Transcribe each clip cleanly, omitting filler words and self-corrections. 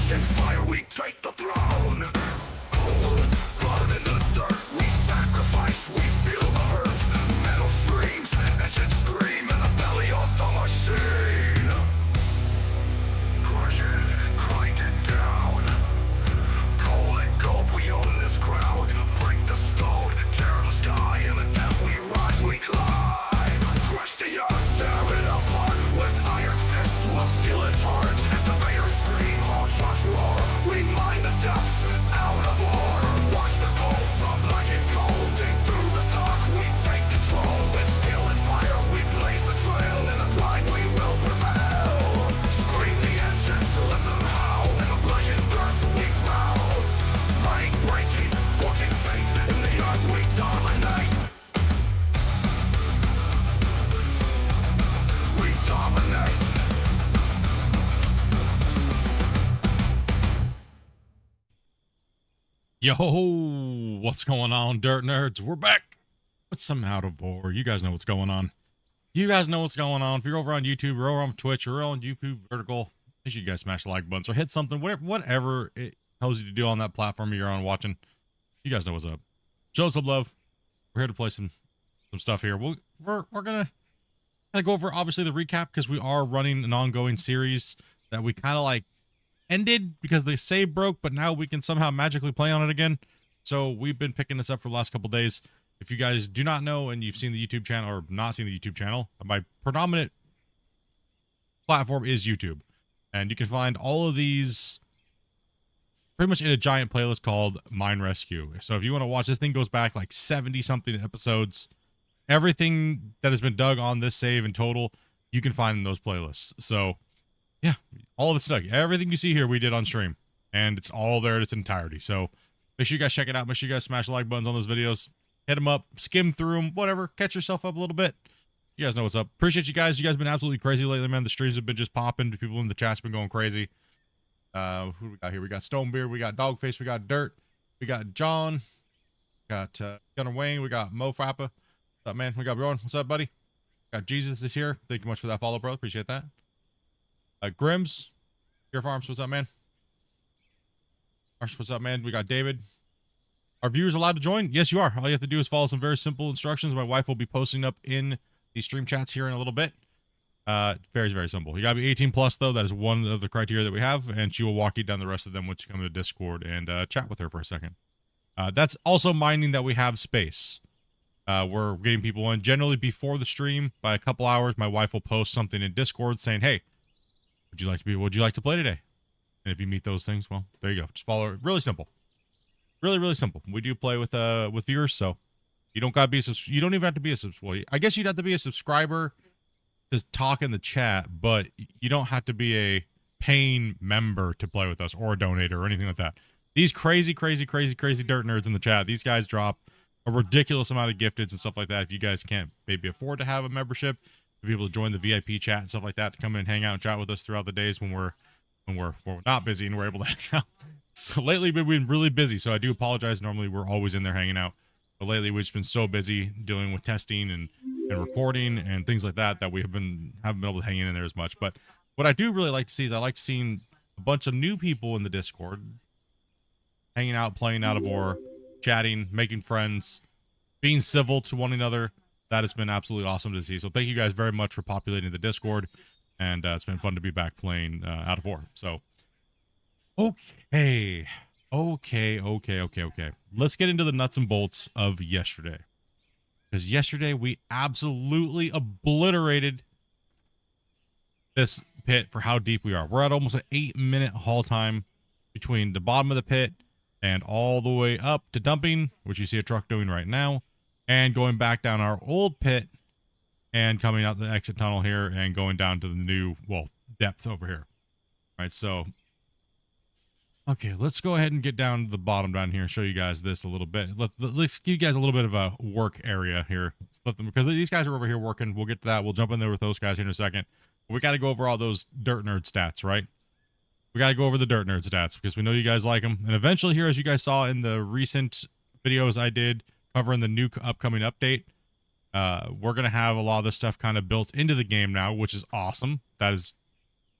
dust and fire, we take the throne. Cold, blood in the dirt, we sacrifice, we feel the hurt. Metal streams, engines scream in the belly of the machine. Crush it, grind it down. Coal and gold, we own this ground. Break the stone, tear the sky, and the depth we rise, we climb. Crush the earth, tear it apart. With iron fists, we'll steal its heart. As the raiders scream, all shots roar. We mine the depths, out of order. Watch the gold, from black and cold. Dig through the dark, we take control. With steel and fire, we blaze the trail. In the grind, we will prevail. Scream the engines, let them howl. In the blackened earth, we prowl. Mind breaking, forging fate. In the earth, we dominate. We dominate. Yo, what's going on, Dirt Nerds? We're back with some Out of War. You guys know what's going on. You guys know what's going on. If you're over on YouTube, or over on Twitch, or on YouTube Vertical, make sure you guys smash the like button or hit something, whatever it tells you to do on that platform you're on watching. You guys know what's up. Show some love. We're here to play some stuff here. We're gonna go over obviously the recap, because we are running an ongoing series that we kind of like ended because the save broke, but now we can somehow magically play on it again. So we've been picking this up for the last couple days. If you guys do not know and you've seen the YouTube channel or not seen the YouTube channel, my predominant platform is YouTube, and you can find all of these pretty much in a giant playlist called Mine Rescue. So if you want to watch, this thing goes back like 70 something episodes. Everything that has been dug on this save in total, you can find in those playlists. So yeah, all of it's dug. Everything you see here, we did on stream, and it's all there in its entirety. So make sure you guys check it out. Make sure you guys smash the like buttons on those videos. Hit them up, skim through them, whatever. Catch yourself up a little bit. You guys know what's up. Appreciate you guys. You guys have been absolutely crazy lately, man. The streams have been just popping. People in the chat's been going crazy. Who do we got here? We got Stonebeard. We got Dogface. We got Dirt. We got John. We got Gunner Wayne. We got Mo Frappa. What's up, man? We got Bjorn. What's up, buddy? Got Jesus this year. Thank you much for that follow, bro. Appreciate that. Grims, Pure Farms, what's up, man? Marsh, what's up, man? We got David. Are viewers allowed to join? Yes, you are. All you have to do is follow some very simple instructions. My wife will be posting up in the stream chats here in a little bit. Very, very simple. You gotta be 18 plus, though. That is one of the criteria that we have, and she will walk you down the rest of them once you come to Discord and chat with her for a second. That's also minding that we have space. We're getting people in generally before the stream by a couple hours. My wife will post something in Discord saying, "Hey, would you like to play today?" And if you meet those things, well, there you go. Just follow it. Really simple. Really, really simple. We do play with viewers, so you don't gotta be you don't even have to be a subscriber. I guess you'd have to be a subscriber to talk in the chat, but you don't have to be a paying member to play with us, or a donator or anything like that. These crazy dirt nerds in the chat, these guys drop a ridiculous amount of gifteds and stuff like that. If you guys can't maybe afford to have a membership, to be able to join the VIP chat and stuff like that, to come in and hang out and chat with us throughout the days when we're not busy and we're able to hang out. So lately we've been really busy, so I do apologize. Normally we're always in there hanging out, but lately we've just been so busy dealing with testing and recording and things like that we haven't been able to hang in there as much. But what I do really like to see is I like seeing a bunch of new people in the Discord hanging out, playing Out of War, chatting, making friends, being civil to one another. That has been absolutely awesome to see. So thank you guys very much for populating the Discord, and it's been fun to be back playing Out of War. So okay, let's get into the nuts and bolts of yesterday, because yesterday we absolutely obliterated this pit for how deep we are. We're at almost an 8-minute haul time between the bottom of the pit and all the way up to dumping, which you see a truck doing right now, and going back down our old pit and coming out the exit tunnel here and going down to the new, well, depth over here. All right, so okay, let's go ahead and get down to the bottom down here and show you guys this a little bit. Let's give you guys a little bit of a work area here, because these guys are over here working. We'll get to that. We'll jump in there with those guys here in a second. We got to go over all those dirt nerd stats, right? We got to go over the dirt nerd stats because we know you guys like them. And eventually here, as you guys saw in the recent videos I did covering the new upcoming update, we're going to have a lot of this stuff kind of built into the game now, which is awesome. That is,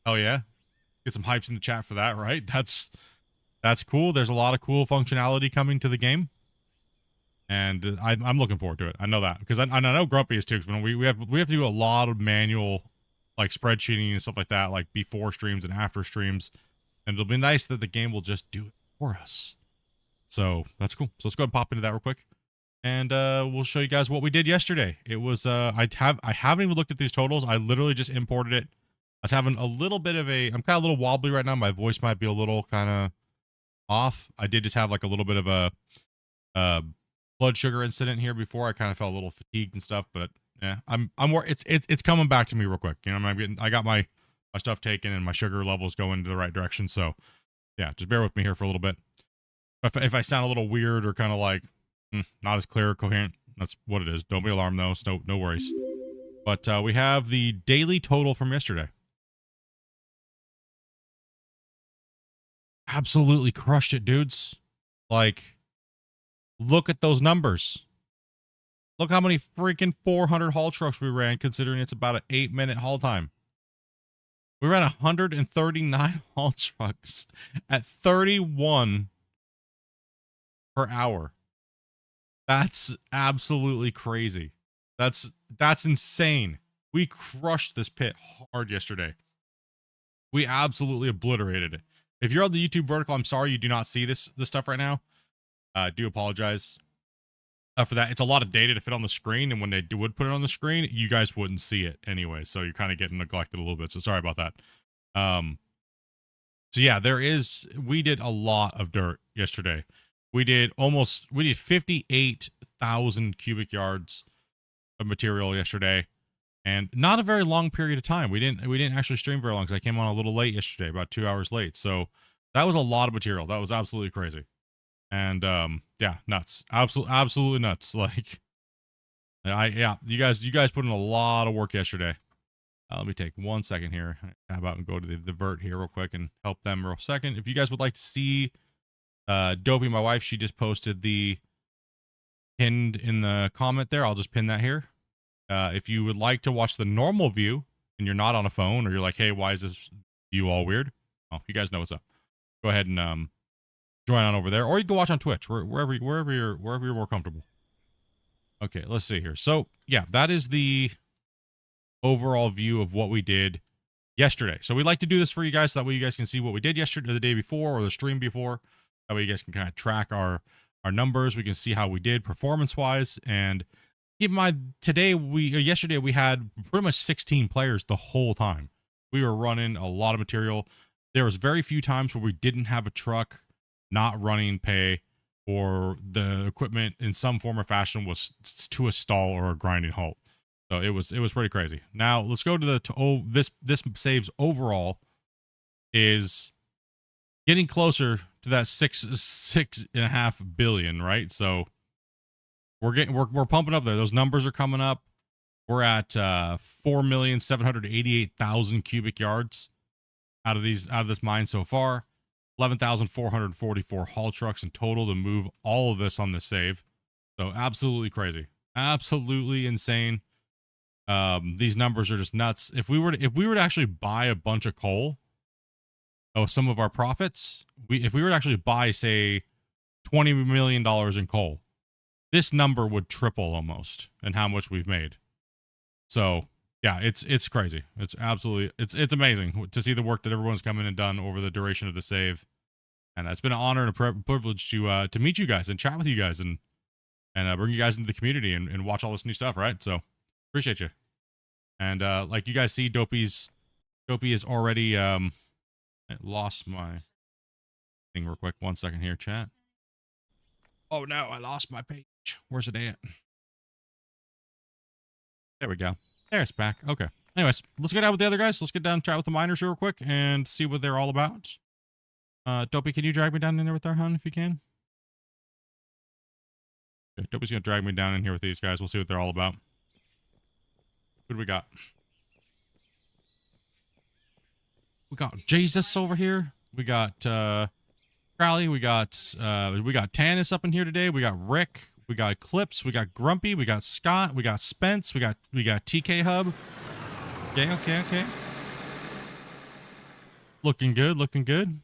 hell yeah. Get some hypes in the chat for that, right? That's cool. There's a lot of cool functionality coming to the game, and I'm looking forward to it. I know that because I know Grumpy is too. Because we have to do a lot of manual, like spreadsheeting and stuff like that, like before streams and after streams, and it'll be nice that the game will just do it for us. So that's cool. So let's go ahead and pop into that real quick, and we'll show you guys what we did yesterday. It was I haven't even looked at these totals. I literally just imported it. I was having a little bit of I'm kind of a little wobbly right now. My voice might be a little kind of off. I did just have like a little bit of a blood sugar incident here before. I kind of felt a little fatigued and stuff, but yeah, I'm more. It's coming back to me real quick. You know, I got my stuff taken and my sugar levels going into the right direction. So yeah, just bear with me here for a little bit. If I sound a little weird or kind of like not as clear or coherent, that's what it is. Don't be alarmed though. So no worries. But we have the daily total from yesterday. Absolutely crushed it, dudes. Like, look at those numbers. Look how many freaking 400 haul trucks we ran, considering it's about an 8-minute haul time. We ran 139 haul trucks at 31 per hour. That's absolutely crazy. That's insane. We crushed this pit hard yesterday. We absolutely obliterated it. If you're on the YouTube vertical, I'm sorry you do not see this stuff right now. I do apologize for that. It's a lot of data to fit on the screen, and when they would put it on the screen, you guys wouldn't see it anyway. So you're kind of getting neglected a little bit. So sorry about that. So yeah, we did a lot of dirt yesterday. We did 58,000 cubic yards of material yesterday. And not a very long period of time. We didn't actually stream very long because I came on a little late yesterday, about 2 hours late. So that was a lot of material. That was absolutely crazy. And yeah, nuts. Absolutely nuts. Like you guys put in a lot of work yesterday. Let me take 1 second here. Tab out and go to the vert here real quick and help them real second. If you guys would like to see Dopey, my wife, she just posted the pinned in the comment there. I'll just pin that here. If you would like to watch the normal view and you're not on a phone, or you're like, hey, why is this view all weird? Oh, you guys know what's up. Go ahead and join on over there, or you can watch on Twitch, wherever you're more comfortable. Okay, let's see here. So yeah, that is the overall view of what we did yesterday. So we like to do this for you guys so that way you guys can see what we did yesterday, the day before, or the stream before. That way you guys can kind of track our numbers. We can see how we did performance wise. And keep in mind, yesterday we had pretty much 16 players the whole time. We were running a lot of material. There was very few times where we didn't have a truck not running pay, or the equipment in some form or fashion was to a stall or a grinding halt. So it was pretty crazy. Now let's go to this saves overall is getting closer to that 6.5 billion, right? So we're pumping up there. Those numbers are coming up. We're at 4,788,000 cubic yards out of this mine so far. 11,444 haul trucks in total to move all of this on this save. So absolutely crazy, absolutely insane. These numbers are just nuts. If we were to actually buy a bunch of coal, some of our profits, if we were to actually buy, say, $20 million in coal, this number would triple almost in how much we've made. So yeah, it's crazy. It's absolutely, it's amazing to see the work that everyone's come in and done over the duration of the save. And it's been an honor and a privilege to meet you guys and chat with you guys and bring you guys into the community and watch all this new stuff, right? So appreciate you. And like you guys see, Dopey is already I lost my thing real quick. 1 second here, chat. Oh no, I lost my page. Where's it at? There we go. There, it's back. Okay. Anyways, let's get out with the other guys. Let's get down and chat with the miners real quick and see what they're all about. Dopey, can you drag me down in there with our hun if you can? Okay, Dopey's gonna drag me down in here with these guys. We'll see what they're all about. What do we got? We got Jesus over here. We got Crowley. We got Tanis up in here today. We got Rick. We got Eclipse. We got Grumpy. We got Scott. We got Spence. We got TK Hub. Okay. Looking good, looking good.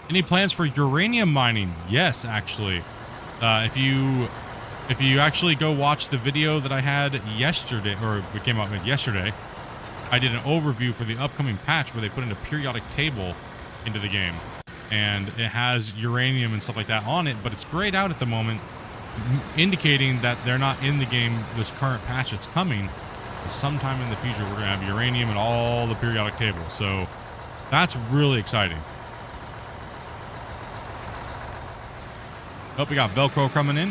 Any plans for uranium mining? Yes, actually. If you actually go watch the video that I had yesterday, or it came out with yesterday, I did an overview for the upcoming patch where they put in a periodic table into the game. And it has uranium and stuff like that on it, but it's grayed out at the moment, indicating that they're not in the game this current patch that's coming. Sometime in the future, we're going to have uranium in all the periodic tables. So that's really exciting. Oh, we got Velcro coming in.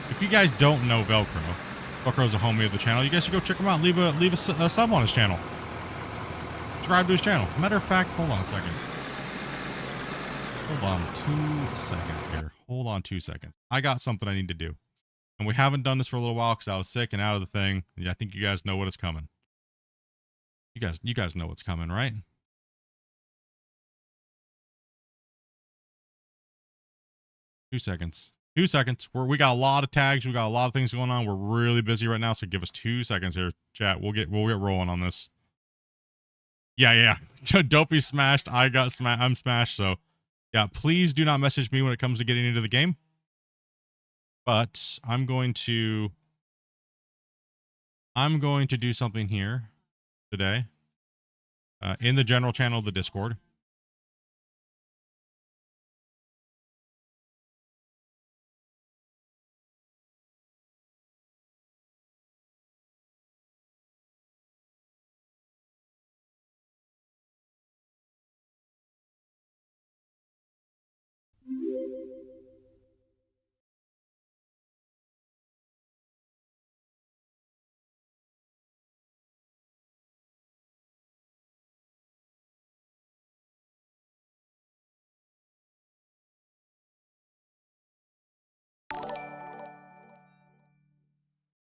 If you guys don't know Velcro's a homie of the channel. You guys should go check him out. Leave a sub on his channel. Subscribe to his channel. Matter of fact, hold on a second. Hold on 2 seconds here. Hold on 2 seconds. I got something I need to do. And we haven't done this for a little while because I was sick and out of the thing. I think you guys know what is coming. You guys know what's coming, right? Two seconds. We got a lot of tags. We got a lot of things going on. We're really busy right now, so give us 2 seconds here, chat. We'll get rolling on this. Yeah. Dopey smashed. I'm smashed. So, yeah, please do not message me when it comes to getting into the game. But I'm going to do something here today in the general channel of the Discord.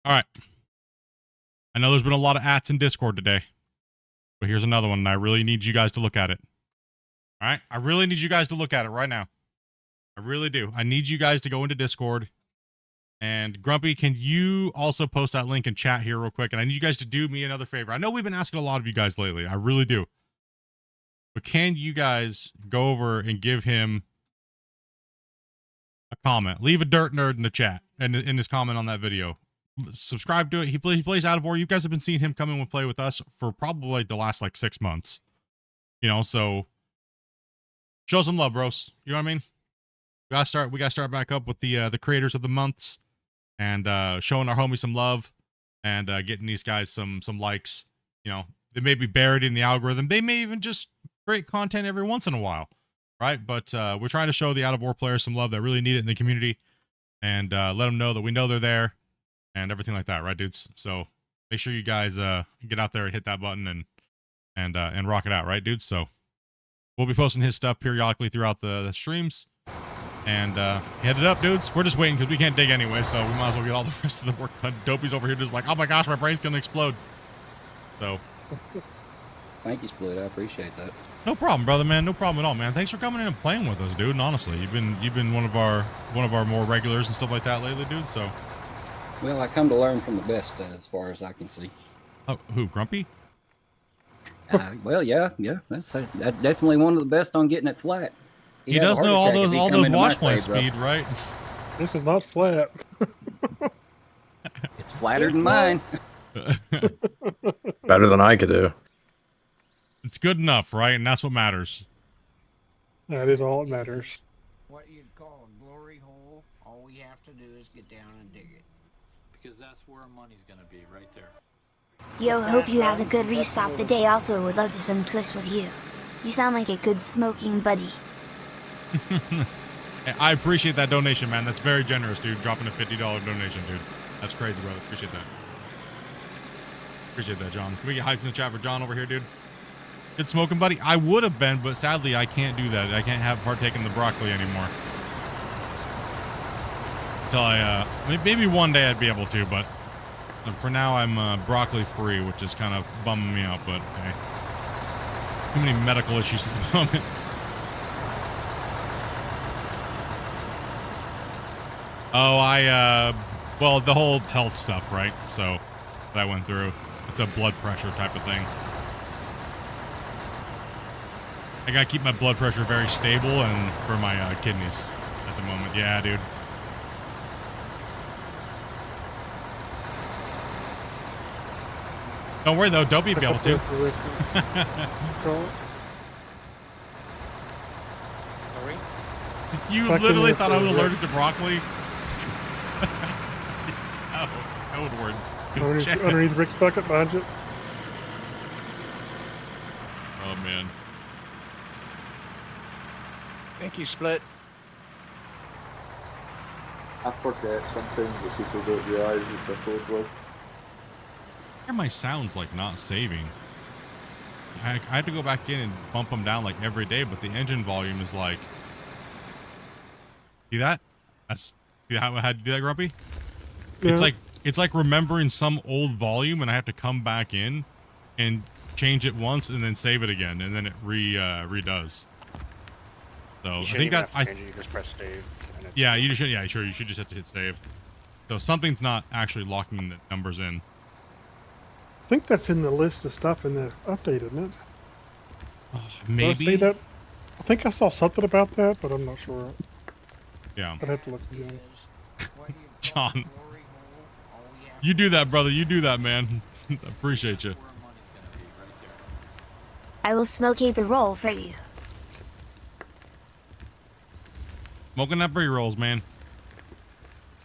All right. I know there's been a lot of ats in Discord today, but here's another one, and I really need you guys to look at it. All right? I really need you guys to look at it right now. I really do. I need you guys to go into Discord. And Grumpy, can you also post that link in chat here real quick? And I need you guys to do me another favor. I know we've been asking a lot of you guys lately. I really do. But can you guys go over and give him a comment? Leave a dirt nerd in the chat and in his comment on that video. Subscribe to it. He plays Out of War. You guys have been seeing him come in and play with us for probably the last like 6 months. You know, so show some love, bros. You know what I mean? We gotta start back up with the creators of the months and showing our homies some love and getting these guys some likes. You know, they may be buried in the algorithm. They may even just create content every once in a while, right? But we're trying to show the Out of War players some love that really need it in the community and let them know that we know they're there and everything like that, right, dudes? So make sure you guys get out there and hit that button and rock it out, right, dudes? So we'll be posting his stuff periodically throughout the streams. And hit it up, dudes. We're just waiting because we can't dig anyway, so we might as well get all the rest of the work done. Dopey's over here just like, oh my gosh, my brain's gonna explode. So thank you, Split. I appreciate that. no problem, brother, man. No problem at all, man. Thanks for coming in and playing with us, dude. And honestly, you've been one of our more regulars and stuff like that lately, dude. So Well, I come to learn from the best, as far as I can see. oh, who, Grumpy? Well, yeah, that's definitely one of the best on getting it flat. He does know all those watch point speed, right? This is not flat. It's flatter than mine. Better than I could do. It's good enough, right? And that's what matters. That is all that matters. What you'd call a glory hole, all we have to do is get down and dig it. Because that's where our money's gonna be, right there. Yo, hope you have a good restop the day. Also would love to some Twitch with you. You sound like a good smoking buddy. I appreciate that donation, man. That's very generous, dude. Dropping a $50 donation, dude. That's crazy, brother. Appreciate that. Appreciate that, John. Can we get hyped in the chat for John over here, dude? Good smoking buddy. I would have been, but sadly I can't do that. I can't partake in the broccoli anymore. Until I maybe one day I'd be able to, but for now I'm broccoli free, which is kind of bumming me out, but hey. Too many medical issues at the moment. Oh, Well, the whole health stuff, right? So that I went through. It's a blood pressure type of thing. I gotta keep my blood pressure very stable and for my kidneys at the moment. Yeah, dude. Don't worry though, Dobby be able to. Sorry? You Fucking literally with thought I was the- allergic to broccoli? Oh, code word. Good chat. Underneath Rick's bucket behind you. Oh, man. Thank you, Split. I forget sometimes that people don't realise it's a code word. Why are my sounds like not saving? I had to go back in and bump them down like every day, but the engine volume is like. See that? See how I had to do that, Grumpy? Yeah. It's like remembering some old volume, and I have to come back in and change it once and then save it again, and then it redoes. So I think that you just press save. yeah, you should. Yeah, sure. You should just have to hit save. So something's not actually locking the numbers in. I think that's in the list of stuff in the update, isn't it? Did I see Maybe. that? I think I saw something about that, but I'm not sure. Yeah. I'd have to look again. John. Glory hole, all we have You do that, brother. You do that, man. Appreciate you. Where money's gonna be, right there. I will smoke a roll for you. Smoking that pre-rolls, man.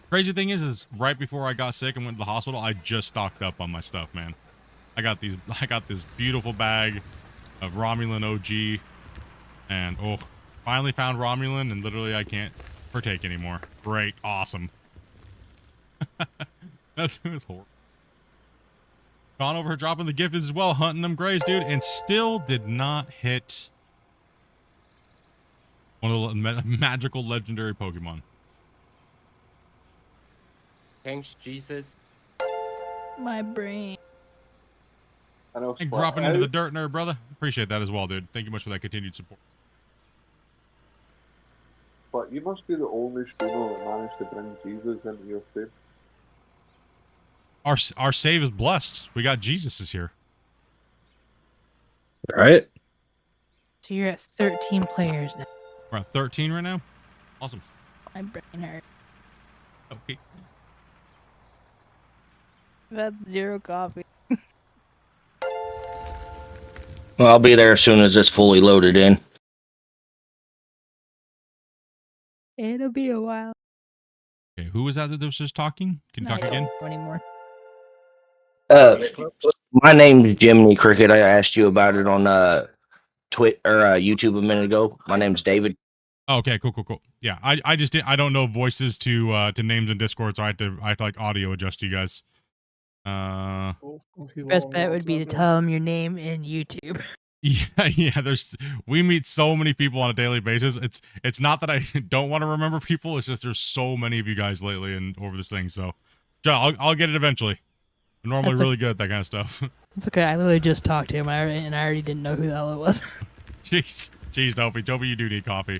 Crazy thing is right before I got sick and went to the hospital, I just stocked up on my stuff, man. I got this beautiful bag of Romulan OG, and oh, finally found Romulan, and literally I can't partake anymore. Great, awesome. That's horrible. Gone over her dropping the gifted as well, hunting them grays, dude, and still did not hit one of the magical legendary Pokemon. Thanks, Jesus. My brain. I know. And dropping into the dirt, nerd, brother. Appreciate that as well, dude. Thank you much for that continued support. But you must be the only streamer that managed to bring Jesus into your stream. Our save is blessed. We got Jesus is here. All right. So you're at 13 players now. We're at 13 right now. Awesome. My brain hurt. Okay. I've had 0 coffee. Well, I'll be there as soon as it's fully loaded in. It'll be a while. Okay, who was that was just talking? Can you I talk don't again? know anymore. My name's Jiminy Cricket. I asked you about it on YouTube a minute ago. My name's David. Oh, okay, cool. Yeah, I just I don't know voices to names in Discord, so I have to like audio adjust you guys. Best bet would be to tell them your name in YouTube. Yeah. We meet so many people on a daily basis. It's not that I don't want to remember people. It's just there's so many of you guys lately and over this thing. So, I'll get it eventually. I'm normally really good at that kind of stuff. It's okay. I literally just talked to him, and I already didn't know who the hell it was. Jeez, Toby, you do need coffee.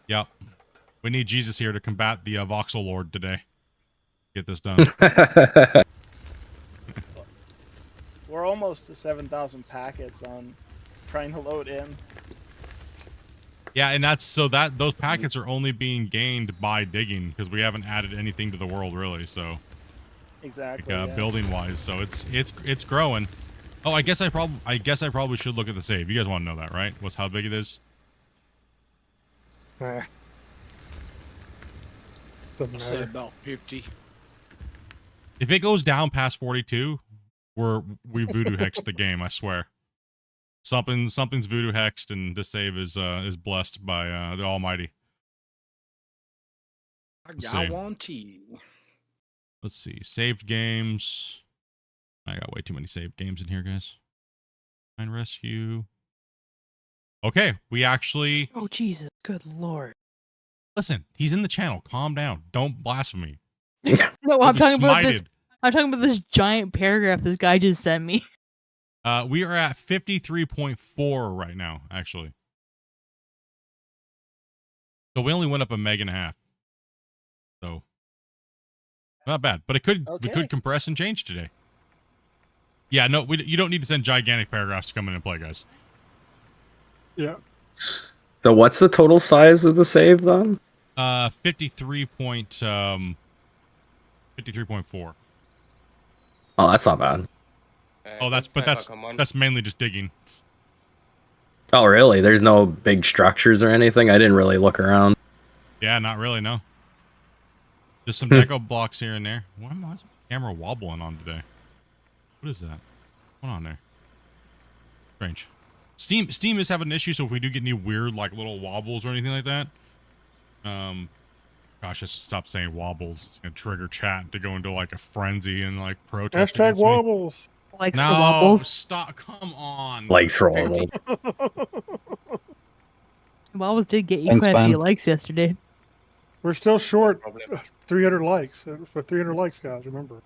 Yep. We need Jesus here to combat the Voxel Lord today. Get this done. We're almost to 7,000 packets on trying to load in. Yeah, and those packets are only being gained by digging because we haven't added anything to the world really. So Exactly. like, building wise, so it's growing. Oh, I guess I probably should look at the save. You guys want to know that, right? How big it is? Doesn't Say matter. about 50. If it goes down past 42, we voodoo hexed the game. I swear. Something's voodoo hexed, and this save is blessed by the Almighty. I Let's got see. one tea. Let's see. Saved games. I got way too many saved games in here, guys. Find rescue. Okay, we actually. Oh Jesus! Good lord! Listen, he's in the channel. Calm down. Don't blaspheme. No, You'll I'm be talking about this. smited. I'm talking about this giant paragraph this guy just sent me. We are at 53.4 right now, actually. So we only went up 1.5 meg. So not bad, but it could we Okay. could compress and change today. Yeah, no, you don't need to send gigantic paragraphs to come in and play, guys. Yeah. So what's the total size of the save then? 53.4. Oh, that's not bad. Oh, that's mainly just digging. Oh, really? There's no big structures or anything? I didn't really look around. Yeah, not really, no. Just some deco blocks here and there. Why is the camera wobbling on today? What is that? What's going on there? Strange. Steam is having an issue, so if we do get any weird like little wobbles or anything like that, gosh, I should stop saying wobbles. It's gonna trigger chat to go into like a frenzy and like protest. Hashtag wobbles. Likes No, for wobbles. stop! Come on. Likes for wobbles. Wobbles did get you Thanks, quite a few man. likes yesterday. We're still short 300 likes. For 300 likes, guys, remember.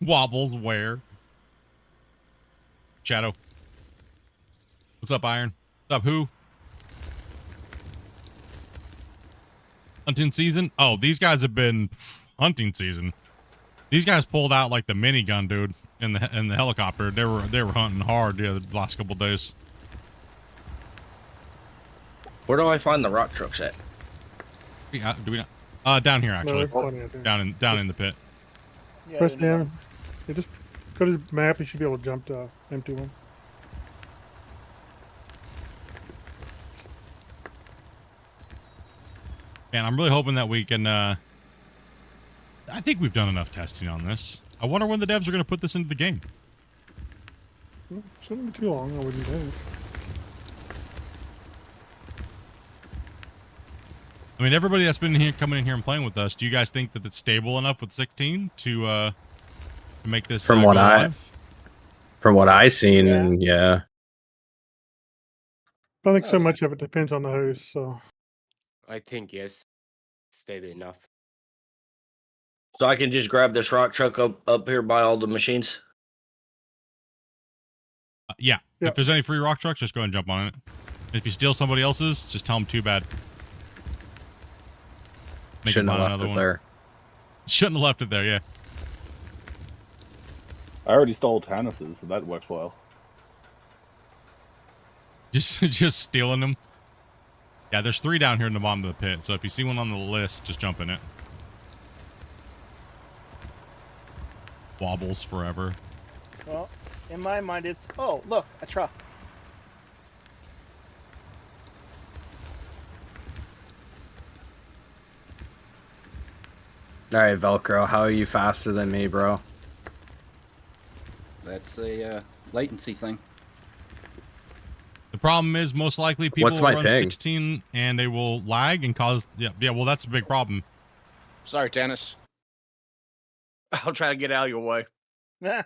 Wobbles where? Shadow. What's up, Iron? What's up, who? Hunting season? Oh, these guys have been hunting season. These guys pulled out like the minigun, dude, in the helicopter. They were hunting hard the last couple days. Where do I find the rock trucks at? Do we not? Down here No, actually. there's plenty out there. Down in the pit. Yeah, Press you know. down. Yeah, just go to the map. You should be able to jump to empty one. Man, I'm really hoping that we can. I think we've done enough testing on this. I wonder when the devs are going to put this into the game. Shouldn't be too long, I wouldn't think. I mean, everybody that's been here, coming in here and playing with us, do you guys think that it's stable enough with 16 to make this From go what live? From what I seen, yeah. I think so much of it depends on the host, so. I think yes. Stable enough. So I can just grab this rock truck up here by all the machines? Yeah. Yep. If there's any free rock trucks, just go and jump on it. And if you steal somebody else's, just tell them too bad. Make Shouldn't them have find left another it one. there. Shouldn't have left it there, yeah. I already stole Tannis's, so that works well. Just stealing them. Yeah, there's 3 down here in the bottom of the pit. So if you see one on the list, just jump in it. Wobbles forever. Well, in my mind, it's oh look, a truck. Alright, Velcro, how are you faster than me, bro? That's a latency thing. The problem is most likely people What's will my run ping? 16 and they will lag and cause yeah, well that's a big problem. Sorry, Dennis. I'll try to get out of your way. I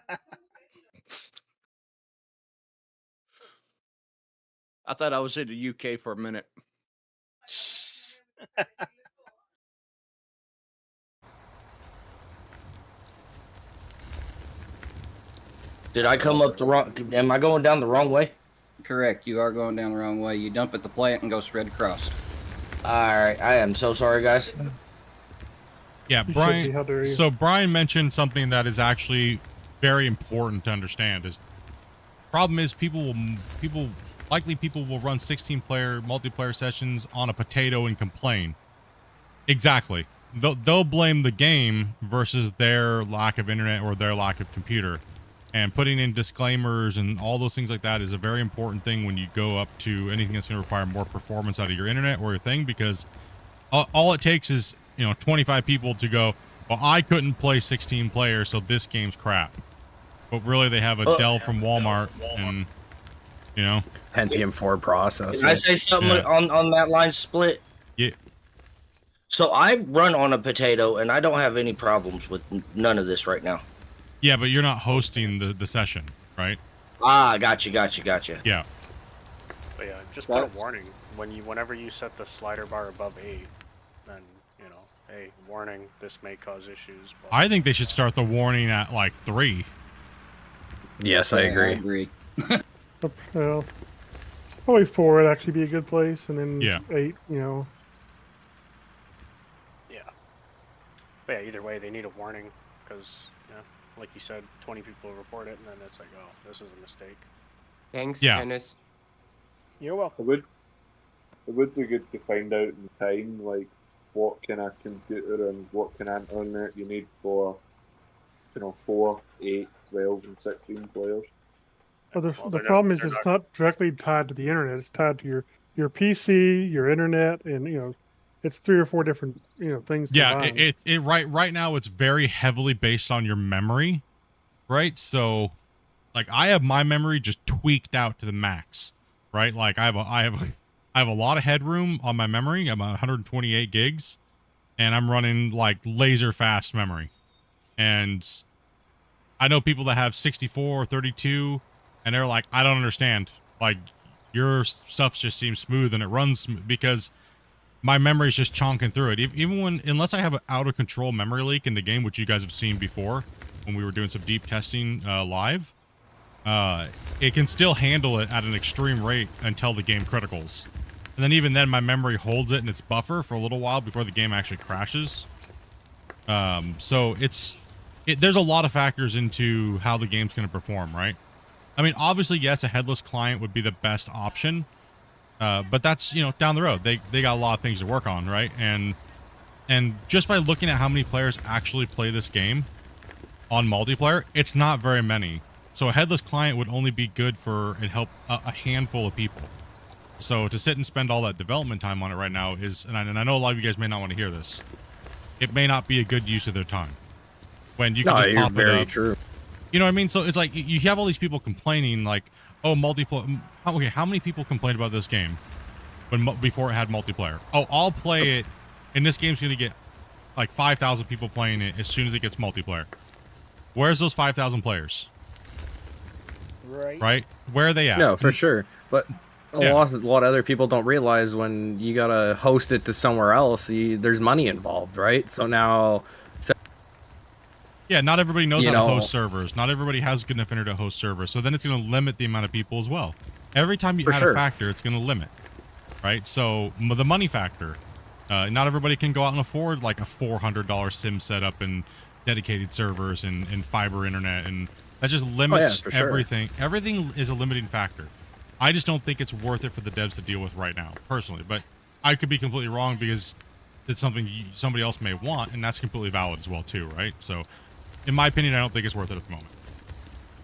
thought I was in the UK for a minute. Did I come up the wrong... Am I going down the wrong way? Correct. You are going down the wrong way. You dump at the plant and go straight across. Alright, I am so sorry, guys. Yeah, You should be. Brian. How dare you. So Brian mentioned something that is actually very important to understand. Is problem is people will run 16-player multiplayer sessions on a potato and complain. Exactly. They'll blame the game versus their lack of internet or their lack of computer. And putting in disclaimers and all those things like that is a very important thing when you go up to anything that's going to require more performance out of your internet or your thing, because all it takes is 25 people to go, well, I couldn't play 16 players, so this game's crap. But really, they have a Dell from Walmart, and Pentium 4 processor. Can I say something Yeah. on that line, Split? Yeah. So I run on a potato, and I don't have any problems with none of this right now. Yeah, but you're not hosting the session, right? Ah, gotcha. Yeah. But yeah, just put a warning whenever you set the slider bar above 8, then hey, warning, this may cause issues. But I think they should start the warning at like 3. Yes, I agree. Well, Probably 4 would actually be a good place, and then Yeah. 8, you know. Yeah. But yeah, either way, they need a warning because, yeah, like you said, 20 people report it, and then it's like, oh, this is a mistake. Thanks, Yeah. Tennis. You're welcome. It would be good to find out in time, like, what kind of computer and what kind of internet you need for, 4, 8, 12, and 16 players. Well, the they're problem is they're it's not directly tied to the internet. It's tied to your PC, your internet, and it's 3 or 4 different things Yeah, combined. it right now it's very heavily based on your memory, right? So, like I have my memory just tweaked out to the max, right? Like I have a lot of headroom on my memory. I'm at 128 gigs, and I'm running like laser fast memory. And I know people that have 64 or 32, and they're like, I don't understand. Like your stuff just seems smooth and it runs because my memory is just chonking through it. Even unless I have an out of control memory leak in the game, which you guys have seen before when we were doing some deep testing live, it can still handle it at an extreme rate until the game criticals. And then even then, my memory holds it in its buffer for a little while before the game actually crashes. So there's a lot of factors into how the game's going to perform, right? I mean, obviously, yes, a headless client would be the best option. But that's, down the road. They got a lot of things to work on, right? And just by looking at how many players actually play this game on multiplayer, it's not very many. So a headless client would only be good for and help a handful of people. So to sit and spend all that development time on it right now is, and I know a lot of you guys may not want to hear this, it may not be a good use of their time. When you can just pop it up. True. You know what I mean? So it's like you have all these people complaining like, oh, multiplayer. Okay, how many people complained about this game before it had multiplayer? Oh, I'll play it, and this game's going to get like 5,000 people playing it as soon as it gets multiplayer. Where's those 5,000 players? Right? Where are they at? No, for sure. But a lot of other people don't realize when you gotta host it to somewhere else, there's money involved, right? So now. Yeah, not everybody knows how to host servers. Not everybody has good enough internet to host servers. So then it's going to limit the amount of people as well. Every time you add a factor, it's going to limit, right? So the money factor. Not everybody can go out and afford like a $400 sim setup and dedicated servers and fiber internet, and that just limits everything. Everything is a limiting factor. I just don't think it's worth it for the devs to deal with right now, personally. But I could be completely wrong because it's something somebody else may want, and that's completely valid as well too, right? So, in my opinion, I don't think it's worth it at the moment.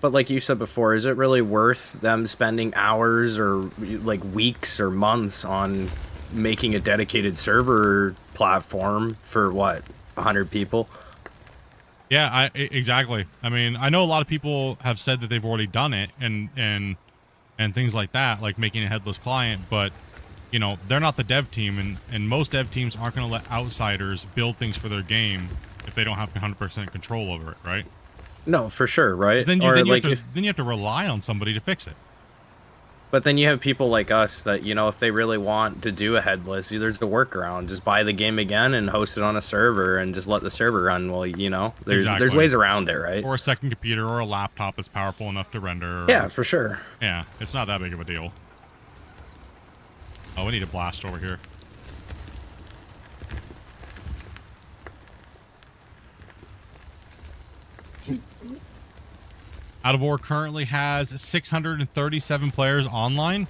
But like you said before, is it really worth them spending hours or like weeks or months on making a dedicated server platform for what, 100 people? Yeah, exactly. I mean, I know a lot of people have said that they've already done it and things like that, like making a headless client, but they're not the dev team, and most dev teams aren't going to let outsiders build things for their game if they don't have 100% control over it, right? No, for sure, right? Then you have to rely on somebody to fix it. But then you have people like us that, if they really want to do a headless, there's a workaround. Just buy the game again and host it on a server and just let the server run. Well, there's ways around it, right? Or a second computer or a laptop that's powerful enough to render. Yeah, for sure. Yeah, it's not that big of a deal. Oh, we need a blast over here. Out of War currently has 637 players online.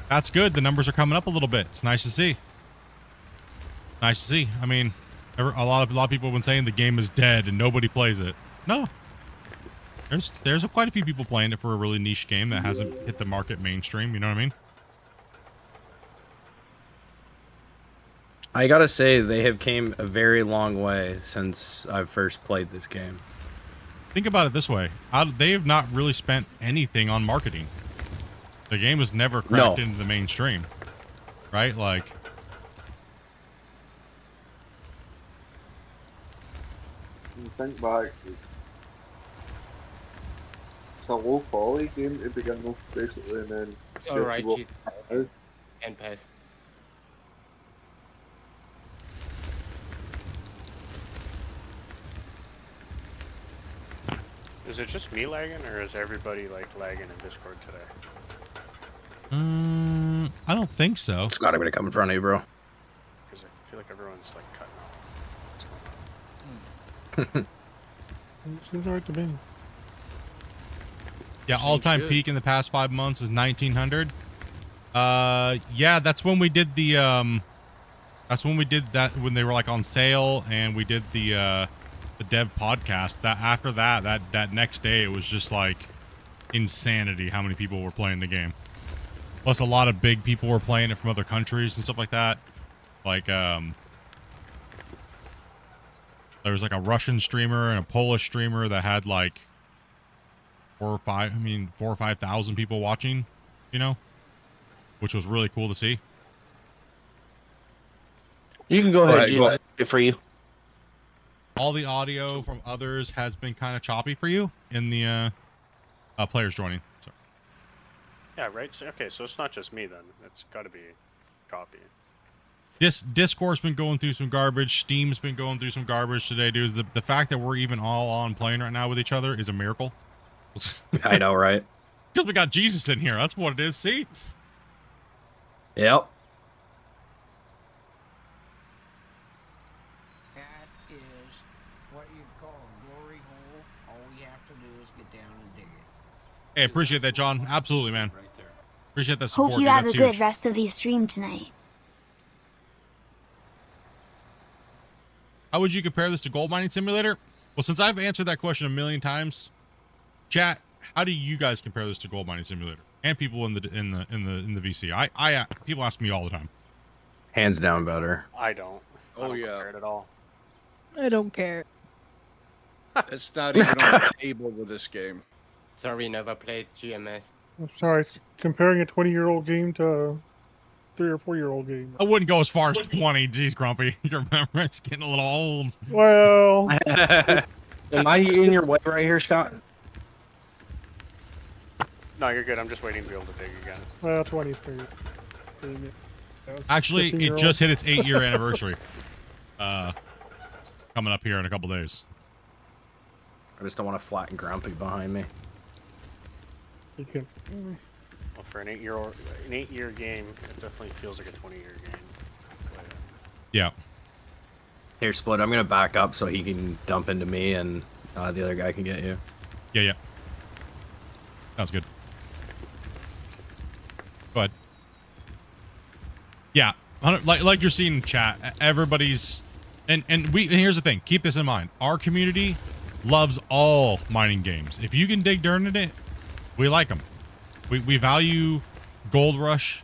That's good. The numbers are coming up a little bit. It's nice to see. Nice to see. I mean, a lot of people have been saying the game is dead and nobody plays it. No. There's quite a few people playing it for a really niche game that hasn't hit the market mainstream. You know what I mean? I gotta say, they have came a very long way since I first played this game. Think about it this way. They have not really spent anything on marketing. The game was never cracked into the mainstream. Right? Like... You think back, it's a low quality game to begin with, basically, and then... It's alright, she's... and pass. Is it just me lagging, or is everybody like lagging in Discord today? I don't think so. It's gotta be to come in front of you, bro. Because I feel like everyone's like cutting off. What's going on? Seems alright to me. Yeah, all-time peak in the past 5 months is 1900. Yeah, that's when we did the that's when we did that, when they were like on sale, and we did the dev podcast. That after that next day, it was just like insanity how many people were playing the game. Plus a lot of big people were playing it from other countries and stuff like that. Like there was like a Russian streamer and a Polish streamer that had like 4 or 5,000 people watching, you know, which was really cool to see. You can go ahead, Gio. Good for you. All the audio from others has been kind of choppy for you in the players joining. So. Yeah, right. So, okay, so it's not just me then. It's got to be choppy. Discord's been going through some garbage. Steam's been going through some garbage today, dude. The fact that we're even all on playing right now with each other is a miracle. I know, right? Because we got Jesus in here. That's what it is. See? Yep. That is what you call a glory hole. All we have to do is get down and dig it. Hey, appreciate that, John. Absolutely, man. Appreciate that support. Hope you dude. have That's a good huge. rest of the stream tonight. How would you compare this to Gold Mining Simulator? Well, since I've answered that question a million times, chat, how do you guys compare this to Gold Mining Simulator? And people in the VC. I people ask me all the time. Hands down better. I don't. I don't compare it at all. I don't care. It's not even on the table with this game. Sorry, never played GMS. I'm sorry, comparing a 20-year-old game to a 3 or 4-year-old game. I wouldn't go as far as 20. Jeez, Grumpy. You remember, it's getting a little old. Well, Am I in your way right here, Scott? No, you're good. I'm just waiting to be able to dig again. well, 20's pretty. Actually, it 15-year-old. just hit its 8-year anniversary. Coming up here in a couple days. I just don't want to flatten Grumpy behind me. You can. Well, for an 8-year game, it definitely feels like a 20-year game. But, Yeah. Here, Split, I'm gonna back up so he can dump into me and the other guy can get you. Yeah. Sounds good. Go ahead. Yeah, like you're seeing in chat, everybody's, and here's the thing. Keep this in mind. Our community loves all mining games. If you can dig dirt in it, we like them. We value Gold Rush,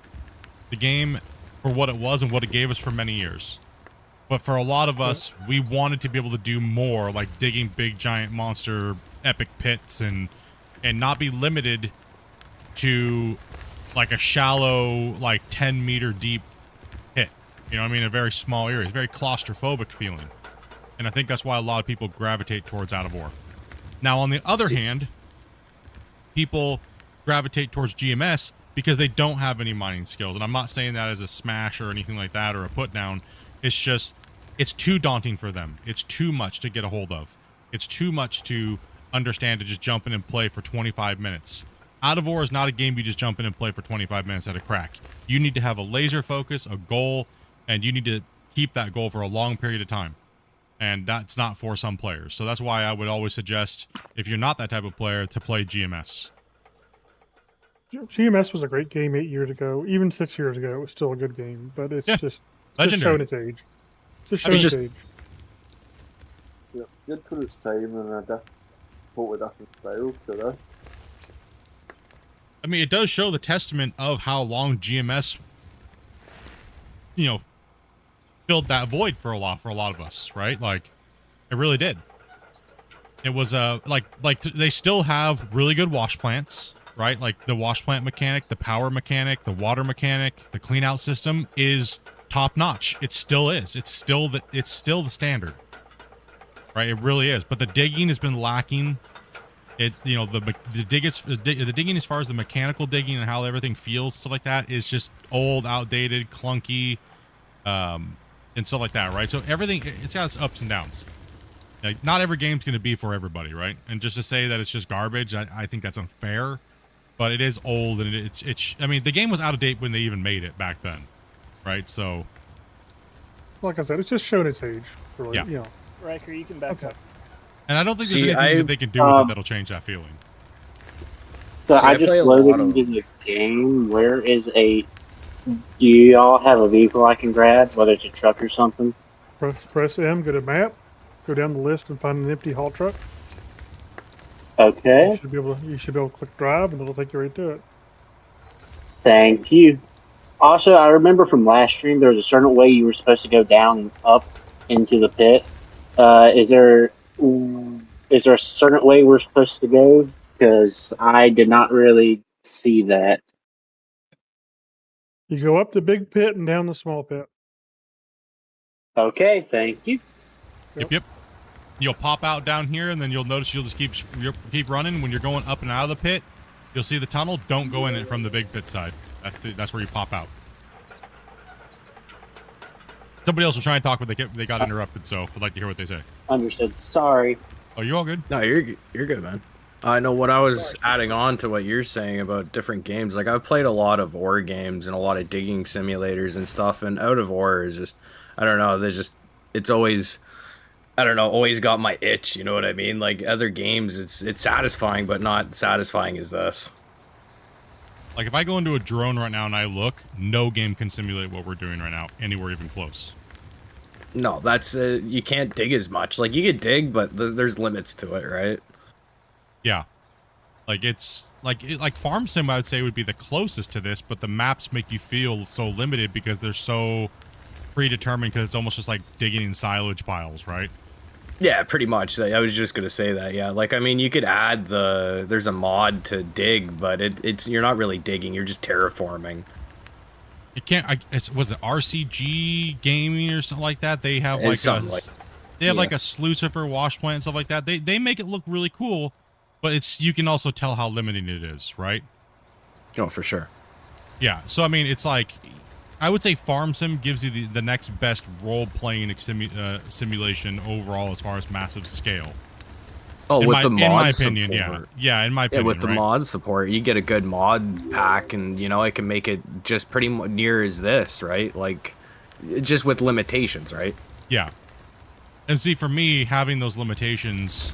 the game, for what it was and what it gave us for many years. But for a lot of us, we wanted to be able to do more, like digging big giant monster epic pits and not be limited to like a shallow, like 10-meter deep pit. You know what I mean? A very small area. It's very claustrophobic feeling. And I think that's why a lot of people gravitate towards Out of Ore. Now, on the other hand, people gravitate towards GMS because they don't have any mining skills. And I'm not saying that as a smash or anything like that or a put down. It's just, it's too daunting for them. It's too much to get a hold of. It's too much to understand to just jump in and play for 25 minutes. Out of Ore is not a game you just jump in and play for 25 minutes at a crack. You need to have a laser focus, a goal, and you need to keep that goal for a long period of time. And that's not for some players. So that's why I would always suggest, if you're not that type of player, to play GMS. GMS was a great game 8 years ago. Even 6 years ago, it was still a good game. But it's just legendary. showing its age. Just showing its age. Yeah, good for its time and a totally different style to this. I mean, it does show the testament of how long GMS, you know, filled that void for a lot of us, right? Like, it really did. It was like they still have really good wash plants, right? Like the wash plant mechanic, the power mechanic, the water mechanic, the clean out system is top notch. It still is. It's still the standard, right? It really is. But the digging has been lacking. It, you know, the digging as far as the mechanical digging and how everything feels, stuff like that, is just old, outdated, clunky, and stuff like that, right? So everything, it's got its ups and downs. Like, not every game's going to be for everybody, right? And just to say that it's just garbage, I think that's unfair. but it is old, and it's. I mean, the game was out of date when they even made it back then, right? So, Like I said, it's just showing its age. Really, Yeah. You know. Riker, you can back up. and I don't think there's See, anything that they can do with it that'll change that feeling. So See, I I just play a loaded lot of- into the game. Where is a? Do y'all have a vehicle I can grab, whether it's a truck or something? Press M, go to map, go down the list and find an empty haul truck. Okay. You should be able to click drive, and it'll take you right to it. Thank you. Also, I remember from last stream there was a certain way you were supposed to go down and up into the pit. Is there a certain way we're supposed to go? Because I did not really see that. You go up the big pit and down the small pit. Okay, thank you. Yep. You'll pop out down here, and then you'll notice you'll just keep running. When you're going up and out of the pit, you'll see the tunnel. Don't go in it from the big pit side. That's where you pop out. Somebody else was trying to talk, but they got interrupted. So I'd like to hear what they say. Understood. Sorry. Oh, you all good? No, you're good, man. I know what I was adding on to what you're saying about different games. Like I've played a lot of ore games and a lot of digging simulators and stuff. And Out of Ore is just, I don't know. It's always, I don't know, always got my itch. You know what I mean? Like other games, it's satisfying, but not satisfying as this. Like if I go into a drone right now and I look, no game can simulate what we're doing right now anywhere even close. No, that's you can't dig as much. Like you could dig, but there's limits to it, right? Yeah. Like it's like Farm Sim I would say would be the closest to this, but the maps make you feel so limited because they're so predetermined, because it's almost just like digging in silage piles, right? Yeah, pretty much. I was just gonna say that. Yeah, like I mean, you could add there's a mod to dig, but it's you're not really digging. You're just terraforming. You can't. Was it RCG Gaming or something like that? They have It's like something they have like a sluicifer wash plant and stuff like that. They make it look really cool, but you can also tell how limiting it is, right? Oh, for sure. Yeah. So I mean, it's like I would say Farm Sim gives you the next best role-playing simulation overall as far as massive scale. Oh, with the mod in my opinion, support. yeah, in my opinion, with the right? mod support, you get a good mod pack, and it can make it just pretty near as this, right? Like, just with limitations, right? Yeah. And see, for me, having those limitations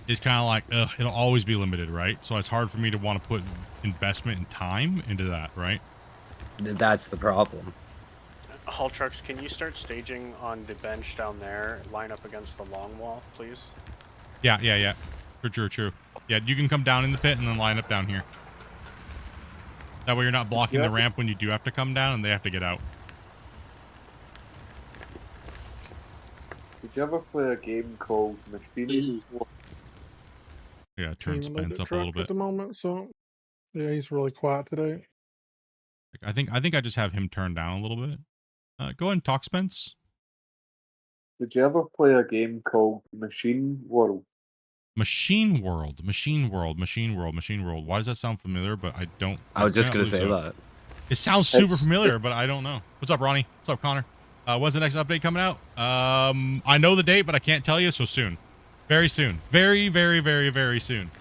is kind of like, it'll always be limited, right? So it's hard for me to want to put investment and time into that, right? That's the problem. Haul trucks, can you start staging on the bench down there, line up against the long wall, please? Yeah. True. Yeah, you can come down in the pit and then line up down here. That way you're not blocking the ramp when you do have to come down and they have to get out. Did you ever play a game called Machine? Yeah, turn Even though Spence the up a little truck bit. at the moment, so yeah, he's really quiet today. I think I just have him turned down a little bit. Go ahead and talk, Spence. Did you ever play a game called Machine World? Machine World. Why does that sound familiar? But I don't. I was just gonna say so. that. It sounds super familiar, but I don't know. What's up, Ronnie? What's up, Connor? When's the next update coming out? I know the date, but I can't tell you. So soon, very soon, very soon.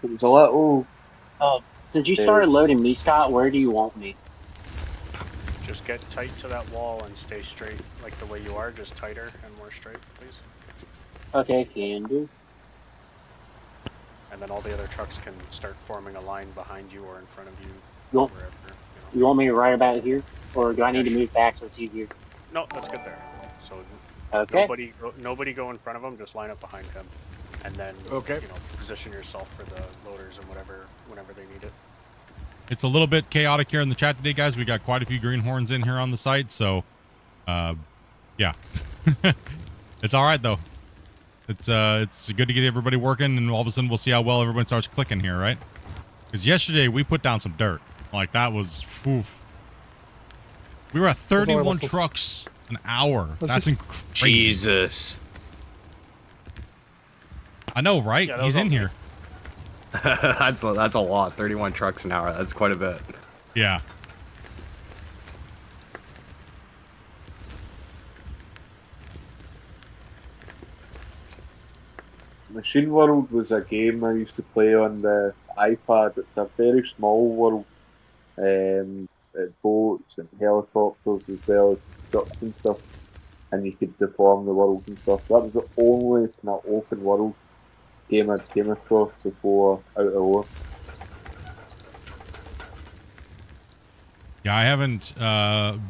It was a little. Since you started loading me, Scott, where do you want me? Just get tight to that wall and stay straight, like the way you are, just tighter and more straight, please. Okay, can do. And then all the other trucks can start forming a line behind you or in front of you, You want, wherever. you want me to right about here? Or do I need to move back so it's easier? No, let's get there. So Okay. nobody go in front of him, just line up behind him. And then, position yourself for the loaders and whenever they need it. It's a little bit chaotic here in the chat today, guys. We got quite a few greenhorns in here on the site, so yeah. It's all right though. It's good to get everybody working, and all of a sudden we'll see how well everyone starts clicking here, right? Because yesterday we put down some dirt. Like that was, oof. We were at 31 trucks an hour. That's crazy. Jesus. I know, right? Yeah, He's in here. that's a lot. 31 trucks an hour. That's quite a bit. Yeah. Machine World was a game I used to play on the iPad. It's a very small world. Boats and helicopters as well as trucks and stuff. And you could deform the world and stuff. That was the only kind of open world game I came across before Out of War. Yeah, I haven't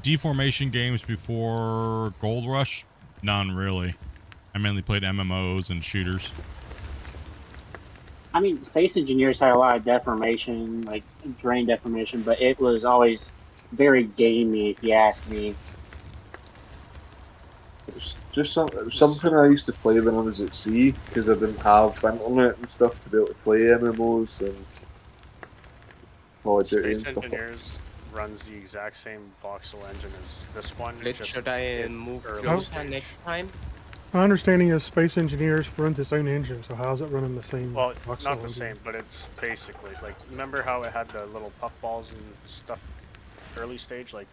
deformation games before Gold Rush. None really. I mainly played MMOs and shooters. I mean, Space Engineers had a lot of deformation, like terrain deformation, but it was always very gamey, if you ask me. It's just something I used to play when I was at sea because I didn't have internet and stuff to be able to play MMOs and Call of Duty and Space stuff. Engineers runs the exact same voxel engine as this one. Should I move early closer stage. next time? My understanding is Space Engineers runs its own engine, so how's it running the same? Well, voxel not the engine? same, but it's basically like, remember how it had the little puff balls and stuff early stage like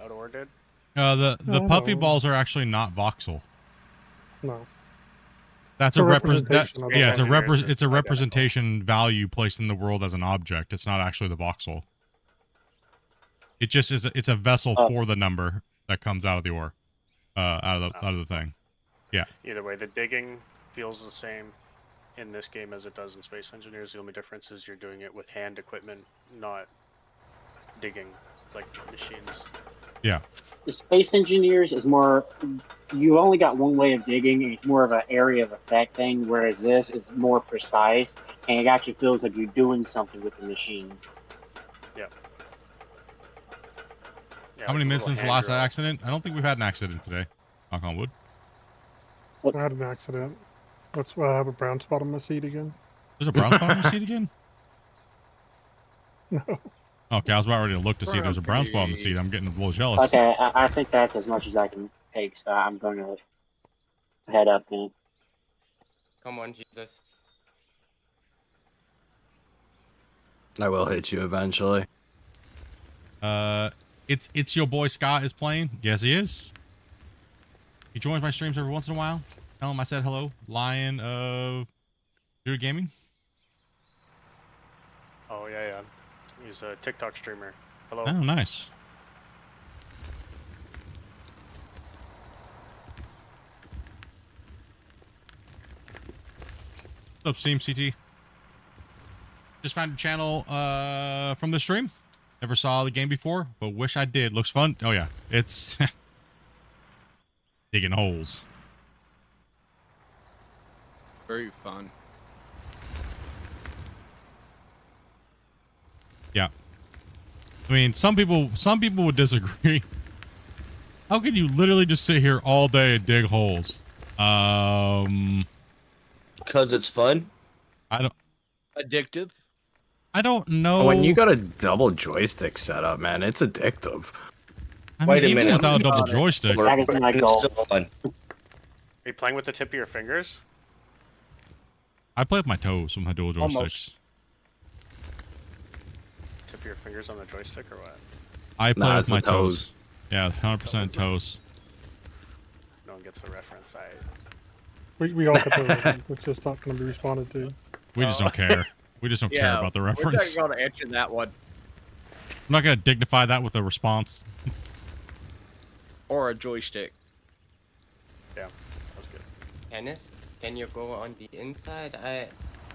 Out of War did? The Oh, puffy no. balls are actually not voxel. No. That's It's a yeah, it's a Engineers it's a are representation value placed in the world as an object. It's not actually the voxel. It just is. It's a vessel for the number that comes out of the ore, out of the thing. Yeah. Either way, the digging feels the same in this game as it does in Space Engineers. The only difference is you're doing it with hand equipment, not digging like machines. Yeah. The Space Engineers is more, you only got one way of digging, and it's more of an area of effect thing, whereas this is more precise, and it actually feels like you're doing something with the machine. Yeah. How many minutes since the last accident? I don't think we've had an accident today. Knock on wood. I had an accident. That's why I have a brown spot on my seat again. There's a brown spot on your seat again? No. Okay, I was about ready to look to see if there's a brown spot on the seat. I'm getting a little jealous. Okay, I think that's as much as I can take, so I'm going to head up now. Come on, Jesus. I will hit you eventually. It's your boy Scott is playing. Yes, he is. He joins my streams every once in a while. Tell him I said hello. Lion of Dude Gaming. Oh yeah. He's a TikTok streamer. Hello. Oh, nice. What's up, Steam CT? Just found your channel from the stream. Never saw the game before, but wish I did. Looks fun. Oh yeah, it's digging holes. Very fun. Yeah. I mean, some people would disagree. How can you literally just sit here all day and dig holes? Because it's fun. Addictive. I don't know. When you got a double joystick setup, man, it's addictive. I mean, Wait a even minute. without a double joystick. That is my goal. It's still fun. Are you playing with the tip of your fingers? I play with my toes with my dual joysticks. Almost. Tip of your fingers on the joystick or what? I play with it's my the toes. toes. Yeah, 100% toes. No one gets the reference. We all get those. It's just not going to be responded to. We just don't care. We just don't care about the reference. We're not going to answer that one. I'm not going to dignify that with a response. Or a joystick. Yeah, that's good. Dennis, can you go on the inside? I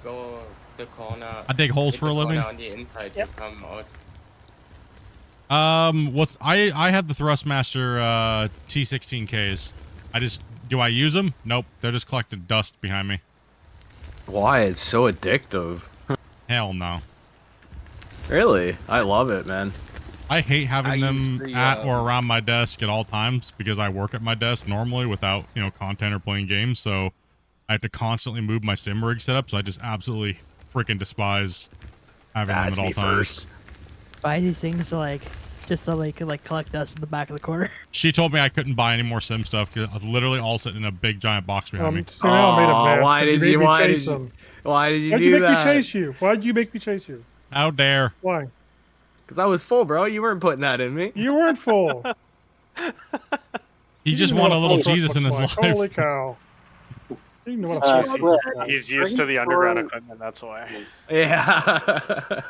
go the corner. I dig holes hit for a the living. corner on the inside. Yep. You come out. I have the Thrustmaster T16Ks. Do I use them? Nope. They're just collecting dust behind me. Why? It's so addictive. Hell no. Really? I love it, man. I hate having I them use the, at or around my desk at all times because I work at my desk normally without, content or playing games. So I have to constantly move my sim rig setup. So I just absolutely freaking despise having them That's at all me times. first. Buy these things just so they could collect dust in the back of the corner. She told me I couldn't buy any more sim stuff because I was literally all sitting in a big giant box behind me. So now I made a mess. why 'cause did made you? me Why chase did you? them. Why did you Why'd do you make that? me chase you? Why'd you make me chase you? How dare? Why? Because I was full, bro. You weren't putting that in me. You weren't full. He You just didn't wanted know a little what full Jesus in his looks life. like. Holy cow. You know what a PC Split. is. He's used to the underground equipment, that's why. Yeah.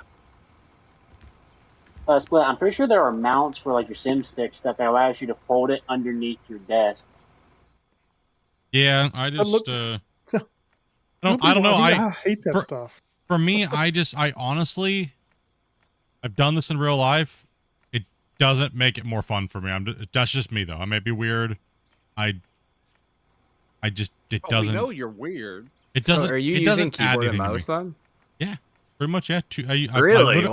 Split. I'm pretty sure there are mounts for like your sim stick stuff that allows you to fold it underneath your desk. Yeah, I just I don't know. I hate that stuff. For me, I honestly, I've done this in real life. It doesn't make it more fun for me. That's just me though. I may be weird. It doesn't. We know you're weird. It doesn't. So are you it using doesn't add keyboard and anything to mouse me. then? Yeah, pretty much. Yeah. Really?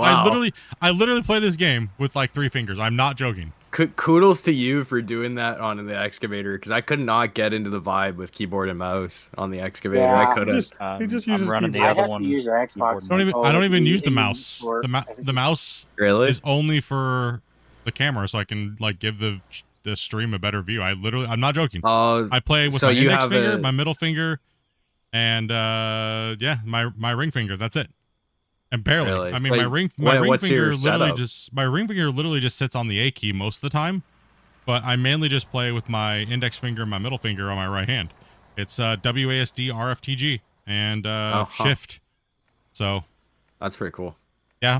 I literally play this game with like 3 fingers. I'm not joking. Kudos to you for doing that on the excavator, because I could not get into the vibe with keyboard and mouse on the excavator. Yeah, I couldn't. He just uses I'm running the keyboard. other I have one. to use our Xbox. I don't even use the and mouse. work. The mouse Really? is only for the camera, so I can like give the stream a better view. I'm not joking. I play with so my you index have finger, a- my middle finger, and yeah, my ring finger. That's it. And barely. Really? I mean, Like, my ring what's finger your literally just sits on the A key most of the time. But I mainly just play with my index finger and my middle finger on my right hand. It's WASD RFTG and shift. So that's pretty cool. Yeah,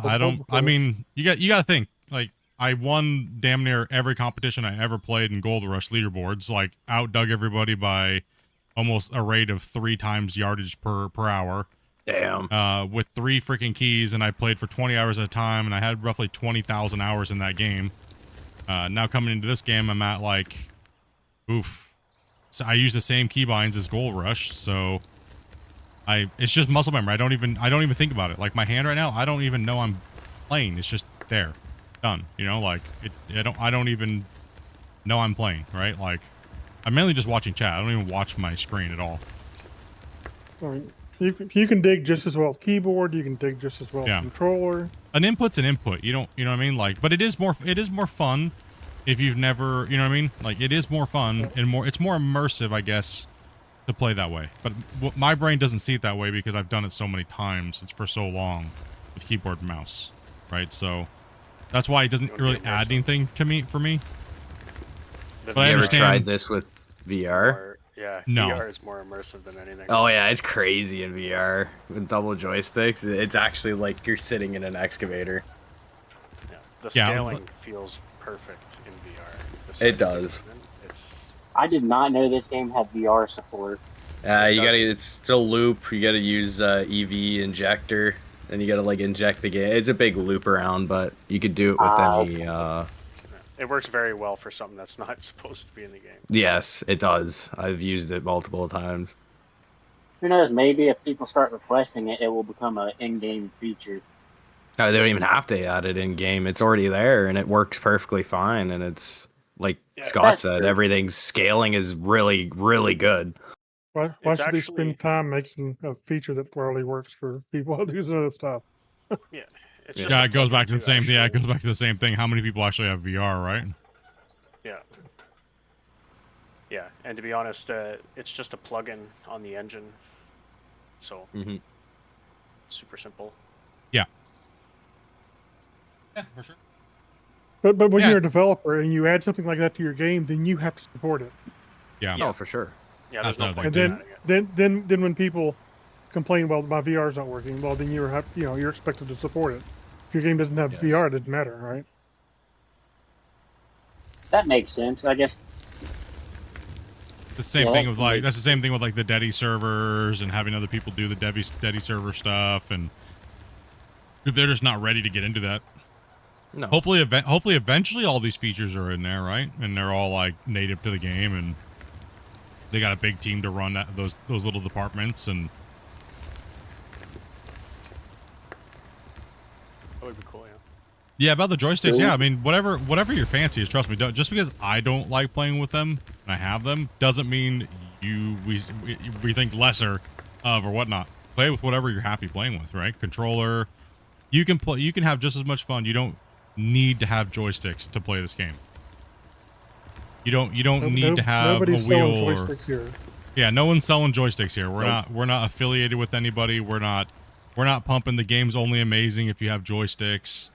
I mean, you got to think, like, I won damn near every competition I ever played in Gold Rush leaderboards, like outdug everybody by almost a rate of 3 times yardage per hour. Damn. With 3 freaking keys, and I played for 20 hours at a time, and I had roughly 20,000 hours in that game. Now coming into this game, I'm at like, oof. So I use the same keybinds as Gold Rush, so it's just muscle memory. I don't even think about it. Like my hand right now, I don't even know I'm playing. It's just there, done. You know, like I don't even know I'm playing. Right? Like I'm mainly just watching chat. I don't even watch my screen at all. I mean, you can dig just as well with keyboard. You can dig just as well with controller. An input's an input. You know what I mean? Like, but it is more fun if you've never, you know what I mean? Like, it is more fun and it's more immersive, I guess, to play that way. But my brain doesn't see it that way because I've done it so many times. It's for so long with keyboard and mouse, right? So that's why it doesn't really add anything to me for me. But I understand. Ever tried this with VR? Yeah, no. VR is more immersive than anything. Oh yeah, it's crazy in VR with double joysticks. It's actually like you're sitting in an excavator. Yeah, the scaling feels perfect in VR. It does. I did not know this game had VR support. It's still loop. You gotta use EV injector, and you gotta like inject the game. It's a big loop around, but you could do it with any. It works very well for something that's not supposed to be in the game. Yes, it does. I've used it multiple times. Who knows? Maybe if people start requesting it, it will become an in-game feature. No, they don't even have to add it in game. It's already there, and it works perfectly fine. And it's like Scott said, everything's scaling is really, really good. Why should they spend time making a feature that probably works for people who use other stuff? Yeah. Yeah, it goes back to the same thing. Yeah, it goes back to the same thing. How many people actually have VR, right? Yeah. Yeah, and to be honest, it's just a plug-in on the engine, so super simple. Yeah. Yeah, for sure. But when you're a developer and you add something like that to your game, then you have to support it. Yeah. Oh, for sure. Yeah, there's no point and then when people complain, well, my VR's not working, well, then you're expected to support it. If your game doesn't have VR, it doesn't matter, right? That makes sense, I guess. The same thing with like that's the same thing with like the Deddy servers and having other people do the Deddy server stuff, and if they're just not ready to get into that. No. Hopefully eventually all these features are in there, right? And they're all like native to the game, and they got a big team to run those little departments, and that would be cool, yeah. Yeah, about the joysticks, yeah, I mean, whatever your fancy is, trust me, just because I don't like playing with them and I have them doesn't mean we think lesser of or whatnot. Play with whatever you're happy playing with, right? Controller, you can have just as much fun. You don't need to have joysticks to play this game. You don't need to have a wheel or here. Yeah, no one's selling joysticks here. We're not affiliated with anybody. We're not pumping the game's only amazing if you have joysticks.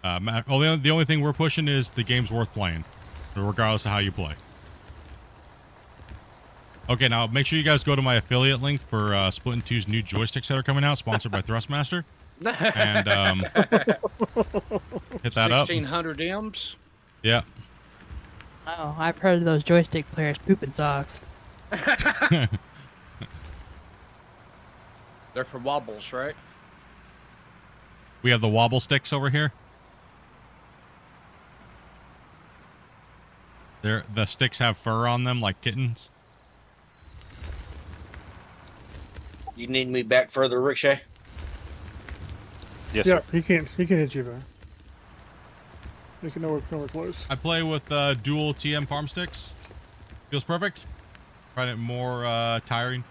The only thing we're pushing is the game's worth playing, regardless of how you play. Okay, now make sure you guys go to my affiliate link for Splitintwo Tee's new joysticks that are coming out, sponsored by Thrustmaster. And hit that up. 1600 M's. Yeah. Oh, I've heard of those joystick players pooping socks. They're for wobbles, right? We have the wobble sticks over here. The sticks have fur on them like kittens. You need me back further, Ricochet? Yes, Yeah, sir. he can't hit you there. He can nowhere close. I play with dual TM palm sticks. Feels perfect. Find it more tiring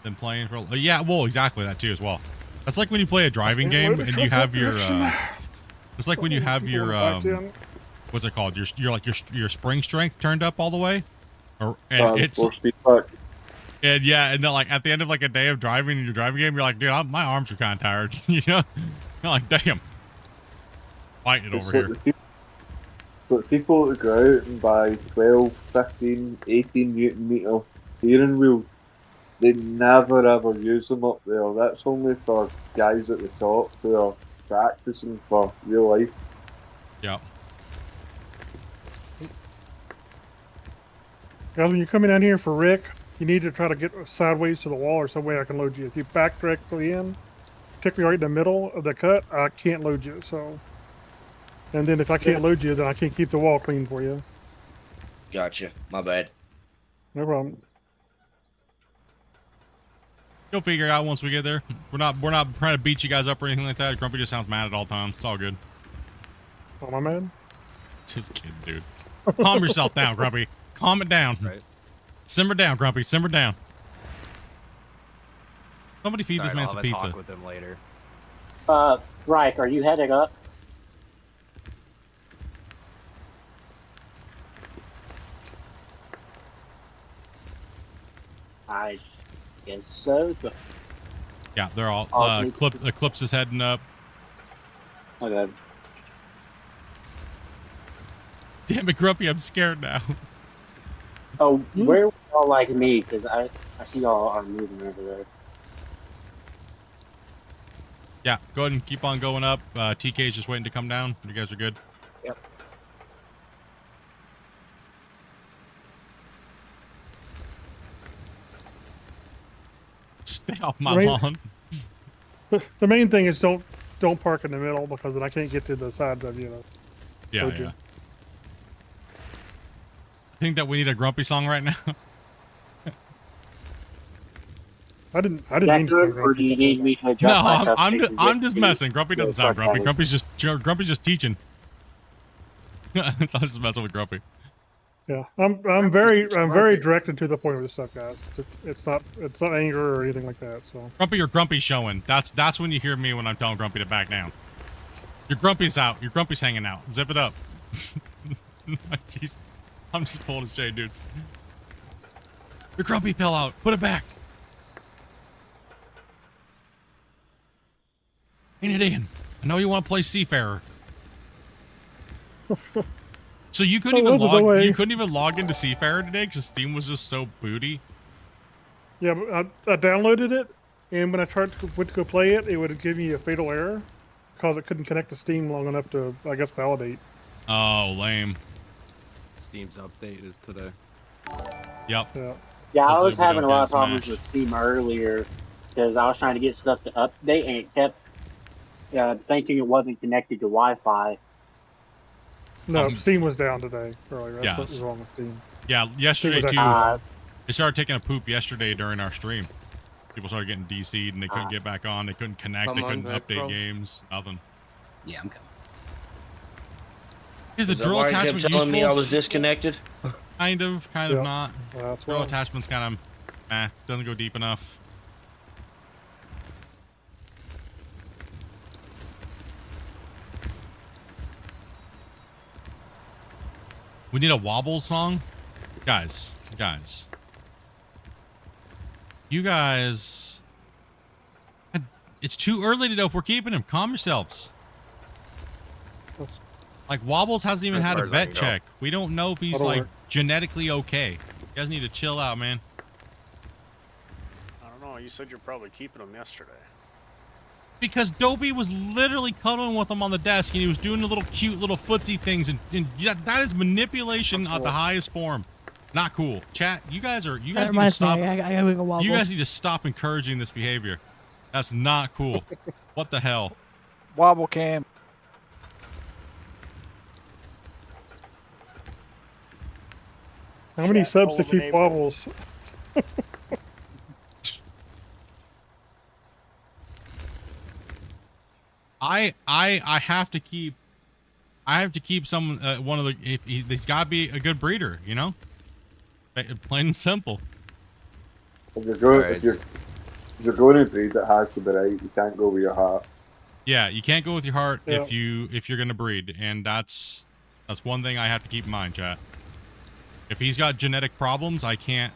than playing for. Yeah, well, exactly that too as well. That's like when you play a driving game and you have your. It's like when you have your. What's it called? Your spring strength turned up all the way, and it's. And yeah, and then like at the end of like a day of driving in your driving game, you're like, dude, my arms are kind of tired. You know, you're like, damn, fighting it over here. But people that go out and buy 12, 15, 18 Newton meter steering wheels, they never ever use them up there. That's only for guys at the top who are practicing for real life. Yeah. Guys, when you're coming down here for Rick, you need to try to get sideways to the wall or some way I can load you. If you back directly in, particularly right in the middle of the cut, I can't load you. So, and then if I can't load you, then I can't keep the wall clean for you. Gotcha. My bad. No problem. You'll figure it out once we get there. We're not trying to beat you guys up or anything like that. Grumpy just sounds mad at all times. It's all good. Oh, my man. Just kidding, dude. Calm yourself down, Grumpy. Calm it down. Right. Simmer down, Grumpy. Simmer down. Somebody feed this man I'll some have a pizza. talk with him later. Reich, are you heading up? I guess so. Yeah, they're all. Eclipse is heading up. Okay. Damn it, Grumpy, I'm scared now. Oh, where y'all like me? Because I see y'all are moving over there. Yeah, go ahead and keep on going up. TK is just waiting to come down. You guys are good. Yep. Stay off my Right. lawn. The main thing is don't park in the middle because then I can't get to the sides of you. Yeah, load yeah. you. I think that we need a Grumpy song right now. I didn't Is that mean to. good, or do you need me to No, adjust myself? I'm just messing. Grumpy doesn't sound grumpy. Grumpy's just teaching. I'm just messing with Grumpy. Yeah, I'm very direct and to the point with this stuff, guys. It's not anger or anything like that. So Grumpy, your Grumpy's showing. That's when you hear me when I'm telling Grumpy to back down. Your Grumpy's out. Your Grumpy's hanging out. Zip it up. Jeez. I'm just pulling his shade, dudes. Your Grumpy fell out. Put it back. Ain't it in? I know you want to play Seafarer. So you couldn't even log. You couldn't even log into Seafarer today because Steam was just so booty. yeah, but I downloaded it, and when I went to go play it, it would give me a fatal error because it couldn't connect to Steam long enough to, I guess, validate. Oh, lame. Steam's update is today. Yep. Yeah, I was Hopefully we having a don't lot get of problems smashed. with Steam earlier because I was trying to get stuff to update and it kept thinking it wasn't connected to Wi-Fi. No, Steam was down today earlier. That's what Yes. was wrong with Steam. Yeah, yesterday Steam was too. actually- They started taking a poop yesterday during our stream. People started getting DC'd and they couldn't get back on. They couldn't connect. Come They on couldn't back, update bro. games. Nothing. Yeah, I'm coming. Is the Is that drill why you kept attachment telling me I useful? was disconnected? Kind of Yeah. not. That's Drill why. attachment's kind of, doesn't go deep enough. We need a wobble song, guys. You guys, it's too early to know if we're keeping him. Calm yourselves. Like Wobbles hasn't even As had far a as I vet can go. check. We don't know if he's That'll like work. genetically okay. You guys need to chill out, man. Oh, you said you're probably keeping them yesterday. Because Dopey was literally cuddling with him on the desk, and he was doing the little cute little footsie things, and that is manipulation at the highest form. Not cool. Chat, you guys need to stop. I gotta go wobble. You guys need to stop encouraging this behavior. That's not cool. What the hell? Wobble cam. How many Chat, subs to all of the keep wobbles? I have to keep. I have to keep someone. One of the. He's got to be a good breeder. You know. Plain and simple. If you're going to breed, that has to be right. You can't go with your heart. Yeah, you can't go with your heart Yeah. if you're gonna breed, and that's one thing I have to keep in mind, chat. If he's got genetic problems, I can't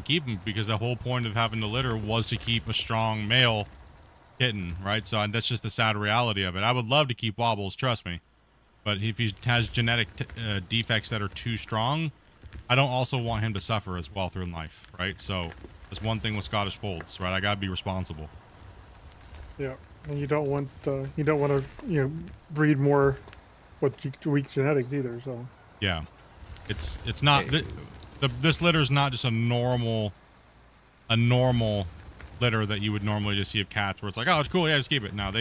keep him, because the whole point of having the litter was to keep a strong male kitten, right? So that's just the sad reality of it. I would love to keep Wobbles, trust me, but if he has genetic defects that are too strong, I don't also want him to suffer as well through life, right? So that's one thing with Scottish Folds, right? I gotta be responsible. Yeah, and you don't want to breed more with weak genetics either. So Yeah, it's not this litter is not just a normal litter that you would normally just see of cats, where it's like, oh, it's cool, yeah, just keep it. Now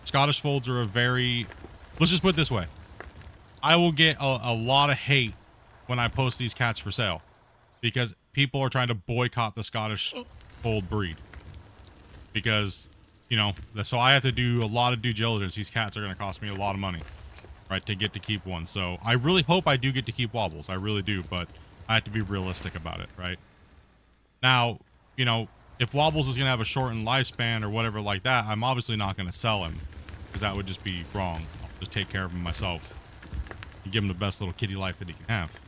Scottish Folds are let's just put it this way, I will get a lot of hate when I post these cats for sale, because people are trying to boycott the Scottish Fold breed, because so I have to do a lot of due diligence. These cats are going to cost me a lot of money, right, to get to keep one. So I really hope I do get to keep Wobbles. I really do, but I have to be realistic about it, right? Now, if Wobbles is going to have a shortened lifespan or whatever like that, I'm obviously not going to sell him, because that would just be wrong. I'll just take care of him myself and give him the best little kitty life that he can have.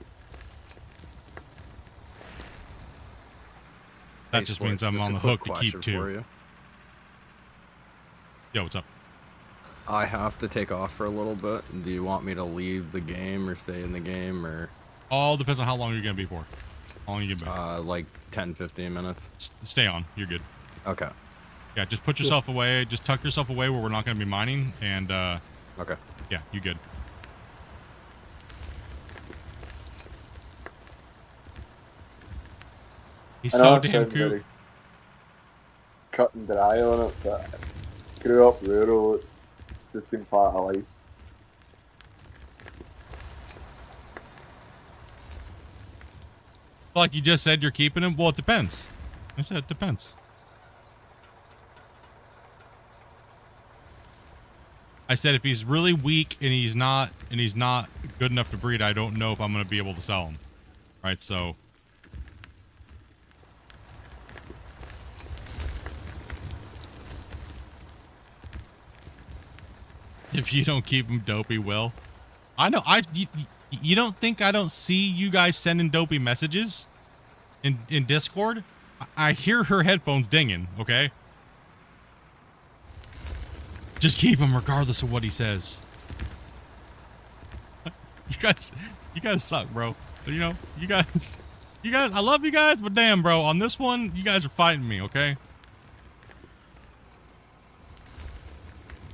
That just means I'm on the hook to keep two. Yo, what's up? I have to take off for a little bit. Do you want me to leave the game or stay in the game, or? All depends on how long you're gonna be for. How long you gonna be? Like 10-15 minutes. Stay on. You're good. Okay. Yeah, just put yourself away. Just tuck yourself away where we're not gonna be mining, and okay. Yeah, you good. He's so damn cool. Cut and dry on it, but grew up rural. It's just been part of life. Like you just said, you're keeping him. Well, it depends. I said it depends. I said if he's really weak and he's not good enough to breed, I don't know if I'm gonna be able to sell him. Right, so. If you don't keep him, Dopey will. I know. You don't think I don't see you guys sending Dopey messages in Discord? I hear her headphones dinging. Okay. Just keep him regardless of what he says. You guys suck, bro. You guys. I love you guys, but damn, bro, on this one, you guys are fighting me. Okay.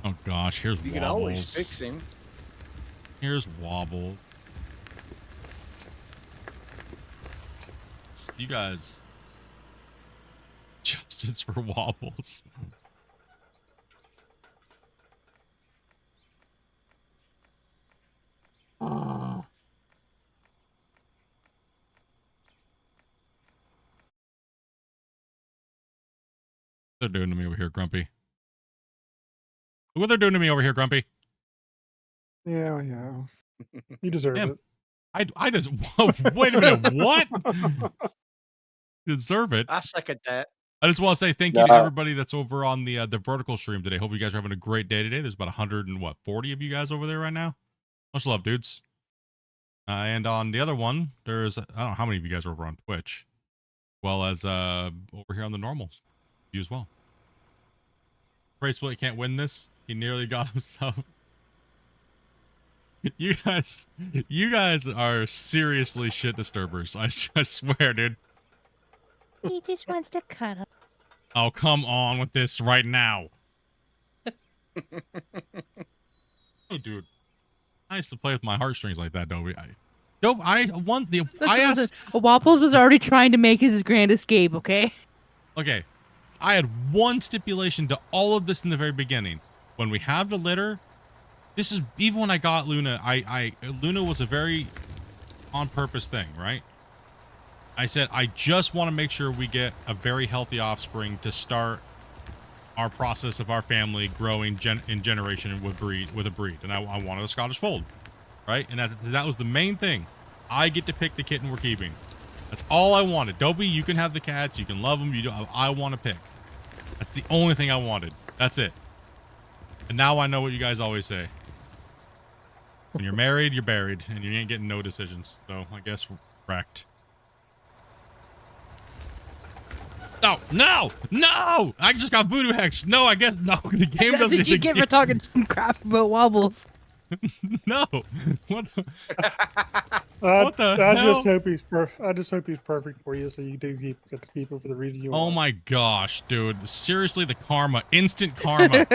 Oh gosh, here's You Wobbles. can always fix him. Here's Wobble. You guys. Justice for Wobbles. They're doing to me over here, Grumpy. Look what they're doing to me over here, Grumpy. yeah, you deserve Damn. it. I just wait a minute. What? You deserve it. I second that. I just want to say thank you to everybody that's over on the vertical stream today. Hope you guys are having a great day today. There's about 140 of you guys over there right now. Much love, dudes. And on the other one, there's I don't know how many of you guys are over on Twitch, as well as over here on the normals, you as well. Pray Split can't win this. He nearly got himself. You guys are seriously shit disturbers. I swear, dude. He just wants to cuddle. Oh, come on with this right now. Oh, dude. I used to play with my heartstrings like that, Dobie. I asked. Wapples was already trying to make his grand escape, okay? Okay, I had one stipulation to all of this in the very beginning. When we have the litter, this is even when I got Luna. Luna was a very on purpose thing, right? I said I just want to make sure we get a very healthy offspring to start our process of our family growing in generation with a breed, and I wanted a Scottish fold, right? And that was the main thing. I get to pick the kitten we're keeping. That's all I wanted. Dobie, you can have the cats. You can love them. I want to pick. That's the only thing I wanted. That's it. And now I know what you guys always say. When you're married, you're buried, and you ain't getting no decisions. So I guess wrecked. No! I just got voodoo hex. No, I guess no. The game doesn't. Did you get for talking crap about wobbles? No. What the? What the I hell? I just hope he's perfect for you, so you do get to keep him for the reason you want. Oh my gosh, dude! Seriously, the karma, instant karma,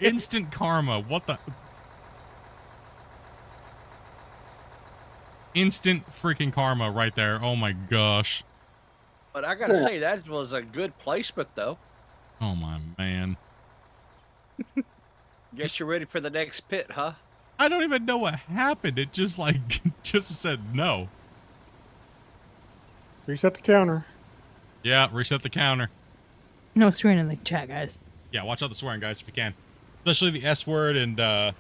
instant karma. What the? Instant freaking karma right there. Oh my gosh. But I gotta say, that was a good placement, though. Oh my man. Guess you're ready for the next pit, huh? I don't even know what happened. It just like just said no. Reset the counter. Yeah, reset the counter. No swearing in the chat, guys. Yeah, watch out the swearing, guys, if you can. Especially the S word and the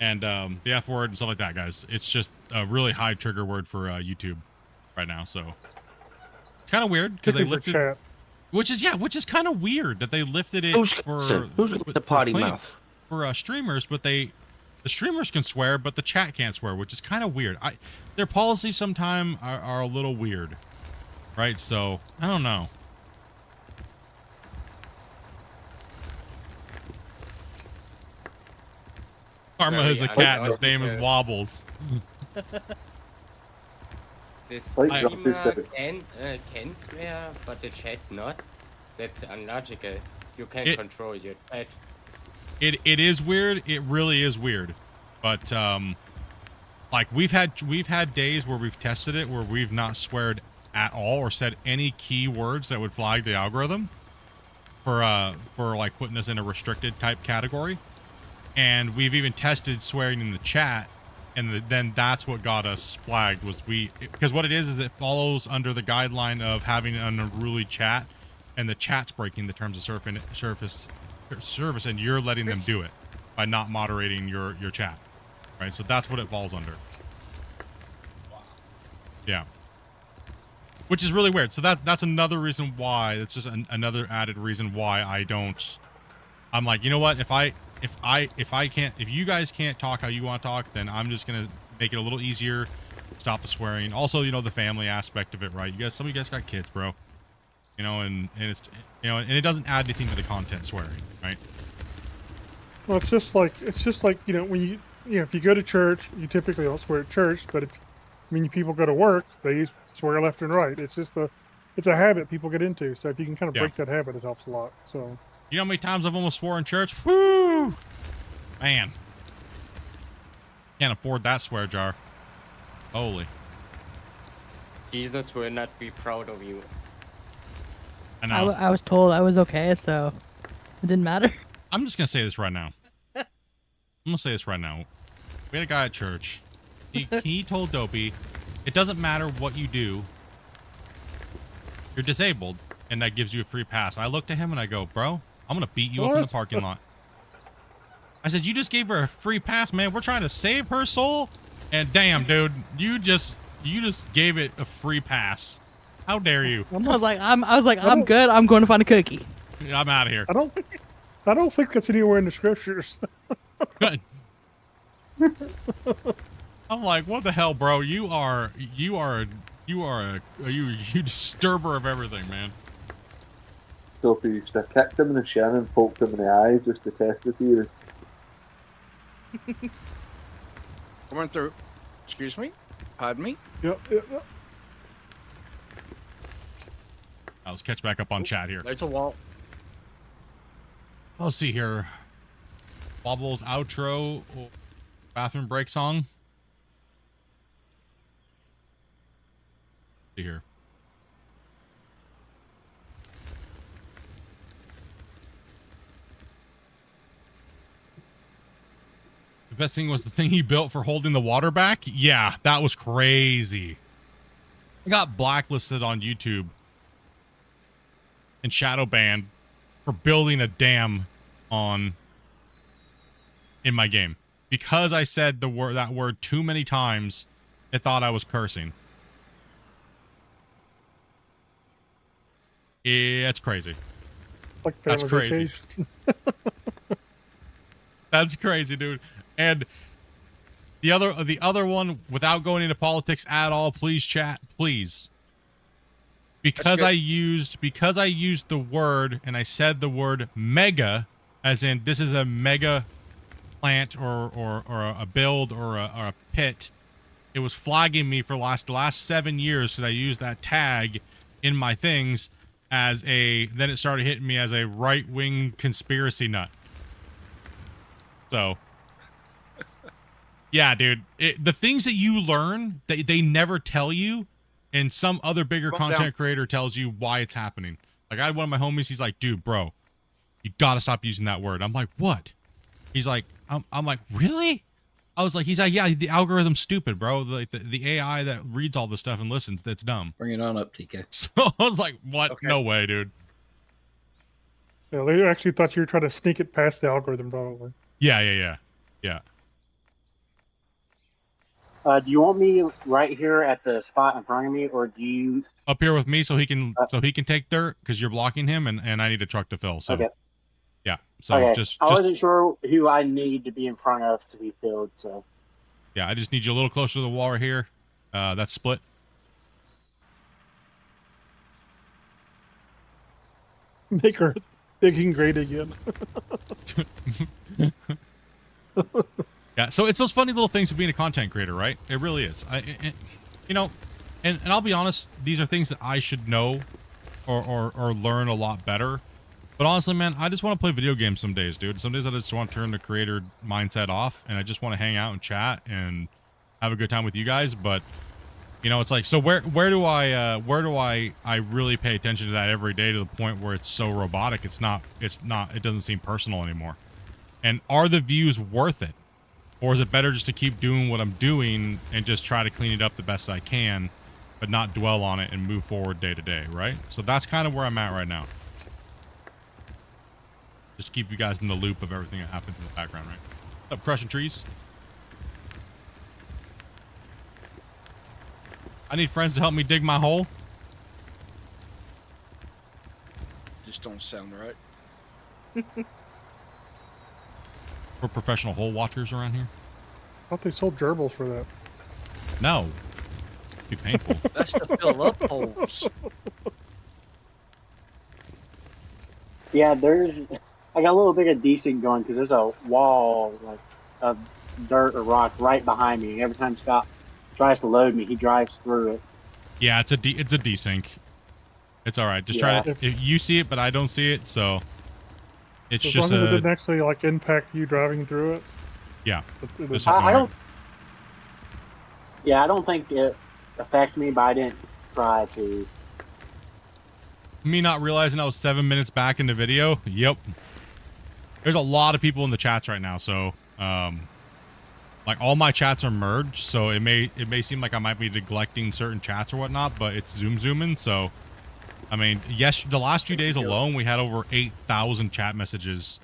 F word and stuff like that, guys. It's just a really high trigger word for YouTube right now, so it's kind of weird because they lifted chat. which is kind of weird that they lifted it Who's for the potty mouth? For streamers, but the streamers can swear, but the chat can't swear, which is kind of weird. Their policies sometimes are a little weird, right? So I don't know. Karma is a cat, and his name is Wobbles. The Like streamer Grumpy can swear, but the chat not. That's unlogical. You can control your chat. It is weird. It really is weird. But like we've had days where we've tested it where we've not sweared at all or said any key words that would flag the algorithm for like putting us in a restricted type category. And we've even tested swearing in the chat, and then that's what got us flagged. Was because what it is it follows under the guideline of having an unruly chat, and the chat's breaking the terms of service, and you're letting them do it by not moderating your chat, right? So that's what it falls under. Yeah, which is really weird. So that's another reason why. It's just another added reason why I don't. I'm like, you know what? If you guys can't talk how you want to talk, then I'm just gonna make it a little easier. Stop the swearing. Also, you know, the family aspect of it, right? Some of you guys got kids, bro. You know, and it's, you know, and it doesn't add anything to the content swearing, right? Well, it's just like you know, when if you go to church, you typically don't swear at church, but when people go to work, they swear left and right. It's just it's a habit people get into. So if you can kind of break that habit, it helps a lot. So. You know how many times I've almost swore in church? Whoo! Man. Can't afford that swear jar. Holy. Jesus will not be proud of you. I know. I was told I was okay, so it didn't matter. I'm just going to say this right now. I'm going to say this right now. We had a guy at church. He told Dopey, it doesn't matter what you do. You're disabled, and that gives you a free pass. I looked at him and I go, bro, I'm going to beat you up in the parking lot. I said, you just gave her a free pass, man. We're trying to save her soul. And damn, dude, you just gave it a free pass. How dare you? I was like, I'm good. I'm going to find a cookie. I'm out of here. I don't think that's anywhere in the scriptures. I'm like, what the hell, bro? You a disturber of everything, man. So if you used to kick him in the shin and poked him in the eye just to test the theory. Coming through. Excuse me? Pardon me? Yep. Let's catch back up on chat here. There's a wall. Let's see here. Bubbles outro, or bathroom break song. See here. The best thing was the thing he built for holding the water back. Yeah, that was crazy. I got blacklisted on YouTube and shadow banned for building a dam in my game because I said that word too many times. It thought I was cursing. It's crazy. Like That's family crazy. vacation. That's crazy, dude. And the other one, without going into politics at all, please chat, please. Because I used the word and I said the word mega, as in this is a mega plant or a build or a pit. It was flagging me for the last 7 years because I used that tag in my things as then it started hitting me as a right-wing conspiracy nut. So yeah, dude, the things that you learn, they never tell you, and some other bigger content creator tells you why it's happening. Like I had one of my homies, he's like, dude, bro, you gotta stop using that word. I'm like, what? He's like, I'm like, really? I was like, he's like, yeah, the algorithm's stupid, bro. Like the AI that reads all this stuff and listens, that's dumb. Bring it on up, TK. So I was like, what? Okay. No way, dude. Yeah, they actually thought you were trying to sneak it past the algorithm, probably. Yeah. Do you want me right here at the spot in front of me, or do you Up here with me so he can take dirt because you're blocking him and I need a truck to fill. So Okay. yeah. So okay. just I wasn't sure who I need to be in front of to be filled, so yeah, I just need you a little closer to the wall right here. That's split. Make her digging great again. Yeah, so it's those funny little things of being a content creator, right? It really is. You know, and I'll be honest, these are things that I should know or learn a lot better. But honestly, man, I just want to play video games some days, dude. Some days I just want to turn the creator mindset off, and I just want to hang out and chat and have a good time with you guys. But you know, it's like, so where do I really pay attention to that every day to the point where it's so robotic? It doesn't seem personal anymore. And are the views worth it? Or is it better just to keep doing what I'm doing and just try to clean it up the best I can, but not dwell on it and move forward day to day, right? So that's kind of where I'm at right now. Just keep you guys in the loop of everything that happens in the background, right? What's up, crushing trees? I need friends to help me dig my hole. Just don't sound right. We're professional hole watchers around here. I thought they sold gerbils for that. No. It'd be painful. That's to fill up holes. yeah, I got a little bit of decent going because there's a wall like of dirt or rock right behind me. Every time Scott tries to load me, he drives through it. Yeah, it's a desync. It's all right. Just try to. If you see it, but I don't see it, so it's as just long as it didn't actually like impact you driving through it. Yeah. I don't. Yeah, I don't think it affects me, but I didn't try to. Me not realizing I was 7 minutes back in the video. Yep. There's a lot of people in the chats right now, so like all my chats are merged, so it may seem like I might be neglecting certain chats or whatnot, but it's zooming. So I mean, yes, the last few days alone we had over 8,000 chat messages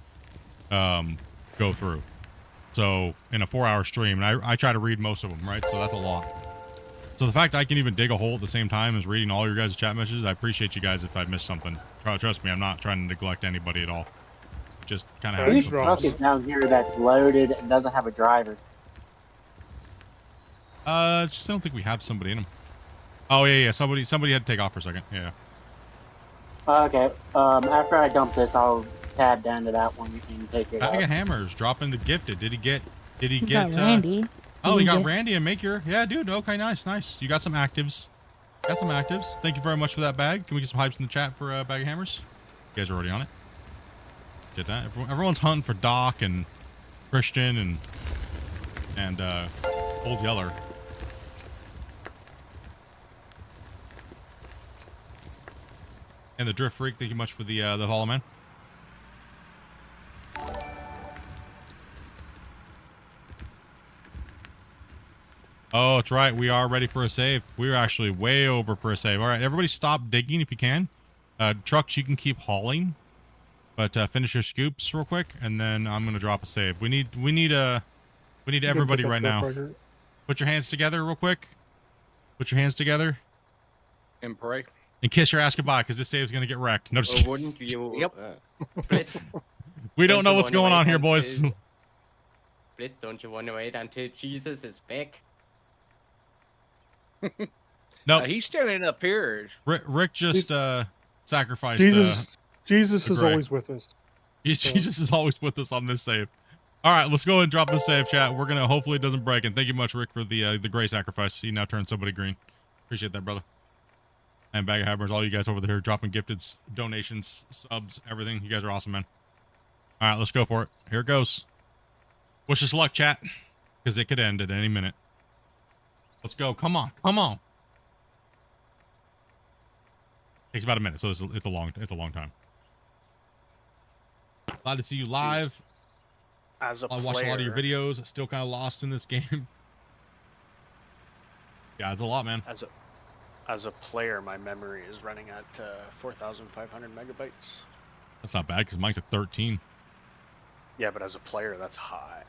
go through. So in a 4-hour stream, and I try to read most of them, right? So that's a lot. So the fact I can even dig a hole at the same time as reading all your guys' chat messages, I appreciate you guys if I missed something. Trust me, I'm not trying to neglect anybody at all. Just kind of having Whose some truck thoughts. is down here that's loaded and doesn't have a driver? Just I don't think we have somebody in them. Oh yeah. Somebody had to take off for a second. Yeah. Okay. After I dump this, I'll tab down to that one and take it. Bag of hammers dropping the gifted. Did he get? got Randy. Oh, he got get- Randy and Maker. Yeah, dude. Okay, nice. You got some actives. Thank you very much for that bag. Can we get some hypes in the chat for a bag of hammers? You guys are already on it. Get that? Everyone's hunting for Doc and Christian and Old Yeller. And the Drift Freak, thank you much for the follow, man. Oh, that's right. We are ready for a save. We're actually way over for a save. All right, everybody stop digging if you can. Trucks, you can keep hauling, but finish your scoops real quick, and then I'm gonna drop a save. We need everybody right now. Put your hands together real quick. Put your hands together. And pray. And kiss your ass goodbye, because this save is gonna get wrecked. No, just Or kidding. wouldn't you? Yep. We don't know what's going on here, boys. Split, don't you want to wait until Jesus is back? No, he's standing up here. Rick just sacrificed. Jesus is always with us. Jesus is always with us on this save. All right, let's go and drop the save, chat. We're gonna hopefully it doesn't break. And thank you much, Rick, for the gray sacrifice. He now turned somebody green. Appreciate that, brother. And Bag of Hammers, all you guys over there dropping gifted donations, subs, everything. You guys are awesome, man. All right, let's go for it. Here it goes. Wish us luck, chat, because it could end at any minute. Let's go. Come on. Come on. Takes about a minute, so it's a long time. Glad to see you live. As a I watched a lot of your videos. Still kind of lost in this game. Yeah, it's a lot, man. As a player, my memory is running at 4,500 megabytes. That's not bad because mine's at 13. Yeah, but as a player, that's high.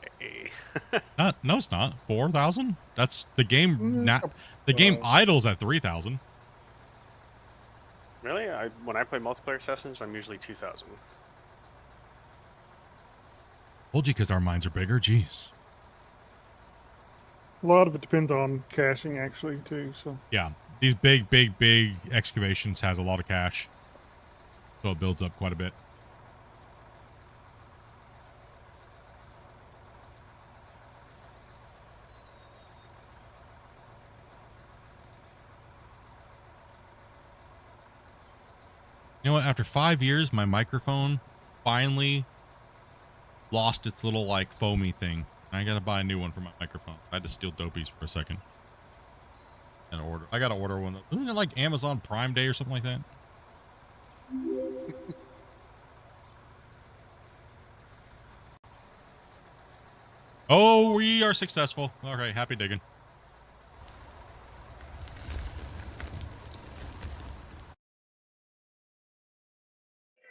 No, it's not. 4,000? That's the game. The game idles at 3,000. Really? When I play multiplayer sessions, I'm usually 2,000. Told you because our minds are bigger. Jeez. A lot of it depends on caching, actually, too. So yeah, these big excavations has a lot of cash, so it builds up quite a bit. You know what? After 5 years, my microphone finally lost its little like foamy thing. I gotta buy a new one for my microphone. I had to steal Dopey's for a second and order. I gotta order one. Isn't it like Amazon Prime Day or something like that? Oh, we are successful. All right, happy digging.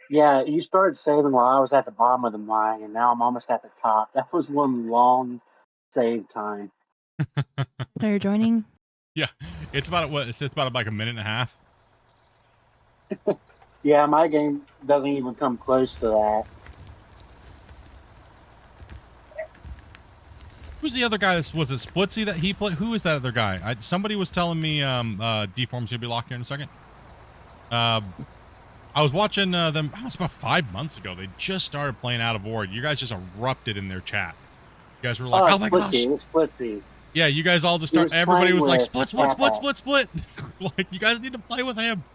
Yeah, you started saving while I was at the bottom of the mine, and now I'm almost at the top. That was one long save time. Are you joining? Yeah, it's about it's about like a minute and a half. Yeah, my game doesn't even come close to that. Who's the other guy? Was it Splitsy that he played? Who is that other guy? Somebody was telling me Deform's gonna be locked here in a second. I was watching them. It was about 5 months ago. They just started playing Out of Ward. You guys just erupted in their chat. You guys were like, "Oh my gosh!" Splitsy. Yeah, you guys all just start. Everybody was like, "Split." Like, you guys need to play with him.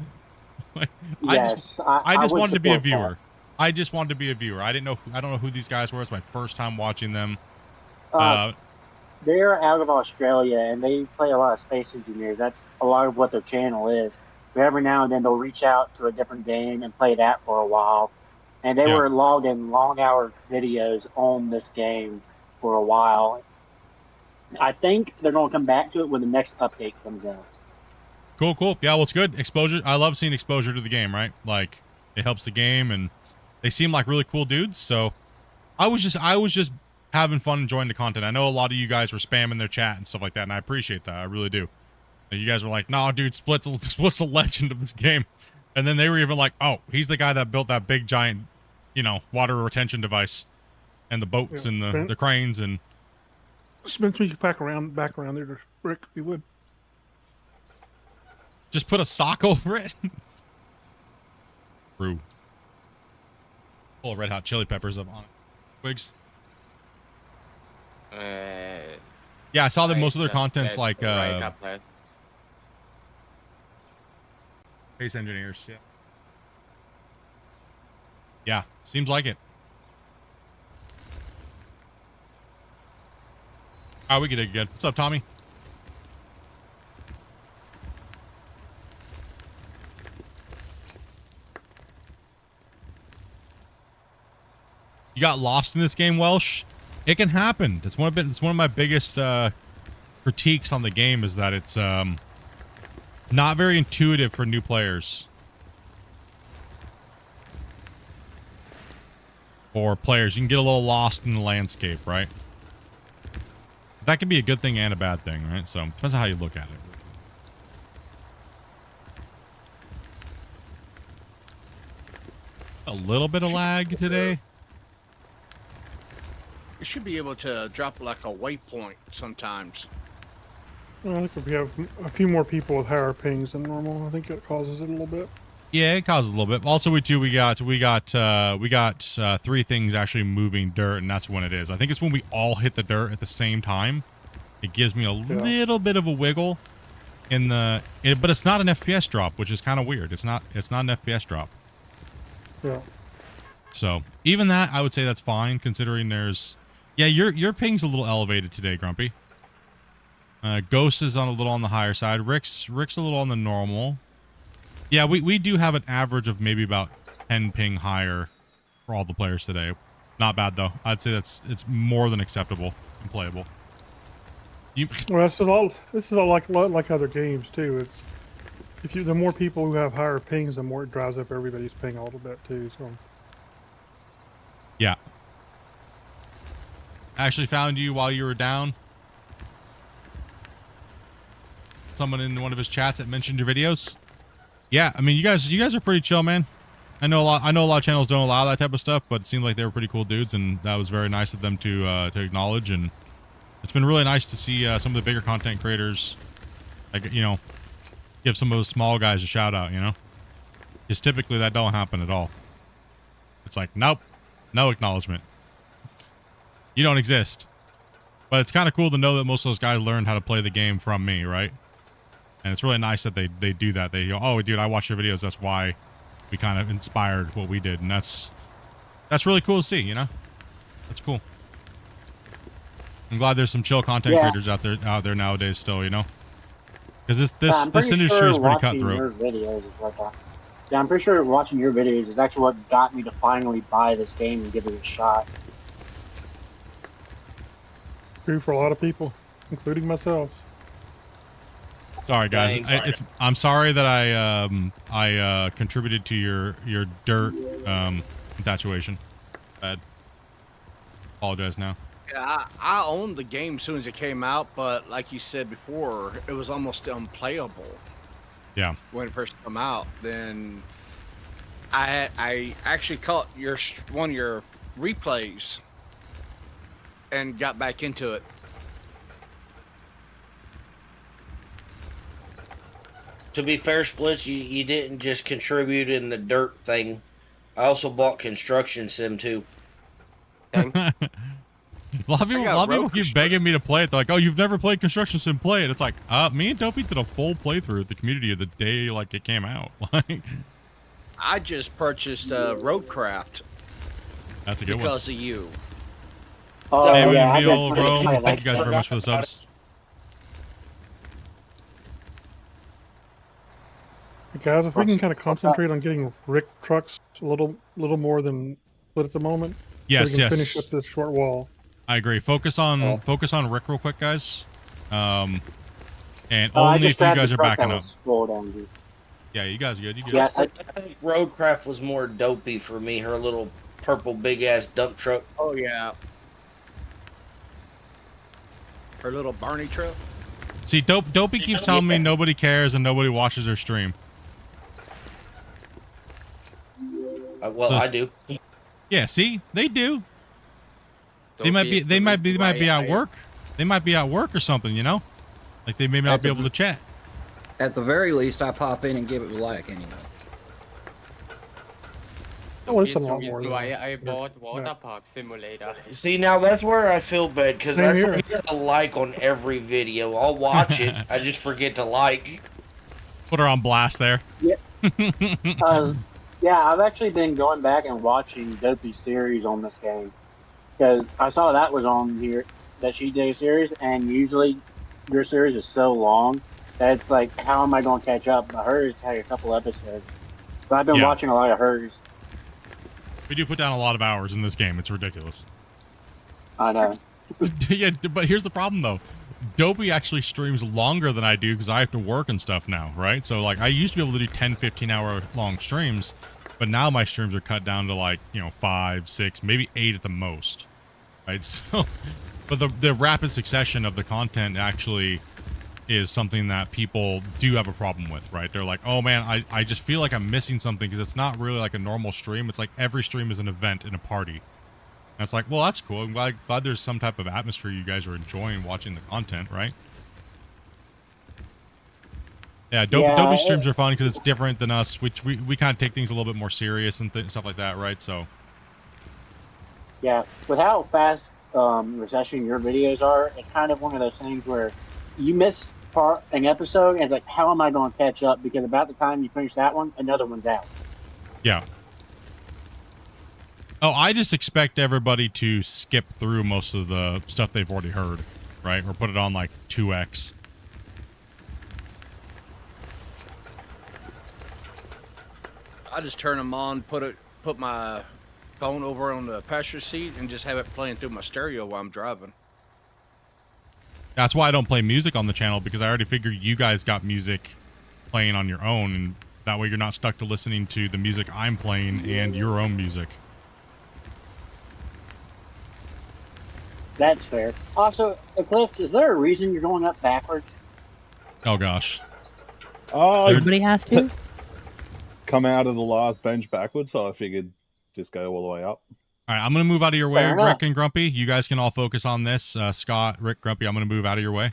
Like, Yes, I just would wanted to be a support viewer. that. I just wanted to be a viewer. I don't know who these guys were. It's my first time watching them. They're out of Australia, and they play a lot of Space Engineers. That's a lot of what their channel is. But every now and then they'll reach out to a different game and play that for a while. And they were logging long-hour videos on this game for a while. I think they're going to come back to it when the next update comes out. Cool. Yeah, well, it's good. Exposure. I love seeing exposure to the game, right? Like, it helps the game, and they seem like really cool dudes. So I was just having fun enjoying the content. I know a lot of you guys were spamming their chat and stuff like that, and I appreciate that. I really do. And you guys were like, "Nah, dude, Split's the legend of this game." And then they were even like, "Oh, he's the guy that built that big giant, water retention device, and the boats and the cranes and." Spence, we could back around there to Rick, if you would. Just put a sock over it. True. Full of Red Hot Chili Peppers up on it. Twigs. Yeah, I saw that most of their content's like Space Engineers. Yeah, seems like it. All right, we can dig again. What's up, Tommy? You got lost in this game, Welsh? It can happen. It's one of my biggest critiques on the game is that it's not very intuitive for new players. Or players. You can get a little lost in the landscape, right? That can be a good thing and a bad thing, right? So, depends on how you look at it. A little bit of lag today. You should be able to drop like a waypoint sometimes. Well, I think if we have a few more people with higher pings than normal, I think it causes it a little bit. Yeah, it causes a little bit. Also, we got 3 things actually moving dirt, and that's when it is. I think it's when we all hit the dirt at the same time. It gives me a little bit of a wiggle in the, but it's not an FPS drop, which is kind of weird. It's not an FPS drop. Yeah. So even that, I would say that's fine, considering there's, yeah, your ping's a little elevated today, Grumpy. Ghost is a little on the higher side. Rick's a little on the normal. Yeah, we do have an average of maybe about 10 ping higher for all the players today. Not bad though. I'd say it's more than acceptable and playable. Well, this is all like other games too. It's the more people who have higher pings, the more it drives up everybody's ping a little bit too. So yeah. I actually found you while you were down. Someone in one of his chats that mentioned your videos. Yeah, I mean, you guys are pretty chill, man. I know a lot of channels don't allow that type of stuff, but it seemed like they were pretty cool dudes, and that was very nice of them to acknowledge. And it's been really nice to see some of the bigger content creators, like, you know, give some of those small guys a shout out, you know, because typically that don't happen at all. It's like, nope, no acknowledgement. You don't exist. But it's kind of cool to know that most of those guys learned how to play the game from me, right? And it's really nice that they do that. They go, oh, dude, I watched your videos. That's why we kind of inspired what we did. And that's really cool to see, you know? That's cool. I'm glad there's some chill content creators out there nowadays still, you know? Because this industry is pretty cutthroat. I'm pretty sure watching your videos is actually what got me to finally buy this game and give it a shot. True for a lot of people, including myself. Sorry, guys. I'm sorry that I contributed to your dirt infatuation. Bad. Apologize now. Yeah, I owned the game as soon as it came out, but like you said before, it was almost unplayable. Yeah. When it first came out, then I actually caught one of your replays and got back into it. To be fair, Splits, you didn't just contribute in the dirt thing. I also bought Construction Sim too. A lot of people keep begging me to play it. They're like, oh, you've never played Construction Sim, play it. It's like, me and Dopey did a full playthrough of the community of the day like it came out. I just purchased Roadcraft. That's a good one. Because of you. Oh, hey, yeah, bro. Thank you guys very much for the subs. Guys, if we can kind of concentrate on getting Rick trucks a little more than Split at the moment, yes, so we can finish up this short wall. I agree. Focus on Rick real quick, guys. And only if you guys are backing up. Yeah, you guys are good. You good? Yeah, I think Roadcraft was more dopey for me. Her little purple big ass dump truck. Oh yeah. Her little Barney truck. See, Dopey keeps telling me nobody cares and nobody watches her stream. Well, I do. Yeah, see, they do. They might be at work. They might be at work or something, you know. Like they may not be able to chat. At the very least, I pop in and give it a like anyway. Oh, it's a lot more. I bought Water Park Simulator. See, now that's where I feel bad because I forget to like on every video. I'll watch it. I just forget to like. Put her on blast there. Yeah. Yeah, I've actually been going back and watching Dopey's series on this game because I saw that was on here, that she did a series, and usually your series is so long that it's like, how am I going to catch up? But hers had a couple episodes. So I've been Yeah. watching a lot of hers. We do put down a lot of hours in this game. It's ridiculous. I know. Yeah, but here's the problem though. Dopey actually streams longer than I do because I have to work and stuff now, right? So like I used to be able to do 10, 15 hour long streams, but now my streams are cut down to like, 5, 6, maybe 8 at the most. Right? So, but the rapid succession of the content actually is something that people do have a problem with, right? They're like, oh man, I just feel like I'm missing something because it's not really like a normal stream. It's like every stream is an event in a party. And it's like, well, that's cool. I'm glad there's some type of atmosphere you guys are enjoying watching the content, right? Yeah, Dopey streams are fun because it's different than us, which we kind of take things a little bit more serious and stuff like that, right? So. Yeah, with how fast recession your videos are, it's kind of one of those things where you miss an episode and it's like, how am I going to catch up? Because about the time you finish that one, another one's out. Yeah. Oh, I just expect everybody to skip through most of the stuff they've already heard, right? Or put it on like 2x. I just turn them on, put my phone over on the passenger seat, and just have it playing through my stereo while I'm driving. That's why I don't play music on the channel, because I already figured you guys got music playing on your own, and that way you're not stuck to listening to the music I'm playing and your own music. That's fair. Also, Eclipse, is there a reason you're going up backwards? Oh gosh. Everybody has to. Come out of the last bench backwards, so I figured just go all the way up. All right, I'm going to move out of your way, Fair enough. Rick and Grumpy. You guys can all focus on this. Scott, Rick, Grumpy, I'm going to move out of your way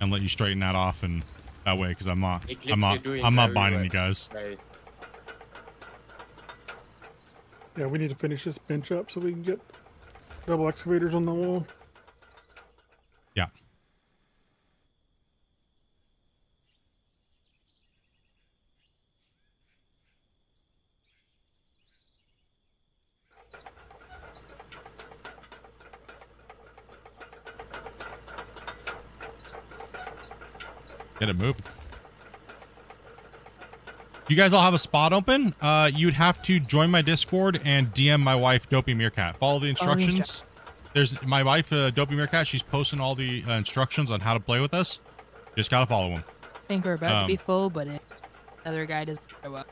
and let you straighten that off, and that way, because I'm not binding you guys. Right. Yeah, we need to finish this bench up so we can get double excavators on the wall. Yeah. Get it moved. You guys all have a spot open? You'd have to join my Discord and DM my wife, Dopey Meerkat. Follow the instructions. There's my wife, Dopey Meerkat. She's posting all the instructions on how to play with us. Just gotta follow them. I think we're about to be full, but if the other guy doesn't show up.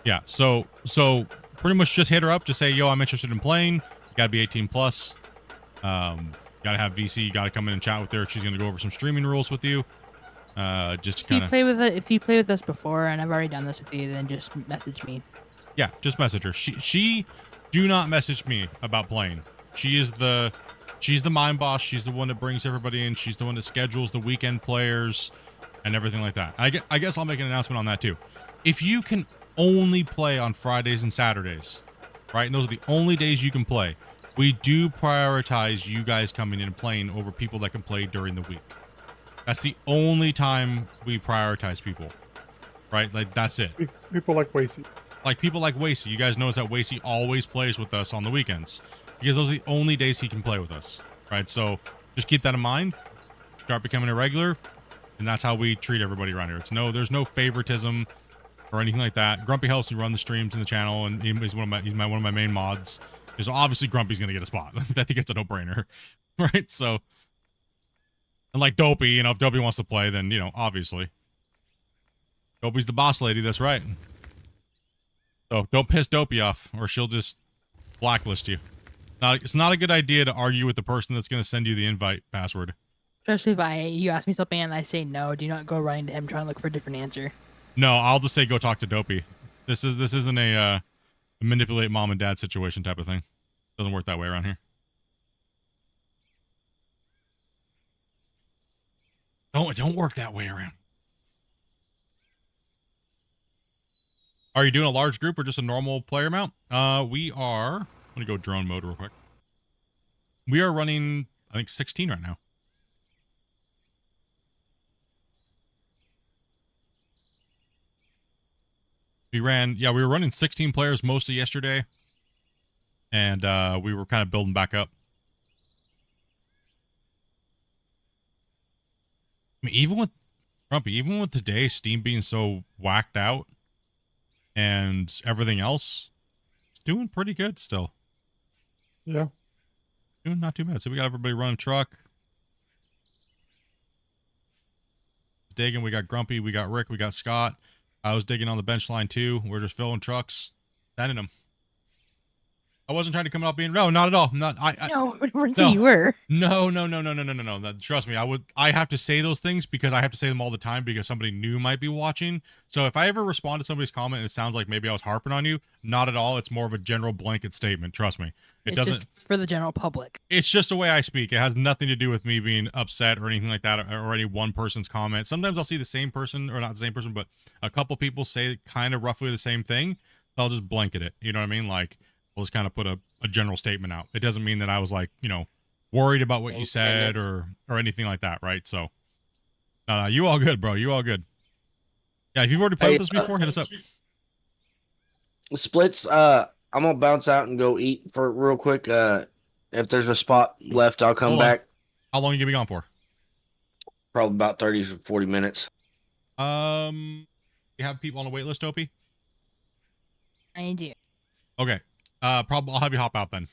Yeah, so pretty much just hit her up. Just say, yo, I'm interested in playing. You gotta be 18 plus. Gotta have VC. You gotta come in and chat with her. She's gonna go over some streaming rules with you. Just kind of. If you play with us before, and I've already done this with you, then just message me. Yeah, just message her. She do not message me about playing. She's the mind boss. She's the one that brings everybody in. She's the one that schedules the weekend players and everything like that. I guess I'll make an announcement on that too. If you can only play on Fridays and Saturdays, right? And those are the only days you can play. We do prioritize you guys coming in and playing over people that can play during the week. That's the only time we prioritize people, right? Like, that's it. People like Wasey. Like, people like Wasey. You guys notice that Wasey always plays with us on the weekends because those are the only days he can play with us, right? So just keep that in mind. Start becoming a regular, and that's how we treat everybody around here. There's no favoritism or anything like that. Grumpy helps me run the streams in the channel, and he's one of my main mods. Because obviously Grumpy's gonna get a spot. I think it's a no-brainer, right? So. And like Dopey, if Dopey wants to play, then, obviously. Dopey's the boss lady, that's right. So don't piss Dopey off, or she'll just blacklist you. It's not a good idea to argue with the person that's going to send you the invite password. Especially if you ask me something and I say no, do not go running to him trying to look for a different answer. No, I'll just say go talk to Dopey. This isn't a manipulate mom and dad situation type of thing. Doesn't work that way around here. It don't work that way around. Are you doing a large group or just a normal player amount? We are. I'm gonna go drone mode real quick. We are running, I think, 16 right now. We were running 16 players mostly yesterday, and we were kind of building back up. I mean, even with Grumpy, even with today Steam being so whacked out and everything else, it's doing pretty good still. Yeah. Doing not too bad. So we got everybody running truck. Digging. We got Grumpy. We got Rick. We got Scott. I was digging on the bench line too. We're just filling trucks, sending them. I wasn't trying to come up being no, not at all. Not No, you were. No. Trust me, I have to say those things because I have to say them all the time because somebody new might be watching. So if I ever respond to somebody's comment and it sounds like maybe I was harping on you, not at all. It's more of a general blanket statement. Trust me. It doesn't just for the general public. It's just the way I speak. It has nothing to do with me being upset or anything like that or any one person's comment. Sometimes I'll see the same person, or not the same person, but a couple people say kind of roughly the same thing. I'll just blanket it. You know what I mean? Like, I'll just kind of put a general statement out. It doesn't mean that I was like, worried about what you said or anything like that, right? So, no, you all good, bro. You all good. Yeah, if you've already played with us before, hit us up. Splits, I'm gonna bounce out and go eat for real quick. If there's a spot left, I'll come back. How long you gonna be gone for? Probably about 30 to 40 minutes. You have people on the wait list, Opie? I do. Okay. Probably I'll have you hop out then.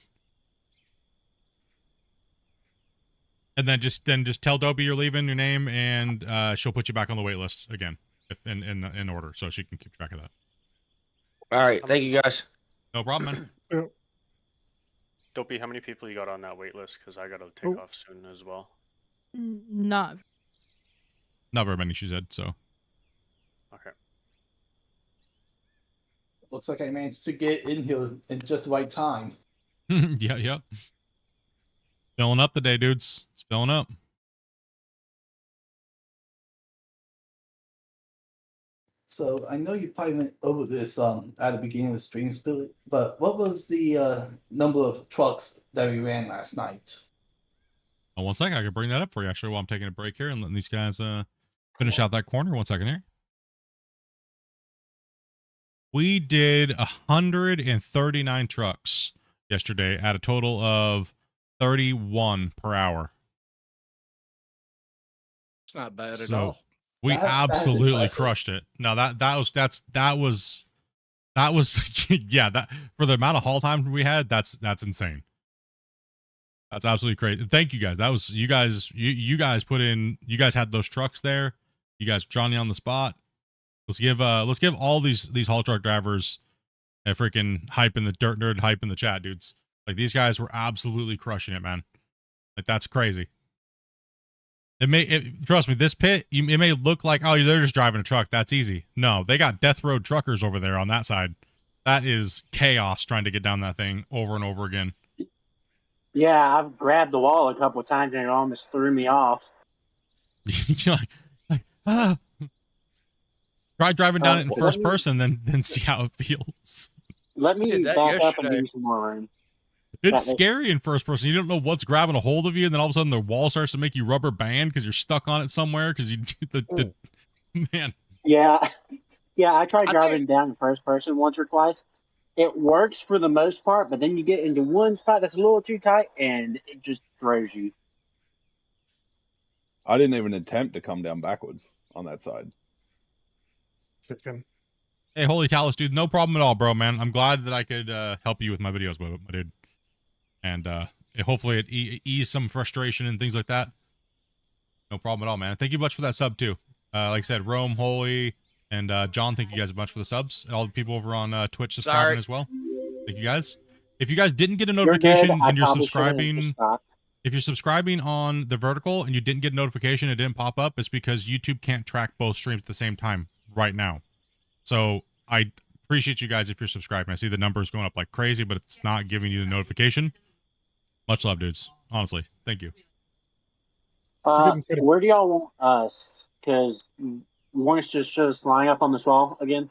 And then just tell Dopey you're leaving, your name, and she'll put you back on the wait list again, if in order, so she can keep track of that. All right, thank you guys. No problem, man. Dopey, how many people you got on that wait list? Because I gotta take off soon as well. Not very many, she said. So. Okay. Looks like I managed to get in here in just the right time. Yeah. Filling up today, dudes. It's filling up. So I know you probably went over this at the beginning of the stream, Billy, but what was the number of trucks that we ran last night? Oh, 1 second. I can bring that up for you actually while I'm taking a break here and letting these guys finish out that corner. 1 second here. We did 139 trucks yesterday at a total of 31 per hour. It's not bad at So all. we absolutely crushed it. No, that was yeah, that for the amount of haul time we had, that's insane. That's absolutely crazy. Thank you guys. That was you guys put in, you guys had those trucks there. You guys Johnny on the spot. Let's give all these haul truck drivers a freaking hype in the dirt nerd hype in the chat, dudes. Like, these guys were absolutely crushing it, man. Like, that's crazy. Trust me, this pit, it may look like, oh, they're just driving a truck. That's easy. No, they got death road truckers over there on that side. That is chaos trying to get down that thing over and over again. Yeah, I've grabbed the wall a couple of times and it almost threw me off. You're like, ah. Try driving down it in first person, then see how it feels. Let me back up and give you some more room. It's scary in first person. You don't know what's grabbing a hold of you, and then all of a sudden the wall starts to make you rubber band because you're stuck on it somewhere because you the man. Yeah, I tried driving down in first person once or twice. It works for the most part, but then you get into one spot that's a little too tight, and it just throws you. I didn't even attempt to come down backwards on that side. Hey, Holy Talus, dude, no problem at all, bro, man. I'm glad that I could help you with my videos, my dude. And hopefully it ease some frustration and things like that. No problem at all, man. Thank you much for that sub, too. Like I said, Rome, Holy, and John, thank you guys a bunch for the subs. And all the people over on Twitch subscribing as well. Thank you guys. If you guys didn't get a notification and you're subscribing, if you're subscribing on the vertical and you didn't get a notification, it didn't pop up, it's because YouTube can't track both streams at the same time right now. So I appreciate you guys if you're subscribing. I see the numbers going up like crazy, but it's not giving you the notification. Much love, dudes. Honestly, thank you. Where do y'all want us? Because you want us to show us flying up on this wall again?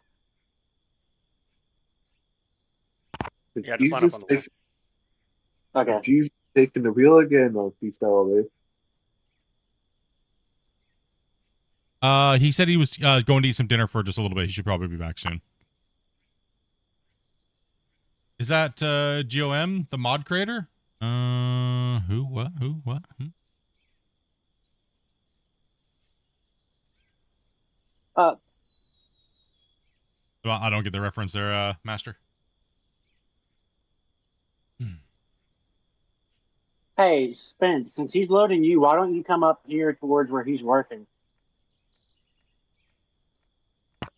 Yeah, to line up on the wall. Okay. Jesus taking the wheel again, or he's still away? He said he was going to eat some dinner for just a little bit. He should probably be back soon. Is that GOM, the mod creator? Who? What? Well, I don't get the reference there, Master. hey, Spence, since he's loading you, why don't you come up here towards where he's working?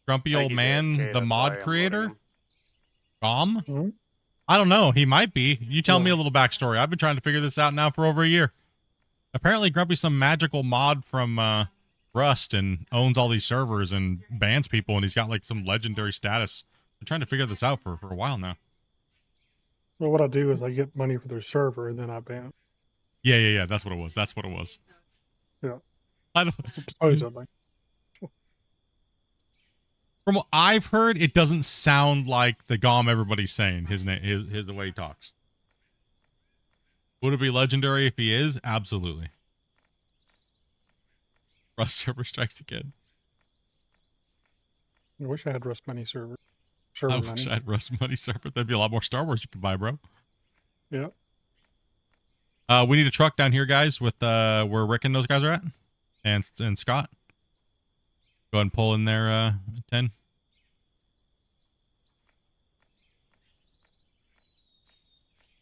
Grumpy old man, the that's why mod I'm creator? loading Hmm? I don't know. He might be. You tell me a little backstory. I've been trying to figure this out now for over a year. Apparently, Grumpy's some magical mod from Rust and owns all these servers and bans people, and he's got like some legendary status. I'm trying to figure this out for a while now. Well, what I do is I get money for their server and then I ban. Yeah. That's what it was. That's what it was. Yeah. I don't. Supposedly. From what I've heard, it doesn't sound like the Gom everybody's saying. His name, his the way he talks. Would it be legendary if he is? Absolutely. Rust server strikes again. I wish I had Rust Money server. I wish I had Rust Money server. There'd be a lot more Star Wars you could buy, bro. Yeah. We need a truck down here, guys, with where Rick and those guys are at, and Scott. Go ahead and pull in there, 10.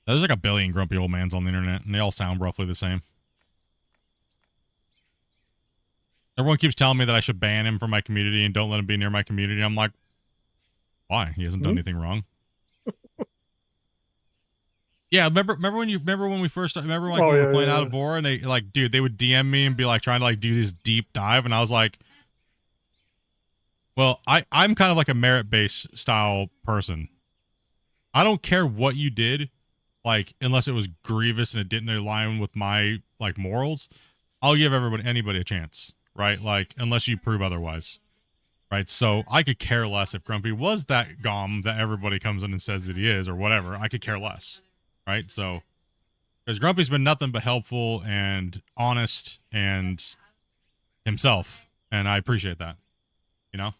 There's like a billion grumpy old mans on the internet, and they all sound roughly the same. Everyone keeps telling me that I should ban him from my community and don't let him be near my community. I'm like, why? He hasn't done anything wrong. Yeah, remember when we first we were playing out of Vor, and they like, dude, they would DM me and be like trying to like do this deep dive, and I was like, well, I'm kind of like a merit-based style person. I don't care what you did, like, unless it was grievous and it didn't align with my like morals. I'll give anybody a chance, right? Like, unless you prove otherwise, right? So I could care less if Grumpy was that Gom that everybody comes in and says that he is, or whatever. I could care less, right? So, because Grumpy's been nothing but helpful and honest and himself, and I appreciate that, you know.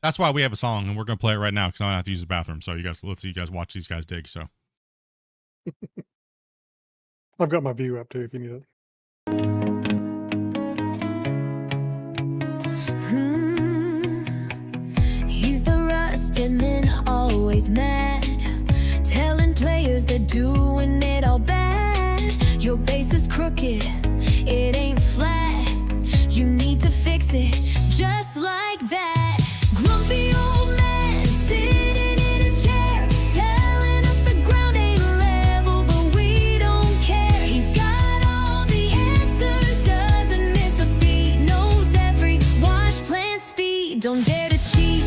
That's why we have a song, and we're gonna play it right now because I don't have to use the bathroom. So let's you guys watch these guys dig. So I've got my view up too if you need it. He's the rusted man, always mad, telling players they're doing it all bad. Your base is crooked, it ain't flat. You need to fix it, just like that. Grumpy old man sitting in his chair, telling us the ground ain't level, but we don't care. He's got all the answers, doesn't miss a beat, knows every wash plant speed, don't dare to cheat.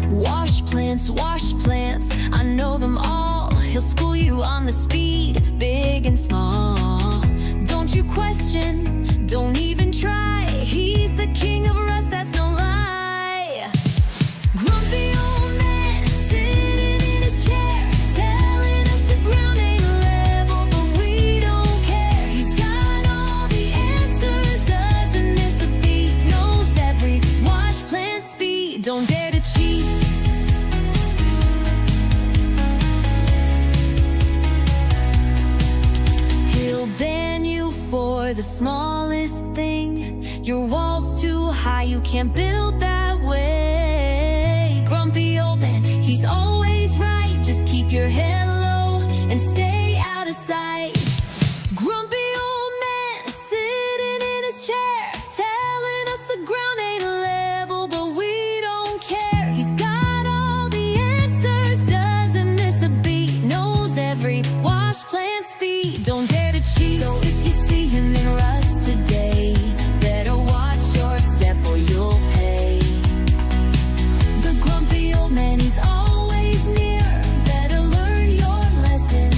Wash plants, I know them all. He'll school you on the speed, big and small. Don't you question, don't even try. He's the king of rust, that's no lie. Grumpy old man, sitting in his chair, telling us the ground ain't level, but we don't care. He's got all the answers, doesn't miss a beat, knows every wash plant speed, don't dare to cheat. He'll ban you for the smallest thing. Your wall's too high, you can't build that way. Grumpy old man, he's always right. Just keep your head low and stay out of sight. Grumpy old man, sitting in his chair, telling us the ground ain't level, but we don't care. He's got all the answers, doesn't miss a beat, knows every wash plant speed, don't dare to cheat. So if you see him in rust today, better watch your step or you'll pay. The grumpy old man, he's always near, better learn your lesson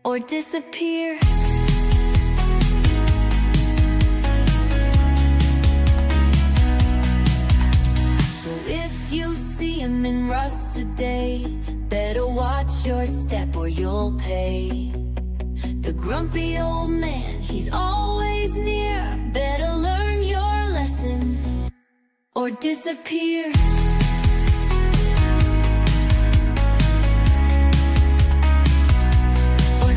or disappear. So if you see him in rust today, better watch your step or you'll pay. The grumpy old man, he's always near, better learn your lesson or disappear. Or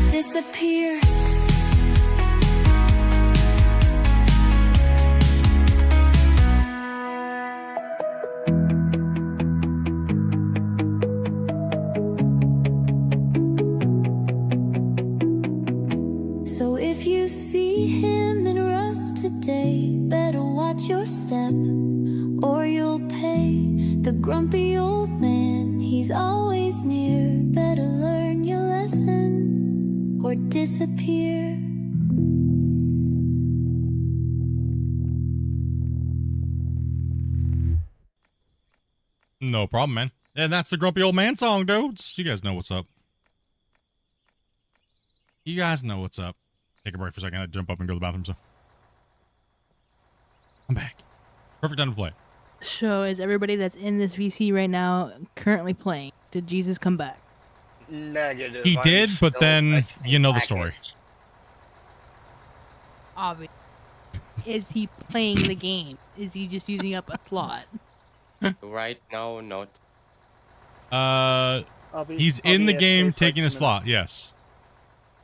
step, or you'll pay. The grumpy old man, he's always near. Better learn your lesson or disappear. No problem, man. And that's the grumpy old man song, dudes. You guys know what's up. You guys know what's up. Take a break for a second. I had to jump up and go to the bathroom, so. I'm back. Perfect time to play. So is everybody that's in this VC right now currently playing? Did Jesus come back? Negative. He I'm did, but still then fetching you know the packets. story. Obviously. Is he playing the game? Is he just using up a slot? Right now, not. He's I'll in be the at game safe taking a next minute. slot, yes.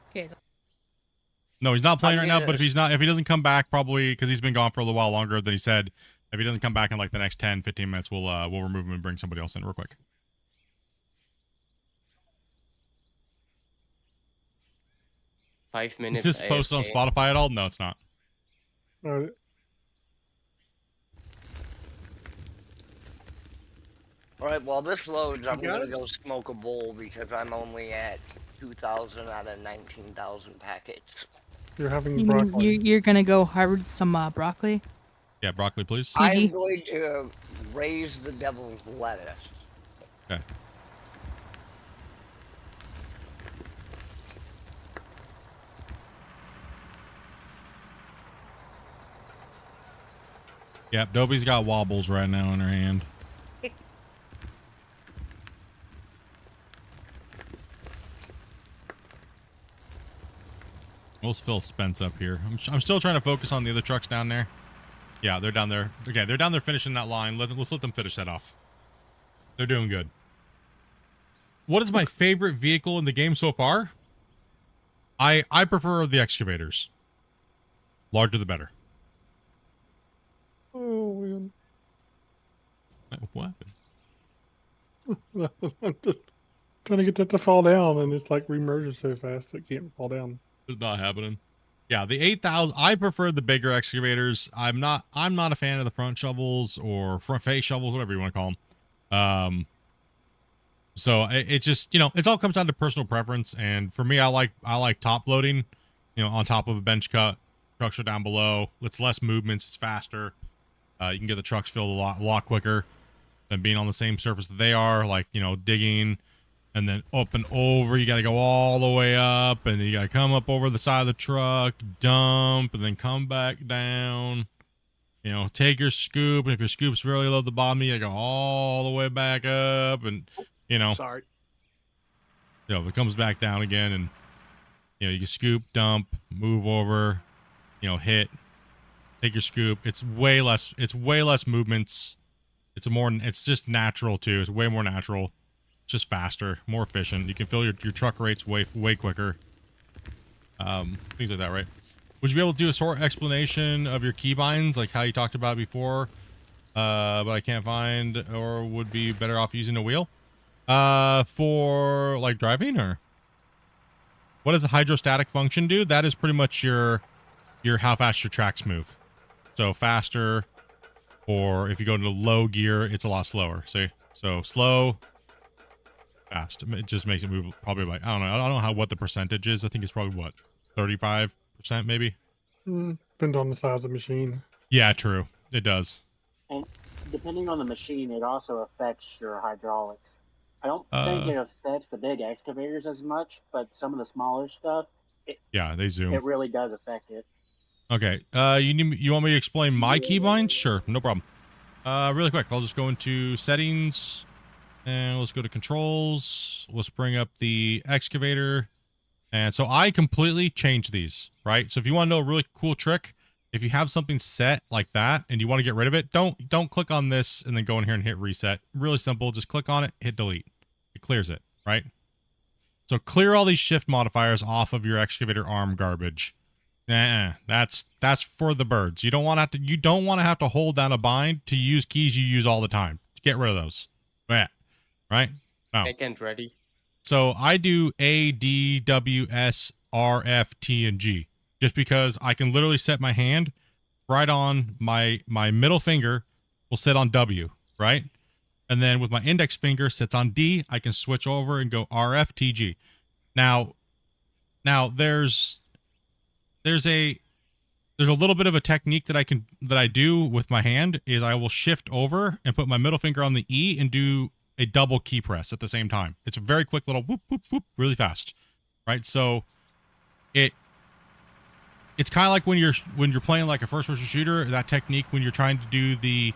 Okay. No, he's not playing right now, but gonna- if he doesn't come back, probably because he's been gone for a little while longer than he said, if he doesn't come back in like the next 10, 15 minutes, we'll remove him and bring somebody else in real quick. 5 minutes. Is this posted on AFK. Spotify at all? No, it's not. Alright, while this loads, I'm got gonna it? go smoke a bowl because I'm only at 2,000 out of 19,000 packets. You're having You mean broccoli. you're gonna go harvest some broccoli? Yeah, broccoli, please. I'm going to raise the devil's lettuce. Okay. Yep, Dobie's got wobbles right now in her hand. We'll fill Spence up here. I'm still trying to focus on the other trucks down there. Yeah, they're down there. Okay, they're down there finishing that line. Let's let them finish that off. They're doing good. What is my favorite vehicle in the game so far? I prefer the excavators. Larger the better. Oh, man. What? I'm just trying to get that to fall down, and it's like remerges so fast it can't fall down. It's not happening. Yeah, the 8,000. I prefer the bigger excavators. I'm not a fan of the front shovels or front face shovels, whatever you want to call them. So it just, it all comes down to personal preference. And for me, I like top loading, on top of a bench cut. Trucks are down below. It's less movements. It's faster. You can get the trucks filled a lot quicker than being on the same surface that they are, like, digging and then up and over. You got to go all the way up, and you got to come up over the side of the truck, dump, and then come back down. Take your scoop, and if your scoop's really low at the bottom, you got to go all the way back up, and, Sorry. if it comes back down again, and, you can scoop, dump, move over, hit, take your scoop. It's way less movements. It's just natural too. It's way more natural. It's just faster, more efficient. You can fill your truck rates way quicker. Things like that, right? Would you be able to do a short explanation of your keybinds, like how you talked about before, but I can't find, or would be better off using a wheel? For like driving, or what does the hydrostatic function do? That is pretty much your how fast your tracks move. So faster, or if you go into low gear, it's a lot slower. See? So slow, fast. It just makes it move probably like, I don't know what the percentage is. I think it's probably what, 35% maybe? Depends on the size of the machine. Yeah, true. It does. And depending on the machine, it also affects your hydraulics. I don't think it affects the big excavators as much, but some of the smaller stuff, yeah, they zoom. It really does affect it. Okay. You want me to explain my keybinds? Sure, no problem. Really quick, I'll just go into settings, and let's go to controls. Let's bring up the excavator, and so I completely changed these. Right. So if you want to know a really cool trick, if you have something set like that and you want to get rid of it, don't click on this and then go in here and hit reset. Really simple. Just click on it, hit delete. It clears it. Right. So clear all these shift modifiers off of your excavator arm garbage. That's for the birds. You don't want to have to hold down a bind to use keys you use all the time. Get rid of those. Yeah. Right? Oh. Backend ready. So I do A, D, W, S, R, F, T, and G. Just because I can literally set my hand right on my middle finger will sit on W, right? And then with my index finger sits on D, I can switch over and go RFTG. Now there's a little bit of a technique that I do with my hand is I will shift over and put my middle finger on the E and do a double key press at the same time. It's a very quick little whoop, whoop, whoop, really fast, right? So it's kind of like when you're playing like a first-person shooter, that technique when you're trying to do the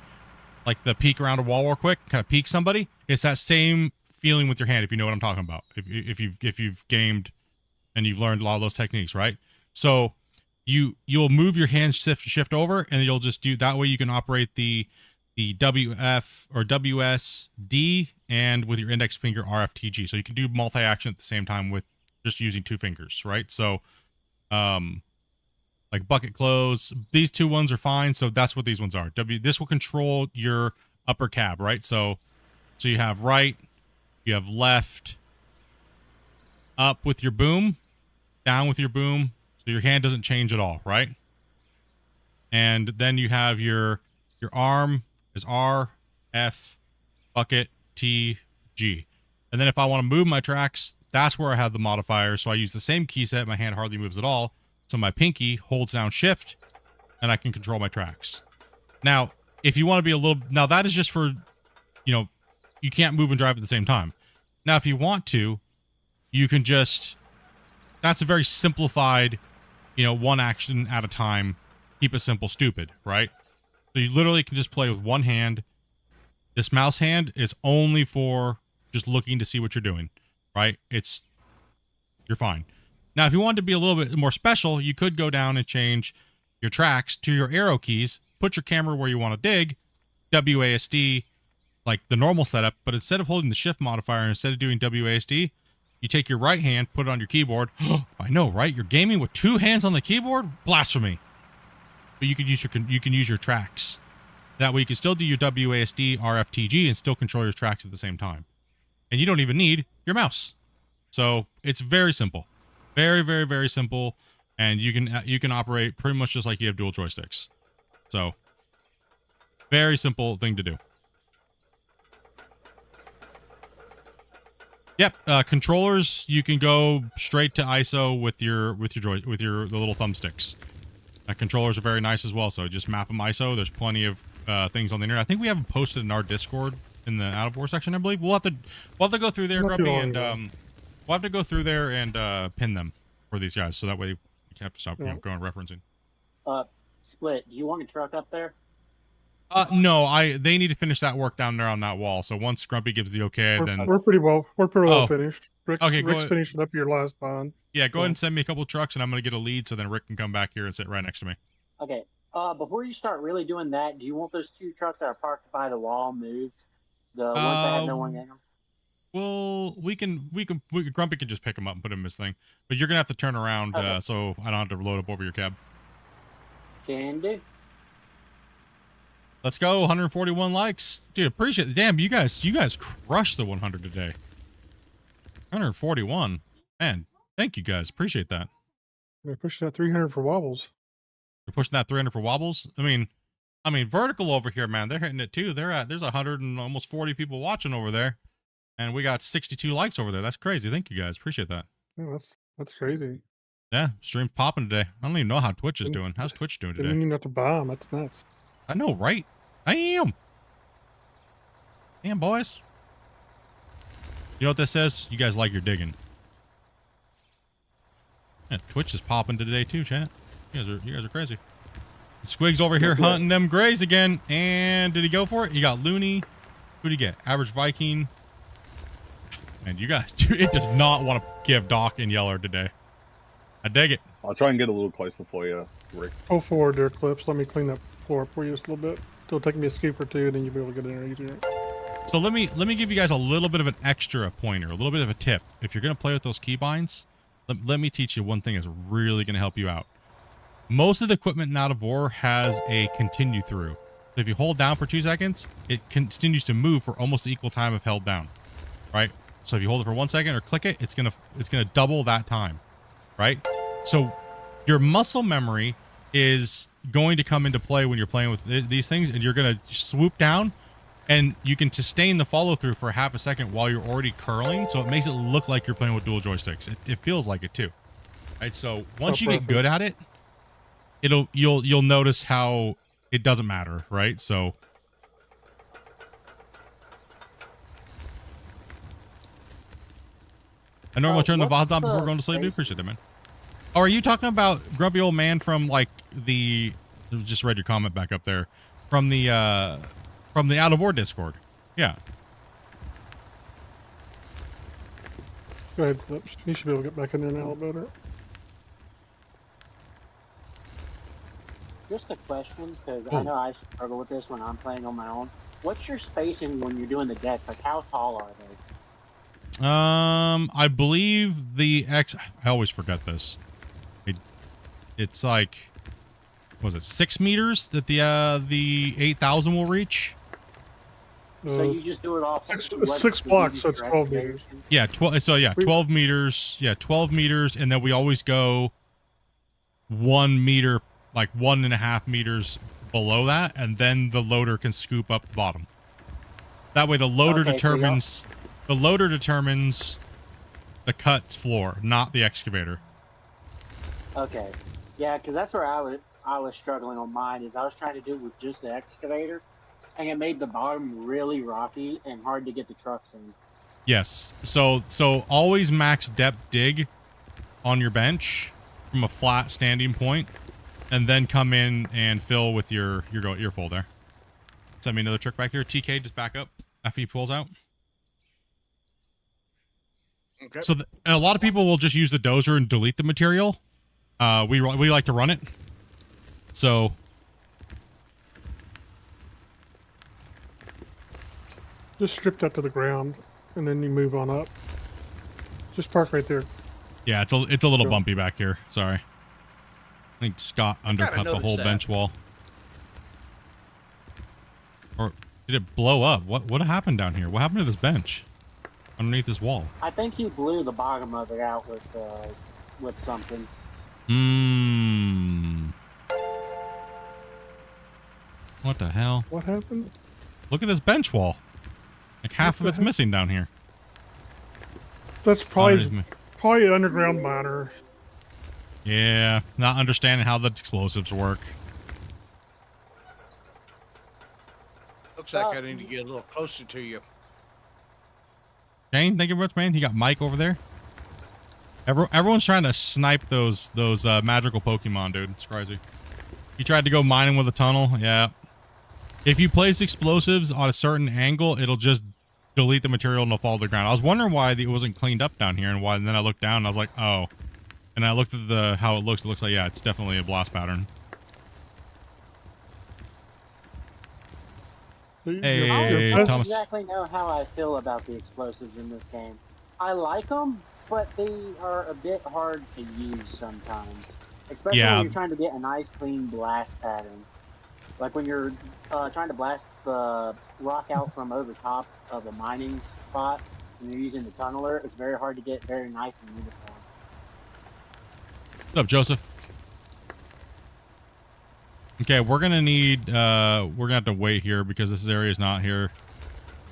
peek around a wall real quick, kind of peek somebody. It's that same feeling with your hand, if you know what I'm talking about. If you've gamed and you've learned a lot of those techniques, right? So you'll move your hand shift over, and you'll just do that way. You can operate the WF or WSD and with your index finger RFTG. So you can do multi-action at the same time with just using two fingers, right? So like bucket close, these two ones are fine. So that's what these ones are. This will control your upper cab, right? So you have right, you have left, up with your boom, down with your boom. So your hand doesn't change at all, right? And then you have your arm is R, F, bucket, T, G. And then if I want to move my tracks, that's where I have the modifiers. So I use the same key set. My hand hardly moves at all. So my pinky holds down shift and I can control my tracks. Now, if you want to be a little, now that is just for, you can't move and drive at the same time. Now, if you want to, you can just, that's a very simplified, one action at a time. Keep it simple, stupid, right? So you literally can just play with one hand. This mouse hand is only for just looking to see what you're doing, right? You're fine. Now, if you want to be a little bit more special, you could go down and change your tracks to your arrow keys, put your camera where you want to dig, WASD, like the normal setup, but instead of holding the shift modifier, instead of doing WASD, you take your right hand, put it on your keyboard. I know, right? You're gaming with two hands on the keyboard? Blasphemy. But you can use your tracks. That way you can still do your WASD, RFTG, and still control your tracks at the same time. And you don't even need your mouse. So it's very simple. Very, very, very simple. And you can operate pretty much just like you have dual joysticks. So very simple thing to do. Yep, controllers, you can go straight to ISO with the little thumbsticks. Controllers are very nice as well, so just map them ISO. There's plenty of things on the internet. I think we have them posted in our Discord in the Out of War section, I believe. We'll have to go through there, Grumpy, and we'll have to go through there and pin them for these guys, so that way we can have to stop going referencing. Split, do you want a truck up there? No, they need to finish that work down there on that wall. So once Grumpy gives the okay, then we're pretty well finished. Rick's go finishing up your last bond. Yeah, go ahead and send me a couple of trucks, and I'm gonna get a lead, so then Rick can come back here and sit right next to me. Okay. Before you start really doing that, do you want those two trucks that are parked by the wall moved? The ones that have no one in them? Well, Grumpy can just pick them up and put them in his thing, but you're gonna have to turn around, so I don't have to load up over your cab. Can do. Let's go, 141 likes. Dude, appreciate it. Damn, you guys crushed the 100 today. 141. Man, thank you guys. Appreciate that. We're pushing that 300 for wobbles. You're pushing that 300 for wobbles? I mean, Vertical over here, man, they're hitting it too. There's 100 and almost 40 people watching over there. And we got 62 likes over there. That's crazy. Thank you guys. Appreciate that. Yeah, that's crazy. Yeah, stream's popping today. I don't even know how Twitch is doing. How's Twitch doing today? Didn't even have to bomb. That's nuts. I know, right? Damn, boys. You know what this says? You guys like your digging. Yeah, Twitch is popping today too, chat. You guys are crazy. Squig's over here hunting them grays again. And did he go for it? You got Looney. Who'd he get? Average Viking. And you guys, dude, it does not want to give Doc and Yeller today. I dig it. I'll try and get a little closer for you, Rick. Go forward there, Clips. Let me clean that floor up for you just a little bit. It'll take me a scoop or two, and then you'll be able to get in there easier. So let me give you guys a little bit of an extra pointer, a little bit of a tip. If you're gonna play with those keybinds, let me teach you one thing that's really gonna help you out. Most of the equipment in Out of War has a continue through. So if you hold down for 2 seconds, it continues to move for almost the equal time of held down, right? So if you hold it for 1 second or click it, it's gonna double that time, right? So your muscle memory is going to come into play when you're playing with these things, and you're going to swoop down, and you can sustain the follow through for half a second while you're already curling, so it makes it look like you're playing with dual joysticks. It feels like it too, right? So once you get good at it, you'll notice how it doesn't matter, right? So I normally turn the VODs on before going to sleep. Do appreciate that, man. Oh, are you talking about grumpy old man from like the? Just read your comment back up there from the Out of War Discord. Yeah. Go ahead, Clips. You should be able to get back in there now better. Just a question, because I know I struggle with this when I'm playing on my own. What's your spacing when you're doing the decks? Like, how tall are they? I believe the X. I always forget this. It's like, was it 6 meters that the 8,000 will reach? So you just do it off six blocks, so it's 12 meters. Yeah, 12. So yeah, 12 meters. Yeah, 12 meters, and then we always go 1 meter, like 1.5 meters below that, and then the loader can scoop up the bottom. That way, the loader determines the cut's floor, not the excavator. Okay. Yeah, because that's where I was struggling on mine. Is I was trying to do it with just the excavator, and it made the bottom really rocky and hard to get the trucks in. Yes. So always max depth dig on your bench from a flat standing point, and then come in and fill with your full there. Send me another trick back here. TK, just back up after he pulls out. Okay. So a lot of people will just use the dozer and delete the material. We like to run it. So just strip that to the ground, and then you move on up. Just park right there. Yeah, it's a little bumpy back here. Sorry. I think Scott undercut the whole bench wall. Or did it blow up? What happened down here? What happened to this bench underneath this wall? I think he blew the bottom of it out with something. What the hell? What happened? Look at this bench wall. Like half of it's missing down here. That's probably an underground miner. Yeah, not understanding how the explosives work. Looks like I need to get a little closer to you. Shane, thank you very much, man. You got Mike over there. Everyone's trying to snipe those magical Pokemon, dude. It's crazy. You tried to go mining with a tunnel. Yeah. If you place explosives on a certain angle, it'll just delete the material and it'll fall to the ground. I was wondering why it wasn't cleaned up down here, and then I looked down and I was like, oh. And I looked at how it looks. It looks like, yeah, it's definitely a blast pattern. Hey, I don't Thomas. exactly know how I feel about the explosives in this game. I like them, but they are a bit hard to use sometimes. Especially when you're trying to get a nice, clean blast pattern. Like when you're trying to blast the rock out from over top of a mining spot, and you're using the tunneler, it's very hard to get very nice and uniform. What's up, Joseph? Okay, we're gonna have to wait here because this area is not here.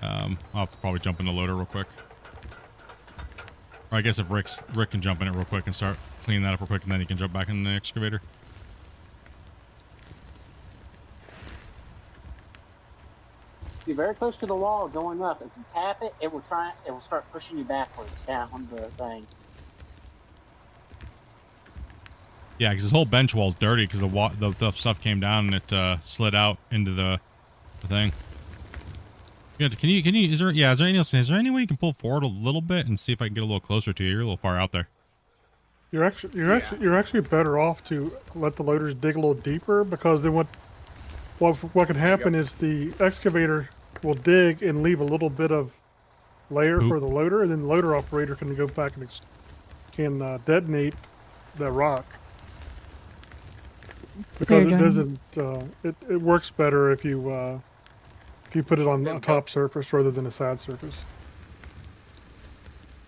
I'll probably jump in the loader real quick. Or I guess if Rick can jump in it real quick and start cleaning that up real quick, and then he can jump back in the excavator. You're very close to the wall going up. If you tap it, it will start pushing you backwards down the thing. Yeah, because this whole bench wall's dirty because the stuff came down and it slid out into the thing. Yeah, can you? Is there any way you can pull forward a little bit and see if I can get a little closer to you? You're a little far out there. You're actually better off to let the loaders dig a little deeper, because then what can happen is the excavator will dig and leave a little bit of layer for the loader, and then the loader operator can go back and can detonate the rock. Because it doesn't, it works better if you put it on a top surface rather than a side surface.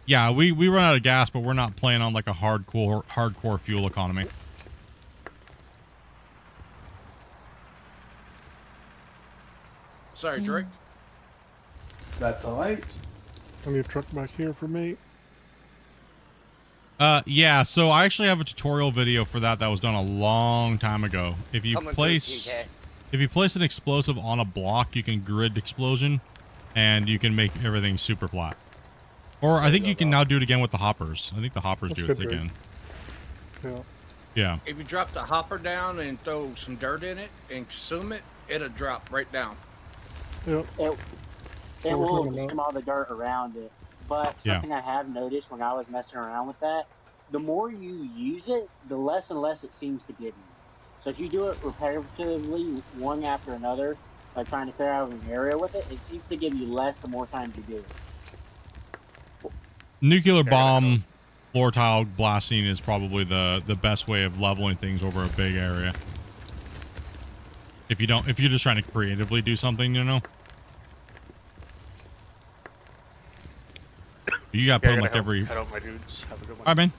Yeah, we run out of gas, but we're not playing on like a hardcore fuel economy. Sorry, Drake. That's all right. I need a truck back here for me. Yeah, so I actually have a tutorial video for that was done a long time ago. If you place an explosive on a block, you can grid explosion and you can make everything super flat. Or I think you can now do it again with the hoppers. I think the hoppers do it again. Yeah. Yeah. If you drop the hopper down and throw some dirt in it and consume it, it'll drop right down. Yep. It will consume all the dirt around it. But Yeah. something I have noticed when I was messing around with that, the more you use it, the less and less it seems to give you. So if you do it repetitively, one after another, like trying to clear out an area with it, it seems to give you less the more times you do it. Nuclear bomb floor tile blasting is probably the best way of leveling things over a big area. If you're just trying to creatively do something, you know. You got to put them like every. Head out, my dudes. Have a good one. All right, man.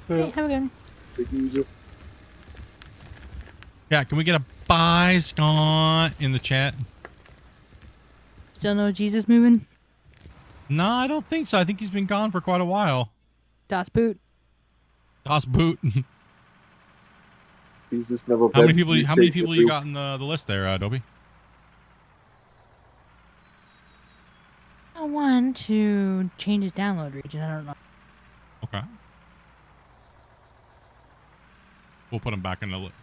Hey, have a good one. Yeah, can we get a bye, Scott, in the chat? Still no Jesus moving? No, I don't think so. I think he's been gone for quite a while. Das Boot. Das Boot. He's just never. How many people you got in the list there, Adobe? I want to change his download region. I don't know. Okay. We'll put him back in the list.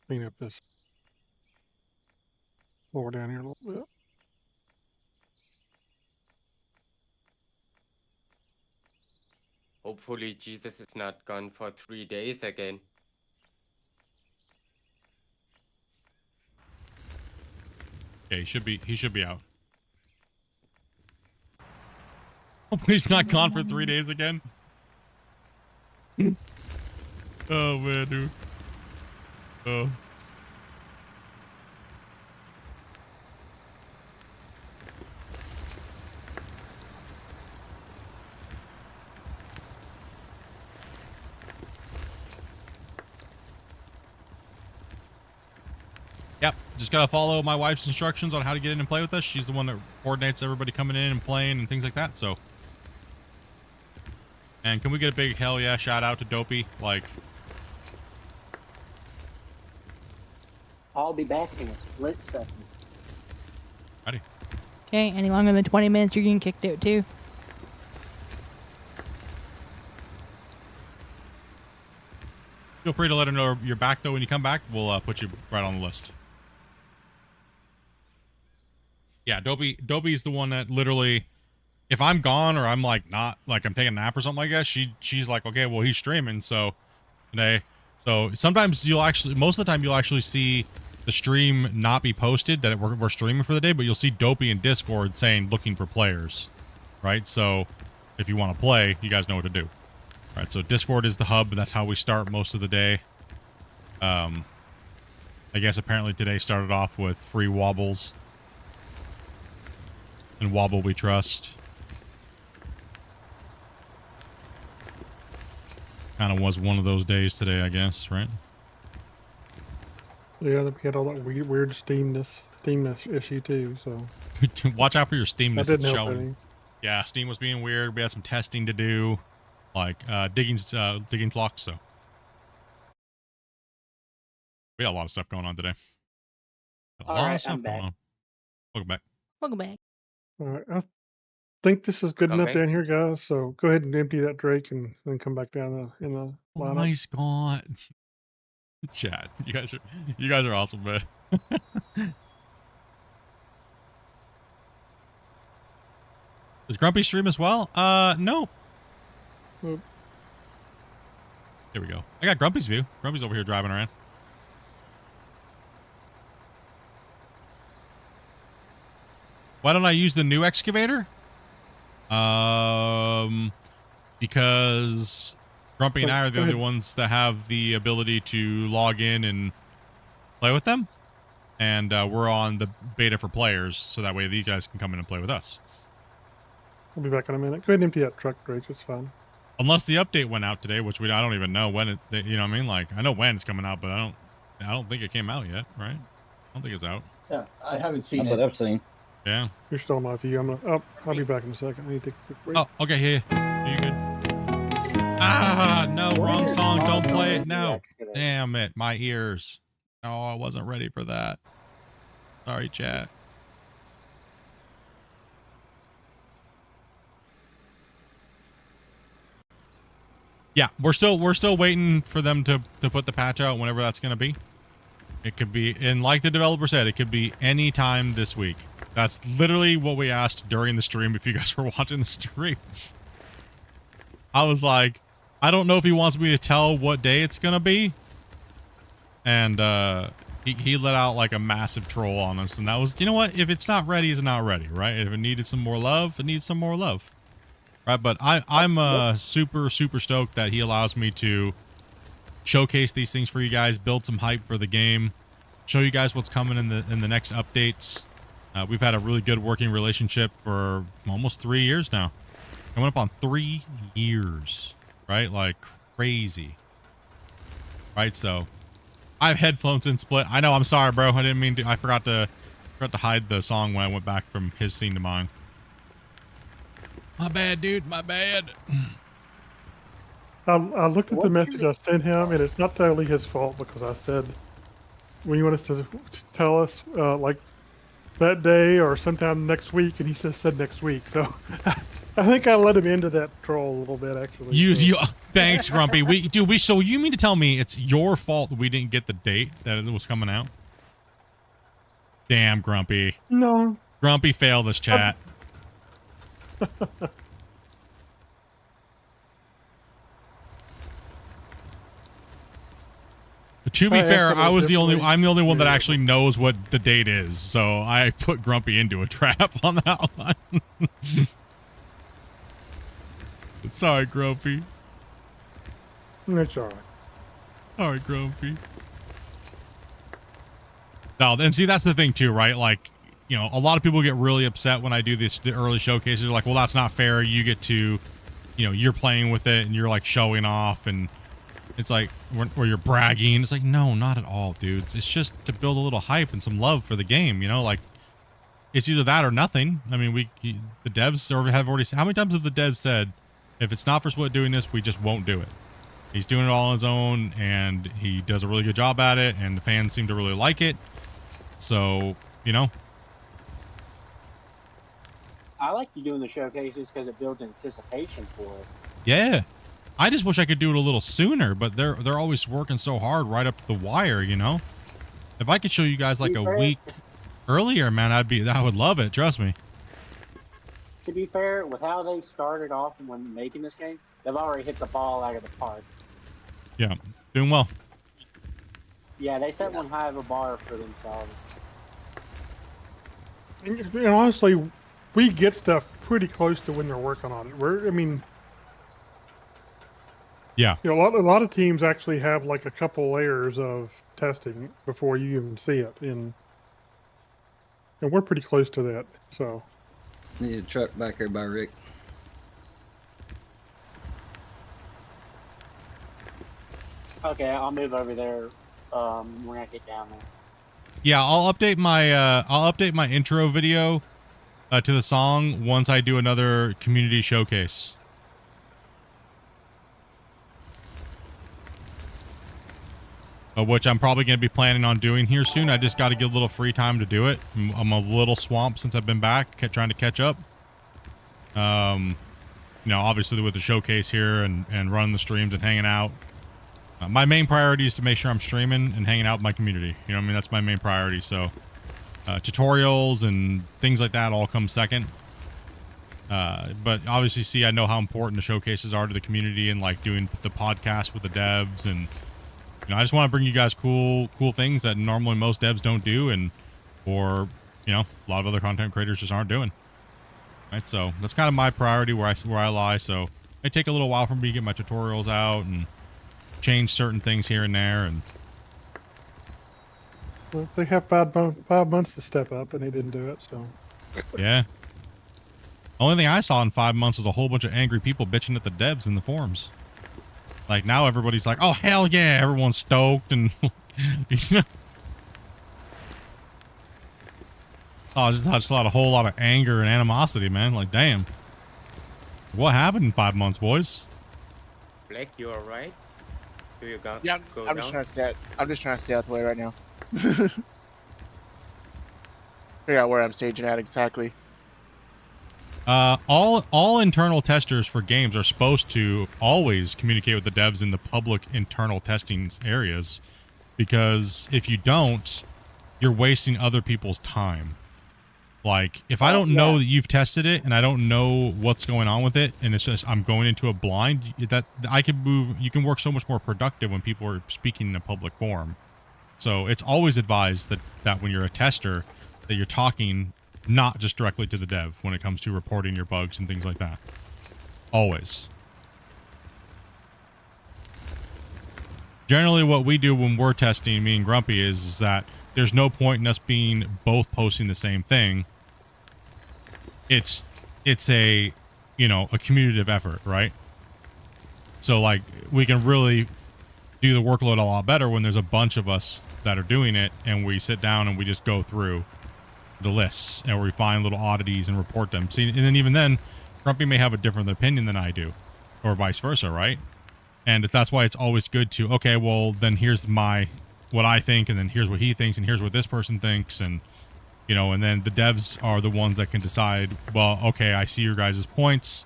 Clean up this floor down here a little bit. Hopefully Jesus is not gone for 3 days again. Okay, he should be out. Hopefully he's not gone for 3 days again. Oh man, dude. Oh. Yep, just gotta follow my wife's instructions on how to get in and play with us. She's the one that coordinates everybody coming in and playing and things like that, so. And can we get a big hell yeah shout out to Dopey? Like, I'll be back in a split second. ready. Okay, any longer than 20 minutes, you're getting kicked out too. Feel free to let her know you're back though when you come back. We'll put you right on the list. Yeah, Dopey's the one that literally, if I'm gone or I'm like not, like I'm taking a nap or something like that, she's like, okay, well he's streaming so today. So sometimes most of the time you'll actually see the stream not be posted that we're streaming for the day, but you'll see Dopey in Discord saying looking for players, right? So if you want to play, you guys know what to do. All right, so Discord is the hub. That's how we start most of the day. I guess apparently today started off with free wobbles. And wobble we trust. Kind of was one of those days today, I guess, right? Yeah, we had all that weird steamness issue too. So watch out for your steamness. That didn't It's help showing. any. Yeah, Steam was being weird. We had some testing to do, like digging clocks. So we had a lot of stuff going on today. A lot of stuff going on. Welcome back. Welcome back. All right, I think this is good enough down here, guys. So go ahead and empty that Drake and then come back down in the lineup. Nice, Scott. Chat, you guys are awesome, man. Does Grumpy stream as well? No. Oop. Here we go. I got Grumpy's view. Grumpy's over here driving around. Why don't I use the new excavator? Because Grumpy and I are the only ones that have the ability to log in and play with them. And we're on the beta for players, so that way these guys can come in and play with us. We'll be back in a minute. Go ahead and empty that truck, Drake. It's fine. Unless the update went out today, which I don't even know when it, you know what I mean? Like, I know when it's coming out, but I don't I don't think it came out yet, right? I don't think it's out. Yeah, I haven't seen Not it. that I've seen. Yeah. You're still on my view. I'm gonna. Oh, I'll be back in a second. I need to take a quick break. Oh, okay. Yeah. You good? Ah, no, wrong song. Don't play it. No. Damn it. My ears. Oh, I wasn't ready for that. Sorry, chat. Yeah, we're still waiting for them to put the patch out whenever that's going to be. It could be, and like the developer said, it could be any time this week. That's literally what we asked during the stream if you guys were watching the stream. I was like, I don't know if he wants me to tell what day it's going to be. And he let out like a massive troll on us. And that was, you know what? If it's not ready, it's not ready, right? If it needed some more love, it needs some more love. Right, but I'm super stoked that he allows me to showcase these things for you guys, build some hype for the game, show you guys what's coming in the next updates. We've had a really good working relationship for almost 3 years now. Coming up on 3 years, right? Like crazy. Right, so I have headphones in Split. I know, I'm sorry, bro. I didn't mean to. I forgot to hide the song when I went back from his scene to mine. My bad, dude. My bad. I looked at the message I sent him, and it's not totally his fault because I said, when you want us to tell us, like that day or sometime next week, and he said next week. So I think I let him into that troll a little bit, actually. You thanks, Grumpy. So you mean to tell me it's your fault that we didn't get the date that it was coming out? Damn, Grumpy. No. Grumpy failed this chat. To be fair, I'm the only one that actually knows what the date is, so I put Grumpy into a trap on that one. Sorry, Grumpy. It's alright. Alright, Grumpy. No, and see, that's the thing too, right? Like, you know, a lot of people get really upset when I do the early showcases. They're like, well, that's not fair. You get to, you know, you're playing with it and you're like showing off, and it's like, where you're bragging. It's like, no, not at all, dudes. It's just to build a little hype and some love for the game, you know? Like, it's either that or nothing. I mean, the devs have already said, how many times have the devs said, if it's not for Split doing this, we just won't do it? He's doing it all on his own, and he does a really good job at it, and the fans seem to really like it. So, you know. I like you doing the showcases because it builds anticipation for it. Yeah. I just wish I could do it a little sooner, but they're always working so hard right up to the wire, you know? If I could show you guys like a week earlier, man, I would love it, trust me. To be fair, with how they started off when making this game, they've already hit the ball out of the park. Yeah, doing well. Yeah, they set one high of a bar for themselves. And honestly, we get stuff pretty close to when they're working on it. Yeah. You know, a lot of teams actually have like a couple layers of testing before you even see it, and we're pretty close to that. So. Need a truck back there by Rick. Okay, I'll move over there when I get down there. Yeah, I'll update my intro video to the song once I do another community showcase. Which I'm probably going to be planning on doing here soon. I just got to get a little free time to do it. I'm a little swamped since I've been back, trying to catch up. You know, obviously with the showcase here and running the streams and hanging out. My main priority is to make sure I'm streaming and hanging out with my community. You know what I mean? That's my main priority. So tutorials and things like that all come second. But obviously, see, I know how important the showcases are to the community and like doing the podcast with the devs, and you know, I just want to bring you guys cool things that normally most devs don't do, or you know, a lot of other content creators just aren't doing. Right, so that's kind of my priority where I lie. So it may take a little while for me to get my tutorials out and change certain things here and there, and well, they have 5 months to step up, and they didn't do it. So yeah. Only thing I saw in 5 months was a whole bunch of angry people bitching at the devs in the forums. Like now everybody's like, oh hell yeah, everyone's stoked, and You know? Oh, I just saw a whole lot of anger and animosity, man. Like, damn. What happened in 5 months, boys? Black, you alright? Do you got Yeah, go I'm down? just trying to stay out. I'm just trying to stay out the way right now. Figure out where I'm staging at exactly. All internal testers for games are supposed to always communicate with the devs in the public internal testing areas, because if you don't, you're wasting other people's time. Like, if I don't know that you've tested it and I don't know what's going on with it, and it's just I'm going into a blind, that I can move. You can work so much more productive when people are speaking in a public forum. So it's always advised that when you're a tester, that you're talking not just directly to the dev when it comes to reporting your bugs and things like that. Always. Generally, what we do when we're testing, me and Grumpy, is that there's no point in us being both posting the same thing. It's a, you know, a commutative effort, right? So, like, we can really do the workload a lot better when there's a bunch of us that are doing it, and we sit down and we just go through the lists and we find little oddities and report them. See, and then even then, Grumpy may have a different opinion than I do, or vice versa, right? And that's why it's always good to, okay, well, then here's what I think, and then here's what he thinks, and here's what this person thinks, and, you know, and then the devs are the ones that can decide, well, okay, I see your guys' points,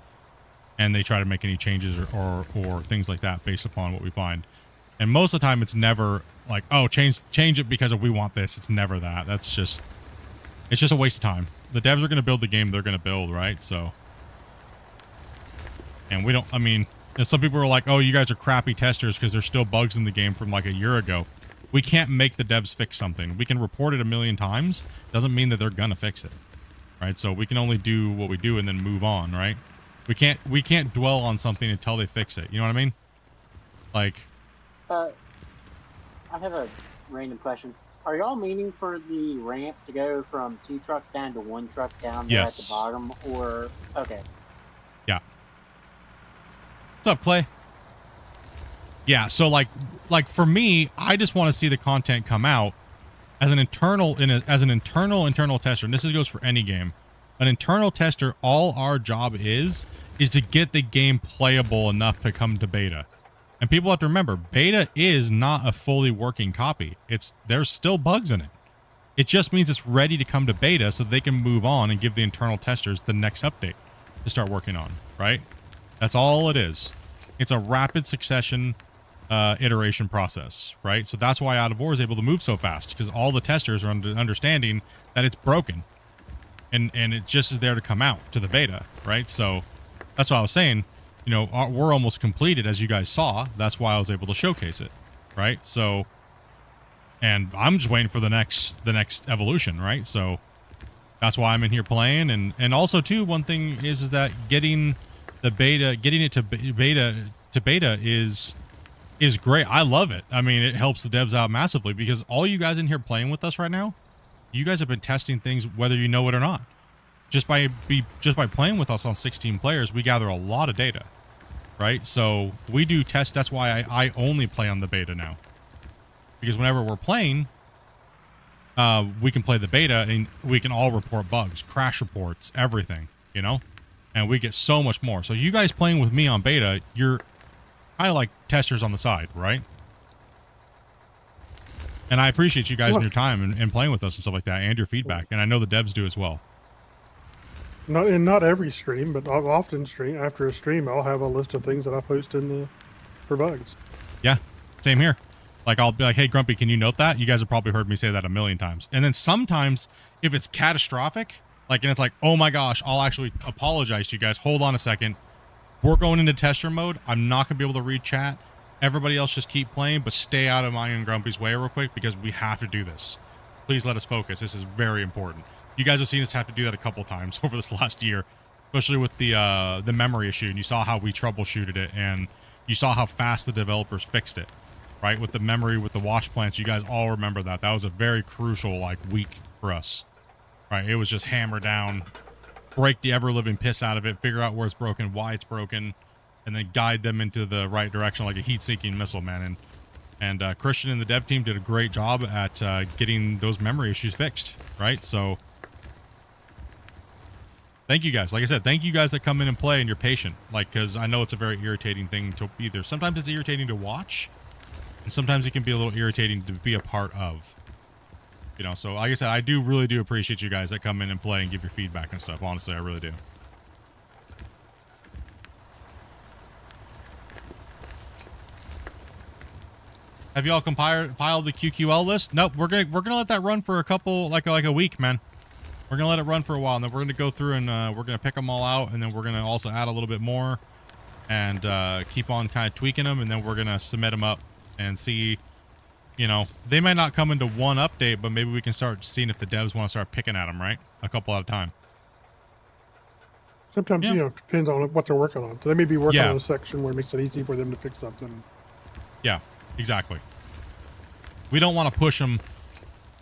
and they try to make any changes or things like that based upon what we find. And most of the time, it's never like, oh, change it because we want this. It's never that. It's just a waste of time. The devs are going to build the game they're going to build, right? So, and we don't, I mean, some people are like, oh, you guys are crappy testers because there's still bugs in the game from like a year ago. We can't make the devs fix something. We can report it a million times. Doesn't mean that they're going to fix it, right? So we can only do what we do and then move on, right? We can't dwell on something until they fix it. You know what I mean? Like, I have a random question. Are y'all meaning for the ramp to go from 2 trucks down to 1 truck down there at the bottom, or okay? Yeah. What's up, Clay? Yeah, so like for me, I just want to see the content come out as an internal tester. And this goes for any game. An internal tester, all our job is to get the game playable enough to come to beta. And people have to remember, beta is not a fully working copy. There's still bugs in it. It just means it's ready to come to beta so they can move on and give the internal testers the next update to start working on, right? That's all it is. It's a rapid succession iteration process, right? So that's why Out of War is able to move so fast, because all the testers are understanding that it's broken, and it just is there to come out to the beta, right? So that's what I was saying. You know, we're almost completed, as you guys saw. That's why I was able to showcase it, right? So, and I'm just waiting for the next evolution, right? So that's why I'm in here playing, and also too, one thing is that getting it to beta is great. I love it. I mean, it helps the devs out massively, because all you guys in here playing with us right now, you guys have been testing things whether you know it or not. Just by playing with us on 16 players, we gather a lot of data, right? So we do tests. That's why I only play on the beta now, because whenever we're playing, we can play the beta and we can all report bugs, crash reports, everything, you know, and we get so much more. So you guys playing with me on beta, you're kind of like testers on the side, right? And I appreciate you guys and your time and playing with us and stuff like that, and your feedback. And I know the devs do as well. Not every stream, but I'll often stream. After a stream, I'll have a list of things that I post for bugs. Yeah, same here. Like, I'll be like, hey, Grumpy, can you note that? You guys have probably heard me say that a million times. And then sometimes, if it's catastrophic, like, and it's like, oh my gosh, I'll actually apologize to you guys. Hold on a second. We're going into tester mode. I'm not going to be able to read chat. Everybody else just keep playing, but stay out of my and Grumpy's way real quick, because we have to do this. Please let us focus. This is very important. You guys have seen us have to do that a couple times over this last year, especially with the memory issue. And you saw how we troubleshooted it, and you saw how fast the developers fixed it, right? With the memory, with the wash plants, you guys all remember that. That was a very crucial week for us, right? It was just hammer down, break the ever-living piss out of it, figure out where it's broken, why it's broken, and then guide them into the right direction like a heat-seeking missile, man. And And Christian and the dev team did a great job at getting those memory issues fixed, right? So thank you guys. Like I said, thank you guys that come in and play and you're patient. Like, because I know it's a very irritating thing to either. Sometimes it's irritating to watch, and sometimes it can be a little irritating to be a part of. You know, so like I said, I really do appreciate you guys that come in and play and give your feedback and stuff. Honestly, I really do. Have y'all compiled the QQL list? Nope. We're gonna let that run for a couple, like a week, man. We're gonna let it run for a while, and then we're gonna go through and we're gonna pick them all out, and then we're gonna also add a little bit more, and keep on kind of tweaking them, and then we're gonna submit them up and see. You know, they might not come into one update, but maybe we can start seeing if the devs want to start picking at them, right? A couple at a time. Sometimes, you know, it depends on what they're working on. So they may be working Yeah. on a section where it makes it easy for them to fix something. Yeah, exactly. We don't want to push them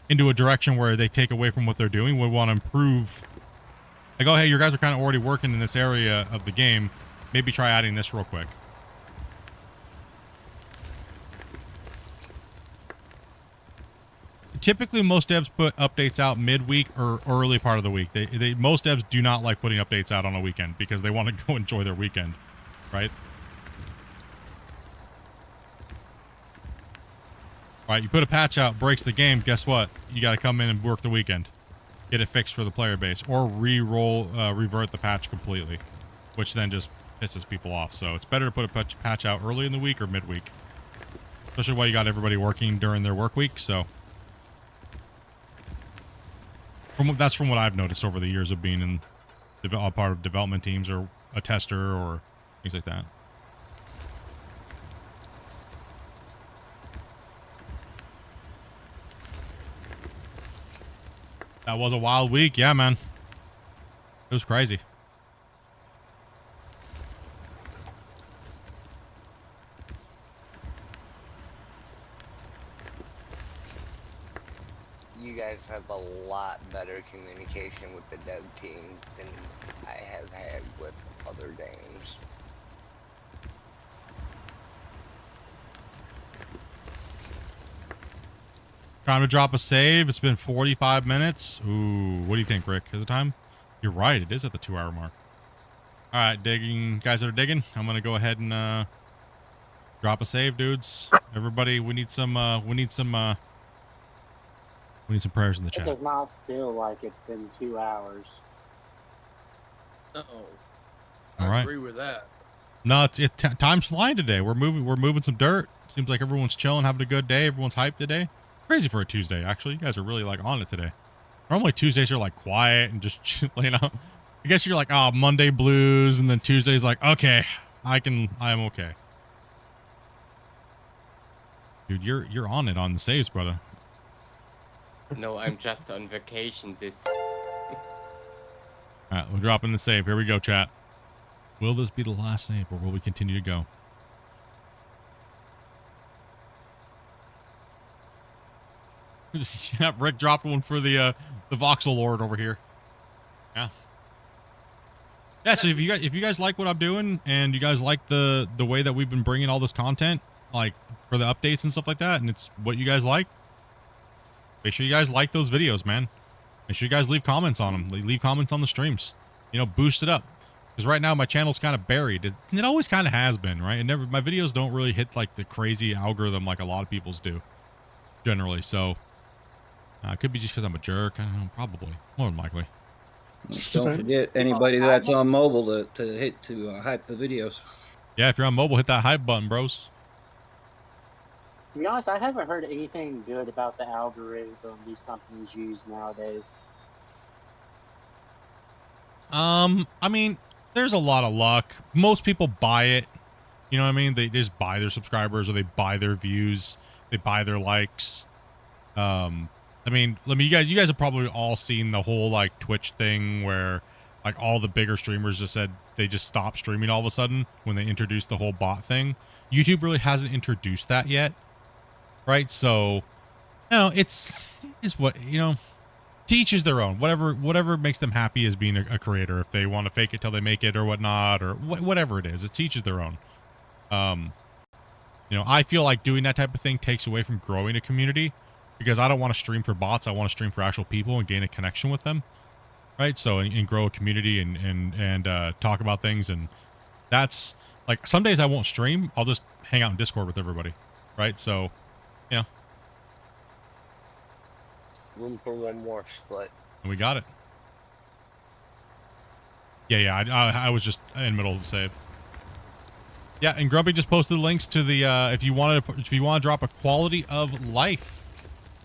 into a direction where they take away from what they're doing. We want to improve. Like, oh, hey, you guys are kind of already working in this area of the game. Maybe try adding this real quick. Typically, most devs put updates out midweek or early part of the week. Most devs do not like putting updates out on a weekend because they want to go enjoy their weekend, right? All right, you put a patch out, breaks the game. Guess what? You got to come in and work the weekend, get it fixed for the player base, or revert the patch completely, which then just pisses people off. So it's better to put a patch out early in the week or midweek, especially while you got everybody working during their work week. So. That's from what I've noticed over the years of being in a part of development teams or a tester or things like that. That was a wild week. Yeah, man. It was crazy. You guys have a lot better communication with the dev team than I have had with other games. Time to drop a save. It's been 45 minutes. Ooh, what do you think, Rick? Is it time? You're right. It is at the 2-hour mark. All right, digging guys that are digging. I'm gonna go ahead and drop a save, dudes. Everybody, we need some prayers in the It chat. does not feel like it's been 2 hours. Uh-oh. All I right. agree with that. No, time's flying today. We're moving some dirt. Seems like everyone's chilling, having a good day. Everyone's hyped today. Crazy for a Tuesday, actually. You guys are really like on it today. Normally Tuesdays are like quiet and just, you know. I guess you're like, oh, Monday blues, and then Tuesday's like, okay, I am okay. Dude, you're on it on the saves, brother. No, I'm just on vacation this. All right, we're dropping the save. Here we go, chat. Will this be the last save, or will we continue to go? Yeah, Rick dropped one for the voxel lord over here. Yeah. Yeah. So if you guys like what I'm doing, and you guys like the way that we've been bringing all this content, like for the updates and stuff like that, and it's what you guys like, make sure you guys like those videos, man. Make sure you guys leave comments on them. Leave comments on the streams. You know, boost it up. Because right now my channel's kind of buried. It always kind of has been, right? My videos don't really hit like the crazy algorithm like a lot of people's do, generally. So it could be just because I'm a jerk. I don't know, probably. More than likely. Don't forget anybody that's on mobile to hype the videos. Yeah, if you're on mobile, hit that hype button, bros. To be honest, I haven't heard anything good about the algorithm these companies use nowadays. I mean, there's a lot of luck. Most people buy it. You know what I mean? They just buy their subscribers, or they buy their views. They buy their likes. I mean, you guys have probably all seen the whole like Twitch thing where like all the bigger streamers just said they just stopped streaming all of a sudden when they introduced the whole bot thing. YouTube really hasn't introduced that yet. Right? So, you know, it's what, you know, to each is their own. Whatever makes them happy as being a creator. If they want to fake it till they make it or whatnot, or whatever it is, it's each is their own. You know, I feel like doing that type of thing takes away from growing a community, because I don't want to stream for bots. I want to stream for actual people and gain a connection with them, right? So and grow a community and talk about things. And that's like, some days I won't stream. I'll just hang out in Discord with everybody, right? So, you know, Room for one more split. and we got it. Yeah, I was just in the middle of the save. Yeah, and Grumpy just posted links to the if you want to drop a quality of life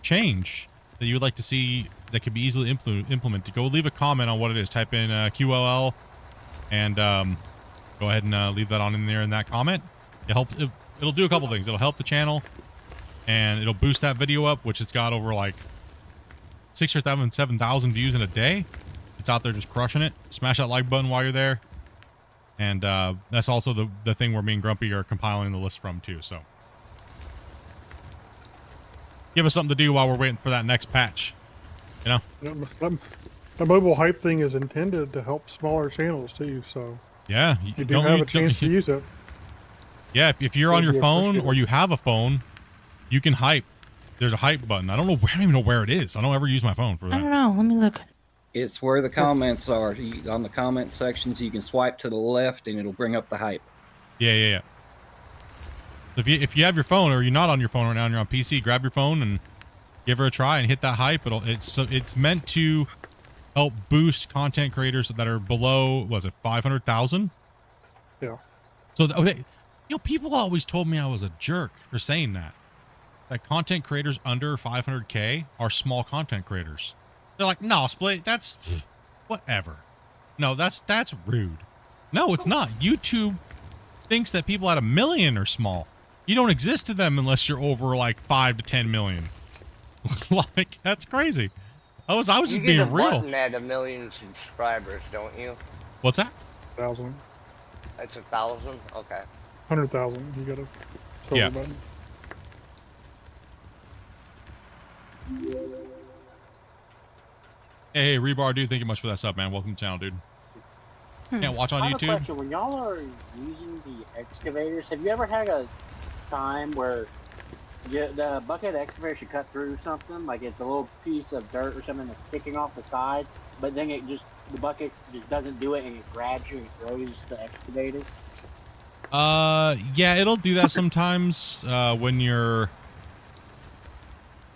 change that you would like to see that could be easily implemented. Go leave a comment on what it is. Type in QLL and go ahead and leave that on in there in that comment. It'll do a couple things. It'll help the channel, and it'll boost that video up, which it's got over like 6,000 or 7,000 views in a day. It's out there just crushing it. Smash that like button while you're there. And that's also the thing where me and Grumpy are compiling the list from too. So give us something to do while we're waiting for that next patch. You know? The mobile hype thing is intended to help smaller channels too. So yeah, you do have a chance to use it. Yeah, if you're on your phone or you have a phone, you can hype. There's a hype button. I don't even know where it is. I don't ever use my phone for that. I don't know. Let me look. It's where the comments are. On the comment sections, you can swipe to the left, and it'll bring up the hype. Yeah. If you have your phone, or you're not on your phone right now and you're on PC, grab your phone and give her a try and hit that hype. It's meant to help boost content creators that are below, was it 500,000? Yeah. So okay, you know, people always told me I was a jerk for saying that. That content creators under 500K are small content creators. They're like, no, Split, that's whatever. No, that's rude. No, it's not. YouTube thinks that people at 1 million are small. You don't exist to them unless you're over like 5 to 10 million. Like, that's crazy. I was just being real. You get a button at 1 million subscribers, don't you? What's that? 1,000. That's 1,000. Okay. 100,000. You got a silver button. Hey, Rebar, dude, thank you much for that sub, man. Welcome to the channel, dude. Can't watch on I have YouTube. a question. When y'all are using the excavators, have you ever had a time where the bucket excavator should cut through something? Like it's a little piece of dirt or something that's sticking off the side, but then the bucket just doesn't do it and it grabs you and throws the excavator? Yeah, it'll do that sometimes when you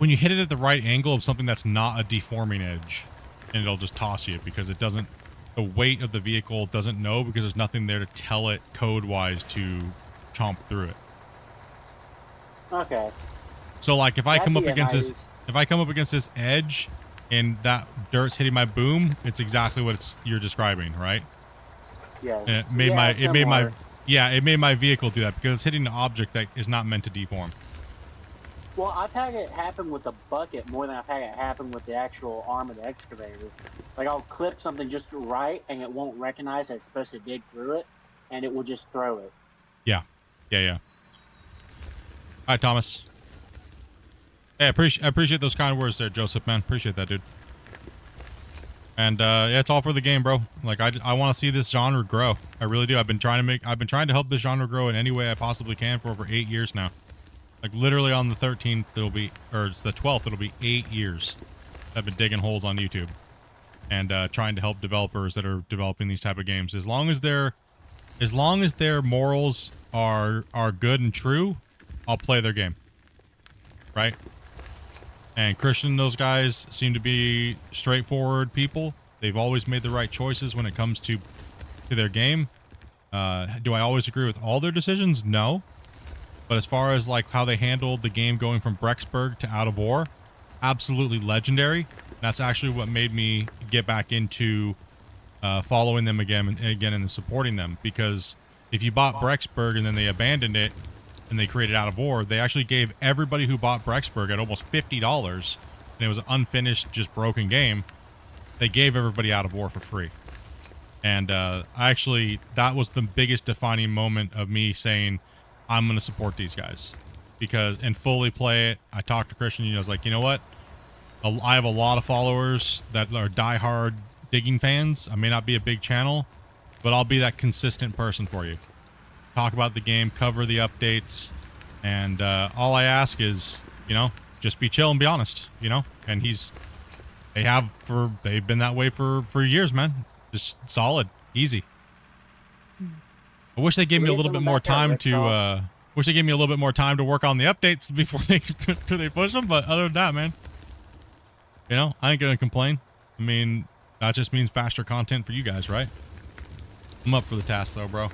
hit it at the right angle of something that's not a deforming edge, and it'll just toss you because it doesn't, the weight of the vehicle doesn't know, because there's nothing there to tell it code-wise to chomp through it. Okay. So like if I come up against this edge and that dirt's hitting my boom, it's exactly what you're describing, right? Yeah. And it made my vehicle do that because it's hitting an object that is not meant to deform. Well, I've had it happen with the bucket more than I've had it happen with the actual arm of the excavator. Like I'll clip something just right and it won't recognize that it's supposed to dig through it, and it will just throw it. Yeah. All right, Thomas. Hey, I appreciate those kind words there, Joseph, man. Appreciate that, dude. And yeah, it's all for the game, bro. Like I want to see this genre grow. I really do. I've been trying to help this genre grow in any way I possibly can for over 8 years now. Like literally on the 13th, it's the 12th, it'll be 8 years. I've been digging holes on YouTube and trying to help developers that are developing these type of games. As long as their morals are good and true, I'll play their game. Right? And Christian and those guys seem to be straightforward people. They've always made the right choices when it comes to their game. Do I always agree with all their decisions? No. But as far as like how they handled the game going from Brexburg to Out of War, absolutely legendary. That's actually what made me get back into following them again and supporting them. Because if you bought Brexburg and then they abandoned it and they created Out of War, they actually gave everybody who bought Brexburg at almost $50, and it was an unfinished, just broken game, they gave everybody Out of War for free. And actually, that was the biggest defining moment of me saying, I'm going to support these guys and fully play it. I talked to Christian, and I was like, you know what? I have a lot of followers that are diehard digging fans. I may not be a big channel, but I'll be that consistent person for you. Talk about the game, cover the updates, And all I ask is, you know, just be chill and be honest, you know. And they've been that way for years, man. Just solid, easy. I wish they gave me a little bit more time to wish they gave me a little bit more time to work on the updates before they push them. But other than that, man, you know, I ain't gonna complain. I mean, that just means faster content for you guys, right? I'm up for the task though, bro.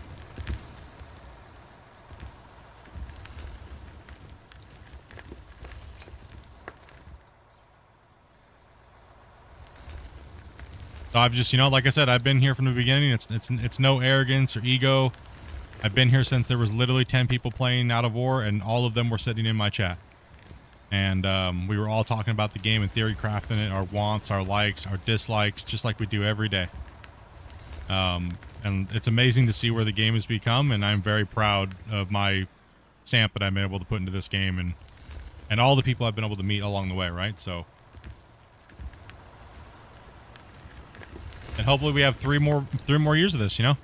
So I've just, you know, like I said, I've been here from the beginning. It's no arrogance or ego. I've been here since there was literally 10 people playing Out of War, and all of them were sitting in my chat. And we were all talking about the game and theory crafting it, our wants, our likes, our dislikes, just like we do every day. And it's amazing to see where the game has become, and I'm very proud of my stamp that I've been able to put into this game, and all the people I've been able to meet along the way, right? So, and hopefully we have three more years of this, you know.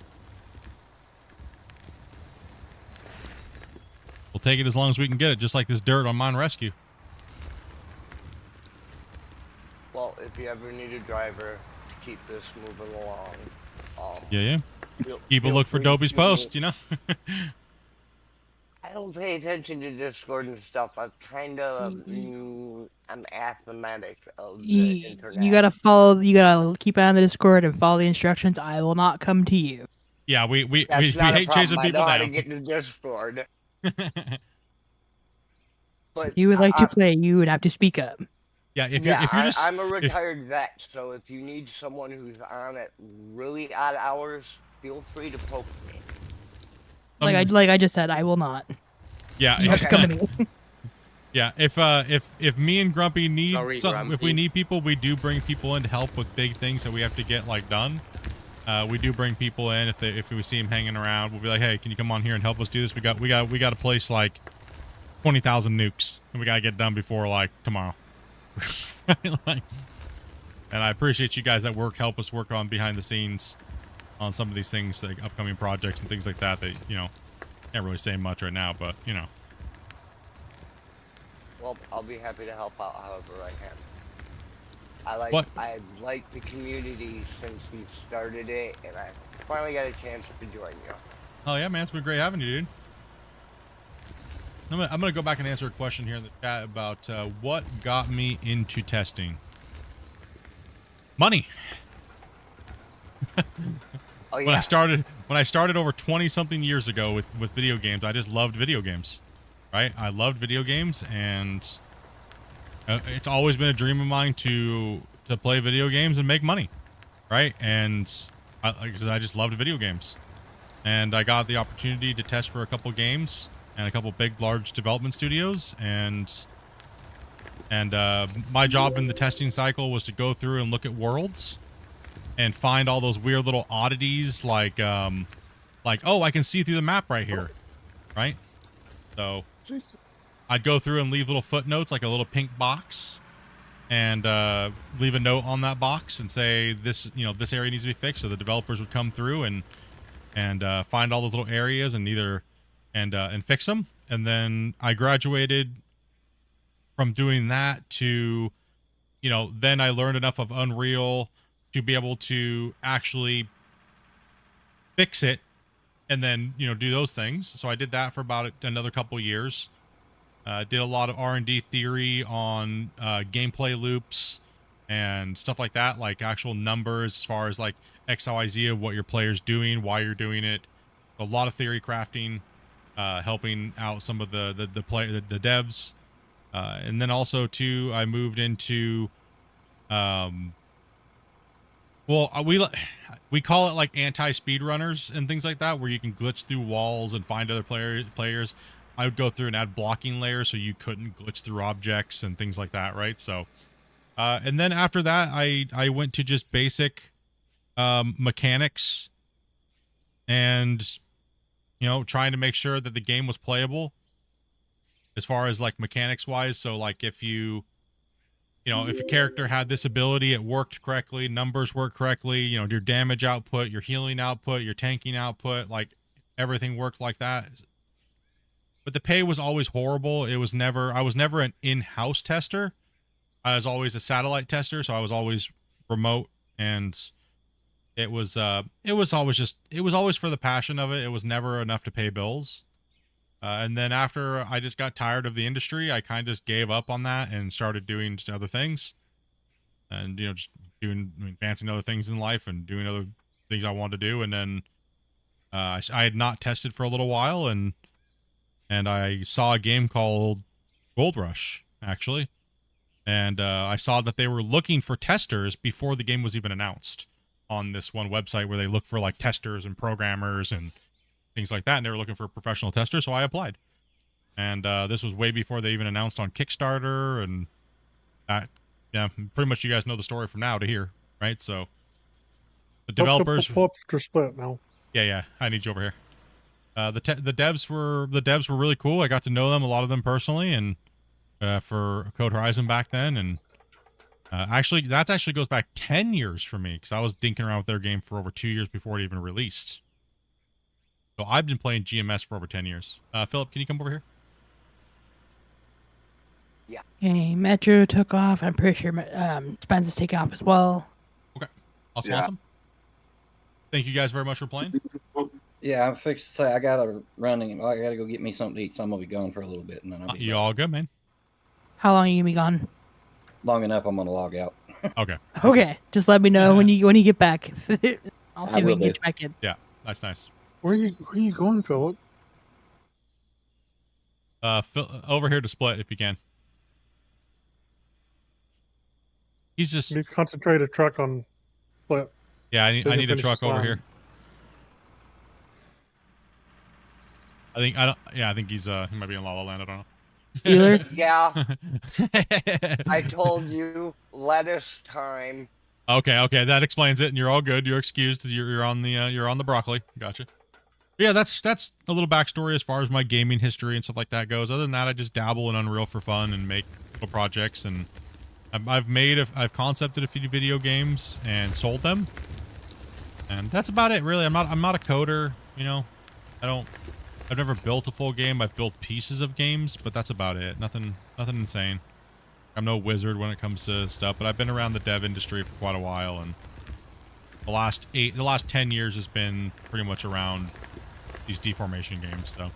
We'll take it as long as we can get it, just like this dirt on Mine Rescue. Well, if you ever need a driver to keep this moving along, yeah. Keep a look for Dobie's post, you know. I don't pay attention to Discord and stuff. I'm kind of I'm athematic of the internet. You gotta follow. You gotta keep an eye on the Discord and follow the instructions. I will not come to you. Yeah, we That's not a hate problem. chasing I people know how to down. get into Discord. But If you would like to play, you would have to speak up. Yeah, if you're just, I'm a retired vet, so if you need someone who's on at really odd hours, feel free to poke me. Like I just said, I will not. Yeah, You have to come to me. Yeah, if me and Grumpy need Grumpy. if we need people, we do bring people in to help with big things that we have to get like done. We do bring people in if we see them hanging around. We'll be like, hey, can you come on here and help us do this? We got to place like 20,000 nukes, and we gotta get done before like tomorrow. And I appreciate you guys that help us work on behind the scenes on some of these things, like upcoming projects and things like that. That, you know, can't really say much right now, but you know. Well, I'll be happy to help out however I can. I like the community since we started it, and I finally got a chance to join you. Oh yeah, man, it's been great having you, dude. I'm gonna go back and answer a question here in the chat about what got me into testing. Money. Oh, yeah. When I started over 20 something years ago with video games, I just loved video games, right? I loved video games, and it's always been a dream of mine to play video games and make money, right? And I just loved video games, and I got the opportunity to test for a couple games and a couple big, large development studios, and my job in the testing cycle was to go through and look at worlds and find all those weird little oddities, like oh, I can see through the map right here, right? So I'd go through and leave little footnotes, like a little pink box, and leave a note on that box and say this, you know, this area needs to be fixed. So the developers would come through and find all those little areas and fix them. And then I graduated from doing that to, you know, then I learned enough of Unreal to be able to actually fix it and then, you know, do those things. So I did that for about another couple years. Did a lot of R&D theory on gameplay loops and stuff like that, like actual numbers as far as like XYZ of what your player's doing, why you're doing it. A lot of theory crafting, helping out some of the devs. And then also too, I moved into, we call it like anti-speedrunners and things like that, where you can glitch through walls and find other players. I would go through and add blocking layers so you couldn't glitch through objects and things like that, right? So, and then after that, I went to just basic mechanics and, you know, trying to make sure that the game was playable as far as like mechanics wise. So like if you know, if a character had this ability, it worked correctly, numbers worked correctly, you know, your damage output, your healing output, your tanking output, like everything worked like that. but the pay was always horrible. I was never an in-house tester. I was always a satellite tester, so I was always remote, and it was always for the passion of it. It was never enough to pay bills. And then after I just got tired of the industry, I kind of just gave up on that and started doing just other things, and just advancing other things in life and doing other things I wanted to do. And then I had not tested for a little while, and I saw a game called Gold Rush, actually. And I saw that they were looking for testers before the game was even announced on this one website where they look for like testers and programmers and things like that. And they were looking for professional testers, so I applied. And this was way before they even announced on Kickstarter. And yeah, pretty much you guys know the story from now to here, right? So the developers... Pull up to Split now. Yeah, I need you over here. The devs were really cool. I got to know them, a lot of them personally, and for Code Horizon back then, and that actually goes back 10 years for me, because I was dinking around with their game for over 2 years before it even released. So I've been playing GMS for over 10 years. Philip, can you come over here? Yeah. Okay, Metro took off. I'm pretty sure Spence is taking off as well. Okay. Awesome. Thank you guys very much for playing. Yeah, I'm fixed to say I gotta go get me something to eat, so I'm gonna be gone for a little bit, and then I'll be you all good, man? How long are you gonna be gone? long enough. I'm gonna log out. Okay. Okay, just let me know when you get back. I'll see if we can get you back in. Yeah, that's nice. Where are you going, Philip? Over here to Split if you can. He's just need to concentrate a truck on Split. Yeah, I need a truck over here. I think he's he might be in La La Land, I don't know. Yeah. I told you, lettuce time. Okay, that explains it, and you're all good. You're excused. You're on the broccoli. Gotcha. But yeah, that's a little backstory as far as my gaming history and stuff like that goes. Other than that, I just dabble in Unreal for fun and make little projects, and I've concepted a few video games and sold them, and that's about it, really. I'm not a coder, I've never built a full game. I've built pieces of games, but that's about it. Nothing insane. I'm no wizard when it comes to stuff, but I've been around the dev industry for quite a while, and the last 10 years has been pretty much around these deformation games. So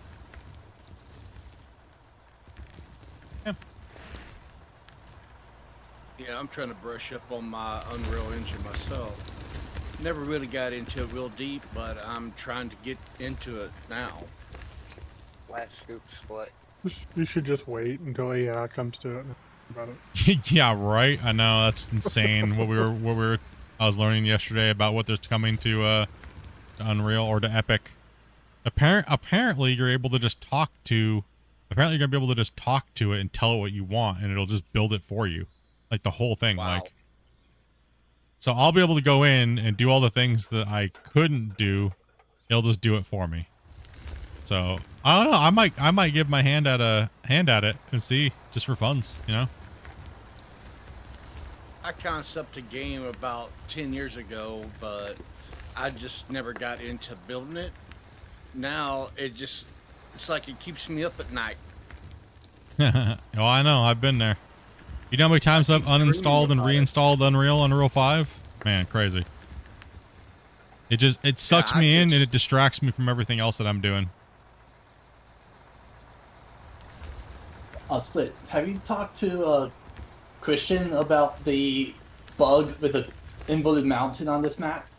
yeah, I'm trying to brush up on my Unreal Engine myself. Never really got into it real deep, but I'm trying to get into it now. Last scoop Split. You should just wait until AI comes to it. About it. Yeah, right. I know, that's insane. I was learning yesterday about what there's coming to Unreal or to Epic. Apparently, you're able to just talk to. Apparently, you're gonna be able to just talk to it and tell it what you want, and it'll just build it for you, like the whole thing. Wow. Like, so I'll be able to go in and do all the things that I couldn't do. It'll just do it for me. So I don't know. I might give my hand at it and see, just for funs, I concepted a game about 10 years ago, but I just never got into building it. Now it's like it keeps me up at night. Oh, I know. I've been there. You know how many times I've uninstalled and reinstalled Unreal 5? Man, crazy. It sucks me in, and it distracts me from everything else that I'm doing. Split, have you talked to Christian about the bug with the inverted mountain on this map?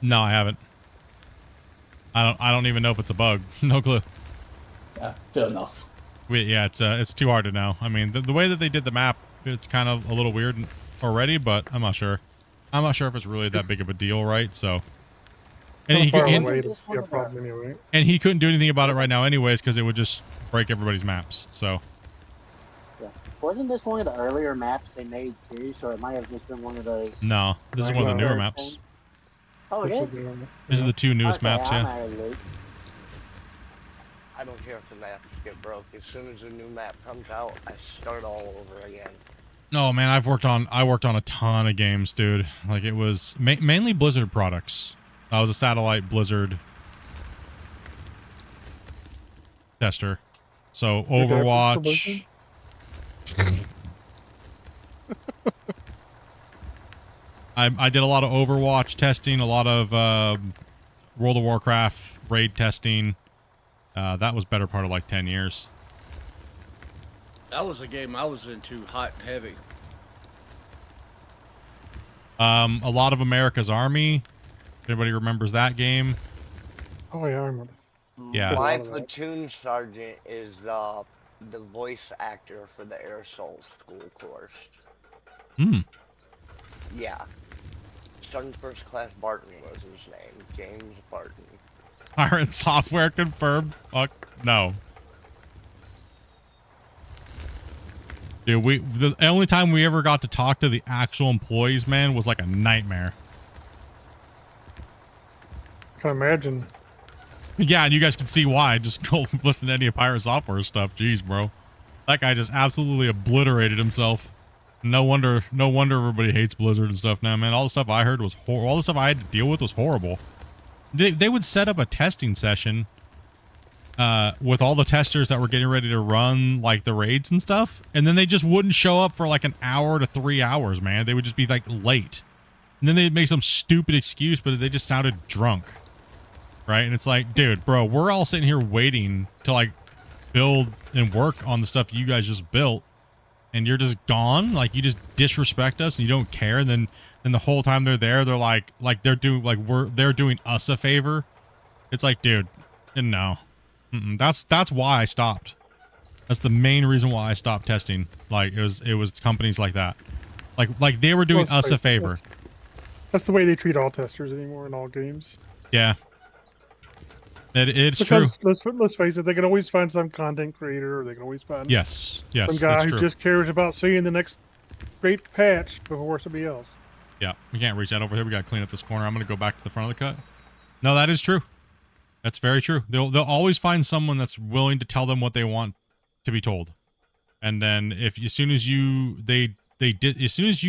No, I haven't. I don't even know if it's a bug. No clue. Yeah, fair enough. It's too hard to know. I mean, the way that they did the map, it's kind of a little weird already, but I'm not sure. I'm not sure if it's really that big of a deal, right? So, and he couldn't do anything about it right now, anyways, because it would just break everybody's maps. So. Yeah. Wasn't this one of the earlier maps they made too? So it might have just been one of those. No, this is one of the newer maps. Oh, it is? These are the two newest maps, I don't care if the maps get broke. As soon as a new map comes out, I start all over again. No, man, I worked on a ton of games, dude. Like, it was mainly Blizzard products. I was a satellite Blizzard tester. So Good effort, Overwatch. I did a lot of Overwatch testing, a lot of World of Warcraft raid testing. That was better part of like 10 years. That was a game I was into hot and heavy. A lot of America's Army. If anybody remembers that game? Oh yeah, I remember. Yeah. My platoon sergeant is the voice actor for the Air Soul School course. Hmm. Yeah. Sergeant First Class Barton was his name. James Barton. Iron Software confirmed. Fuck no. Dude, the only time we ever got to talk to the actual employees, man, was like a nightmare. Can imagine. Yeah, and you guys can see why. Just go listen to any of Pirate Software stuff. Jeez, bro. That guy just absolutely obliterated himself. No wonder everybody hates Blizzard and stuff now, man. All the stuff I heard was all the stuff I had to deal with was horrible. They would set up a testing session with all the testers that were getting ready to run like the raids and stuff, and then they just wouldn't show up for like an hour to 3 hours, man. They would just be like late. And then they'd make some stupid excuse, but they just sounded drunk. Right? And it's like, dude, bro, we're all sitting here waiting to like build and work on the stuff you guys just built, and you're just gone. Like, you just disrespect us and you don't care. And then the whole time they're there, they're like they're doing they're doing us a favor. It's like, dude, no. That's why I stopped. That's the main reason why I stopped testing. Like, it was companies like that. Like they were doing us a favor. That's the way they treat all testers anymore in all games. Yeah. It's because true. Let's face it, they can always find some content creator, or they can always find yes, some guy who just cares about seeing the next great patch before somebody else. Yeah, we can't reach that over here. We gotta clean up this corner. I'm gonna go back to the front of the cut. No, that is true. That's very true. They'll always find someone that's willing to tell them what they want to be told, and then as soon as you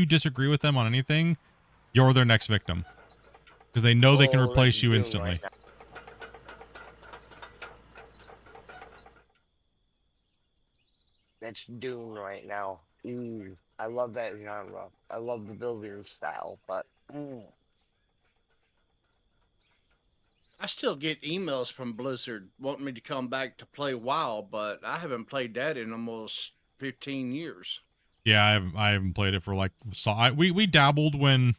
disagree with them on anything, you're their next victim, because they know they can replace you instantly. Right, that's Dune right now. I love that genre. I love the building style, but I still get emails from Blizzard wanting me to come back to play WoW, but I haven't played that in almost 15 years. Yeah, I haven't played it for like we dabbled with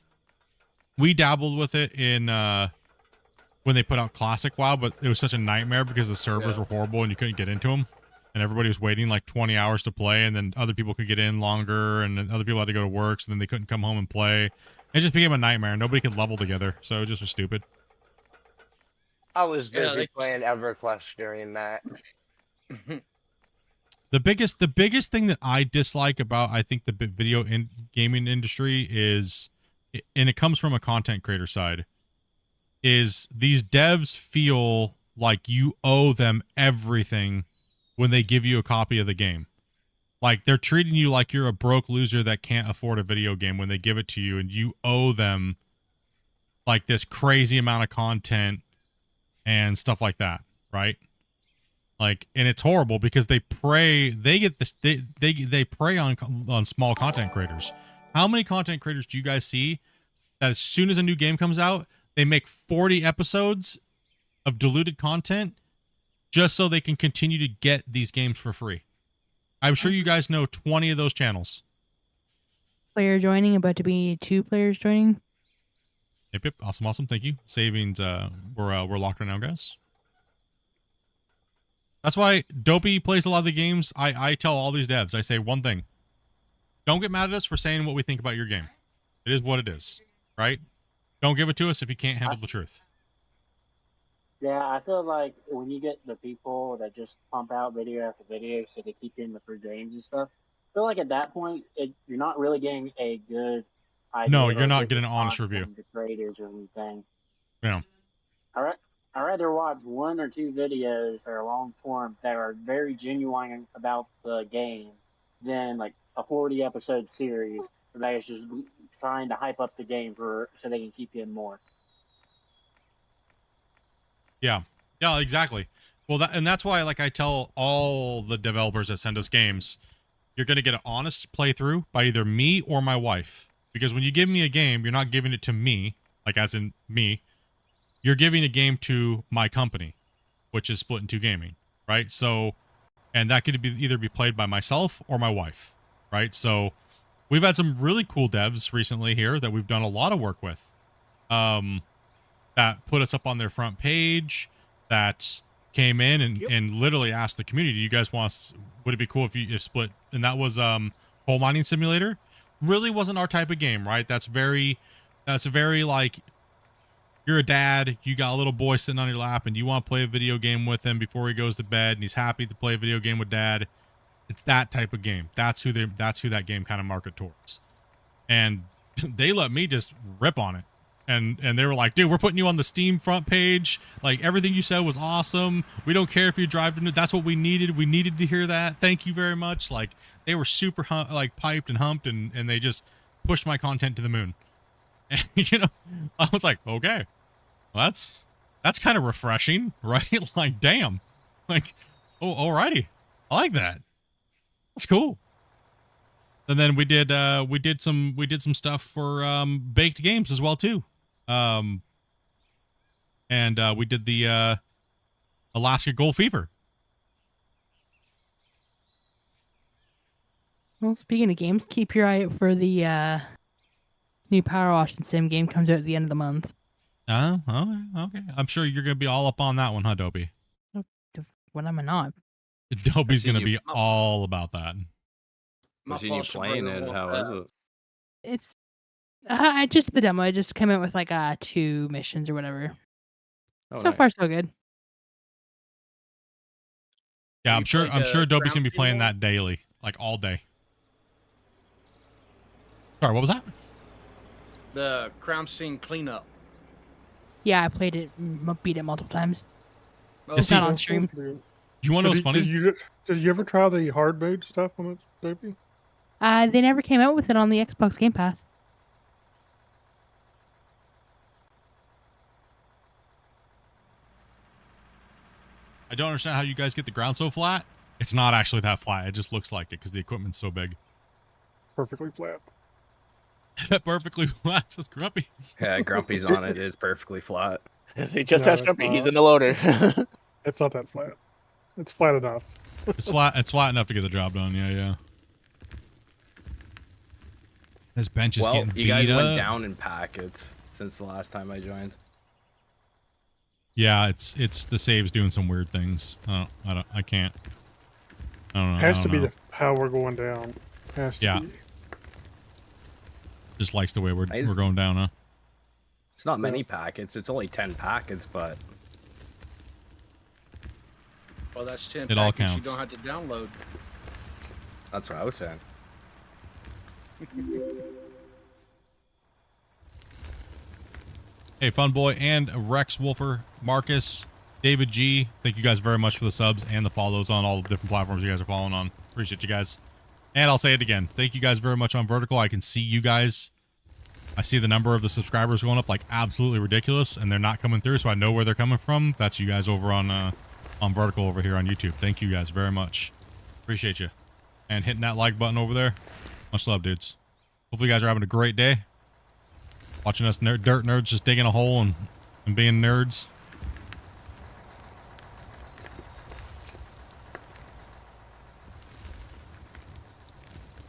it in when they put out Classic WoW, but it was such a nightmare because the servers were horrible and you couldn't get into them. And everybody was waiting like 20 hours to play, and then other people could get in longer, and then other people had to go to work, so then they couldn't come home and play. It just became a nightmare. Nobody could level together, so it just was stupid. I was busy playing EverQuest during that. The biggest thing that I dislike about, I think, the video gaming industry is, and it comes from a content creator side, is these devs feel like you owe them everything when they give you a copy of the game. Like, they're treating you like you're a broke loser that can't afford a video game when they give it to you, and you owe them like this crazy amount of content and stuff like that, right? Like, and it's horrible because they prey on small content creators. How many content creators do you guys see that as soon as a new game comes out, they make 40 episodes of diluted content just so they can continue to get these games for free? I'm sure you guys know 20 of those channels. Player joining, about to be 2 players joining. Yep. Awesome. Thank you. Savings, we're locked right now, guys. That's why Dopey plays a lot of the games. I tell all these devs, I say one thing. Don't get mad at us for saying what we think about your game. It is what it is, right? Don't give it to us if you can't handle the truth. Yeah, I feel like when you get the people that just pump out video after video so they keep getting the free games and stuff, I feel like at that point, you're not really getting a good idea. No, you're not getting an honest review. The creators or anything. Yeah. I'd rather watch 1 or 2 videos that are long form that are very genuine about the game than like a 40 episode series that is just trying to hype up the game so they can keep you in more. Yeah, exactly. Well, that's why, like, I tell all the developers that send us games, you're going to get an honest playthrough by either me or my wife. Because when you give me a game, you're not giving it to me, like as in me. You're giving a game to my company, which is Splitintwo Gaming, right? So, and that could either be played by myself or my wife, right? So, we've had some really cool devs recently here that we've done a lot of work with, that put us up on their front page, that came in and literally asked the community, you guys want, would it be cool if Split, and that was coal mining simulator. Really wasn't our type of game, right? That's very like, you're a dad, you got a little boy sitting on your lap and you want to play a video game with him before he goes to bed and he's happy to play a video game with dad. It's that type of game. That's who that game kind of market towards. And they let me just rip on it. And they were like, dude, we're putting you on the Steam front page. Like, everything you said was awesome. We don't care if you drive to, that's what we needed. We needed to hear that. Thank you very much. Like, they were super like piped and humped, and they just pushed my content to the moon. And, you know, I was like, okay, well, that's kind of refreshing, right? Like, damn, like, oh, alrighty. I like that. That's cool. And then we did some stuff for baked games as well too. And we did the Alaska Gold Fever. Well, speaking of games, keep your eye out for the new Power Wash and Sim game. Comes out at the end of the month. Oh, okay. I'm sure you're gonna be all up on that one, huh, Dopey? What am I not? Dopey's gonna be all about that. I've seen you playing it. How is it? It's just the demo. I just came out with like 2 missions or whatever. Oh, so far, so good. Yeah, I'm sure Dopey's gonna be playing that daily, like all day. Sorry, what was that? The crime scene cleanup. Yeah, I played it, beat it multiple times. Oh, It's not on stream. You want to know what's funny? Did you ever try the hard mode stuff on it, Dopey? They never came out with it on the Xbox Game Pass. I don't understand how you guys get the ground so flat. It's not actually that flat. It just looks like it because the equipment's so big. Perfectly flat. Perfectly flat, says Grumpy. Yeah, Grumpy's on it. Is perfectly flat. He just has Grumpy. He's in the loader. It's not that flat. It's flat enough. It's flat enough to get the job done. Yeah. This bench is getting beat up. You guys went down in packets since the last time I joined. Yeah, it's the save's doing some weird things. I can't. I don't know. Has to be how we're going down. Has to be. Just likes the way we're going down, huh? It's not many packets. It's only 10 packets, but Well, that's 10 it all packets counts. you don't have to download. That's what I was saying. Hey, Funboy and Rex Wolfer, Marcus, David G. Thank you guys very much for the subs and the follows on all the different platforms you guys are following on. Appreciate you guys. And I'll say it again. Thank you guys very much on Vertical. I can see you guys. I see the number of the subscribers going up like absolutely ridiculous, and they're not coming through, so I know where they're coming from. That's you guys over on Vertical over here on YouTube. Thank you guys very much. Appreciate you. And hitting that like button over there. Much love, dudes. Hopefully you guys are having a great day. Watching us dirt nerds just digging a hole and being nerds.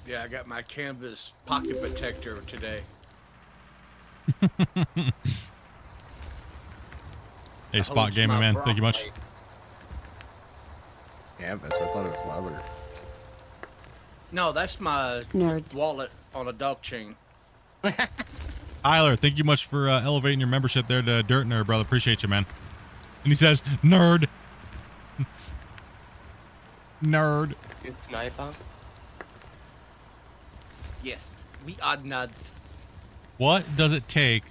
Yeah, I got my canvas pocket protector today. Hey, Spot Gaming, man. Thank you much. Canvas? I thought it was leather. No, that's my Nerd wallet on a dog chain. Tyler, thank you much for elevating your membership there to Dirt Nerd, brother. Appreciate you, man. And he says, nerd. Nerd. You sniper? Yes, we are nuts. What does it take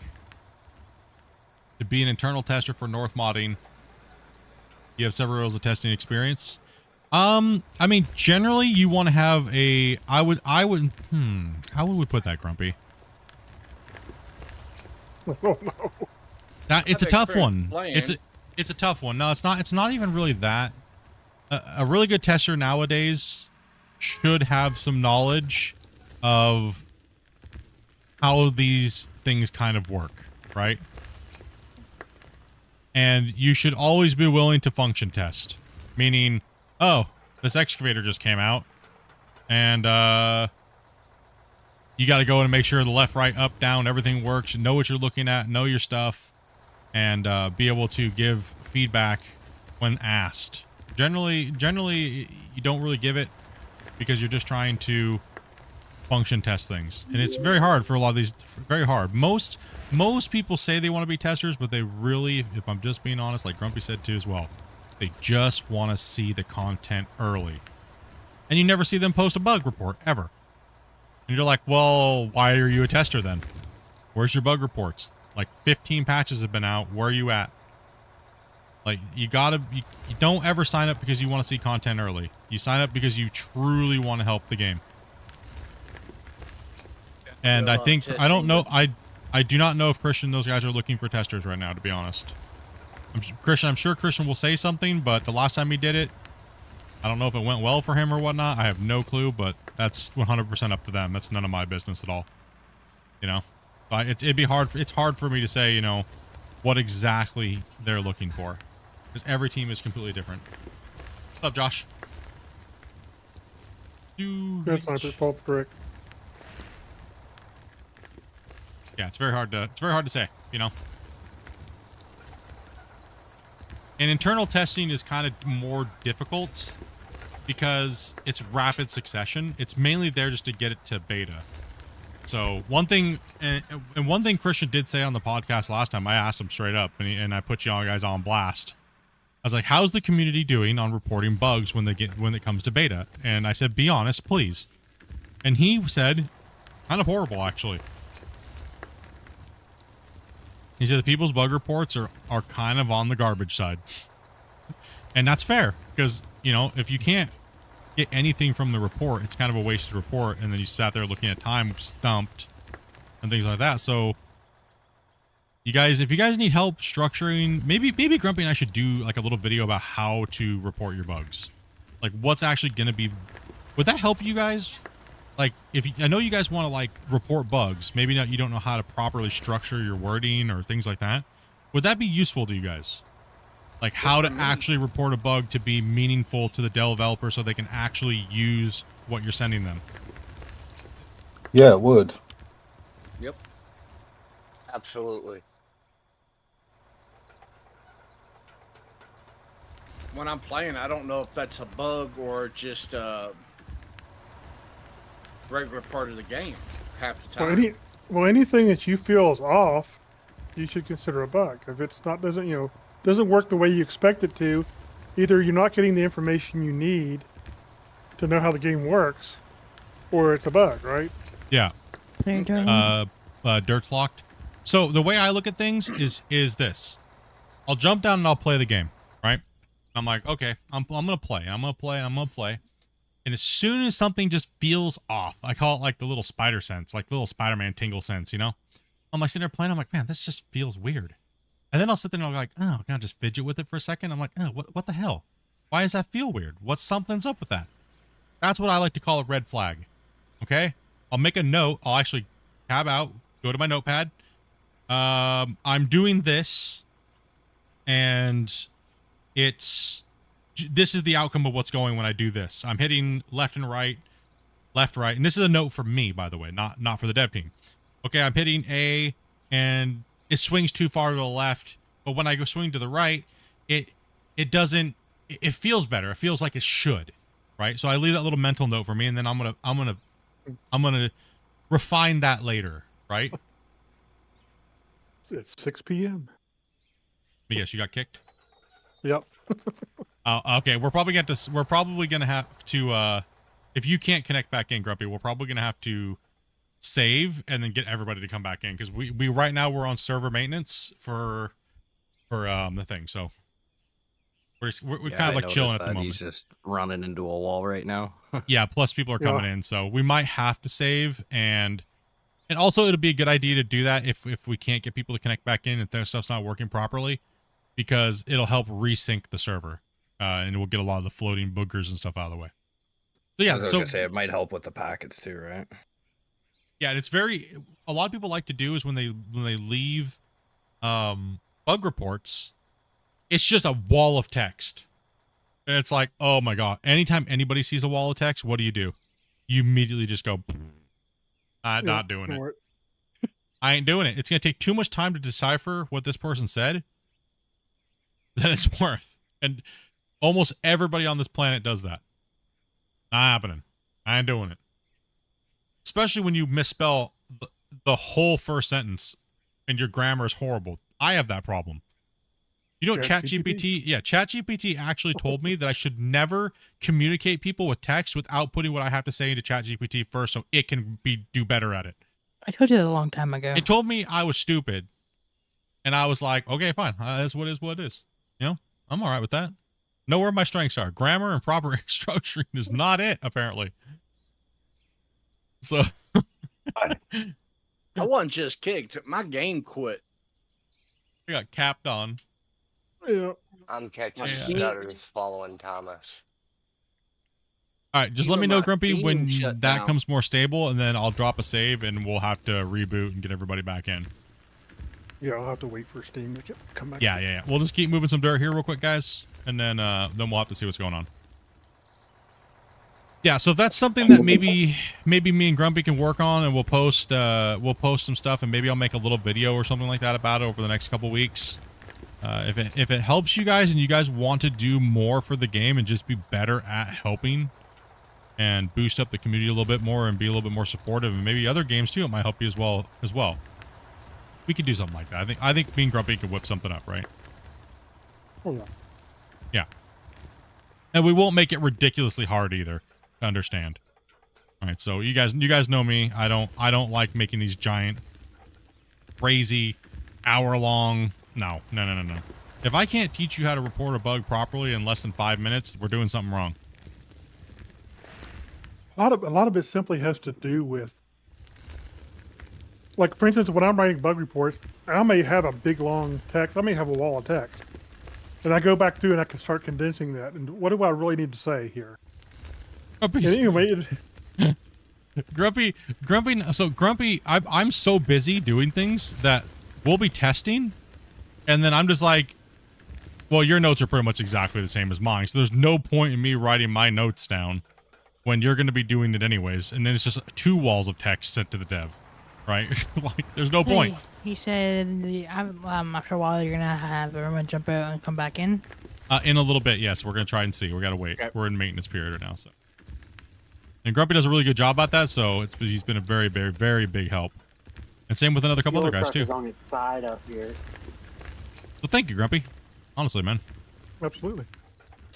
to be an internal tester for North Modding? You have several years of testing experience. I mean, generally you want to have a, how would we put that, Grumpy? Oh, no. It's a tough one. It's a tough one. No, it's not. It's not even really that. A really good tester nowadays should have some knowledge of how these things kind of work, right? And you should always be willing to function test. Meaning, oh, this excavator just came out. And you got to go in and make sure the left, right, up, down, everything works. Know what you're looking at. Know your stuff. And be able to give feedback when asked. Generally, you don't really give it because you're just trying to function test things. And it's very hard for a lot of these. Very hard. Most people say they want to be testers, but they really, if I'm just being honest, like Grumpy said too as well, they just want to see the content early. And you never see them post a bug report, ever. And you're like, well, why are you a tester then? Where's your bug reports? Like 15 patches have been out. Where are you at? Like, you don't ever sign up because you want to see content early. You sign up because you truly want to help the game. And I think, I don't know, I do not know if Christian, those guys are looking for testers right now, to be honest. I'm sure Christian will say something, but the last time he did it, I don't know if it went well for him or whatnot. I have no clue, but that's 100% up to them. That's none of my business at all. You know? It'd be hard. It's hard for me to say, you know, what exactly they're looking for. Because every team is completely different. What's up, Josh? Good sniper, fault correct. Yeah, it's very hard to say, you know. And internal testing is kind of more difficult because it's rapid succession. It's mainly there just to get it to beta. So one thing, and one thing Christian did say on the podcast last time, I asked him straight up, and I put you all guys on blast. I was like, "How's the community doing on reporting bugs when it comes to beta?" And I said, "Be honest, please." And he said, "Kind of horrible, actually." He said the people's bug reports are kind of on the garbage side. And that's fair, because, you know, if you can't get anything from the report, it's kind of a wasted report, and then you sat there looking at time stumped and things like that. So you guys, if you guys need help structuring, maybe Grumpy and I should do like a little video about how to report your bugs. Like what's actually going to be, would that help you guys? Like, I know you guys want to like report bugs, maybe not, you don't know how to properly structure your wording or things like that. Would that be useful to you guys? Like how to actually report a bug to be meaningful to the developer so they can actually use what you're sending them? Yeah, it would. Yep. Absolutely. When I'm playing, I don't know if that's a bug or just a regular part of the game half the time. Well, anything that you feel is off, you should consider a bug. If it's not, doesn't work the way you expect it to, either you're not getting the information you need to know how the game works, or it's a bug, right? Yeah. Dirt's locked. So the way I look at things is this. I'll jump down and I'll play the game, right? I'm like, okay, I'm gonna play. I'm gonna play. And as soon as something just feels off, I call it like the little spider sense, like the little Spider-Man tingle sense, you know? I'm like sitting there playing, I'm like, man, this just feels weird. And then I'll sit there and I'll go like, oh, can I just fidget with it for a second? I'm like, oh, what the hell? Why does that feel weird? Something's up with that? That's what I like to call a red flag. Okay? I'll make a note. I'll actually tab out, go to my notepad. I'm doing this, and this is the outcome of what's going when I do this. I'm hitting left and right, left, right. And this is a note for me, by the way, not for the dev team. Okay, I'm hitting A, and it swings too far to the left. But when I go swing to the right, it feels better. It feels like it should, right? So I leave that little mental note for me, and then I'm gonna refine that later, right? It's 6 p.m. Yes, you got kicked? Yep. Okay, we're probably gonna have to if you can't connect back in, Grumpy, we're probably gonna have to save and then get everybody to come back in, because we right now we're on server maintenance for the thing, so we're kind of like chilling at the moment. He's just running into a wall right now. Yeah, plus people are coming in, so we might have to save, and also it'll be a good idea to do that if we can't get people to connect back in, if their stuff's not working properly. because it'll help resync the server, and we'll get a lot of the floating boogers and stuff out of the way. So yeah, I was gonna say it might help with the packets too, right? Yeah, and it's very. A lot of people like to do is when they leave bug reports, it's just a wall of text, and it's like, oh my god! Anytime anybody sees a wall of text, what do? You immediately just go, not doing it. I ain't doing it. It's gonna take too much time to decipher what this person said than it's worth, and almost everybody on this planet does that. Not happening. I ain't doing it. Especially when you misspell the whole first sentence and your grammar is horrible. I have that problem. You know, ChatGPT actually told me that I should never communicate people with text without putting what I have to say into ChatGPT first so it can do better at it. I told you that a long time ago. It told me I was stupid. And I was like, okay, fine. That's what it is. You know, I'm all right with that. Know where my strengths are. Grammar and proper structuring is not it, apparently. So I wasn't just kicked. My game quit. I got capped on. Yeah. I'm catching stutters following Thomas. All right, just let me know, Grumpy, when that comes more stable, and then I'll drop a save, and we'll have to reboot and get everybody back in. Yeah, I'll have to wait for Steam to come back. Yeah. We'll just keep moving some dirt here real quick, guys, and then we'll have to see what's going on. Yeah, so if that's something that maybe me and Grumpy can work on, and we'll post some stuff, and maybe I'll make a little video or something like that about it over the next couple weeks. If it helps you guys and you guys want to do more for the game and just be better at helping and boost up the community a little bit more and be a little bit more supportive, and maybe other games too, it might help you as well. We could do something like that. I think me and Grumpy could whip something up, right? Oh yeah. Yeah. And we won't make it ridiculously hard either to understand. All right, so you guys know me. I don't like making these giant, crazy, hour-long. No. If I can't teach you how to report a bug properly in less than 5 minutes, we're doing something wrong. A lot of it simply has to do with, like, for instance, when I'm writing bug reports, I may have a big long text. I may have a wall of text, and I go back through and I can start condensing that. And what do I really need to say here? Anyway, Grumpy. So Grumpy, I'm so busy doing things that we'll be testing, and then I'm just like, well, your notes are pretty much exactly the same as mine, so there's no point in me writing my notes down when you're going to be doing it anyways, and then it's just 2 walls of text sent to the dev, right? Like, there's no point. He said after a while you're gonna have everyone jump out and come back in. In a little bit, yes. We're gonna try and see. We gotta wait. Okay. We're in maintenance period right now, so. And Grumpy does a really good job at that, so he's been a very, very, very big help. And same with another couple other guys too. On its side up here. So thank you, Grumpy. Honestly, man. Absolutely.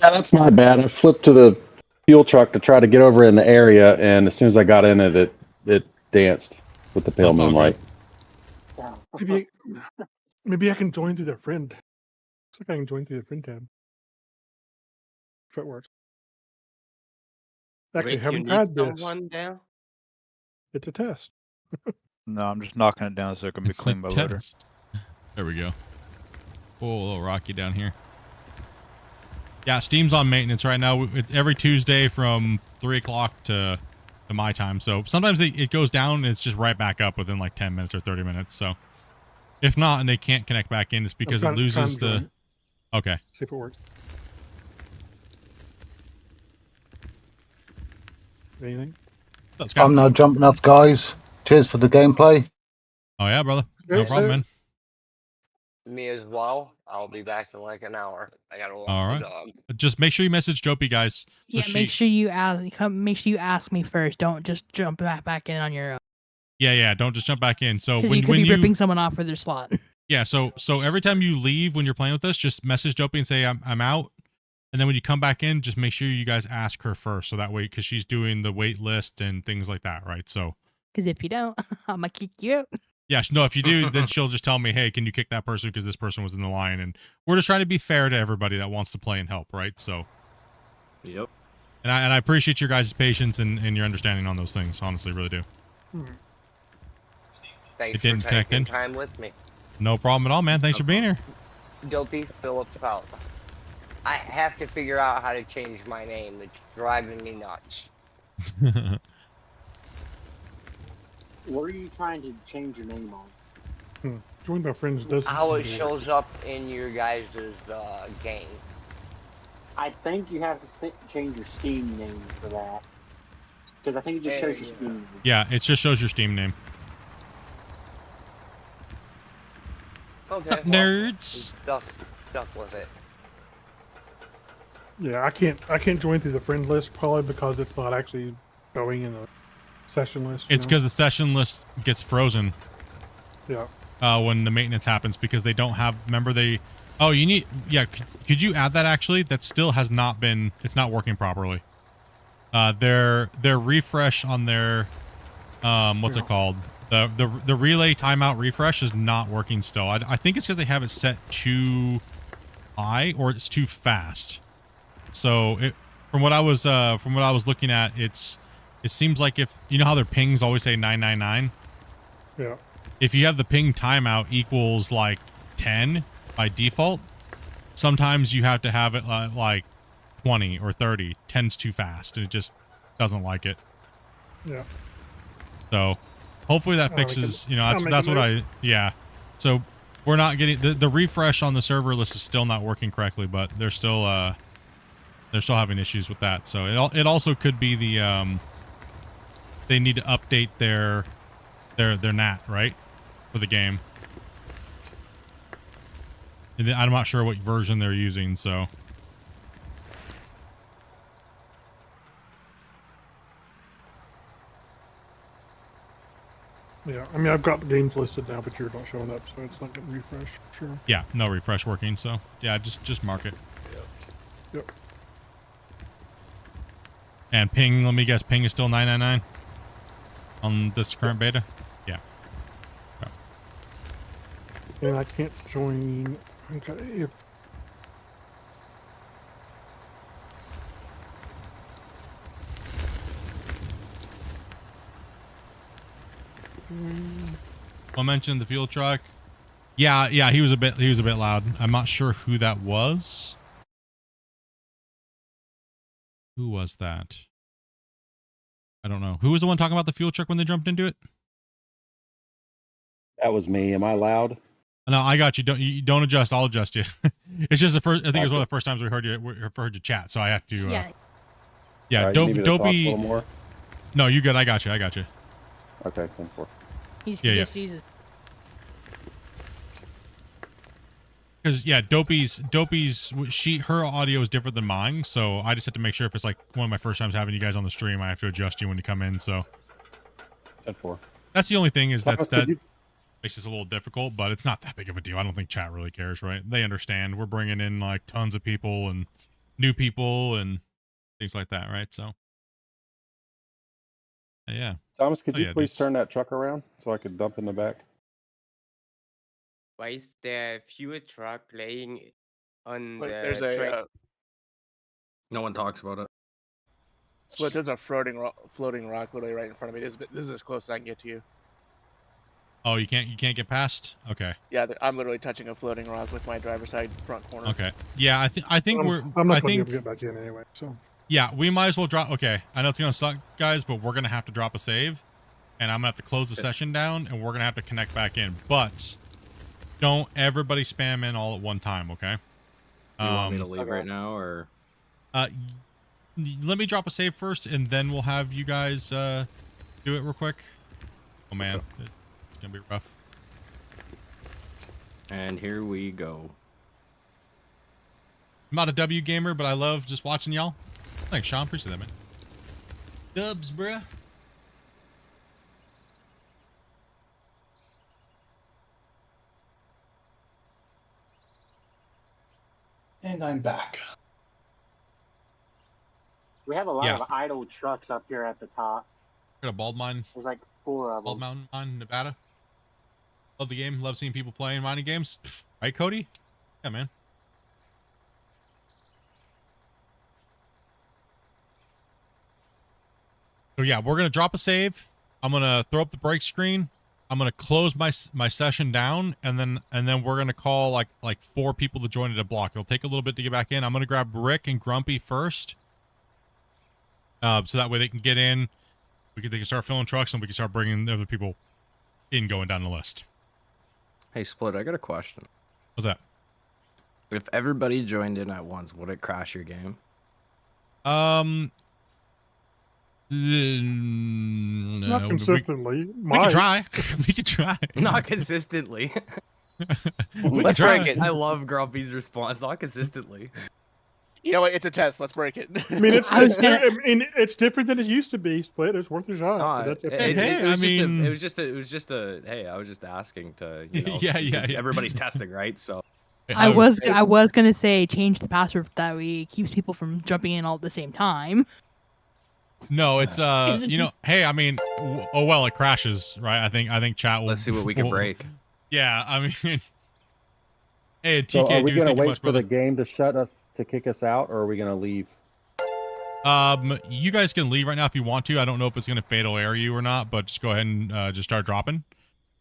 Yeah, that's my bad. I flipped to the fuel truck to try to get over in the area, and as soon as I got in it, it danced with the pale moonlight. Maybe I can join through the friend. Looks like I can join through the friend tab. If it works. Actually, Rick, haven't you tried need this. someone there? It's a test. No, I'm just knocking it down so it can be cleaned by later. There we go. Oh, a little rocky down here. Yeah, Steam's on maintenance right now. It's every Tuesday from 3 o'clock to my time. So sometimes it goes down and it's just right back up within like 10 minutes or 30 minutes. So if not, and they can't connect back in, it's because it loses the... Okay. See if it works. Anything? I'm now jumping off, guys. Cheers for the gameplay. Oh yeah, brother. No problem, man. Me as well. I'll be back in like an hour. I gotta walk All right. the dog. Just make sure you message Dopey, guys. So Yeah, make sure you ask me first. Don't just jump back in on your own. Yeah. Don't just jump back in. So Because when you could you be ripping someone off for their slot. Yeah, so every time you leave when you're playing with us, just message Dopey and say I'm out. And then when you come back in, just make sure you guys ask her first, so that way, because she's doing the wait list and things like that, right? So. Because if you don't, I'm gonna kick you out. Yeah, no, if you do, then she'll just tell me, hey, can you kick that person because this person was in the line? And we're just trying to be fair to everybody that wants to play and help, right? So. Yep. And I appreciate your guys' patience and your understanding on those things. Honestly, really do. Thanks It didn't for connect taking in. time with me. No problem at all, man. Thanks for being here. Guilty Philip Trout. I have to figure out how to change my name. It's driving me nuts. What are you trying to change your name on? Join my friends doesn't. How it seem to shows work. up in your guys' game. I think you have to change your Steam name for that. Because I think it just shows your Steam name. Yeah, it just shows your Steam name. Okay, What's up, nerds? Stuck with it. Yeah, I can't join through the friend list probably because it's not actually going in the session list. It's because the session list gets frozen. Yeah. When the maintenance happens because they don't have. Remember they. Oh, you need. Yeah, could you add that actually? That still has not been. It's not working properly. Their refresh on their. What's it called? The relay timeout refresh is not working still. I think it's because they have it set too high or it's too fast. So from what I was looking at, it seems like if you know how their pings always say 999. Yeah. If you have the ping timeout equals like 10 by default, sometimes you have to have it like 20 or 30. 10's too fast and it just doesn't like it. Yeah. So hopefully that fixes, that's what yeah. So we're not getting the refresh on the server list is still not working correctly, but they're still having issues with that. So it also could be the they need to update their NAT, right? For the game. And I'm not sure what version they're using, so. Yeah, I mean, I've got the games listed now, but you're not showing up, so it's not getting refreshed. Sure. Yeah, no refresh working, so yeah, just mark it. Yep. And ping, let me guess, ping is still 999 on this current beta? Yeah. Okay. And I can't join. Okay, if I mentioned the fuel truck. Yeah, he was a bit loud. I'm not sure who that was. Who was that? I don't know. Who was the one talking about the fuel truck when they jumped into it? That was me. Am I loud? No, I got you. Don't adjust. I'll adjust you. It's just the first. I think it was one of the first times we heard you chat, so I have to. Yeah. All right, you need me to talk a Dopey. little more? No, you good. I got you. Okay, 10-4. He's Yeah. Because Dopey's her audio is different than mine, so I just have to make sure if it's like one of my first times having you guys on the stream, I have to adjust you when you come in. So 10-4. that's the only thing is Thomas, that could you- makes this a little difficult, but it's not that big of a deal. I don't think chat really cares, right? They understand. We're bringing in like tons of people and new people and things like that, right? So yeah. Thomas, could Oh, you yeah, please dudes. turn that truck around so I could dump in the back? Why is there a fuel truck laying on Look, the there's track? a No one talks about it. Split. There's a floating rock literally right in front of me. This is as close as I can get to you. Oh, you can't get past? Okay. Yeah, I'm literally touching a floating rock with my driver's side front corner. Okay. Yeah, I think I'm not going to be able to get back in anyway. So. Yeah, we might as well drop. Okay, I know it's gonna suck, guys, but we're gonna have to drop a save, and I'm gonna have to close the session down, and we're gonna have to connect back in. But don't everybody spam in all at one time, okay? You want me to leave right now, or? Let me drop a save first, and then we'll have you guys do it real quick. Oh man, it's gonna be rough. And here we go. I'm not a W gamer, but I love just watching y'all. Thanks, Sean. Appreciate that, man. Dubs, bruh. And I'm back. We have a lot Yeah. of idle trucks up here at the top. Got a bald mine. There's like 4 of Bald them. Mountain mine, Nevada. Love the game. Love seeing people playing mining games. Pfft, right, Cody? Yeah, man. So yeah, we're gonna drop a save. I'm gonna throw up the break screen. I'm gonna close my session down, and then we're gonna call like 4 people to join at a block. It'll take a little bit to get back in. I'm gonna grab Rick and Grumpy first, so that way they can get in. They can start filling trucks, and we can start bringing the other people in, going down the list. Hey, Split, I got a question. What's that? If everybody joined in at once, would it crash your game? No, Not consistently. We could try. We could try. Not consistently. Let's break it. I love Grumpy's response. Not consistently. You know what? It's a test. Let's break it. I mean, it's different than it used to be. Split. It's worth a shot. But that's It was just a. Hey, I was just asking to. You know, yeah. Everybody's testing, right? So. I was gonna say change the password that way it keeps people from jumping in all at the same time. No, it's you know, hey, I mean, oh well, it crashes, right? I think chat will. Let's see what we can break. Yeah, I mean, hey, TK, So are we dude, gonna thank you wait much, for brother. the game to shut us to kick us out, or are we gonna leave? You guys can leave right now if you want to. I don't know if it's gonna fatal error you or not, but just go ahead and just start dropping,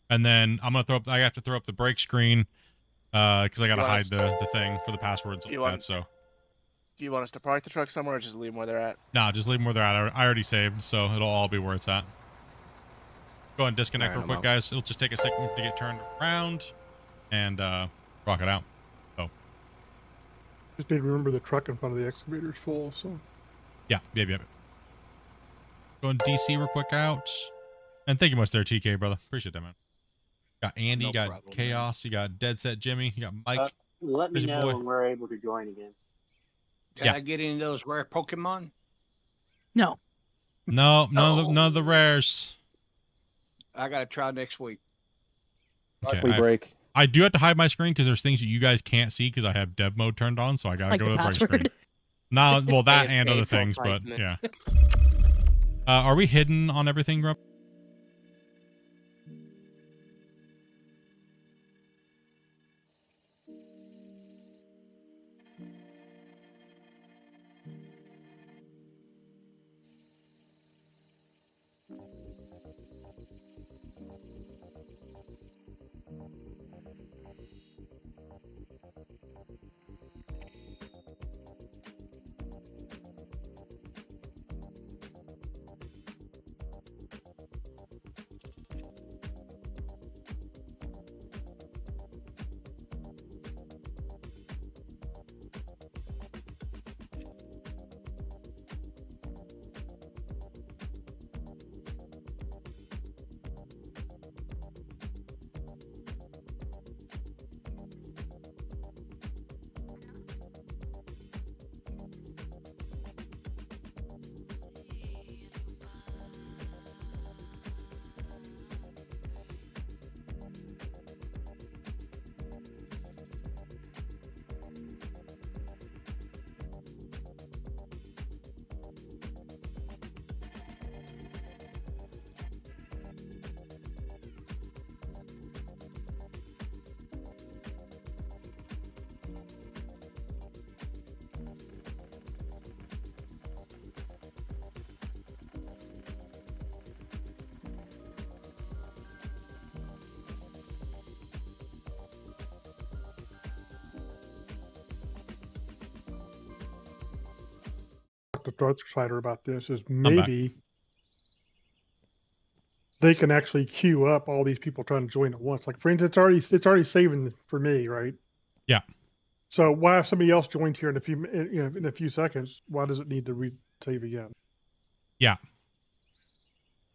and then I'm gonna throw up. I have to throw up the break screen, because I gotta hide the thing for the passwords like that. So. Do you want us to park the truck somewhere or just leave them where they're at? Nah, just leave them where they're at. I already saved, so it'll all be where it's at. Go ahead and disconnect real quick, guys. It'll just take a second to get turned around and rock it out. So. Just need to remember the truck in front of the excavator is full. So. Yeah. Go and DC real quick out. And thank you much there, TK, brother. Appreciate that, man. Got Andy, you got problem, Chaos, man. You got Dead Set Jimmy, you got Mike. Let me know when we're able to join again. Can I get any of those rare Pokemon? No. No, none of the rares. I gotta try next week. Okay, I do have to hide my screen because there's things that you guys can't see because I have dev mode turned on, so I gotta go to the break screen. Now, well, that and other things, but yeah. Are we hidden on everything, Grump? The Darth Sider about this is maybe they can actually queue up all these people trying to join at once. Like for instance, it's already saving for me, right? Yeah. So why if somebody else joined here in a few seconds, why does it need to save again? Yeah.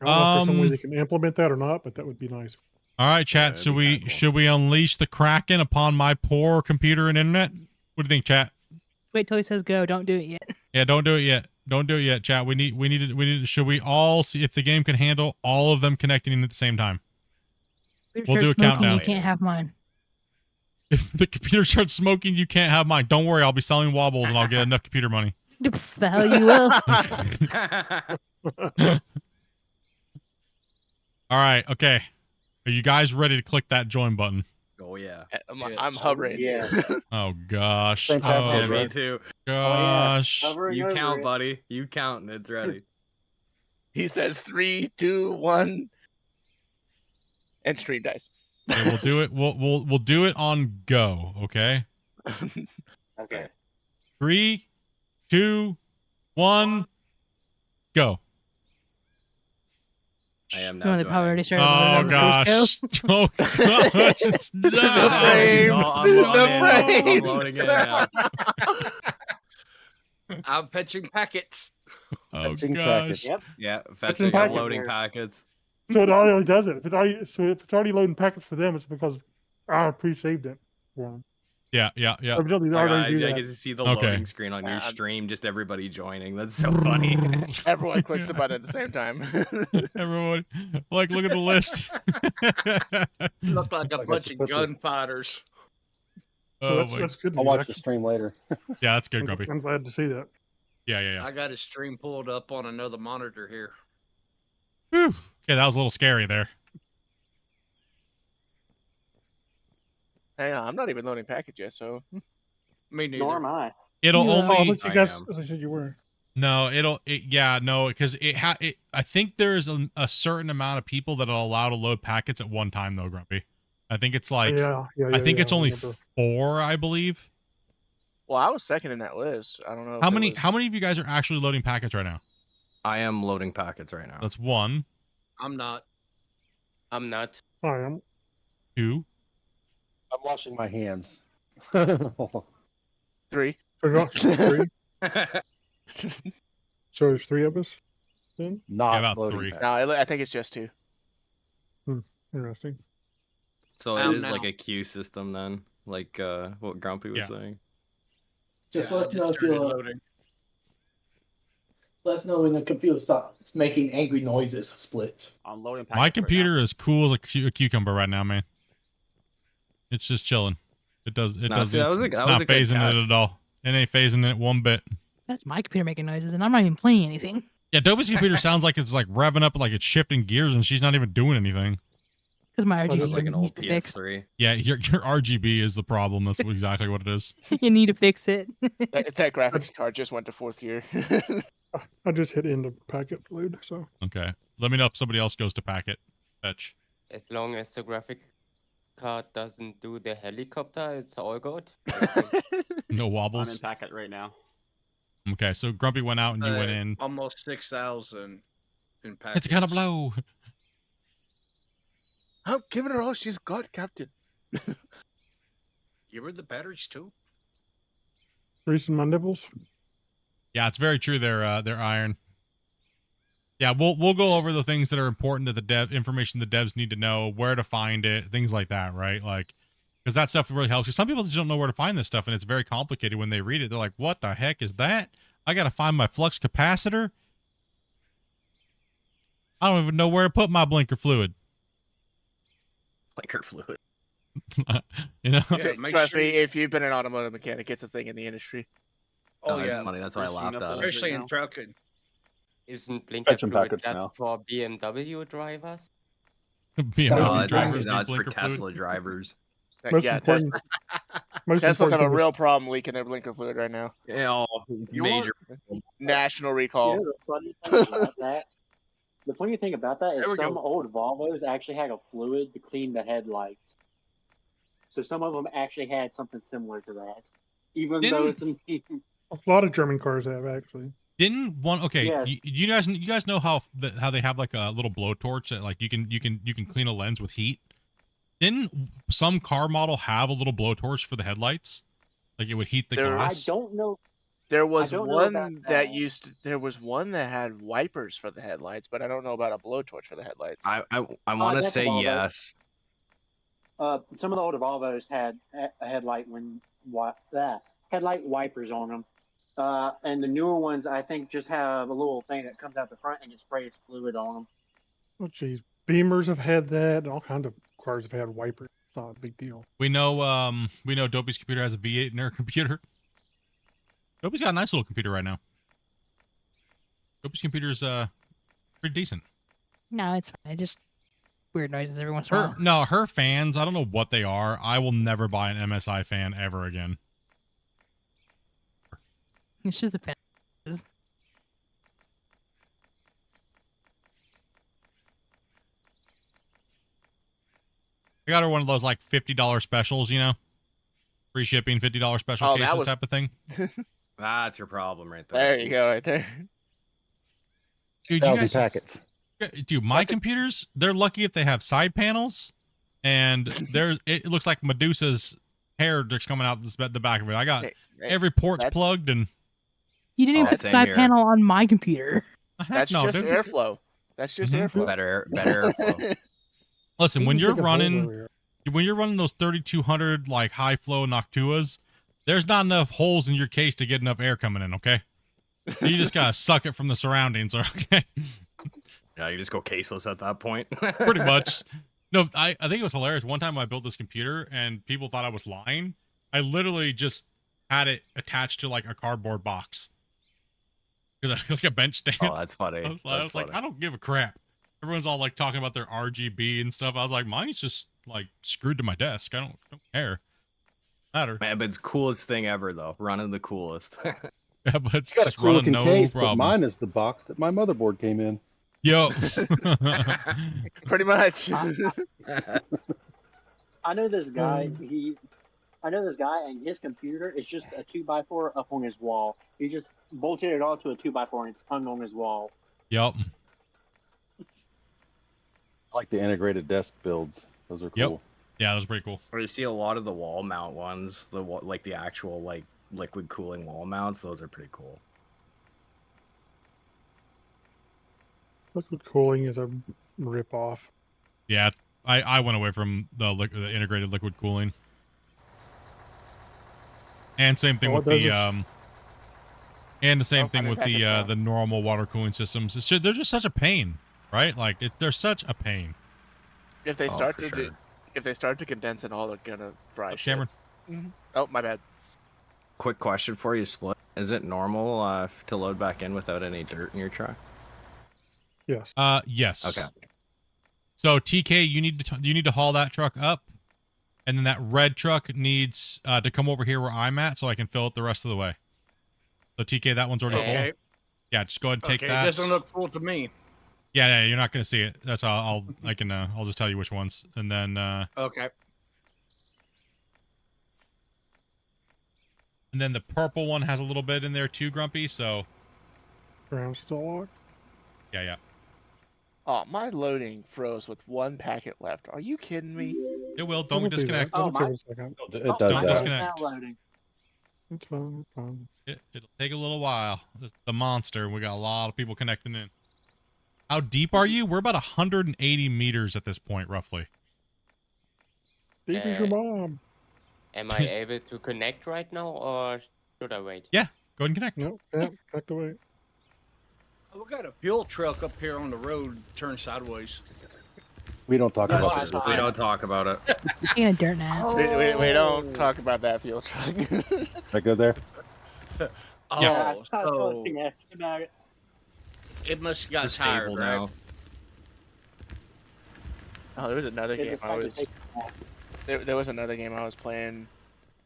I don't know if there's some way they can implement that or not, but that would be nice. All right, chat. Should we unleash the Kraken upon my poor computer and internet? What do you think, chat? Wait till he says go. Don't do it yet. Yeah, don't do it yet. Don't do it yet, chat. We need. Should we all see if the game can handle all of them connecting in at the same time? We'll do a countdown. You can't have mine. If the computer starts smoking, you can't have mine. Don't worry, I'll be selling wobbles and I'll get enough computer money. The hell you will. All right, okay. Are you guys ready to click that join button? Oh yeah. I'm hovering. Yeah. Oh gosh. Yeah, Oh me too. gosh. You count, buddy. You count, and it's ready. He says 3, 2, 1. And stream dice. Okay, we'll do it. We'll do it on go. Okay. Okay. 3, 2, 1, go. I am No, now they doing probably it. already started. Oh loading on the first gosh! Oh gosh! It's not. I'm loading in now. I'm fetching packets. Oh Fetching gosh! packets. Yep. Yeah, Fetching fetching and packets. loading packets. So it already does it. If it's already loading packets for them, it's because I pre-saved it. Yeah. Yeah. Evidently, they Like, already do I that. get to see the Okay. loading screen on your stream, just everybody joining. That's so funny. Everyone clicks the button at the same time. Everyone, like, look at the list. Look like a Like I bunch should of put the- gunfighters. Oh That's good. I'll watch the stream later. Yeah, that's good, Grumpy. I'm glad to see that. Yeah. I got his stream pulled up on another monitor here. Whew. Okay, that was a little scary there. Hang on, I'm not even loading package yet, so. Me neither. Nor am I. It'll Oh, I only. thought you guys, as I said, you were. No, no, because I think there's a certain amount of people that are allowed to load packets at one time, though, Grumpy. I think it's like. I think it's only 4, I believe. Well, I was second in that list. I don't know. How many of you guys are actually loading packets right now? I am loading packets right now. That's 1. I'm not. I'm not. I am. 2. I'm washing my hands. 3. Three. So there's 3 of us then? Not about loading 3. packets. No, I think it's just 2. Interesting. So I'm it is now. like a queue system then, like what Grumpy was saying. Just Yeah, let I us know if started you loading. let us know when the computer starts making angry noises. Split. I'm loading packets My right computer is cool as a cucumber right now, man. It's just chilling. It does. It No, does. see, that It's, was a- it's that was not a good phasing it test. at all. It ain't phasing it one bit. That's my computer making noises, and I'm not even playing anything. Yeah, Dobie's computer sounds like it's like revving up, like it's shifting gears, and she's not even doing anything. Because my RGB Sounds like an needs old to fix. PS3. Yeah, your RGB is the problem. That's exactly what it is. You need to fix it. That graphics card just went to 4th gear. I just hit end of packet load, so. Okay. Let me know if somebody else goes to packet. Fetch. As long as the graphic card doesn't do the helicopter, it's all good. No I'm wobbles. in packet right now. Okay, so Grumpy went out and you went in. Almost 6,000 in packets. It's gonna blow. I'm giving her all she's got, Captain. Give her the batteries too. Greasing my nipples. Yeah, it's very true. They're iron. Yeah, we'll go over the things that are important to the information the devs need to know, where to find it, things like that, right? Like, because that stuff really helps. Because some people just don't know where to find this stuff, and it's very complicated when they read it. They're like, "What the heck is that? I gotta find my flux capacitor. I don't even know where to put my blinker fluid." Blinker fluid. You know? Yeah, make Trust sure me, if you've been an automotive mechanic, it's a thing in the industry. Oh, yeah. that's funny. That's why I laughed at it. Especially in trucking. Isn't blinker Fetching fluid packets just now. for BMW drivers? BMW No, drivers it's need for blinker fluid. Tesla drivers. Most Yeah, important. Most Teslas have important a thing is- real problem leaking their blinker fluid right now. Yeah, oh, major. National recall. You know the funny thing about that? The funny thing about that There we is some go. old Volvos actually had a fluid to clean the headlights. So some of them actually had something similar to that, even though it's A lot of German cars have actually. Didn't one? Okay, Yes. you guys know how they have like a little blowtorch that like you can clean a lens with heat. Didn't some car model have a little blowtorch for the headlights? Like it would heat the There- I glass. don't know. There was I don't know about one that used. There was one that had wipers for the headlights, but I don't know about a blowtorch for the headlights. I want to that's a say Volvo. yes. Some of the older Volvos had a headlight headlight wipers on them, and the newer ones I think just have a little thing that comes out the front and it sprays fluid on them. Oh, geez. Beamers have had that. All kinds of cars have had wipers. It's not a big deal. We know Dopey's computer has a V8 in her computer. Dopey's got a nice little computer right now. Dopey's computer's pretty decent. No, it's fine. I just weird noises every once in a while. Her fans, I don't know what they are. I will never buy an MSI fan ever again. It's just a fan. I got her one of those like $50 specials, you know, free shipping, $50 special Oh, cases that was type of thing. That's your problem right there. There you go, right there. Dude, you 1,000 guys, packets. dude, my computers, they're lucky if they have side panels, and it looks like Medusa's hair just coming out the back of it. I got every port's plugged, and You didn't even put the side panel on my computer. That's no, just dude. airflow. That's just airflow. Better airflow. Listen, when Take you're a photo running, here. when you're running those 3200 like high flow Noctuas, there's not enough holes in your case to get enough air coming in. Okay, you just gotta suck it from the surroundings. Okay. Yeah, you just go caseless at that point. Pretty much. No, I think it was hilarious. One time I built this computer and people thought I was lying. I literally just had it attached to like a cardboard box. Because I like a bench stand. Oh, that's funny. I was like, I don't give a crap. Everyone's all like talking about their RGB and stuff. I was like, mine's just like screwed to my desk. I don't care. Matter. Man, but it's coolest thing ever though. Running the coolest. Yeah, but it's Got a just cool running looking no case, but problem. mine is the box that my motherboard came in. Yo. Pretty much. I know this guy. I know this guy, and his computer is just a 2x4 up on his wall. He just bolted it onto a 2x4, and it's hung on his wall. Yep. I like the integrated desk builds. Those are cool. Yep. Yeah, that was pretty cool. Or you see a lot of the wall mount ones, like the actual like liquid cooling wall mounts. Those are pretty cool. Liquid cooling is a ripoff. Yeah, I went away from the integrated liquid cooling. And same thing with the the normal water cooling systems. They're just such a pain, right? Like they're such a pain. If they start to condense it all, they're gonna fry shit. Cameron. Oh, my bad. Quick question for you, Split. Is it normal to load back in without any dirt in your truck? Yes. Yes. Okay. So TK, you need to haul that truck up, and then that red truck needs to come over here where I'm at, so I can fill it the rest of the way. So TK, that one's already full. Yeah, just go ahead and take that. It doesn't look full to me. Yeah, you're not gonna see it. That's all. I'll just tell you which ones, and then. Okay. And then the purple one has a little bit in there too, Grumpy. So. Ground still locked. Yeah. Oh, my loading froze with one packet left. Are you kidding me? It will. Don't disconnect. Oh, It does Don't that. disconnect. It's fine. It's fine. It'll take a little while. It's the monster. We got a lot of people connecting in. How deep are you? We're about 180 meters at this point, roughly. Deep as your mom. Am I able to connect right now, or should I wait? Yeah, go ahead and connect. Nope. Yeah, connect away. We got a fuel truck up here on the road, turned sideways. We don't talk about this. We don't talk about it. Taking a dirt nap. We don't talk about that fuel truck. That go there? Oh, so so about it. it must have got It's tired stable right? now. Oh, there was another They game I decided was. to take it back. There was another game I was playing,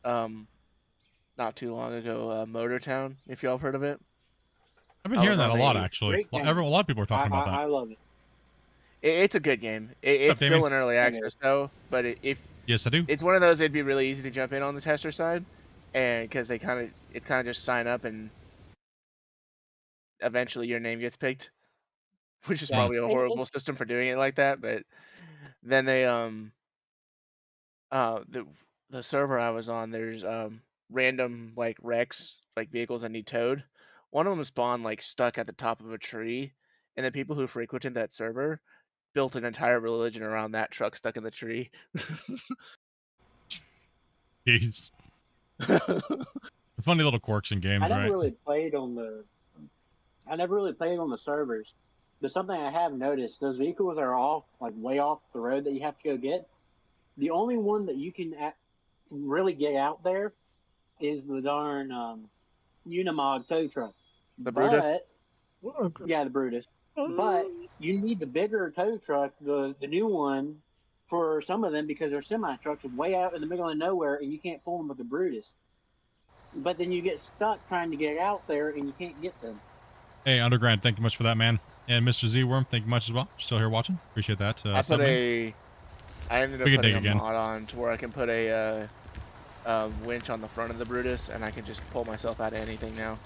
not too long ago. Motor Town, if y'all have heard of it. I've been hearing that a lot, actually. Great game. A lot of people are talking about I that. love it. It's a good game. It's What's up, Damien? still in early access though, but Yes, I do. it's one of those, it'd be really easy to jump in on the tester side, and because it's kind of just sign up and eventually your name gets picked, which is probably a horrible system for doing it like that. But then they the server I was on, there's random like wrecks, like vehicles that need towed. One of them spawned like stuck at the top of a tree, and the people who frequented that server built an entire religion around that truck stuck in the tree. Jeez. Funny little quirks in games, I never right? really played on the servers, but something I have noticed: those vehicles are all like way off the road that you have to go get. The only one that you can really get out there is the darn Unimog tow truck. The Brutus? Yeah, the Brutus. But you need the bigger tow truck, the new one, for some of them because they're semi trucks way out in the middle of nowhere, and you can't pull them with the Brutus. But then you get stuck trying to get out there, and you can't get them. Hey, Underground, thank you much for that, man. And Mr. Z Worm, thank you much as well. Still here watching. Appreciate that. I ended up We can putting dig a again. mod on to where I can put a winch on the front of the Brutus, and I can just pull myself out of anything now.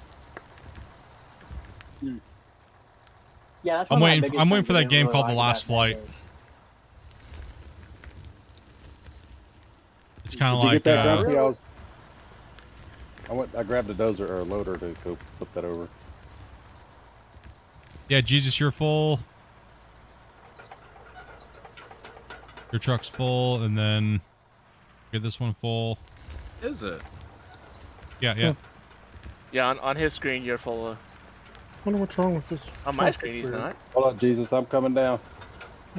Yeah, that's I'm one of my waiting. biggest I'm waiting things for I that didn't game really called The like Last about Flight. Vegas. It's kind of Did you like. get that, Grumpy? I grabbed a dozer or a loader to go flip that over. Yeah, Jesus, you're full. Your truck's full, and then get this one full. Is it? Yeah, yeah. Yeah, on his screen you're full of. Wonder what's wrong with this. On my screen he's not. Hold on, Jesus, I'm coming down.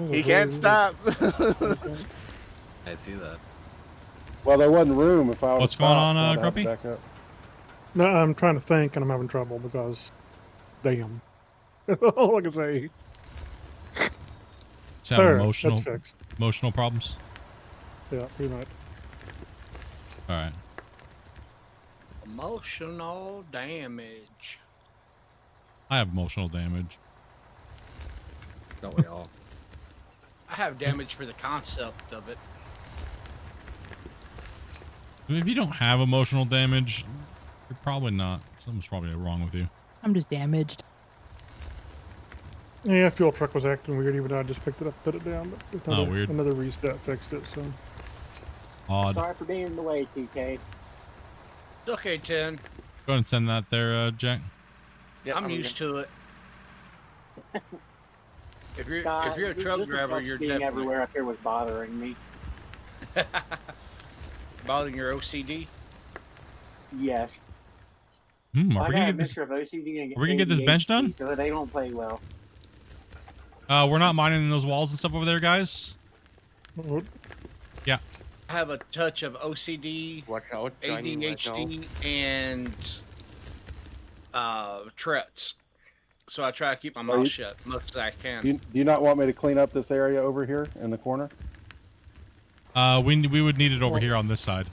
He can't stop. I see that. Well, there wasn't room if I. What's going on, Grumpy? Back up. No, I'm trying to think, and I'm having trouble because, damn. All I can say. It's having There, emotional that's fixed. emotional problems. Yeah, pretty much. All right. Emotional damage. I have emotional damage. Don't we all? I have damage for the concept of it. I mean, if you don't have emotional damage, you're probably not. Something's probably wrong with you. I'm just damaged. Yeah, fuel truck was acting weird, even though I just picked it up, put it down. But another, weird. Another reset fixed it, so. Odd. Go Sorry for being in the way, TK. It's okay, 10. ahead and send that there, Jack. Yeah, I'm used to it. If you're a truck just the driver, truck you're being definitely everywhere up here was bothering me. bothering your OCD. Yes. Are I we got gonna a get this? mixture of OCD and Are we gonna get this bench done? So they don't play well. We're not mining those walls and stuff over there, guys. Yeah. I have a touch of OCD, Watch out, joining right now. ADHD, and Tourette's. So I try to keep my mouth shut most as I can. Do you not want me to clean up this area over here in the corner? We would need it over here on this side.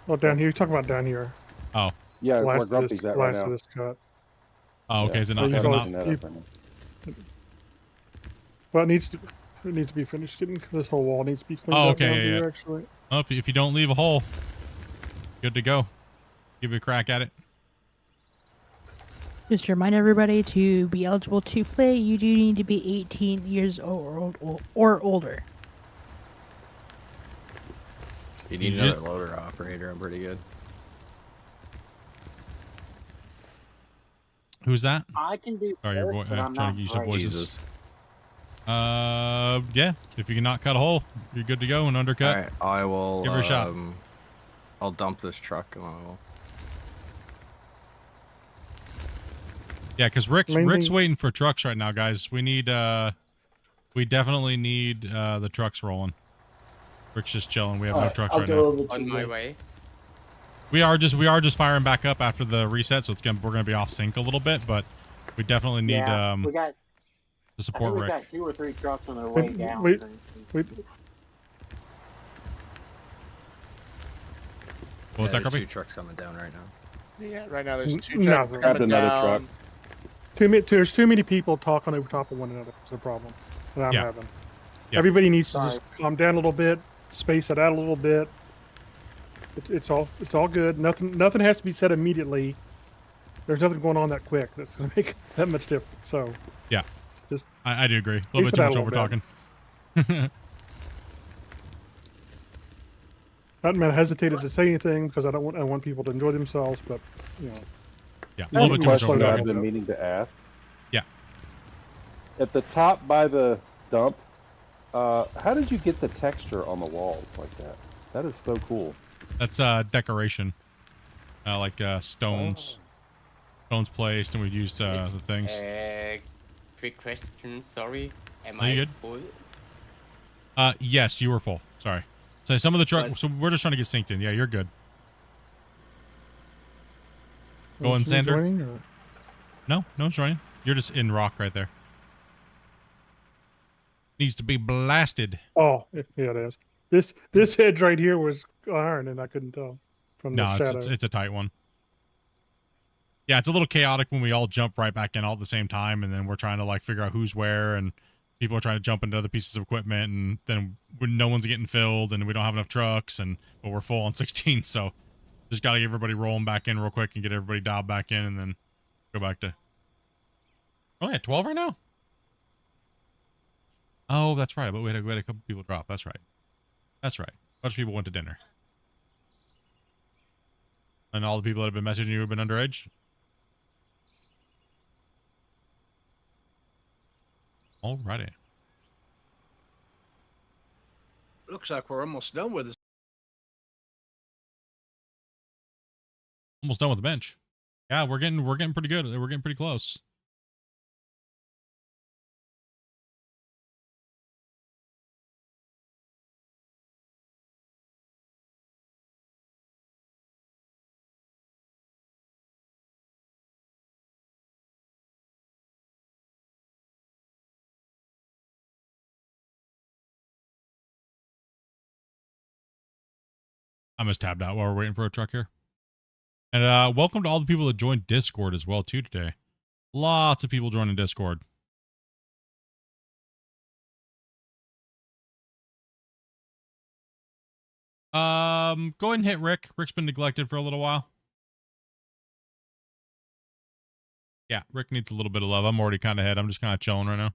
Oh, down here. You're talking about down here. Oh. Yeah, where Last of Grumpy's this, at right last now. of this cut. Oh, okay. Is it So not? you Is it don't- not? you- Well, it needs to be finished. This whole wall needs to be cleaned Oh, up okay. down Yeah, here, yeah. actually. Oh, if you don't leave a hole, good to go. Give it a crack at it. Just to remind everybody, to be eligible to play, you do need to be 18 years old or older. You need another loader operator. I'm pretty good. Who's that? I can do. Sorry, your both, voice. but I'm Trying not to use your great. voices. Jesus. Yeah. If you can not cut a hole, you're good to go and undercut. All right, I will. Give her a shot. I'll dump this truck and I will. Yeah, because Rick's Main thing- waiting for trucks right now, guys. We need we definitely need the trucks rolling. Rick's just chilling. We have no Alright, trucks I'll right go now. over to On my the- way. We are just firing back up after the reset, so we're gonna be off sync a little bit, but we definitely need Yeah, we got. to I support think we've Rick. got 2 or 3 trucks on their way down. we- for instance. What was that, There's Grumpy? 2 trucks coming down right now. Yeah, right now there's 2 No, trucks grabbed coming another down. truck. There's too many people talking over top of one another. It's a problem that I'm Yeah. having. Yeah. Everybody needs to Sorry. just calm down a little bit, space it out a little bit. It's all good. Nothing has to be said immediately. There's nothing going on that quick that's going to make that much difference. So Yeah. just I do agree. A Space little bit it too out much a over little talking. I haven't hesitated to say anything because I want people to enjoy themselves, but you know. Yeah, a I little have bit too much question over that I've talking. been meaning to ask. Yeah. At the top by the dump, how did you get the texture on the walls like that? That is so cool. That's decoration. Like stones. Stones placed, and we used the things. Quick question, sorry. Am Are I you good? full? Yes, you were full. Sorry. So some of the truck. So we're just trying to get synced in. Yeah, you're good. Go on, Is she Sander. joining, or- No one's joining. You're just in rock right there. Needs to be blasted. Oh, yeah, it is. This edge right here was iron, and I couldn't tell from the No, shadow. it's a tight one. Yeah, it's a little chaotic when we all jump right back in all at the same time, and then we're trying to like figure out who's where, and people are trying to jump into other pieces of equipment, and then when no one's getting filled, and we don't have enough trucks, but we're full on 16. So just got to get everybody rolling back in real quick and get everybody dialed back in, and then go back to. Oh yeah, 12 right now. Oh, that's right. But we had a couple people drop. That's right. That's right. A bunch of people went to dinner. And all the people that have been messaging you have been underage. Alrighty. Looks like we're almost done with this. Almost done with the bench. Yeah, we're getting pretty good. We're getting pretty close. I'm just tabbed out while we're waiting for a truck here. And welcome to all the people that joined Discord as well too today. Lots of people joining Discord. Go ahead and hit Rick. Rick's been neglected for a little while. Yeah, Rick needs a little bit of love. I'm already kind of ahead. I'm just kind of chilling right now.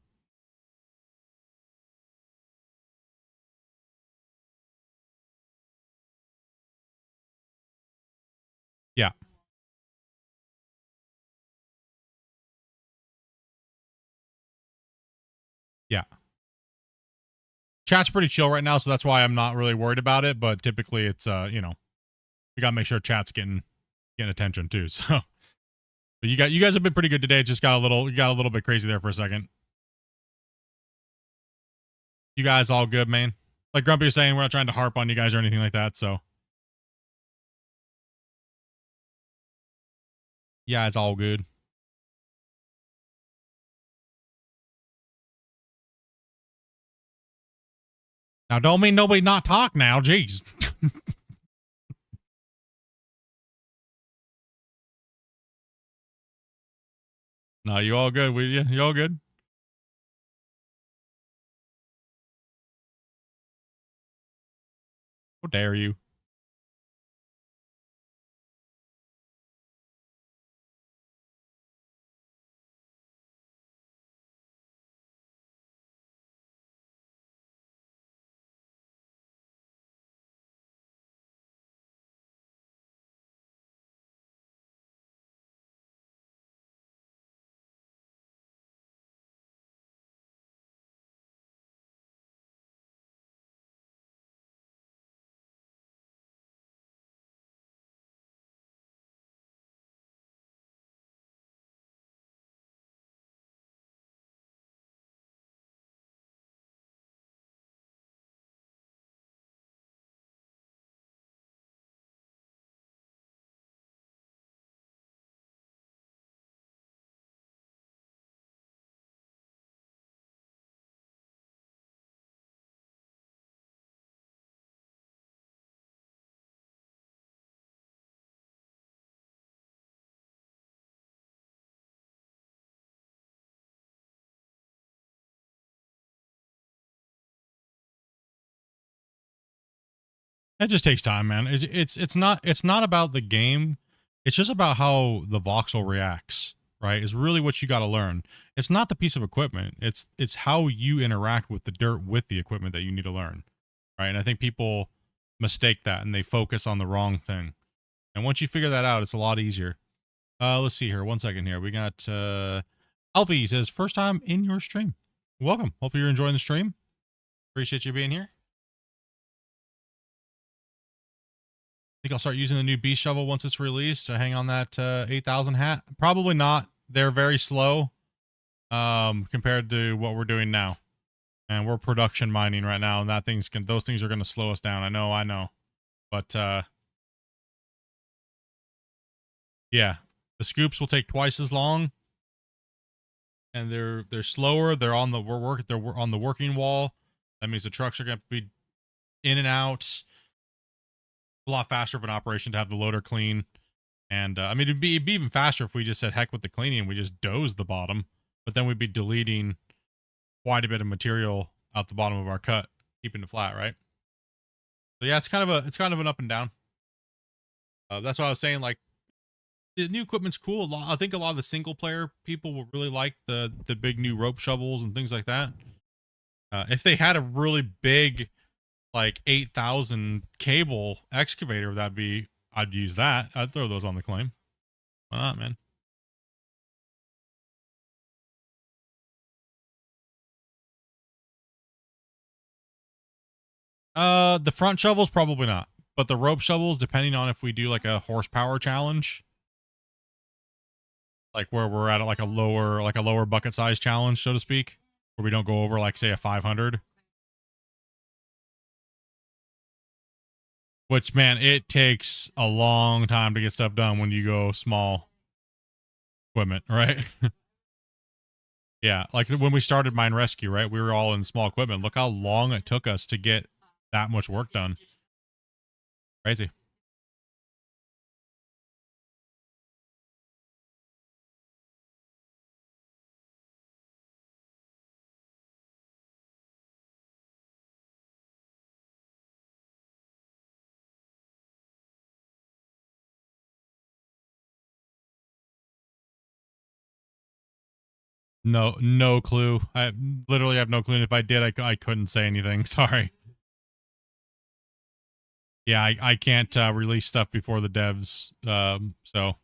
Yeah. Yeah. Chat's pretty chill right now, so that's why I'm not really worried about it. But typically it's, you know, we got to make sure chat's getting attention too. So, but you guys have been pretty good today. It just got a little bit crazy there for a second. You guys all good, man? Like Grumpy was saying, we're not trying to harp on you guys or anything like that. So, yeah, it's all good. Now, don't mean nobody not talk now. Jeez. No, you all good? You all good? How dare you? It just takes time, man. It's not about the game. It's just about how the voxel reacts, right? Is really what you got to learn. It's not the piece of equipment. It's how you interact with the dirt with the equipment that you need to learn, right? And I think people mistake that and they focus on the wrong thing. And once you figure that out, it's a lot easier. Let's see here. 1 second here. We got Alfie says first time in your stream. Welcome. Hopefully you're enjoying the stream. Appreciate you being here. I think I'll start using the new beast shovel once it's released to hang on that 8,000 hat. Probably not. They're very slow compared to what we're doing now. And we're production mining right now, and those things are going to slow us down. I know. But yeah, the scoops will take twice as long. And they're slower. They're on the working wall. That means the trucks are going to be in and out. A lot faster of an operation to have the loader clean. And I mean, it'd be even faster if we just said heck with the cleaning and we just dozed the bottom, but then we'd be deleting quite a bit of material out the bottom of our cut, keeping it flat, right? So yeah, it's kind of an up and down. That's why I was saying, like, the new equipment's cool. I think a lot of the single player people will really like the big new rope shovels and things like that. If they had a really big, like 8,000 cable excavator, I'd use that. I'd throw those on the claim. Why not, man? The front shovels, probably not. But the rope shovels, depending on if we do like a horsepower challenge, like where we're at like a lower bucket size challenge, so to speak, where we don't go over like say a 500. Which, man, it takes a long time to get stuff done when you go small equipment, right? Yeah, like when we started mine rescue, right? We were all in small equipment. Look how long it took us to get that much work done. Crazy. No clue. I literally have no clue. And if I did, I couldn't say anything. Sorry. Yeah, I can't release stuff before the devs. So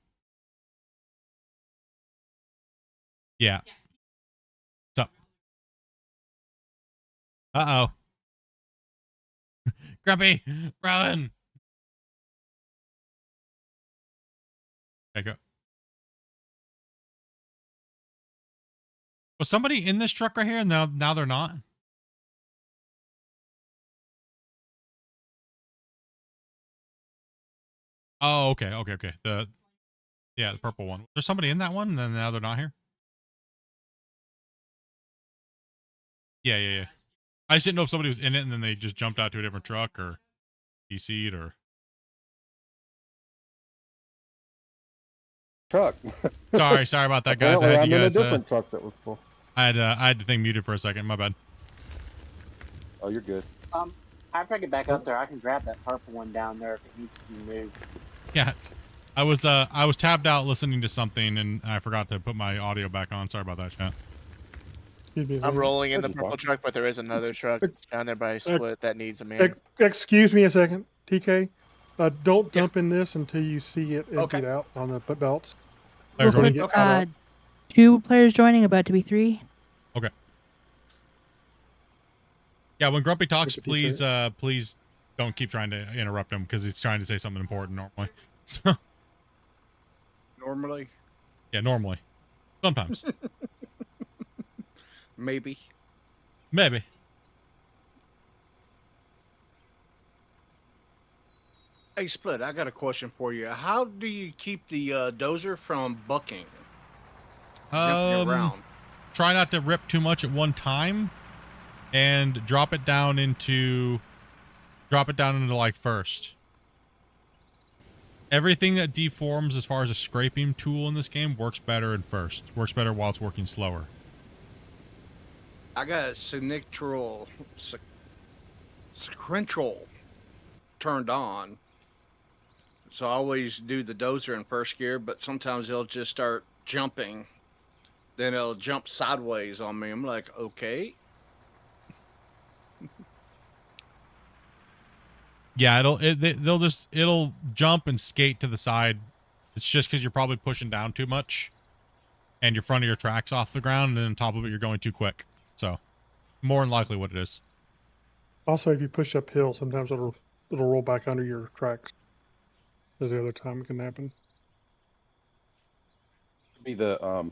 yeah. What's up? Uh-oh. Grumpy, run. Okay, go. Was somebody in this truck right here? Now they're not. Oh, okay. The purple one. There's somebody in that one, and then now they're not here. Yeah. I just didn't know if somebody was in it and then they just jumped out to a different truck or DC'd or truck. Sorry about that, guys. I had I'm you guys. in a different truck that was full. I had the thing muted for a second. My bad. Oh, you're good. After I get back up there, I can grab that purple one down there if it needs to be moved. Yeah, I was tabbed out listening to something and I forgot to put my audio back on. Sorry about that, chat. I'm rolling in the purple truck, but there is another truck down there by Split that needs a man. Excuse me a second, TK. Don't dump in this until you see it emptied out on the belts. Players Before you joining? get caught up. 2 players joining, about to be 3. Okay. Yeah, when Grumpy talks, please don't keep trying to interrupt him because he's trying to say something important normally. So. Normally? Yeah, normally. Sometimes. Maybe. Hey, Split, I got a question for you. How do you keep the dozer from bucking? Jumping around? Try not to rip too much at one time and drop it down into like first. Everything that deforms as far as a scraping tool in this game works better in first. Works better while it's working slower. I got sequential turned on. So I always do the dozer in first gear, but sometimes it'll just start jumping. Then it'll jump sideways on me. I'm like, okay. Yeah, it'll jump and skate to the side. It's just because you're probably pushing down too much, and your front of your track's off the ground, and then on top of it, you're going too quick. So, more than likely, what it is. Also, if you push uphill, sometimes it'll roll back under your tracks. There's the other time it can happen. Be the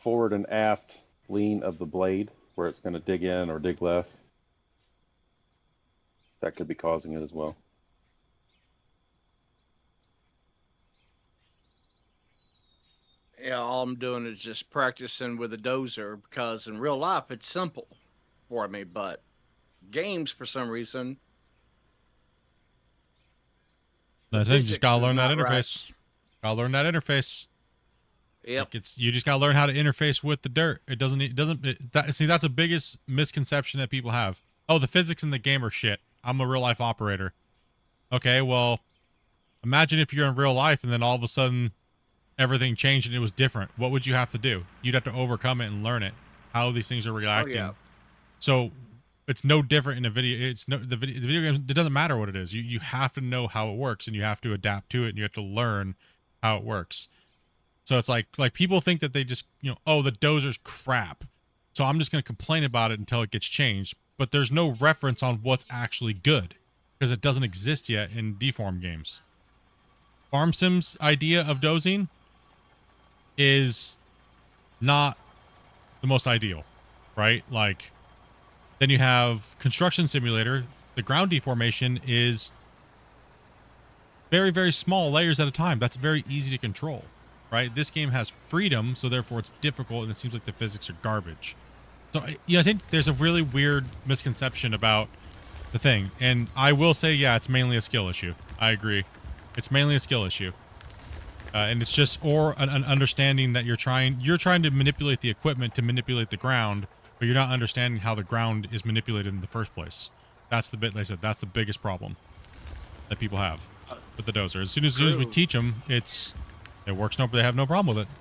forward and aft lean of the blade where it's going to dig in or dig less. That could be causing it as well. Yeah, all I'm doing is just practicing with a dozer because in real life it's simple for me, but games for some reason. I think you just gotta learn that not right. interface. Gotta learn that interface. Yep. Like you just gotta learn how to interface with the dirt. See, that's the biggest misconception that people have. Oh, the physics in the game are shit. I'm a real life operator. Okay, well, imagine if you're in real life and then all of a sudden everything changed and it was different. What would you have to do? You'd have to overcome it and learn it, how these things are reacting. yeah. So it's no different in a video. The video games. It doesn't matter what it is. You have to know how it works and you have to adapt to it and you have to learn how it works. So it's like people think that they just, oh, the dozer's crap, so I'm just going to complain about it until it gets changed. But there's no reference on what's actually good because it doesn't exist yet in deform games. Farm Sim's idea of dozing is not the most ideal, right? Like, then you have Construction Simulator. The ground deformation is very, very small layers at a time. That's very easy to control. Right? This game has freedom, so therefore it's difficult, and it seems like the physics are garbage. So, I think there's a really weird misconception about the thing. And I will say, yeah, it's mainly a skill issue. I agree. It's mainly a skill issue. And it's just, or an understanding that you're trying to manipulate the equipment to manipulate the ground, but you're not understanding how the ground is manipulated in the first place. That's the bit, like I said, that's the biggest problem that people have with the dozer. As soon as we teach them, it works. They have no problem with it.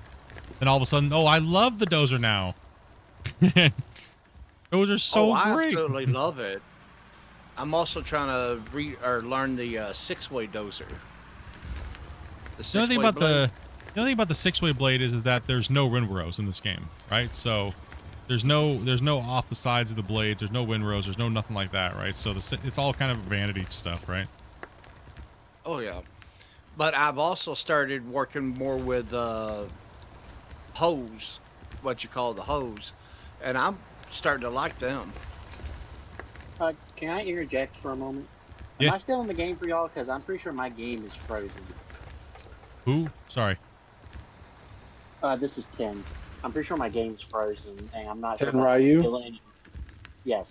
Then all of a sudden, oh, I love the dozer now. Those are so I great. absolutely love it. I'm also trying to learn the six-way dozer. The only thing about the six-way blade is that there's no windrows in this game, right? So there's no off the sides of the blades. There's no windrows. There's no nothing like that, right? So it's all kind of vanity stuff, right? Oh yeah. But I've also started working more with hose, what you call the hose, and I'm starting to like them. Can I interject for a moment? Yeah. Am I still in the game for y'all? Because I'm pretty sure my game is frozen. Who? Sorry. This is 10. I'm pretty sure my game's frozen, and I'm not 10 sure. Ryu? Still in. Yes.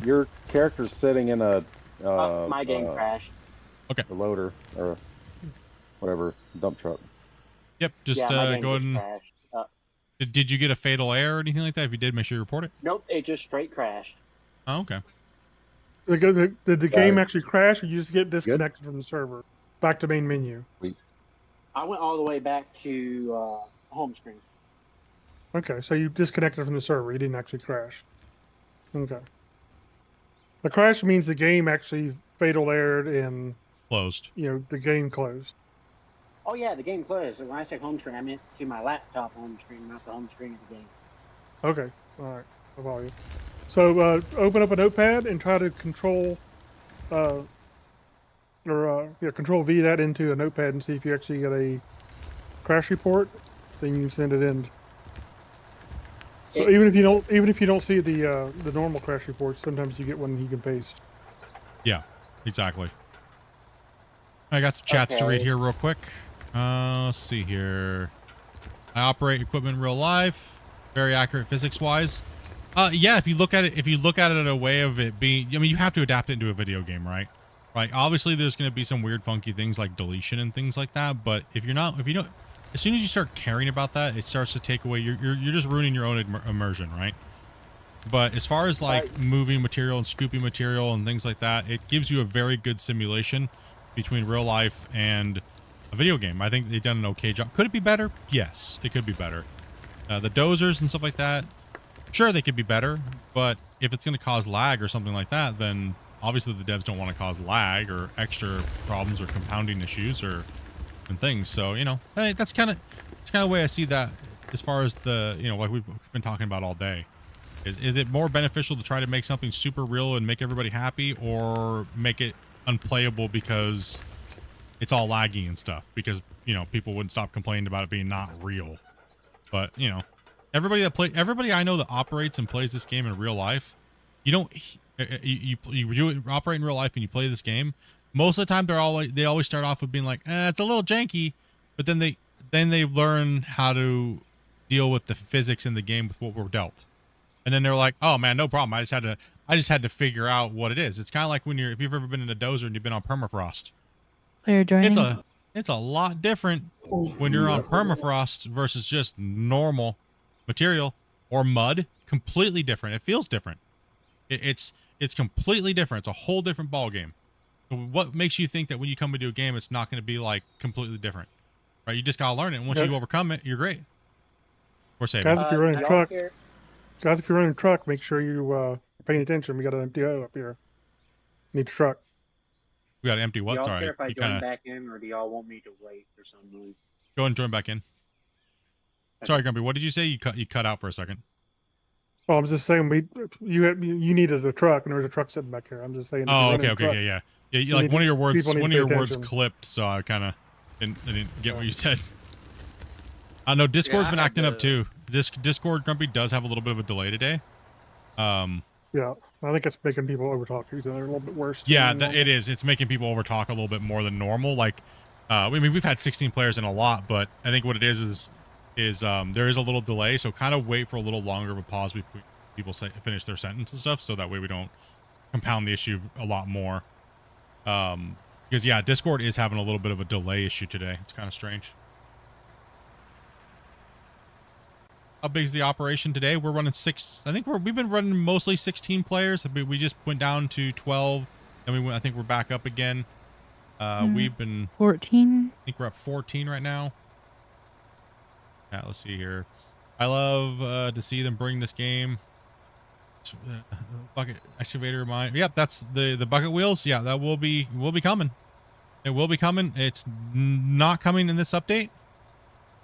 Your character's sitting in a My game crashed. Okay. A loader or whatever dump truck. Yep. Just my game go ahead and. crashed. Did you get a fatal error or anything like that? If you did, make sure you report it. Nope, it just straight crashed. Oh, okay. Did the game actually crash, or you just get disconnected from the server? Back to main menu. I went all the way back to home screen. Okay, so you disconnected from the server. You didn't actually crash. Okay. The crash means the game actually fatal errored and closed. The game closed. Oh yeah, the game closed. When I said home screen, I meant to my laptop home screen, not the home screen of the game. Okay, all right. I'll follow you. So open up a notepad and try to control, control V that into a notepad and see if you actually get a crash report. Then you can send it in. So even if you don't see the normal crash reports, sometimes you get one you can paste. Yeah, exactly. I got some chats to read here real quick. Let's see here. I operate equipment in real life. Very accurate physics-wise. Yeah, if you look at it in a way of it being, you have to adapt it into a video game, right? Like, obviously, there's going to be some weird, funky things like deletion and things like that. But if you don't, as soon as you start caring about that, it starts to take away. You're just ruining your own immersion, right? But as far as like moving material and scooping material and things like that, it gives you a very good simulation between real life and a video game. I think they've done an okay job. Could it be better? Yes, it could be better. The dozers and stuff like that, sure, they could be better. But if it's going to cause lag or something like that, then obviously the devs don't want to cause lag or extra problems or compounding issues and things. So, hey, that's kind of the way I see that as far as the, like we've been talking about all day. Is it more beneficial to try to make something super real and make everybody happy, or make it unplayable because it's all laggy and stuff? Because, people wouldn't stop complaining about it being not real. But, everybody I know that operates and plays this game in real life, you operate in real life and you play this game, most of the time they always start off with being like, it's a little janky, but then they learn how to deal with the physics in the game with what we're dealt. And then they're like, oh man, no problem. I just had to figure out what it is. It's kind of like if you've ever been in a dozer and you've been on permafrost. Player joining. It's a lot different when you're on permafrost versus just normal material or mud, completely different. It feels different. It's completely different. It's a whole different ball game. So what makes you think that when you come into a game, it's not going to be like completely different, right? You just gotta learn it, and once you overcome it, you're great. We're saving. Guys, if you're running a truck, make sure you're paying attention. We got an empty out up here. Need a truck. We got an empty Do what? y'all Sorry, care if I you join kinda back in, or do y'all want me to wait for some reason? go ahead and join back in. Sorry, Grumpy. What did you say? You cut out for a second. Well, I'm just saying you needed a truck, and there was a truck sitting back here. I'm just saying. Oh, okay, yeah. Yeah, like one of your words attention. clipped, so I kind of didn't get what you said. I know Discord's been acting up too. Discord Grumpy does have a little bit of a delay today. Yeah, I think it's making people overtalk each other a little bit worse. Yeah, it is. It's making people overtalk a little bit more than normal. Like, I mean, we've had 16 players in a lot, but I think what it is there is a little delay. So kind of wait for a little longer of a pause before people finish their sentence and stuff, so that way we don't compound the issue a lot more. Because yeah, Discord is having a little bit of a delay issue today. It's kind of strange. How big is the operation today? We're running 6. I think we've been running mostly 16 players. We just went down to 12, and I think we're back up again. We've been 14. I think we're at 14 right now. Yeah, let's see here. I love to see them bring this game. Bucket excavator mine. Yep, that's the bucket wheels. Yeah, that will be coming. It will be coming. It's not coming in this update.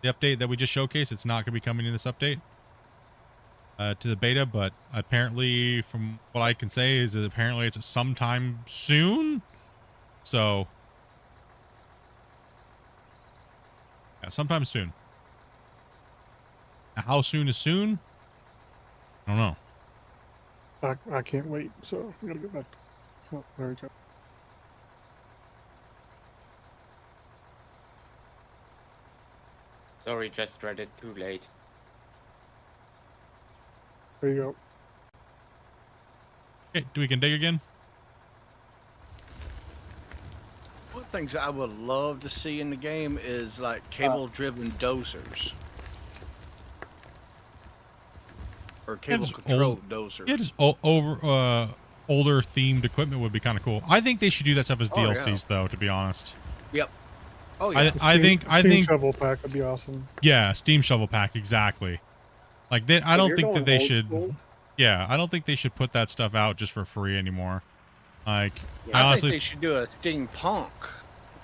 The update that we just showcased, it's not going to be coming in this update to the beta, but apparently from what I can say is that apparently it's sometime soon. So yeah, sometime soon. Now, how soon is soon? I don't know. I can't wait, so I gotta get back. Oh, there we go. Sorry, just read it too late. There you go. Okay, we can dig again? One of the things I would love to see in the game is like cable-driven dozers. Or cable-controlled dozers. Yeah, just older themed equipment would be kind of cool. I think they should do that stuff as DLCs, though, to be honest. Yep. Oh yeah. I think Steam shovel pack would be awesome. Yeah, Steam shovel pack, exactly. Like I don't think that they should. Yeah, I don't think they should put that stuff out just for free anymore. Like, yeah, I honestly think they should do a steampunk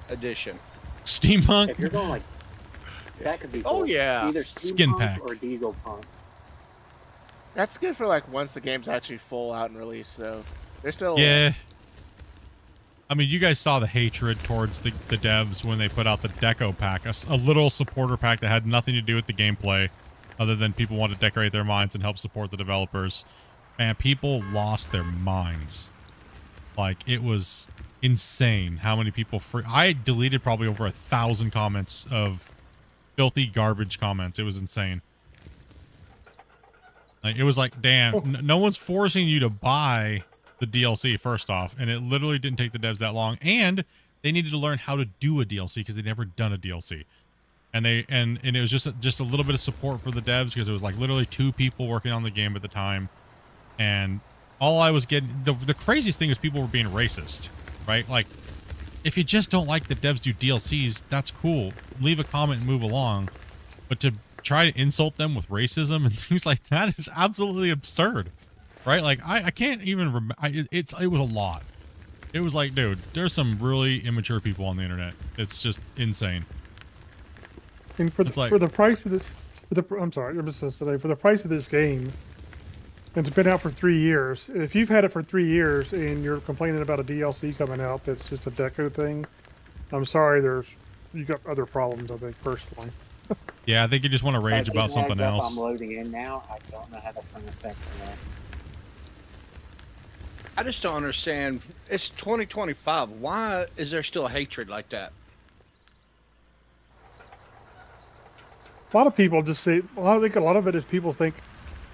edition. Steampunk. If you're going like that, could be. Oh cool. yeah. Either Skin pack or diesel punk. That's good for like once the game's actually full out and released, though. They're still. Yeah. I mean, you guys saw the hatred towards the devs when they put out the deco pack, a little supporter pack that had nothing to do with the gameplay, other than people wanted to decorate their minds and help support the developers. And people lost their minds. Like, it was insane how many people I deleted probably over 1,000 comments of filthy garbage comments. It was insane. Like, it was like, damn, no one's forcing you to buy the DLC first off, and it literally didn't take the devs that long, and they needed to learn how to do a DLC because they'd never done a DLC. And it was just a little bit of support for the devs because it was like literally 2 people working on the game at the time. And all I was getting, the craziest thing is people were being racist, right? Like, if you just don't like that devs do DLCs, that's cool. Leave a comment and move along. But to try to insult them with racism and things like that is absolutely absurd, right? Like, I can't even remember. It was a lot. It was like, dude, there's some really immature people on the internet. It's just insane. And for the price of this, I'm sorry, I'm just gonna say, for the price of this game, and it's been out for 3 years. If you've had it for 3 years and you're complaining about a DLC coming out that's just a deco thing, I'm sorry. You got other problems, I think, personally. Yeah, I think you just want to rage about something else. I'm loading in now. I don't know how that's going to affect that. I just don't understand. It's 2025. Why is there still hatred like that? A lot of people just say. Well, I think a lot of it is people think,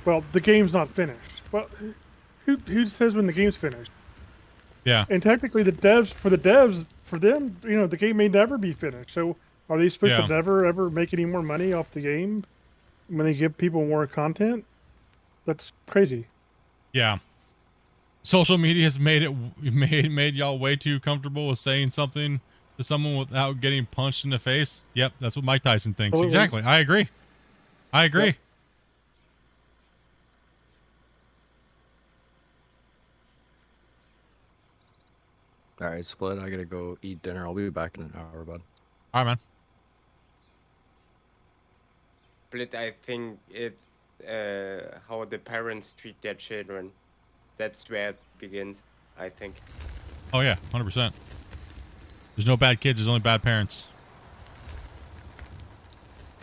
well, the game's not finished. Well, who says when the game's finished? Yeah. And technically, for them, the game may never be finished. So Are they supposed Yeah. to never ever make any more money off the game when they give people more content? That's crazy. Yeah. Social media has made y'all way too comfortable with saying something to someone without getting punched in the face. Yep, that's what Mike Tyson thinks. Absolutely. Exactly. I agree. I agree. Yep. All right, Split. I gotta go eat dinner. I'll be back in an hour, bud. All right, man. Split, I think it's how the parents treat their children. That's where it begins, I think. Oh yeah, 100%. There's no bad kids. There's only bad parents.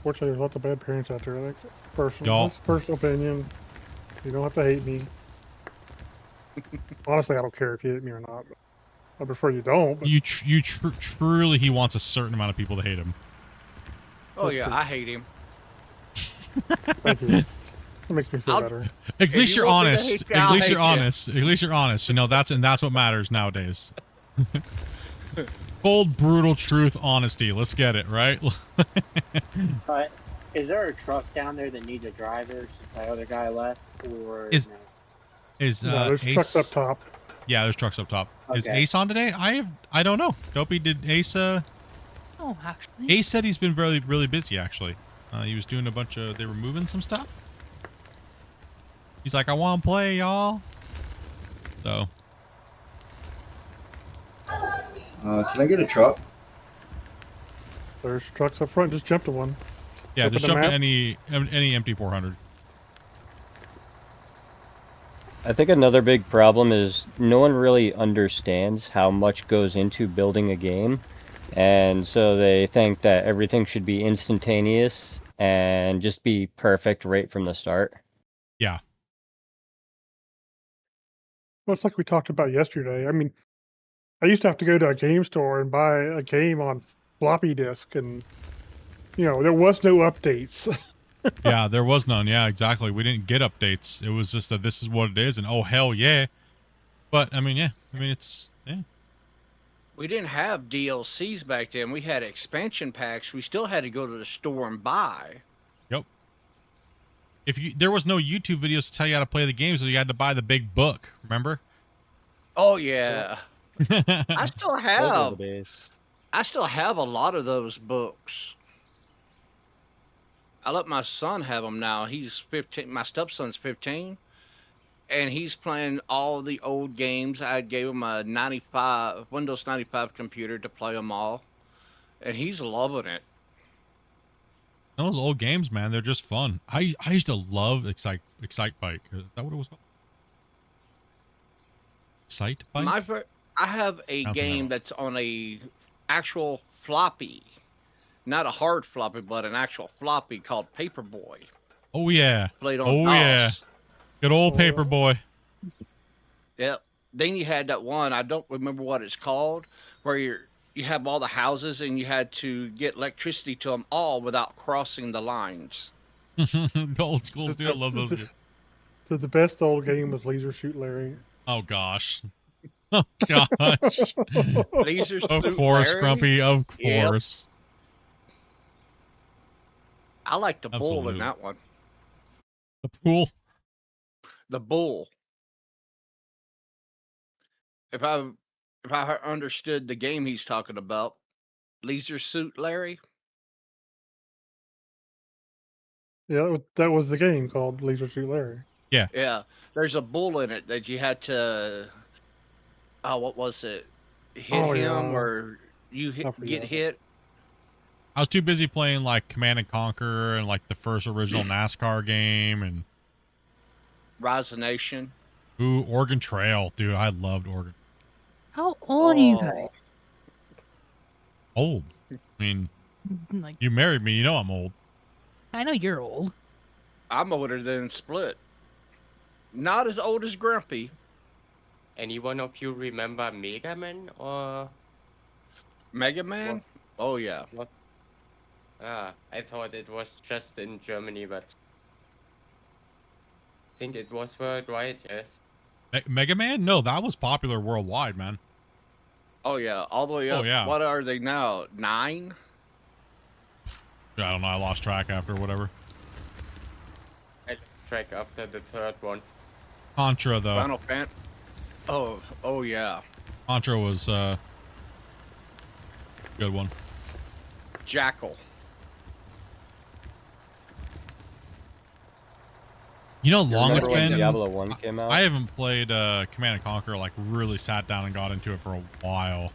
Fortunately, there's lots of bad parents out there. Like personal, Y'all. this is personal opinion. You don't have to hate me. Honestly, I don't care if you hate me or not. I prefer you don't. But Truly, he wants a certain amount of people to hate him. Oh yeah, I hate him. Thank you. That makes me feel better. At least you're want me to honest. hate you, At I'll least hate you're you. honest. At least you're honest. You know, that's what matters nowadays. Cold, brutal truth, honesty. Let's get it, right? Is there a truck down there that needs a driver since my other guy left, or Is- no? No, there's trucks up top. Yeah, there's trucks up top. Is Okay. Ace on today? I don't know. Dopey, did Ace Oh, actually. Ace said he's been really busy actually. He was doing a bunch of they were moving some stuff. He's like, I want to play, y'all. So Can I get a truck? There's trucks up front. Just jump to one. yeah, Open just the jump to map. any empty 400. I think another big problem is no one really understands how much goes into building a game. And so they think that everything should be instantaneous and just be perfect right from the start. Yeah. Well, it's like we talked about yesterday. I mean, I used to have to go to a game store and buy a game on floppy disk, and there was no updates. Yeah, there was none. Yeah, exactly. We didn't get updates. It was just that this is what it is, and oh hell yeah. But I mean, yeah. I mean, it's yeah. We didn't have DLCs back then. We had expansion packs. We still had to go to the store and buy. Yep. There was no YouTube videos to tell you how to play the game, so you had to buy the big book. Remember? Oh yeah. I still Those are have. the days. I still have a lot of those books. I let my son have them now. He's 15. My stepson's 15, and he's playing all the old games. I gave him a Windows 95 computer to play them all, and he's loving it. Those old games, man, they're just fun. I used to love Excite Bike. Is that what it was called? Excite Bike? I have a Sounds game familiar. that's on a actual floppy, not a hard floppy, but an actual floppy called Paperboy. Oh yeah. Played on Oh yeah. DOS. Good old Paperboy. Yep. Then you had that one, I don't remember what it's called, where you have all the houses and you had to get electricity to them all without crossing the lines. The old school dude. I love those games. So the best old game was Laser Shoot Larry. Oh gosh. Oh gosh. Laser Of Suit course, Larry? Grumpy. Of Yep. course. I like the bull Absolutely. in that one. The pool. The bull. If I understood the game he's talking about, Leisure Suit Larry. Yeah, that was the game called Laser Shoot Larry. Yeah. Yeah, there's a bull in it that you had to. Oh, what was it? Hit Oh, him yeah. or you I forget. get hit. I was too busy playing like Command and Conquer and like the first original NASCAR game and Rise of Nation. ooh, Oregon Trail, dude. I loved Oregon. How old are you Oh. guys? Old. I mean, Like, you married me. You know I'm old. I know you're old. I'm older than Split. Not as old as Grumpy. Any one of you remember Mega Man or? Mega Man? Oh yeah. What? Ah, I thought it was just in Germany, but I think it was worldwide. Yes. Mega Man? No, that was popular worldwide, man. Oh yeah, all the way up. Oh, yeah. What are they now? 9? I don't know. I lost track after whatever. I lost track after the third one. Contra though. Final Fan. Oh yeah. Contra was good one. Jackal. You know, You long it's remember when been. Diablo 1 came out? I haven't played Command and Conquer, like really sat down and got into it for a while.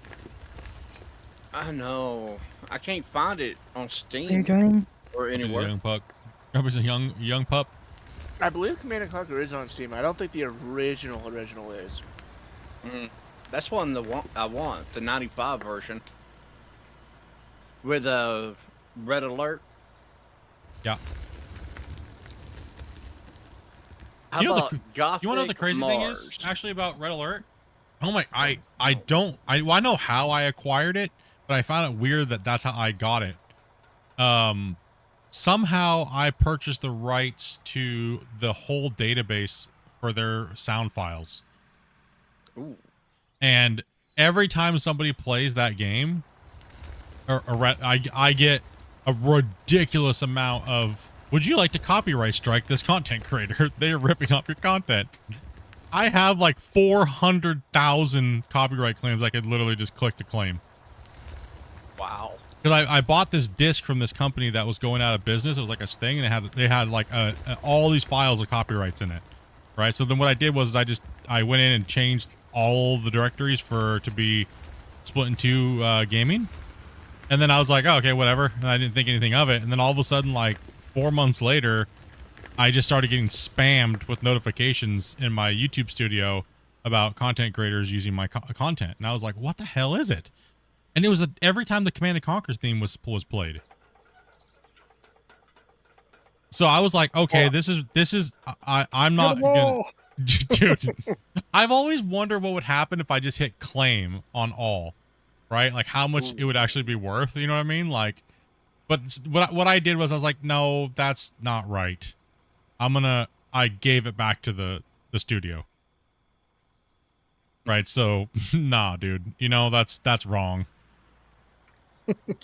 I know. I can't find it on Steam Are you joining? or He's a anywhere. young pup. He's a young pup. I believe Command & Conquer is on Steam. I don't think the original is. That's one I want, the 95 version. With red alert. Yeah. How You know about the, Gothic you want to know the crazy thing Mars? is actually about Red Alert? Oh my, I know how I acquired it, but I found it weird that that's how I got it. Somehow I purchased the rights to the whole database for their sound files. Ooh. And every time somebody plays that game, I get a ridiculous amount of, would you like to copyright strike this content creator? They're ripping off your content. I have like 400,000 copyright claims I could literally just click to claim. Wow. Because I bought this disc from this company that was going out of business. It was like a thing, and they had like all these files of copyrights in it, right? So then what I did was I went in and changed all the directories to be Splitintwo Gaming, and then I was like, oh, okay, whatever. And I didn't think anything of it, and then all of a sudden, like 4 months later, I just started getting spammed with notifications in my YouTube studio about content creators using my content, and I was like, what the hell is it? And it was every time the Command & Conquer theme was played. So I was like, okay, this is I'm not gonna, dude. I've always wondered what would happen if I just hit claim on all, right? Like how much it would actually be worth. You know what I mean? Like, but what I did was I was like, no, that's not right. I gave it back to the studio. Right. So nah, dude, you know, that's wrong.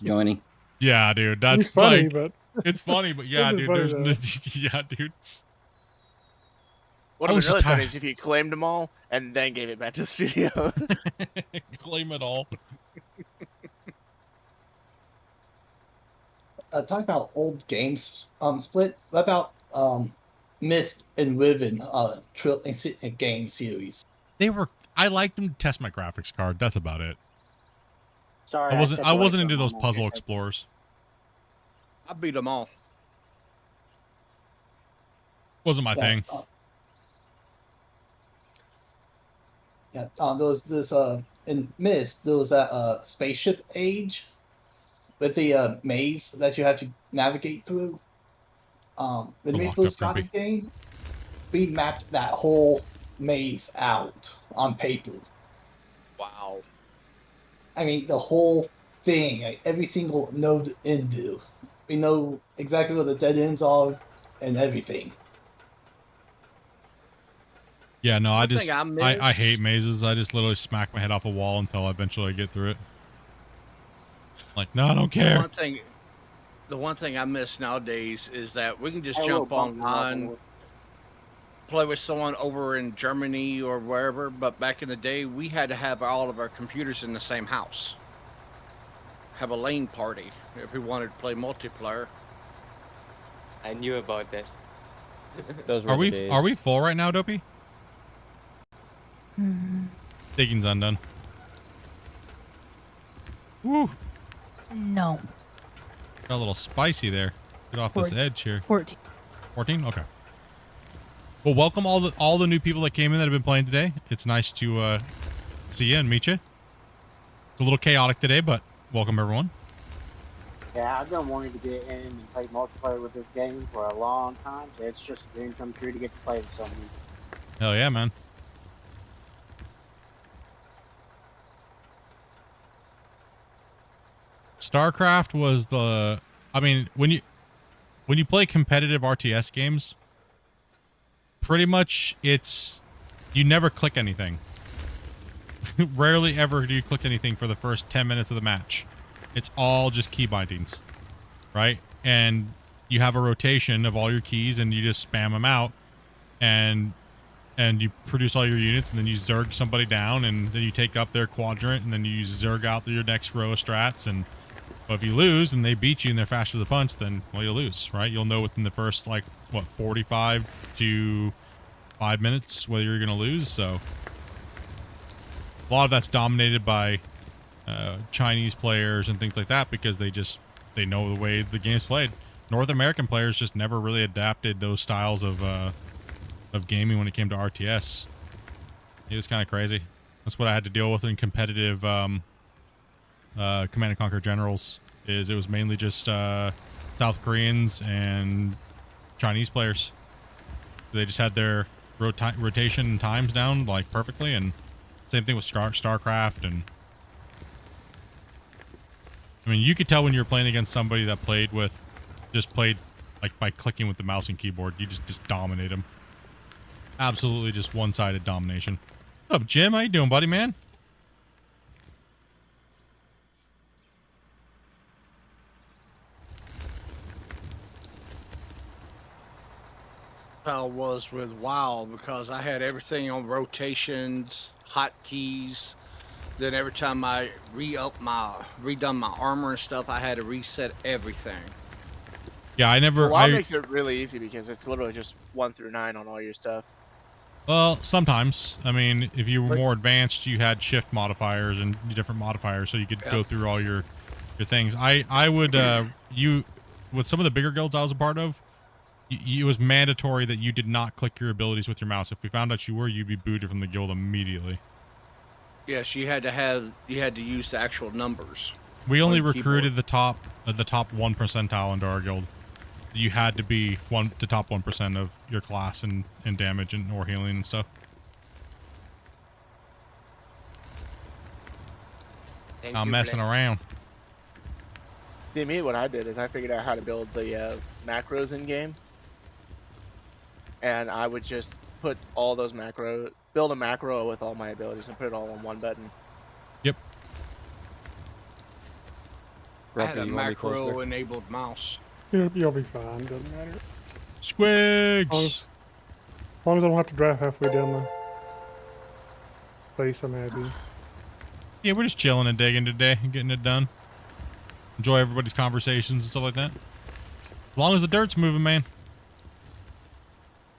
Johnny. Yeah, dude. That's It's funny, like, but it's funny, but yeah, It is dude. funny, There's yeah, dude. What I would was be really just funny tired. is if you claimed them all and then gave it back to the studio. Claim it all. Talking about old games, Split. What about Myst and Riven game series? I liked them to test my graphics card. That's about it. Sorry, I wasn't into those puzzle explorers. I beat them all. Wasn't my thing. In Myst there was that spaceship age with the maze that you have to navigate through. When we first got the game, we mapped that whole maze out on paper. Wow. I mean, the whole thing, like, every single node in there. We know exactly where the dead ends are and everything. Yeah, no, One thing I missed- I hate mazes. I just literally smack my head off a wall until eventually I get through it. Like, no, I don't care. The one thing I miss nowadays is that we can just Hey, jump little bump online, play with someone over in Germany or wherever. But back in the day, we had to have all of our computers in the same house. Have a LAN party if we wanted to play multiplayer. I knew about this. Those were Are the we days. full right now, Dopey? Digging's undone. Woo. No. Got a little spicy there. Get off this 14. edge here. 14. 14? Okay. Well, welcome all the new people that came in that have been playing today. It's nice to see you and meet you. It's a little chaotic today, but welcome everyone. Yeah, I've been wanting to get in and play multiplayer with this game for a long time. So it's just a dream come true to get to play with someone. Hell yeah, man. StarCraft was when you play competitive RTS games, pretty much you never click anything. Rarely ever do you click anything for the first 10 minutes of the match. It's all just key bindings, right? and you have a rotation of all your keys, and you just spam them out, and you produce all your units, and then you zerg somebody down, and then you take up their quadrant, and then you zerg out your next row of strats. And if you lose and they beat you and they're faster to the punch, then well, you'll lose, right? You'll know within the first 45 to 5 minutes whether you're gonna lose. So a lot of that's dominated by Chinese players and things like that, because they know the way the game's played. North American players just never really adapted those styles of gaming when it came to RTS. It was kind of crazy. That's what I had to deal with in competitive Command and Conquer Generals. It was mainly just South Koreans and Chinese players. They just had their rotation times down perfectly, and same thing with StarCraft. And I mean, you could tell when you were playing against somebody that played by clicking with the mouse and keyboard. You just dominate them. Absolutely just one-sided domination. What's up, Jim? How you doing, buddy, man? I was with WoW because I had everything on rotations, hotkeys. Then every time I redone my armor and stuff, I had to reset everything. Yeah, WoW makes it really easy because it's literally just 1 through 9 on all your stuff. Well, sometimes. I mean, if you were more advanced, you had shift modifiers and different modifiers, so you could go through all your things. I would with some of the bigger guilds I was a part of, it was mandatory that you did not click your abilities with your mouse. If we found out you were, you'd be booted from the guild immediately. Yes, you had to use the actual numbers. We only recruited the top 1 percentile into our guild. You had to be the top 1% of your class and damage and or healing and stuff. I'm messing around. See, me, what I did is I figured out how to build the macros in game, and I would just put all those build a macro with all my abilities and put it all on one button. Yep. I had a macro-enabled mouse. You'll be fine. Doesn't matter. Squigs. As long as I don't have to drive halfway down the base, I'm happy. Yeah, we're just chilling and digging today and getting it done. Enjoy everybody's conversations and stuff like that. As long as the dirt's moving, man.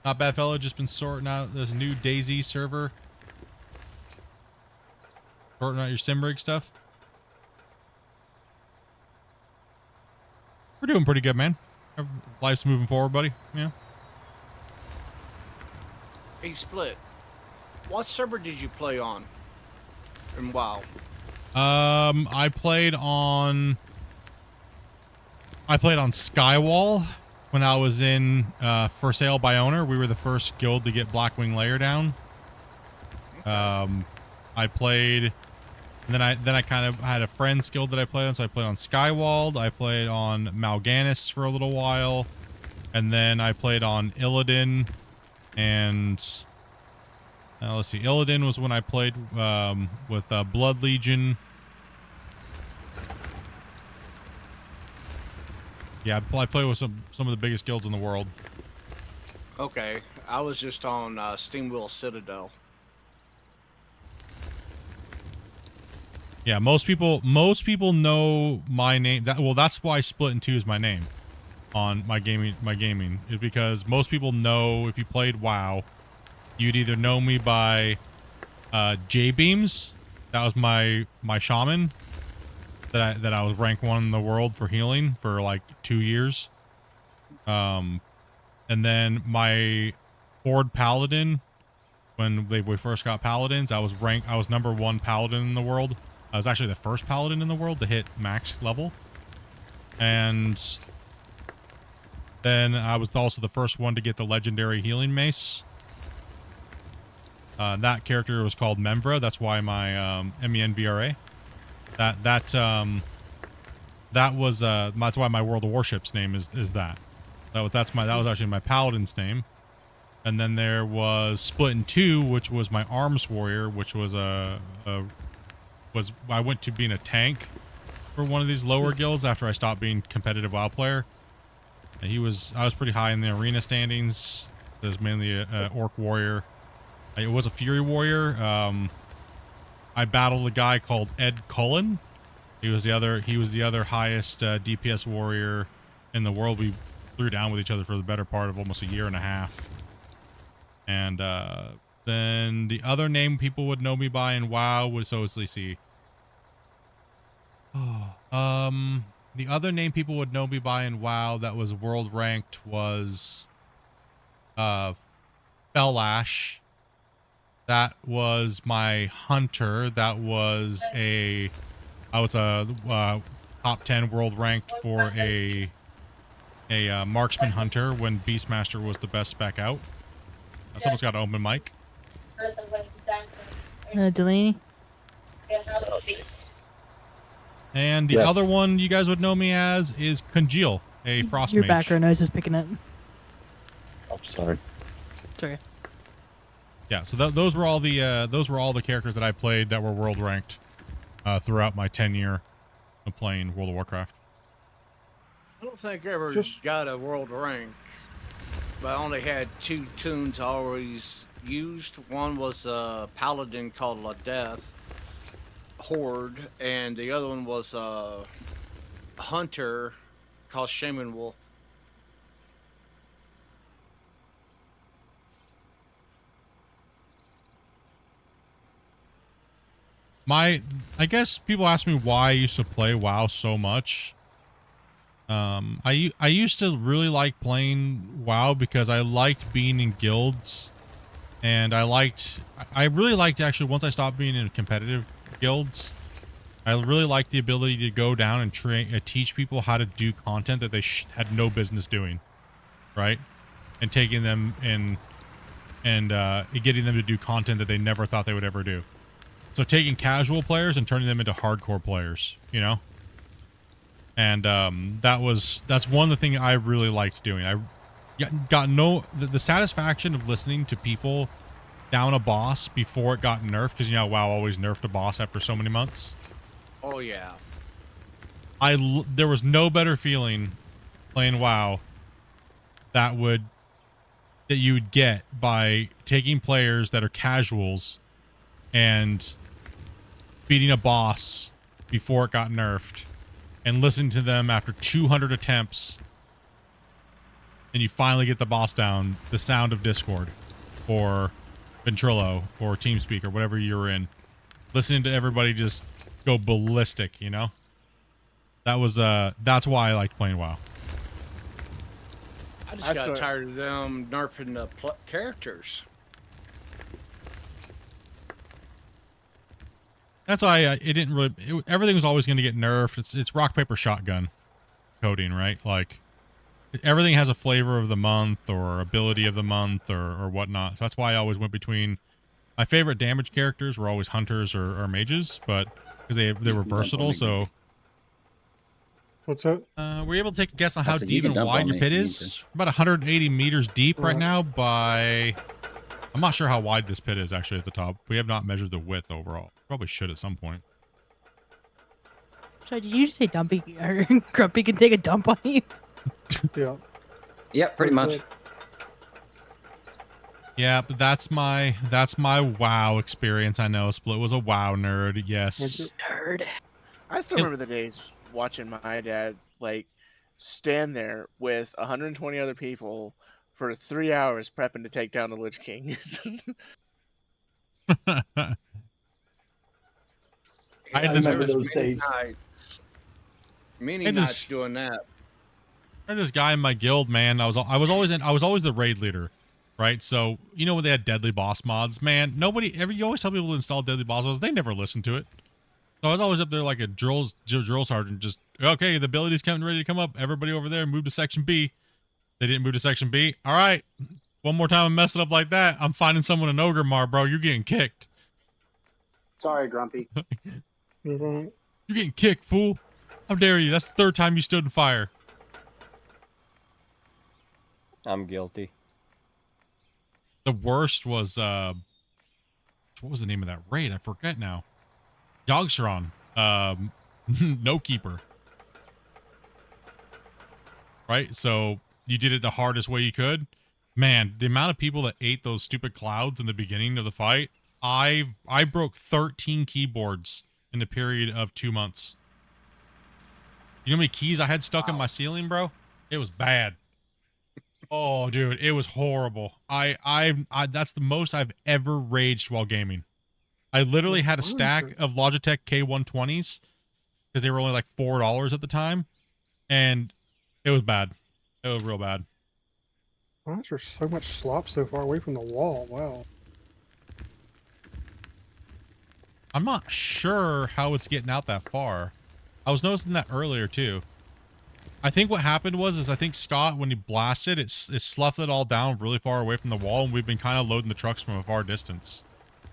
Not bad, fella. Just been sorting out this new DayZ server. Sorting out your sim rig stuff. We're doing pretty good, man. Life's moving forward, buddy. Yeah. Hey, Split. What server did you play on? In WoW. I played on Skywall when I was in For Sale by Owner. We were the first guild to get Blackwing Layer down. I played, and then I kind of had a friend's guild that I played on, so I played on Skywald. I played on Mal'Ganis for a little while, and then I played on Illidan, and let's see, Illidan was when I played with Blood Legion. Yeah, I play with some of the biggest guilds in the world. Okay, I was just on Steamwheel Citadel. Yeah, most people know my name. That's why Splitintwo Tee is my name on my gaming is because most people know if you played WoW, you'd either know me by J-Beams. That was my shaman that I was rank 1 in the world for healing for like 2 years. And then my Horde Paladin, when we first got Paladins, I was number 1 Paladin in the world. I was actually the first Paladin in the world to hit max level. And then I was also the first one to get the legendary healing mace. That character was called Memvra. That's why my MENVRA. That's why my World of Warships name is that. That was actually my Paladin's name. And then there was Splitintwo Tee, which was my Arms Warrior, which was I went to being a tank for one of these lower guilds after I stopped being competitive WoW player. I was pretty high in the arena standings. It was mainly a orc warrior. It was a fury warrior. I battled a guy called Ed Cullen. He was the other highest DPS warrior in the world. We threw down with each other for the better part of almost a year and a half. And then the other name people would know me by in WoW was, so let's see. The other name people would know me by in WoW that was world ranked was Fellash. That was my hunter. I was a top 10 world ranked for a marksman hunter when Beastmaster was the best spec out. Someone's got an open mic. Delaney. And the other one you guys would know me as is Congeal, a frost Your mage. background noise was picking up. I'm sorry. It's okay. Yeah, so those were all the characters that I played that were world ranked throughout my 10-year of playing World of Warcraft. I don't think I ever got a world rank, but I only had 2 tunes I always used. One was a paladin called La Death Horde, and the other one was a hunter called Shaman Wolf. I guess people ask me why I used to play WoW so much. I used to really like playing WoW because I liked being in guilds, and I really liked actually once I stopped being in competitive guilds. I really liked the ability to go down and teach people how to do content that they had no business doing, right? And taking them and getting them to do content that they never thought they would ever do. So taking casual players and turning them into hardcore players, you know? And that's one of the things I really liked doing. I got the satisfaction of listening to people down a boss before it got nerfed, because you know WoW always nerfed a boss after so many months. Oh yeah. There was no better feeling playing WoW that you would get by taking players that are casuals and beating a boss before it got nerfed and listening to them after 200 attempts, and you finally get the boss down, the sound of Discord or Ventrilo or TeamSpeak or whatever you're in, listening to everybody just go ballistic, you know? That's why I liked playing WoW. I just got tired of them nerfing the characters. That's why everything was always going to get nerfed. It's rock, paper, shotgun coding, right? Like, everything has a flavor of the month or ability of the month or whatnot. So that's why I always went between, my favorite damage characters were always hunters or mages, but because they were versatile. So what's that? Were you able to take a guess on how said, deep "You and can dump wide on your me pit if you is? About 180 meters deep right now by... I'm not sure how wide this pit is actually at the top. We have not measured the width overall. Probably should at some point. So did you just say Dumpy or Grumpy can take a dump on you? Yeah. Yep, pretty much. Yeah, but that's my WoW experience. I know Split was a WoW nerd. Yes. Nerd. I still remember the days watching my dad like stand there with 120 other people for 3 hours prepping to take down the Lich King. I remember those days. Many nights doing that. I had this guy in my guild, man. I was always the raid leader, right? So you know when they had deadly boss mods, man. You always tell people to install deadly boss mods. They never listen to it. So I was always up there like a drill sergeant, just okay. The ability's coming, ready to come up. Everybody over there, move to section B. They didn't move to section B. All right, one more time I'm messing up like that, I'm finding someone in Ogre-Mar, bro. You're getting kicked. Sorry, Grumpy. You're getting kicked, fool. How dare you? That's the third time you stood in fire. I'm guilty. The worst was what was the name of that raid? I forget now. Yogg-Saron. No keeper. Right? So you did it the hardest way you could. Man, the amount of people that ate those stupid clouds in the beginning of the fight, I broke 13 keyboards in the period of 2 months. You know how many keys I had stuck in my ceiling, bro? It was bad. Oh, dude, it was horrible. I that's the most I've ever raged while gaming. I literally had a stack of Logitech K120s because they were only like $4 at the time, and it was bad. It was real bad. Why is there so much slop so far away from the wall? Wow. I'm not sure how it's getting out that far. I was noticing that earlier too. I think what happened was I think Scott, when he blasted, it sloughed it all down really far away from the wall, and we've been kind of loading the trucks from a far distance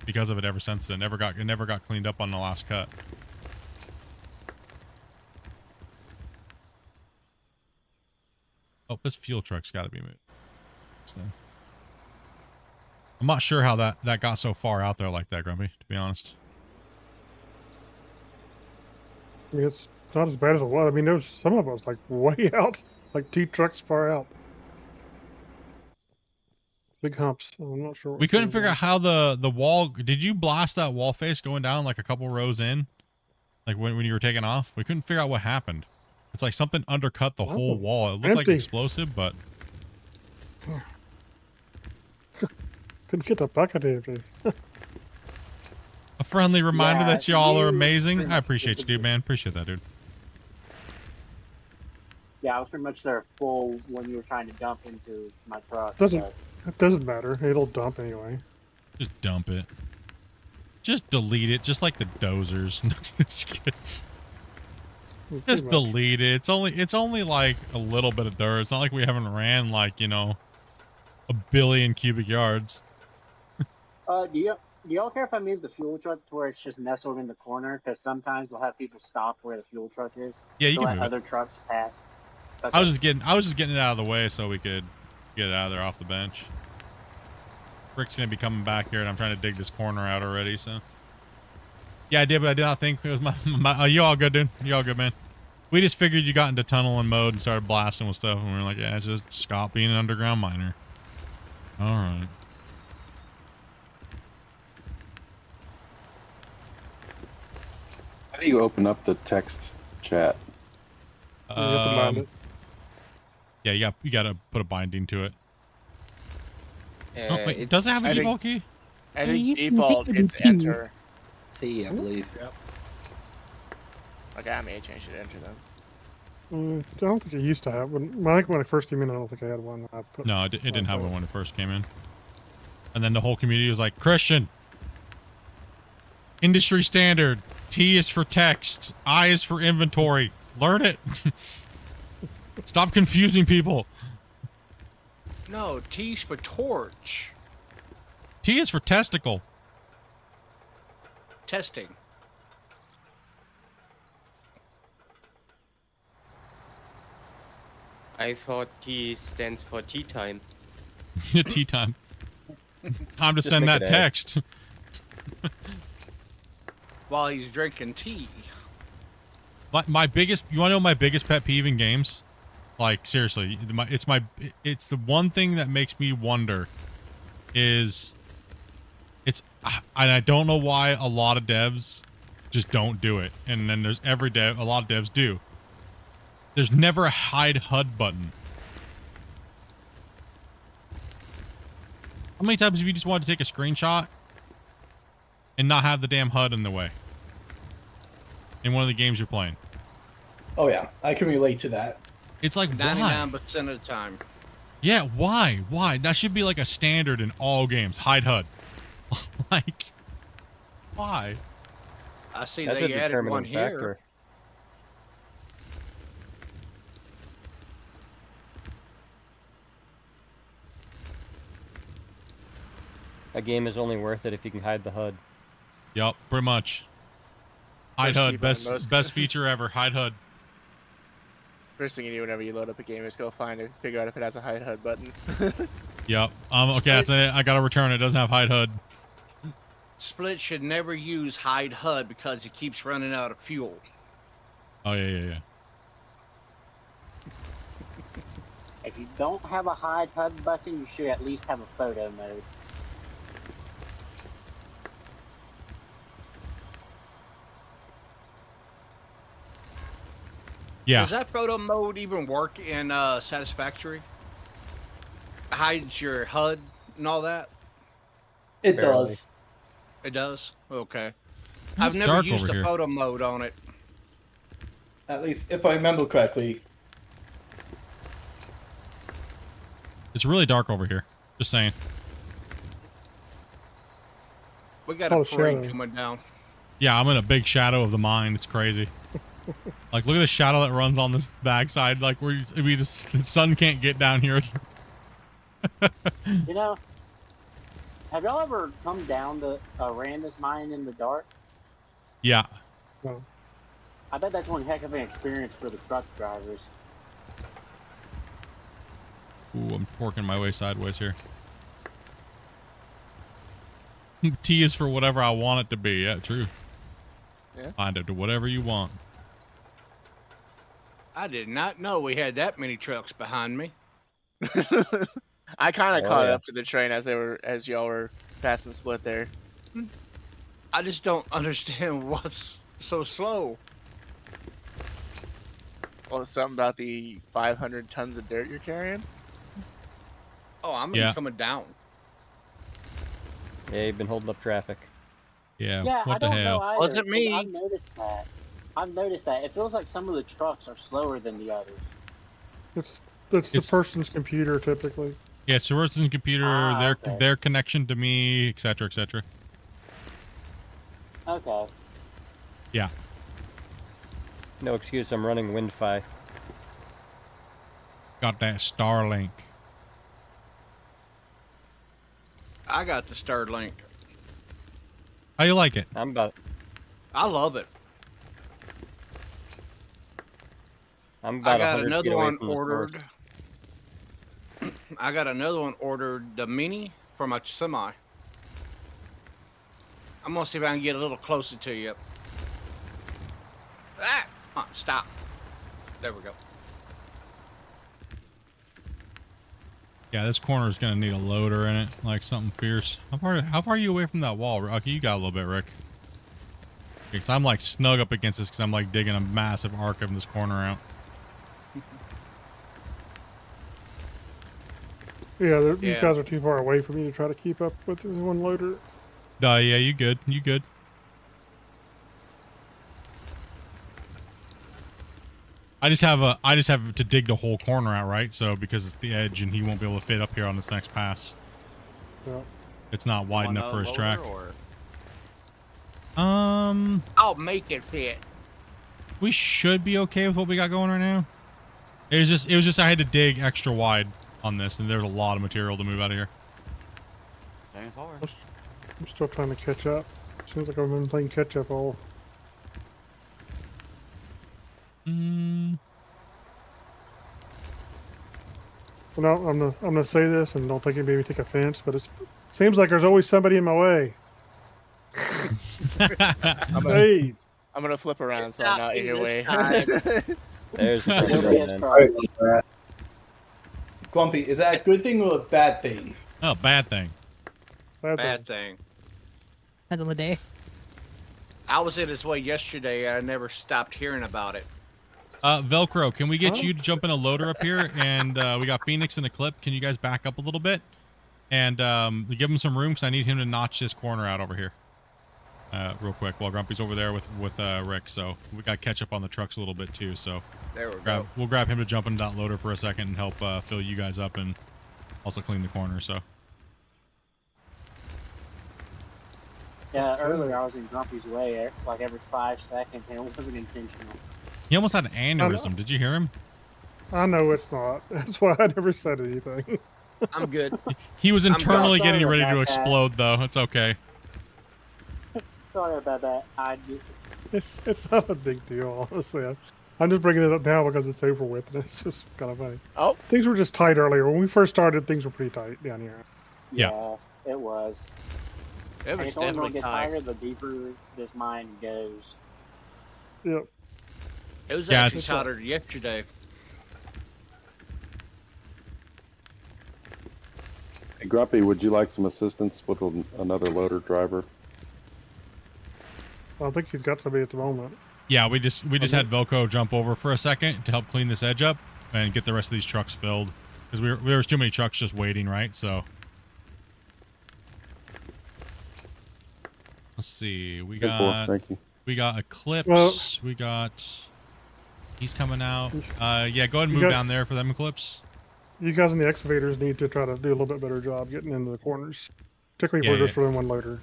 because of it ever since then. It never got cleaned up on the last cut. Oh, this fuel truck's got to be moved. I'm not sure how that got so far out there like that, Grumpy, to be honest. I mean, it's not as bad as it was. I mean, there's some of us like way out, like 2 trucks far out. Big humps. I'm not sure. We couldn't figure out how the wall. Did you blast that wall face going down like a couple rows in, like when you were taking off? We couldn't figure out what happened. It's like something undercut the whole wall. It looked like explosive, but couldn't get the bucket empty. a friendly reminder that y'all are amazing. I appreciate you, dude, man. Appreciate that, dude. Yeah, I was pretty much there full when you were trying to dump into my truck. It doesn't matter. It'll dump anyway. Just dump it. Just delete it, just like the dozers. Just delete it. It's only like a little bit of dirt. It's not like we haven't ran like, you know, 1 billion cubic yards. Do y'all care if I move the fuel truck to where it's just nestled in the corner? Because sometimes we'll have people stop where the fuel truck is. Yeah, you to can let move it. other trucks pass. Okay. I was just getting it out of the way so we could get it out of there off the bench. Rick's gonna be coming back here, and I'm trying to dig this corner out already. So yeah, I did, but I did not think it was my you all good, dude? You all good, man? We just figured you got into tunneling mode and started blasting with stuff, and we were like, yeah, it's just Scott being an underground miner. All right. How do you open up the text chat? Yeah, you got to put a binding to it. Oh, wait, does it have a default key? I think default it's enter. T, I believe. Yep. Okay, I may change it to enter then. I don't think it used to have. When I first came in, I don't think I had one. No, it didn't have one when it first came in. And then the whole community was like, Christian, industry standard, T is for text, I is for inventory. Learn it. Stop confusing people. No, T's for torch. T is for testicle. Testing. I thought T stands for tea time. Tea time. Time to send that text. While he's drinking tea. My biggest, you want to know my biggest pet peeve in games? Like, seriously, it's the one thing that makes me wonder is and I don't know why a lot of devs just don't do it. And then there's a lot of devs do. There's never a hide HUD button. How many times have you just wanted to take a screenshot and not have the damn HUD in the way in one of the games you're playing? Oh yeah, I can relate to that. It's like, why? 99% of the time. Yeah, why? Why? That should be like a standard in all games. Hide HUD. Like, why? I see That's they a added one determining here. factor. A game is only worth it if you can hide the HUD. Yup, pretty much. Hide HUD, best feature ever. Hide HUD. First thing you do whenever you load up a game is go find it, figure out if it has a hide HUD button. Yep. Okay, that's it. I gotta return it. It doesn't have hide HUD. Split should never use hide HUD because it keeps running out of fuel. Oh yeah. If you don't have a hide HUD button, you should at least have a photo mode. Yeah. Does that photo mode even work in Satisfactory? Hides your HUD and all that? It Barely. does. It does? Okay. It's I've never dark used over a here. photo mode on it. At least, if I remember correctly. It's really dark over here. Just saying. We got a Oh, parade shadow. coming down. Yeah, I'm in a big shadow of the mine. It's crazy. Like, look at the shadow that runs on this backside. Like, the sun can't get down here. You know, have y'all ever come down to ran this mine in the dark? Yeah. No. I bet that's one heck of an experience for the truck drivers. Ooh, I'm working my way sideways here. T is for whatever I want it to be. Yeah, true. Yeah. Find it to whatever you want. I did not know we had that many trucks behind me. I kind of Oh, caught yeah. up to the train as y'all were passing Split there. I just don't understand what's so slow. Well, something about the 500 tons of dirt you're carrying. Oh, I'm Yeah. coming down. Yeah, you've been holding up traffic. Yeah, Yeah, I what the don't know hell? either. Wasn't 'cause me. I've noticed that. It feels like some of the trucks are slower than the others. It's It's- the person's computer typically. Yeah, it's Rosen's computer, okay. their connection to me, etc., etc. Okay. Yeah. No excuse, I'm running Wi-Fi. Got that Starlink. I got the Starlink. How you like it? I'm about I love it. I'm I about got 100 feet another away one from the source. ordered. I got another one ordered, the Mini, for my semi. I'm gonna see if I can get a little closer to you. Ah! Come on, stop. There we go. Yeah, this corner is gonna need a loader in it, like something fierce. How far are you away from that wall? Okay, you got a little bit, Rick. Okay, so I'm like snug up against this because I'm like digging a massive arc of this corner out. Yeah, these Yeah. guys are too far away for me to try to keep up with one loader. Yeah, you good. You good. I just have to dig the whole corner out, right? So because it's the edge and he won't be able to fit up here on this next pass. Yeah. It's not wide enough for his track. Or... I'll make it fit. We should be okay with what we got going right now. It was just I had to dig extra wide on this, and there's a lot of material to move out of here. Stand forward. I'm still trying to catch up. Seems like I've been playing catch up all. No, I'm gonna say this, and don't think anybody take offense, but it seems like there's always somebody in my way. Please. I'm gonna flip around so I'm not in your way. There's the Nobody has then. problems. Grumpy, is that a good thing or a bad thing? Oh, bad thing. Bad thing. Depends on the day. I was in his way yesterday. I never stopped hearing about it. Velcro, can we get you to jump in a loader up here? And we got Phoenix in the clip. Can you guys back up a little bit? And give him some room because I need him to notch this corner out over here. Real quick while Grumpy's over there with Rick. So we got to catch up on the trucks a little bit too. So There we go. we'll grab him to jump in that loader for a second and help fill you guys up and also clean the corner. So Yeah, earlier I was in Grumpy's way like every 5 seconds, and it wasn't intentional. he almost had an aneurysm. Did you hear him? I know it's not. That's why I never said anything. I'm good. He was I'm internally sorry getting ready to about that. explode, though. It's okay. Sorry about that. It's not a big deal, honestly. I'm just bringing it up now because it's over with, and it's just kind of funny. Oh, Things were just tight earlier. When we first started, things were pretty tight down here. Yeah. It was. It And was it's only going definitely to get tight. tighter the deeper this mine goes. Yep. It was Yeah, actually it's- tighter yesterday. Hey, Grumpy, would you like some assistance with another loader driver? I think he's got somebody at the moment. Yeah, we just had Velcro jump over for a second to help clean this edge up and get the rest of these trucks filled because there was too many trucks just waiting, right? So let's see, we got Eclipse, Well, we got he's coming out. Yeah, go ahead and move down there for them, Eclipse. You guys in the excavators need to try to do a little bit better job getting into the corners, particularly if we're just running one loader.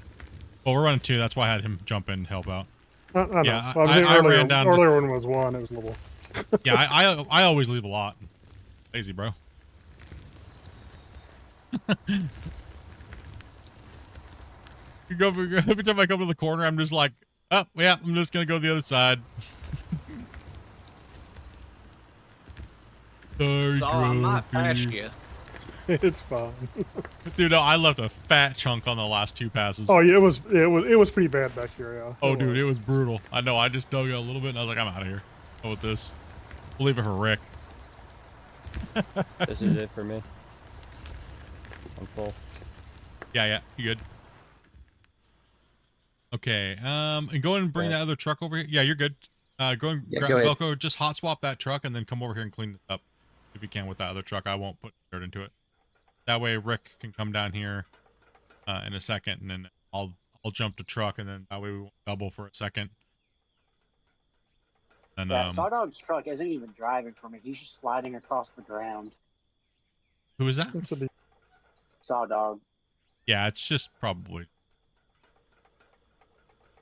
Well, we're running 2. That's why I had him jump in and help out. I know. Yeah, I ran down. Earlier one was 1. It was a little. Yeah, I always leave a lot. Lazy, bro. Every time I come to the corner, I'm just like, oh, yeah, I'm just going to go the other side. Sorry, So I might pass Grumpy. you. It's fine. Dude, no, I left a fat chunk on the last 2 passes. Oh, yeah, it was pretty bad back here, yeah. Oh, dude, it was brutal. I know, I just dug it a little bit, and I was like, I'm out of here. Go with this. We'll leave it for Rick. This is it for me. I'm full. Yeah, you good. Okay, and go and bring that other truck over here. Yeah, you're good. Go and grab go ahead. Velcro, just hot swap that truck, and then come over here and clean it up. If you can with that other truck, I won't put dirt into it. That way Rick can come down here in a second, and then I'll jump to truck, and then that way we won't double for a second. And Yeah, Sawdog's truck isn't even driving for me. He's just sliding across the ground. who is that? Sawdog, Yeah, it's just probably.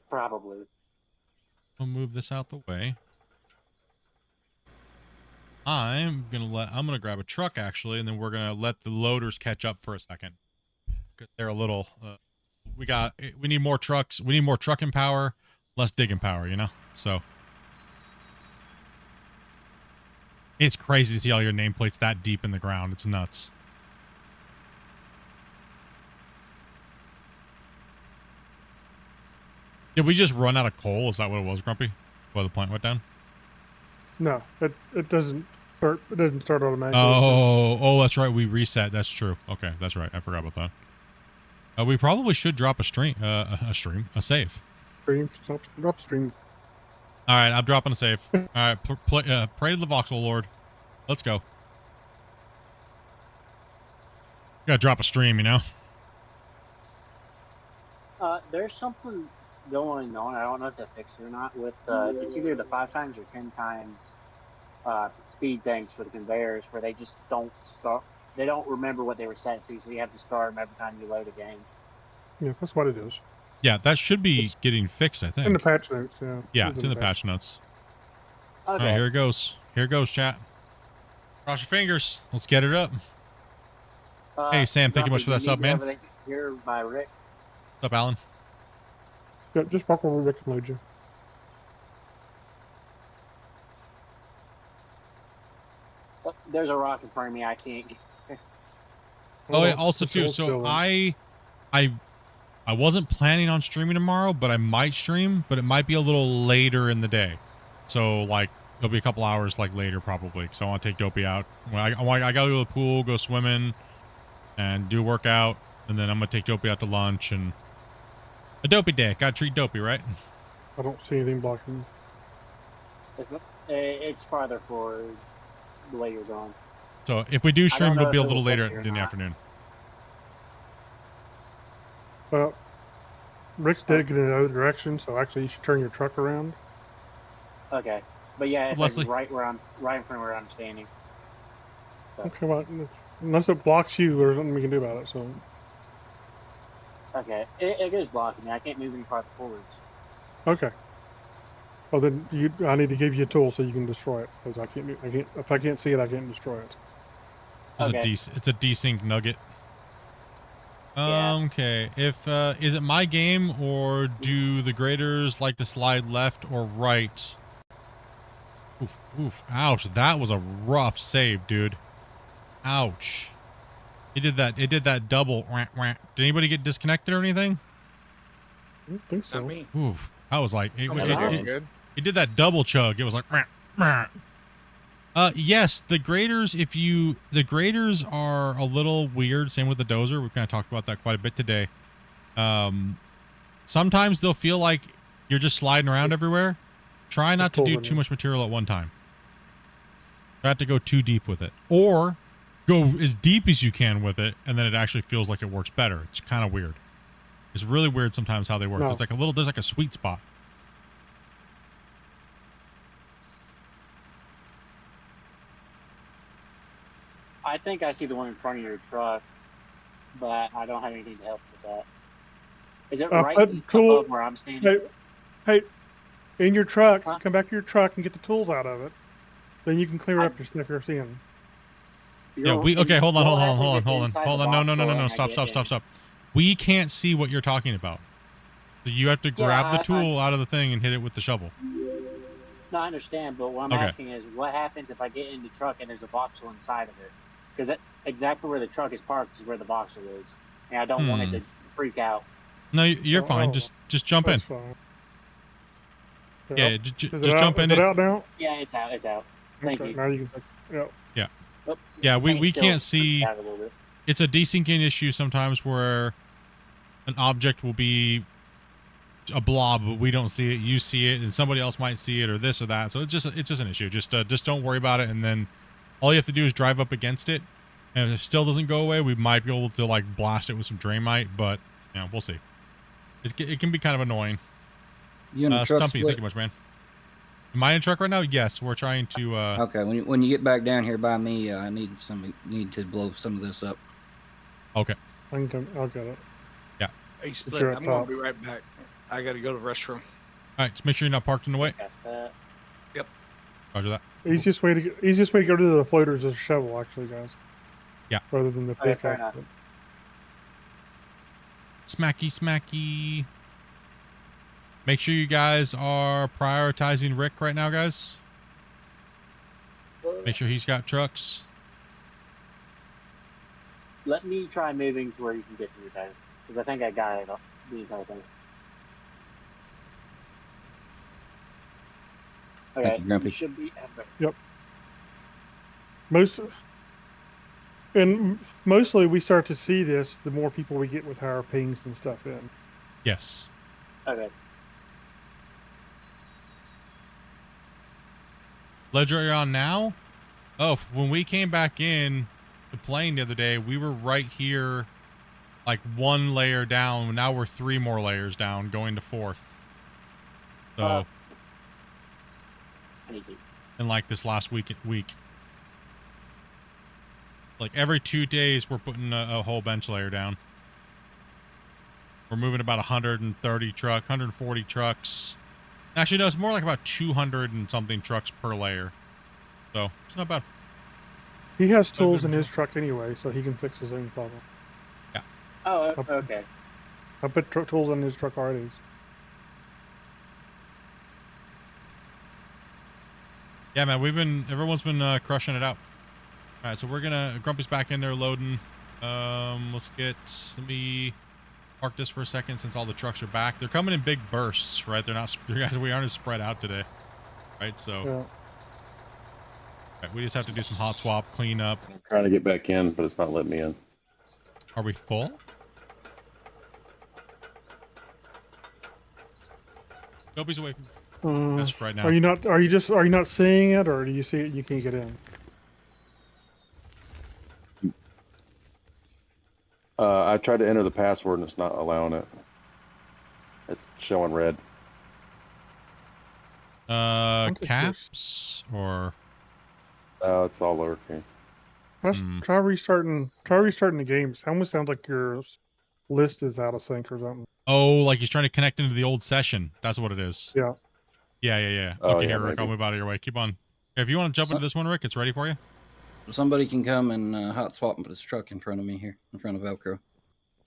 probably. I'll move this out the way. I'm gonna grab a truck actually, and then we're gonna let the loaders catch up for a second. 'Cause they're a little. We need more trucks. We need more trucking power, less digging power. You know, so. It's crazy to see all your nameplates that deep in the ground. It's nuts. Did we just run out of coal? Is that what it was, Grumpy? While the plant went down? No, it doesn't start. It doesn't start automatically. Oh, that's right. We reset. That's true. Okay, that's right. I forgot about that. We probably should drop a save. Stream, drop stream. All right, I'm dropping a save. All right, pray to the Voxel Lord. Let's go. Gotta drop a stream, you know. There's something going on. I don't know if they fixed it or not. With it's either the 5 times or 10 times speed things for the conveyors, where they just don't start. They don't remember what they were set to, so you have to start them every time you load a game. Yeah, that's what it is. Yeah, that should be getting fixed, I think. In the patch notes, yeah. Yeah, it's in the patch notes. Okay. All right, here it goes. Here it goes, chat. Cross your fingers. Let's get it up. Hey, Sam, thank you much for that sub, man. What's Here by Rick. up, Alan? Yeah, just walk over Rick and load you. Oh, there's a rock in front of me. I can't get. Oh, yeah, also too. So I wasn't planning on streaming tomorrow, but I might stream, but it might be a little later in the day. So like it'll be a couple hours like later probably, because I want to take Dopey out. I gotta go to the pool, go swimming, and do a workout, and then I'm gonna take Dopey out to lunch and a Dopey day. Gotta treat Dopey, right? I don't see anything blocking. It's farther forward the way you're going. So if we do stream, it'll be a if little it'll later work or in the not. afternoon. Well, Rick's dedicated in the other direction, so actually you should turn your truck around. Okay, but yeah, it's Leslie. like right in front of where I'm standing. So, Okay, well, unless it blocks you, there's nothing we can do about it. So. okay, it is blocking me. I can't move any farther forwards. Okay. Well, then I need to give you a tool so you can destroy it, because I can't. If I can't see it, I can't destroy it. It's a desync nugget. Okay. If is it my game, or do the graders like to slide left or right? Oof. Ouch. That was a rough save, dude. Ouch. It did that double. Did anybody get disconnected or anything? I don't think so. Not me. Oof. I was like, it Good. did that double chug. It was like, Yes, the graders, the graders are a little weird. Same with the dozer. We've kind of talked about that quite a bit today. Sometimes they'll feel like you're just sliding around everywhere. Try not to do too much material at one time. Try not to go too deep with it, or go as deep as you can with it, and then it actually feels like it works better. It's kind of weird. It's really weird sometimes how they work. No. It's like there's like a sweet spot. I think I see the one in front of your truck, but I don't have anything to help with that. Is it right above where I'm standing? Hey, in your truck, come back to your truck and get the tools out of it. Then you can clear up your stuff you're seeing. Yeah, okay, hold on. No, stop. We can't see what you're talking about. So you have to grab the tool out of the thing and hit it with the shovel. No, I understand, but what I'm asking is, what happens if I get in the truck and there's a voxel inside of it? Because exactly where the truck is parked is where the voxel is, and I don't want it to freak out. No, you're fine. Just jump in. Fine. Yeah, just jump in. Is it out now? Yeah, it's out. It's out. Thank you. Now you can. Yeah. Oh, Yeah, we can't see. out a little bit. It's a desyncing issue sometimes where an object will be a blob, but we don't see it. You see it, and somebody else might see it, or this or that. So it's just an issue. Just don't worry about it, and then all you have to do is drive up against it. And if it still doesn't go away, we might be able to like blast it with some Drainmite, but yeah, we'll see. It can be kind of annoying. You in the truck, Stumpy, thank you much, man. Am I in a truck right now? Yes, we're trying to. Okay, when you get back down here by me, I need to blow some of this up. Okay. I'll get it. Yeah. Hey, Split, I'm gonna be right back. I gotta go to the restroom. All right, just make sure you're not parked in the way. Yep. Roger that. Easiest way to go to the floaters is a shovel, actually, guys. Yeah. Rather than the pickaxe. Smacky. Make sure you guys are prioritizing Rick right now, guys. Make sure he's got trucks. Let me try moving to where you can get to your guys, because I think I got it. The entire thing. Okay, Thank you, Grumpy. should be. Yep. Mostly we start to see this the more people we get with higher pings and stuff in. Yes. Okay. Ledger, you're on now? Oh, when we came back in to playing the other day, we were right here, like one layer down. Now we're 3 more layers down, going to 4th. So, in like this last week, like every 2 days, we're putting a whole bench layer down. We're moving about 140 trucks. Actually, no, it's more like about 200 and something trucks per layer. So, it's not bad. He has tools in his truck anyway, so he can fix his own problem. Yeah. Oh, okay. I put tools in his truck already. Yeah, man, everyone's been crushing it out. All right, so Grumpy's back in there loading. Let me park this for a second since all the trucks are back. They're coming in big bursts, right? We aren't as spread out today, right? So, Yeah. right, we just have to do some hot swap, clean up. I'm trying to get back in, but it's not letting me in. Are we full? Nobody's away from us right now. Are you not seeing it, or do you see it? You can't get in. I tried to enter the password and it's not allowing it. It's showing red. Caps or? It's all lowercase. Try restarting the games. It almost sounds like your list is out of sync or something. Oh, like he's trying to connect into the old session. That's what it is. Yeah. Yeah. Oh, Okay, yeah, here, Rick, maybe. I'll move out of your way. Keep on. If you want to jump into this one, Rick, it's ready for you. Somebody can come and hot swap and put his truck in front of me here, in front of Velcro.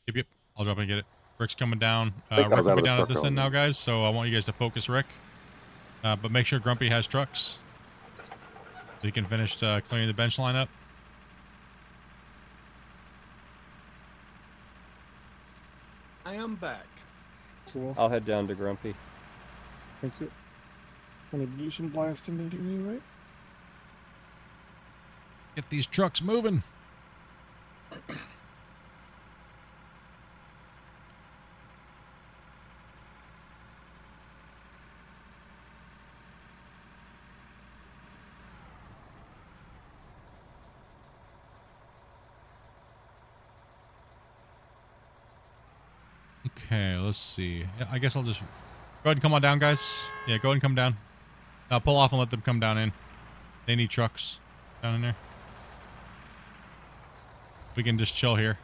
Yep. I'll jump and get it. Rick's coming down. think I Rick was will out be of the down at truck this end now, earlier. guys, so I want you guys to focus Rick. But make sure Grumpy has trucks. So he can finish clearing the bench line up. I am back. I'll head down to Grumpy. Thank you. I'm gonna do some blasting to do anyway. Get these trucks moving. Okay, let's see. Yeah, I guess I'll just go ahead and come on down, guys. Yeah, go ahead and come down. Now pull off and let them come down in. They need trucks down in there. We can just chill here.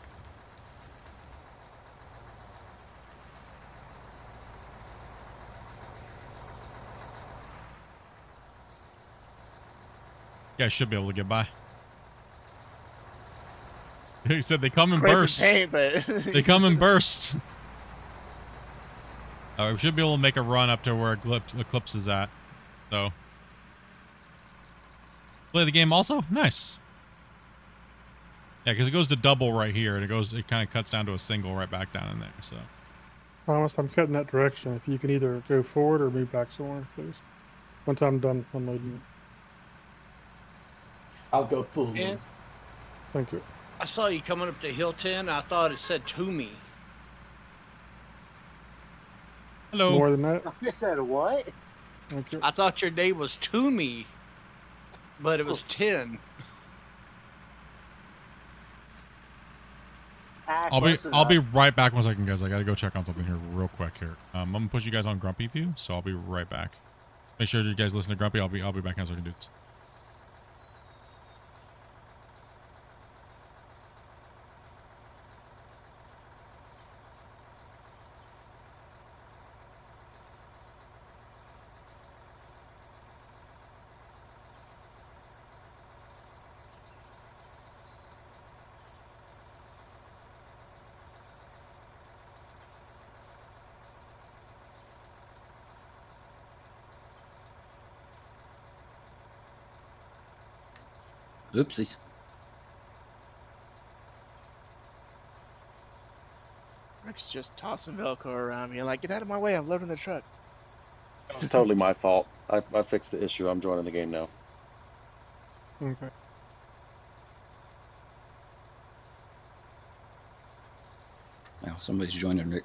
You guys should be able to get by. He said they come in Great for bursts. paint, but They come in bursts. We should be able to make a run up to where Eclipse is at. So. Play the game also? Nice. Yeah, because it goes to double right here, and it kind of cuts down to a single right back down in there, so. Thomas, I'm cutting that direction. If you can either go forward or move back somewhere, please. Once I'm done unloading it. I'll go full. Yeah. Thank you. I saw you coming up to Hill 10. I thought it said Toomey. Hello. More than that? I said what? Thank you. I thought your name was Toomey, but it was 10. I'll be right back 1 second, guys. I gotta go check on something here real quick here. I'm gonna put you guys on Grumpy View, so I'll be right back. Make sure you guys listen to Grumpy. I'll be back in a second, dudes. Oopsies. Rick's just tossing Velcro around me. Like, get out of my way. I'm loading the truck. It was totally my fault. I fixed the issue. I'm joining the game now. Okay. Now somebody's joining Rick.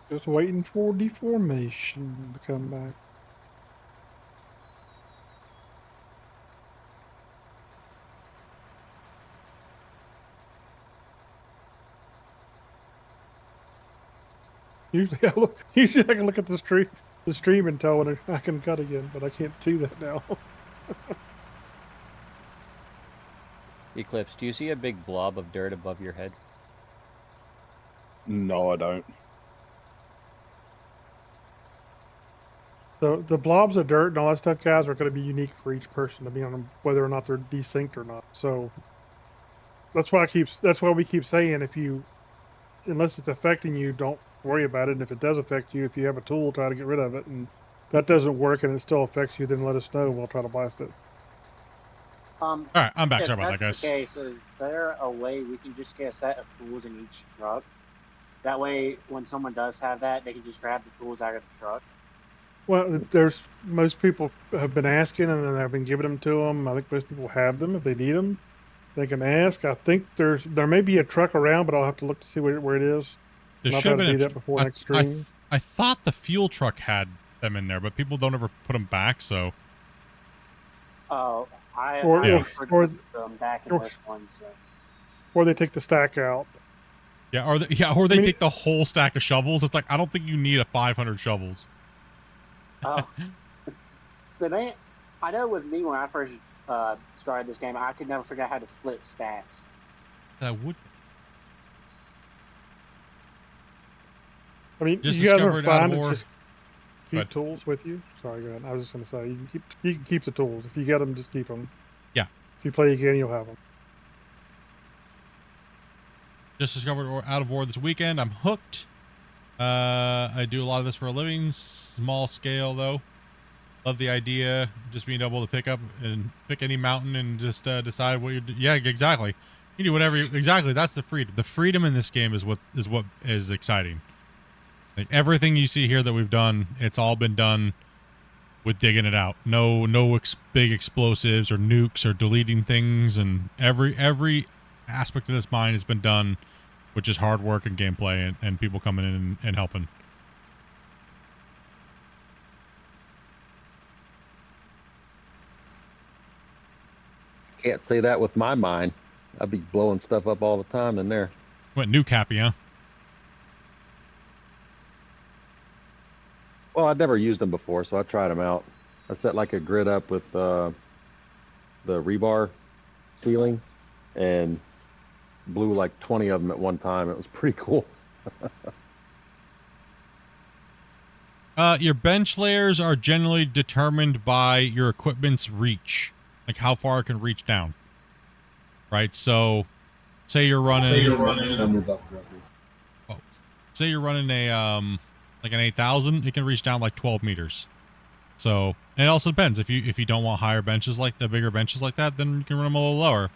Just waiting for deformation to come back. Usually I can look at the stream and tell when I can cut again, but I can't do that now. Eclipse, do you see a big blob of dirt above your head? No, I don't. The blobs of dirt and all that stuff, guys, are going to be unique for each person, depending on whether or not they're desynced or not. So that's why we keep saying, unless it's affecting you, don't worry about it. And if it does affect you, if you have a tool, try to get rid of it. And if that doesn't work and it still affects you, then let us know and we'll try to blast it. All right, I'm back. If Sorry about that, that's guys. the case, is there a way we can just get a set of tools in each truck? That way, when someone does have that, they can just grab the tools out of the truck. Well, most people have been asking, and then I've been giving them to them. I think most people have them if they need them. They can ask. I think there may be a truck around, but I'll have to look to see where it is. There I'll should have try to been do that before next stream. I thought the fuel truck had them in there, but people don't ever put them back, so. Oh, I Or back in this one. So. Or they take the stack out. Yeah, or they take the whole stack of shovels. It's like, I don't think you need 500 shovels. Oh. I know with me when I first started this game, I could never figure out how to split stacks. Would. I mean, Just you guys ever discovered out find of to ore. just keep tools with you? Sorry, go ahead. I was just going to say, you can keep the tools. If you get them, just keep them. Yeah. If you play again, you'll have them. Just discovered out of war this weekend. I'm hooked. I do a lot of this for a living. Small scale though. Love the idea. Just being able to pick up and pick any mountain and just decide what you're. Yeah, exactly. You do whatever. Exactly. That's the freedom. The freedom in this game is what is exciting. Like everything you see here that we've done, it's all been done with digging it out. No big explosives or nukes or deleting things, and every aspect of this mine has been done with just hard work and gameplay and people coming in and helping. Can't say that with my mine. I'd be blowing stuff up all the time in there. What, nuke happy, huh? Well, I'd never used them before, so I tried them out. I set like a grid up with the rebar ceilings and blew like 20 of them at one time. It was pretty cool. Your bench layers are generally determined by your equipment's reach, like how far it can reach down. Right? So, say you're running. Say you're running a like an 8000, it can reach down like 12 meters. So, and it also depends. If you don't want higher benches like the bigger benches like that, then you can run them a little lower.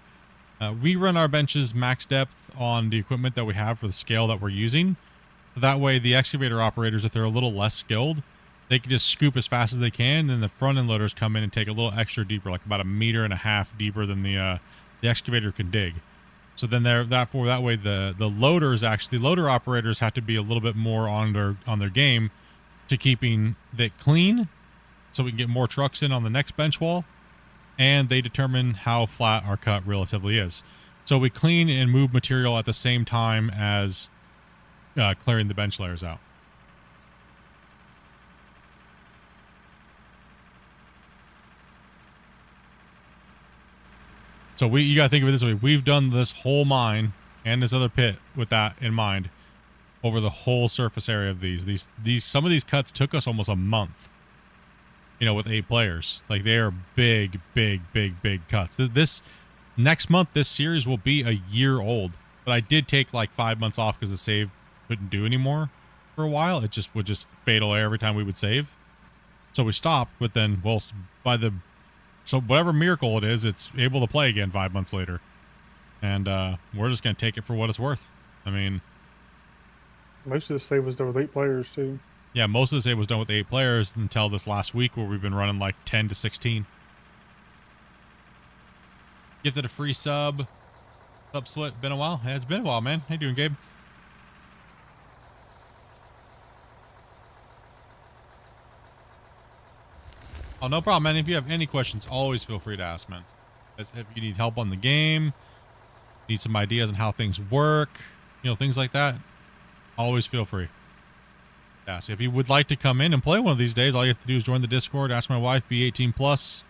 We run our benches max depth on the equipment that we have for the scale that we're using. That way, the excavator operators, if they're a little less skilled, they can just scoop as fast as they can. Then the front end loaders come in and take a little extra deeper, like about 1.5 meters deeper than the excavator can dig. So then that way the loader operators have to be a little bit more on their game to keeping that clean, so we can get more trucks in on the next bench wall, and they determine how flat our cut relatively is. So we clean and move material at the same time as clearing the bench layers out. So you gotta think of it this way. We've done this whole mine and this other pit with that in mind over the whole surface area of these. Some of these cuts took us almost a month. You know, with 8 players. Like, they are big cuts. This next month, this series will be a year old. But I did take like 5 months off because the save couldn't do anymore for a while. It just would fatal error every time we would save. So we stopped, but then, well, so whatever miracle it is, it's able to play again 5 months later. And we're just going to take it for what it's worth. I mean, most of the save was done with 8 players, too. Yeah, most of the save was done with 8 players until this last week where we've been running like 10 to 16. Gifted a free sub. Split. Been a while. Yeah, it's been a while, man. How you doing, Gabe? Oh, no problem, man. If you have any questions, always feel free to ask, man. If you need help on the game, need some ideas on how things work, things like that, always feel free. Yeah, so if you would like to come in and play one of these days, all you have to do is join the Discord, ask my wife, be 18 plus,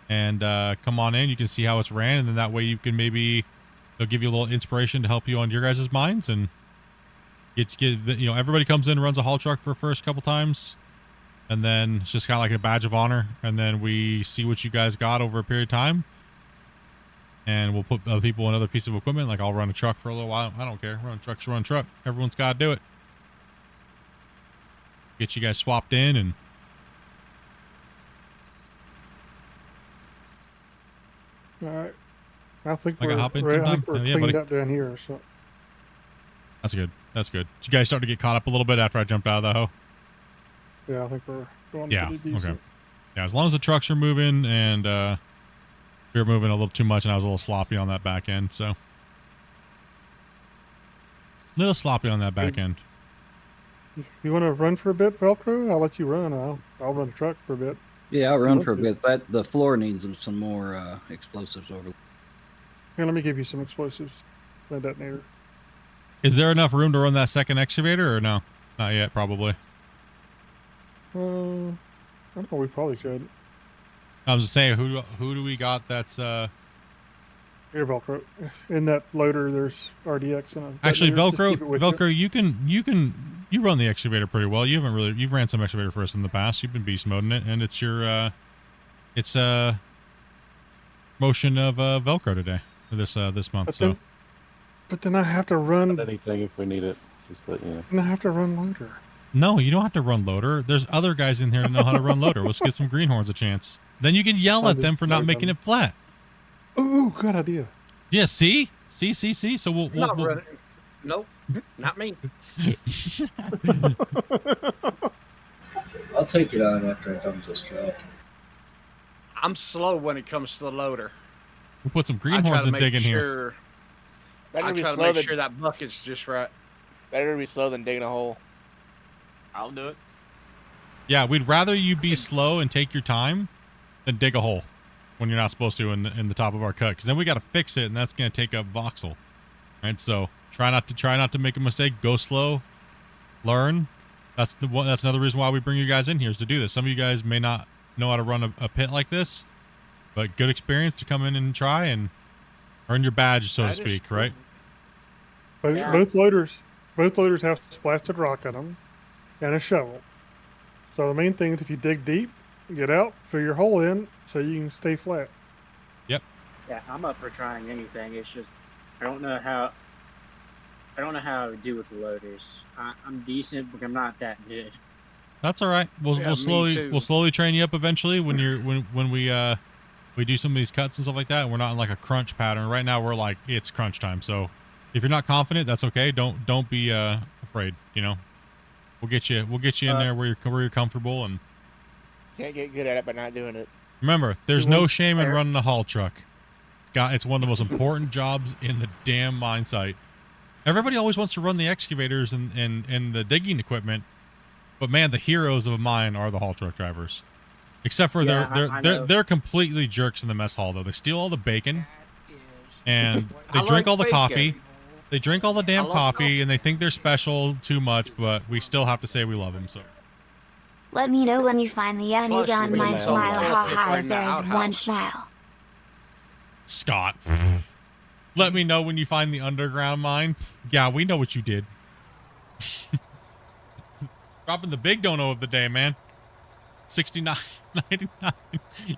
and come on in. You can see how it's ran, and then that way you can they'll give you a little inspiration to help you on your guys' minds, and everybody comes in and runs a haul truck for the first couple times, and then it's just kind of like a badge of honor, and then we see what you guys got over a period of time, and we'll put other people in another piece of equipment. Like, I'll run a truck for a little while. I don't care. Run a truck. Everyone's got to do it. Get you guys swapped in, and all right. I think I we're, hop in I think sometime. we're Yeah, cleaned buddy. up down here. So That's good. That's good. Did you guys start to get caught up a little bit after I jumped out of the hoe? yeah, I think we're going Yeah. pretty decent. Okay. Yeah, as long as the trucks are moving and we were moving a little too much, and I was a little sloppy on that back end. So, a little sloppy on that back end. You want to run for a bit, Velcro? I'll let you run. I'll run the truck for a bit. Yeah, I'll run for a bit. The floor needs some more explosives over. Here, let me give you some explosives. That detonator. Is there enough room to run that second excavator, or no? Not yet, probably. I don't know. We probably could. I was just saying, who do we got that's Here, Velcro. In that loader, there's RDX and a actually detonator. Just keep it with Velcro. You run the excavator pretty well. You've ran some excavator for us in the past. You've been beast moding it, and it's your motion of Velcro today, or this month. That's So But then I have to run. Anything if we need it. Just let you know. And I have to run loader. No, you don't have to run loader. There's other guys in here that know how to run loader. Let's give some greenhorns a chance. Then you can yell at them for not making it flat. Ooh, good idea. Yeah, see? See? So we'll Not running. Nope, not me. I'll take it on after I dump this truck. I'm slow when it comes to the loader. We'll put some I try greenhorns to and make dig in here. sure. Better I be try to slow make than- sure that bucket's just right. Better to be slow than digging a hole. I'll do it. Yeah, we'd rather you be slow and take your time than dig a hole when you're not supposed to in the top of our cut, because then we got to fix it, and that's going to take up voxel. Right? So try not to make a mistake. Go slow. Learn. That's another reason why we bring you guys in here, is to do this. Some of you guys may not know how to run a pit like this, but good experience to come in and try and earn your badge, so to speak, right? Both loaders have splasted rock on them and a shovel. So the main thing is, if you dig deep, get out, fill your hole in, so you can stay flat. Yep. Yeah, I'm up for trying anything. It's just I don't know how I would do with the loaders. I'm decent, but I'm not that good. That's all right. We'll Yeah, me too. slowly train you up eventually when we do some of these cuts and stuff like that, and we're not in like a crunch pattern. Right now we're like, it's crunch time. So if you're not confident, that's okay. Don't be afraid, you know. We'll get you in there where you're comfortable, and Can't get good at it by not doing it. remember, there's no shame in running a haul truck. It's one of the most important jobs in the damn mine site. Everybody always wants to run the excavators and the digging equipment, but man, the heroes of a mine are the haul truck drivers. Except for they're completely jerks in the mess hall though. They steal all the bacon, and they drink all the coffee. They drink all the damn coffee, and they think they're special too much. But we still have to say we love them. So Let me know when you find the underground mine smile. Ha ha, if there is one smile. Scott, let me know when you find the underground mine. Yeah, we know what you did. Dropping the big dono of the day, man. 69.99.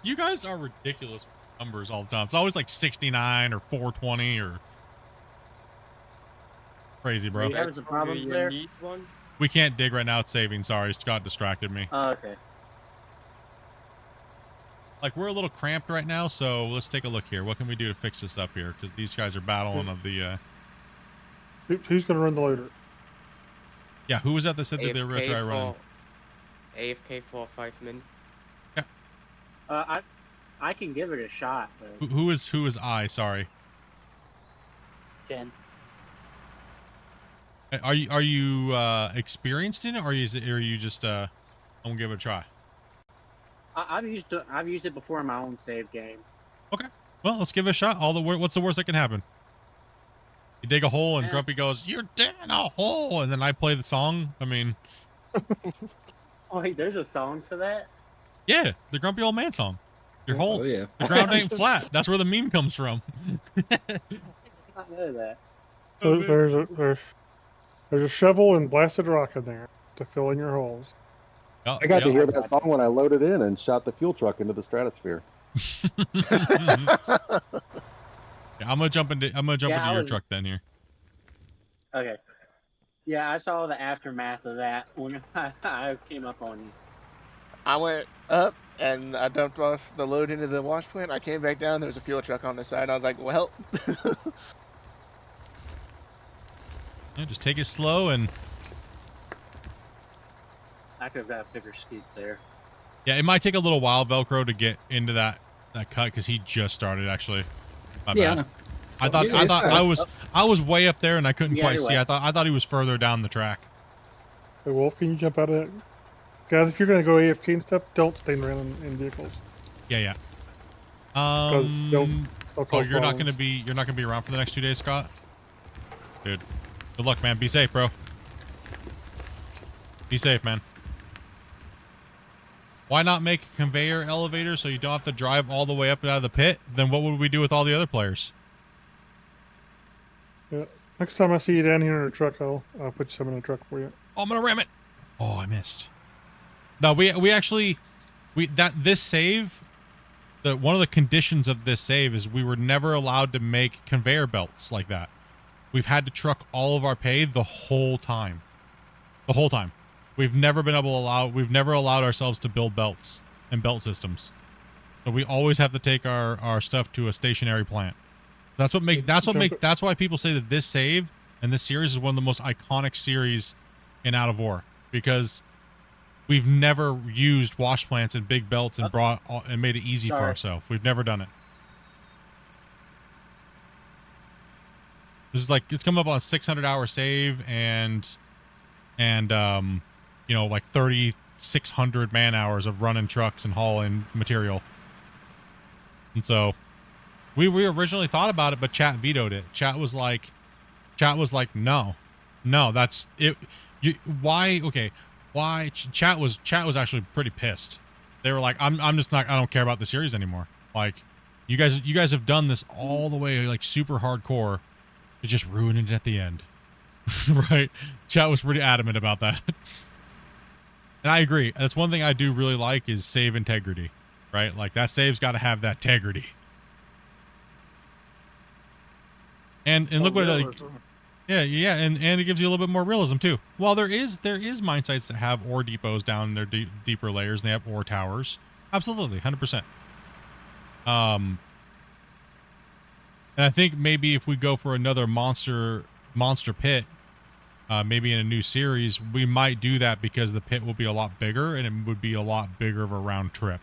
You guys are ridiculous numbers all the time. It's always like 69 or 420 or crazy, bro. Are you having some problems there? We can't dig right now. It's saving. Sorry, Scott distracted me. Oh, okay. Like, we're a little cramped right now, so let's take a look here. What can we do to fix this up here? Because these guys are battling of the... Who's going to run the loader? Yeah, who was that said that they were going to try running? AFK for 5 minutes. I can give it a shot. But... Who is I? Sorry. 10. Are you experienced in it, or are you just I'm gonna give it a try? I've used it before in my own save game. Okay. Well, let's give it a shot. What's the worst that can happen? You dig a hole and Grumpy goes, "You're digging a hole," and then I play the song. I mean, Oh, wait, there's a song for that? yeah, the Grumpy Old Man song. Your hole, Oh, yeah. the ground ain't flat. That's where the meme comes from. I know that. So there's a shovel and blasted rock in there to fill in your holes. I got to hear that song when I loaded in and shot the fuel truck into the stratosphere. Yeah, I'm gonna jump into your truck then here. Okay. Yeah, I saw the aftermath of that when I came up on you. I went up and I dumped off the load into the wash plant. I came back down. There was a fuel truck on the side. I was like, well. Yeah, just take it slow and. I could have got a bigger scoop there. Yeah, it might take a little while, Velcro, to get into that cut because he just started actually. My Yeah, bad. I know. I was way up there and I couldn't Yeah, quite you're see. right. I thought he was further down the track. Hey, Wolf, can you jump out of that? Guys, if you're going to go AFK and stuff, don't stand around in vehicles. Yeah. They'll Oh, cause you're not problems. gonna be around for the next 2 days, Scott? Dude. Good luck, man. Be safe, bro. Be safe, man. Why not make a conveyor elevator so you don't have to drive all the way up and out of the pit? Then what would we do with all the other players? Yeah. Next time I see you down here in a truck, I'll put some in a truck for you. Oh, I'm gonna ram it. Oh, I missed. No, this save, one of the conditions of this save is we were never allowed to make conveyor belts like that. we've had to truck all of our pay the whole time. The whole time. We've never allowed ourselves to build belts and belt systems. So we always have to take our stuff to a stationary plant. That's why people say that this save and this series is one of the most iconic series in Out of War, because we've never used wash plants and big belts and made it easy for ourselves. We've never done it. This is like, it's coming up on a 600-hour save and you know, like 3,600 man hours of running trucks and hauling material. And so we originally thought about it, but chat vetoed it. Chat was like, no, that's it. Why? Chat was actually pretty pissed. They were like, I don't care about the series anymore. Like, you guys have done this all the way, like, super hardcore to just ruin it at the end. Right? Chat was pretty adamant about that. And I agree. That's one thing I do really like is save integrity. Right? Like, that save's got to have that integrity. And look what, like, yeah, and it gives you a little bit more realism too. Well, there is mine sites that have ore depots down in their deeper layers, and they have ore towers. Absolutely, 100%. And I think maybe if we go for another monster pit, maybe in a new series, we might do that because the pit will be a lot bigger, and it would be a lot bigger of a round trip.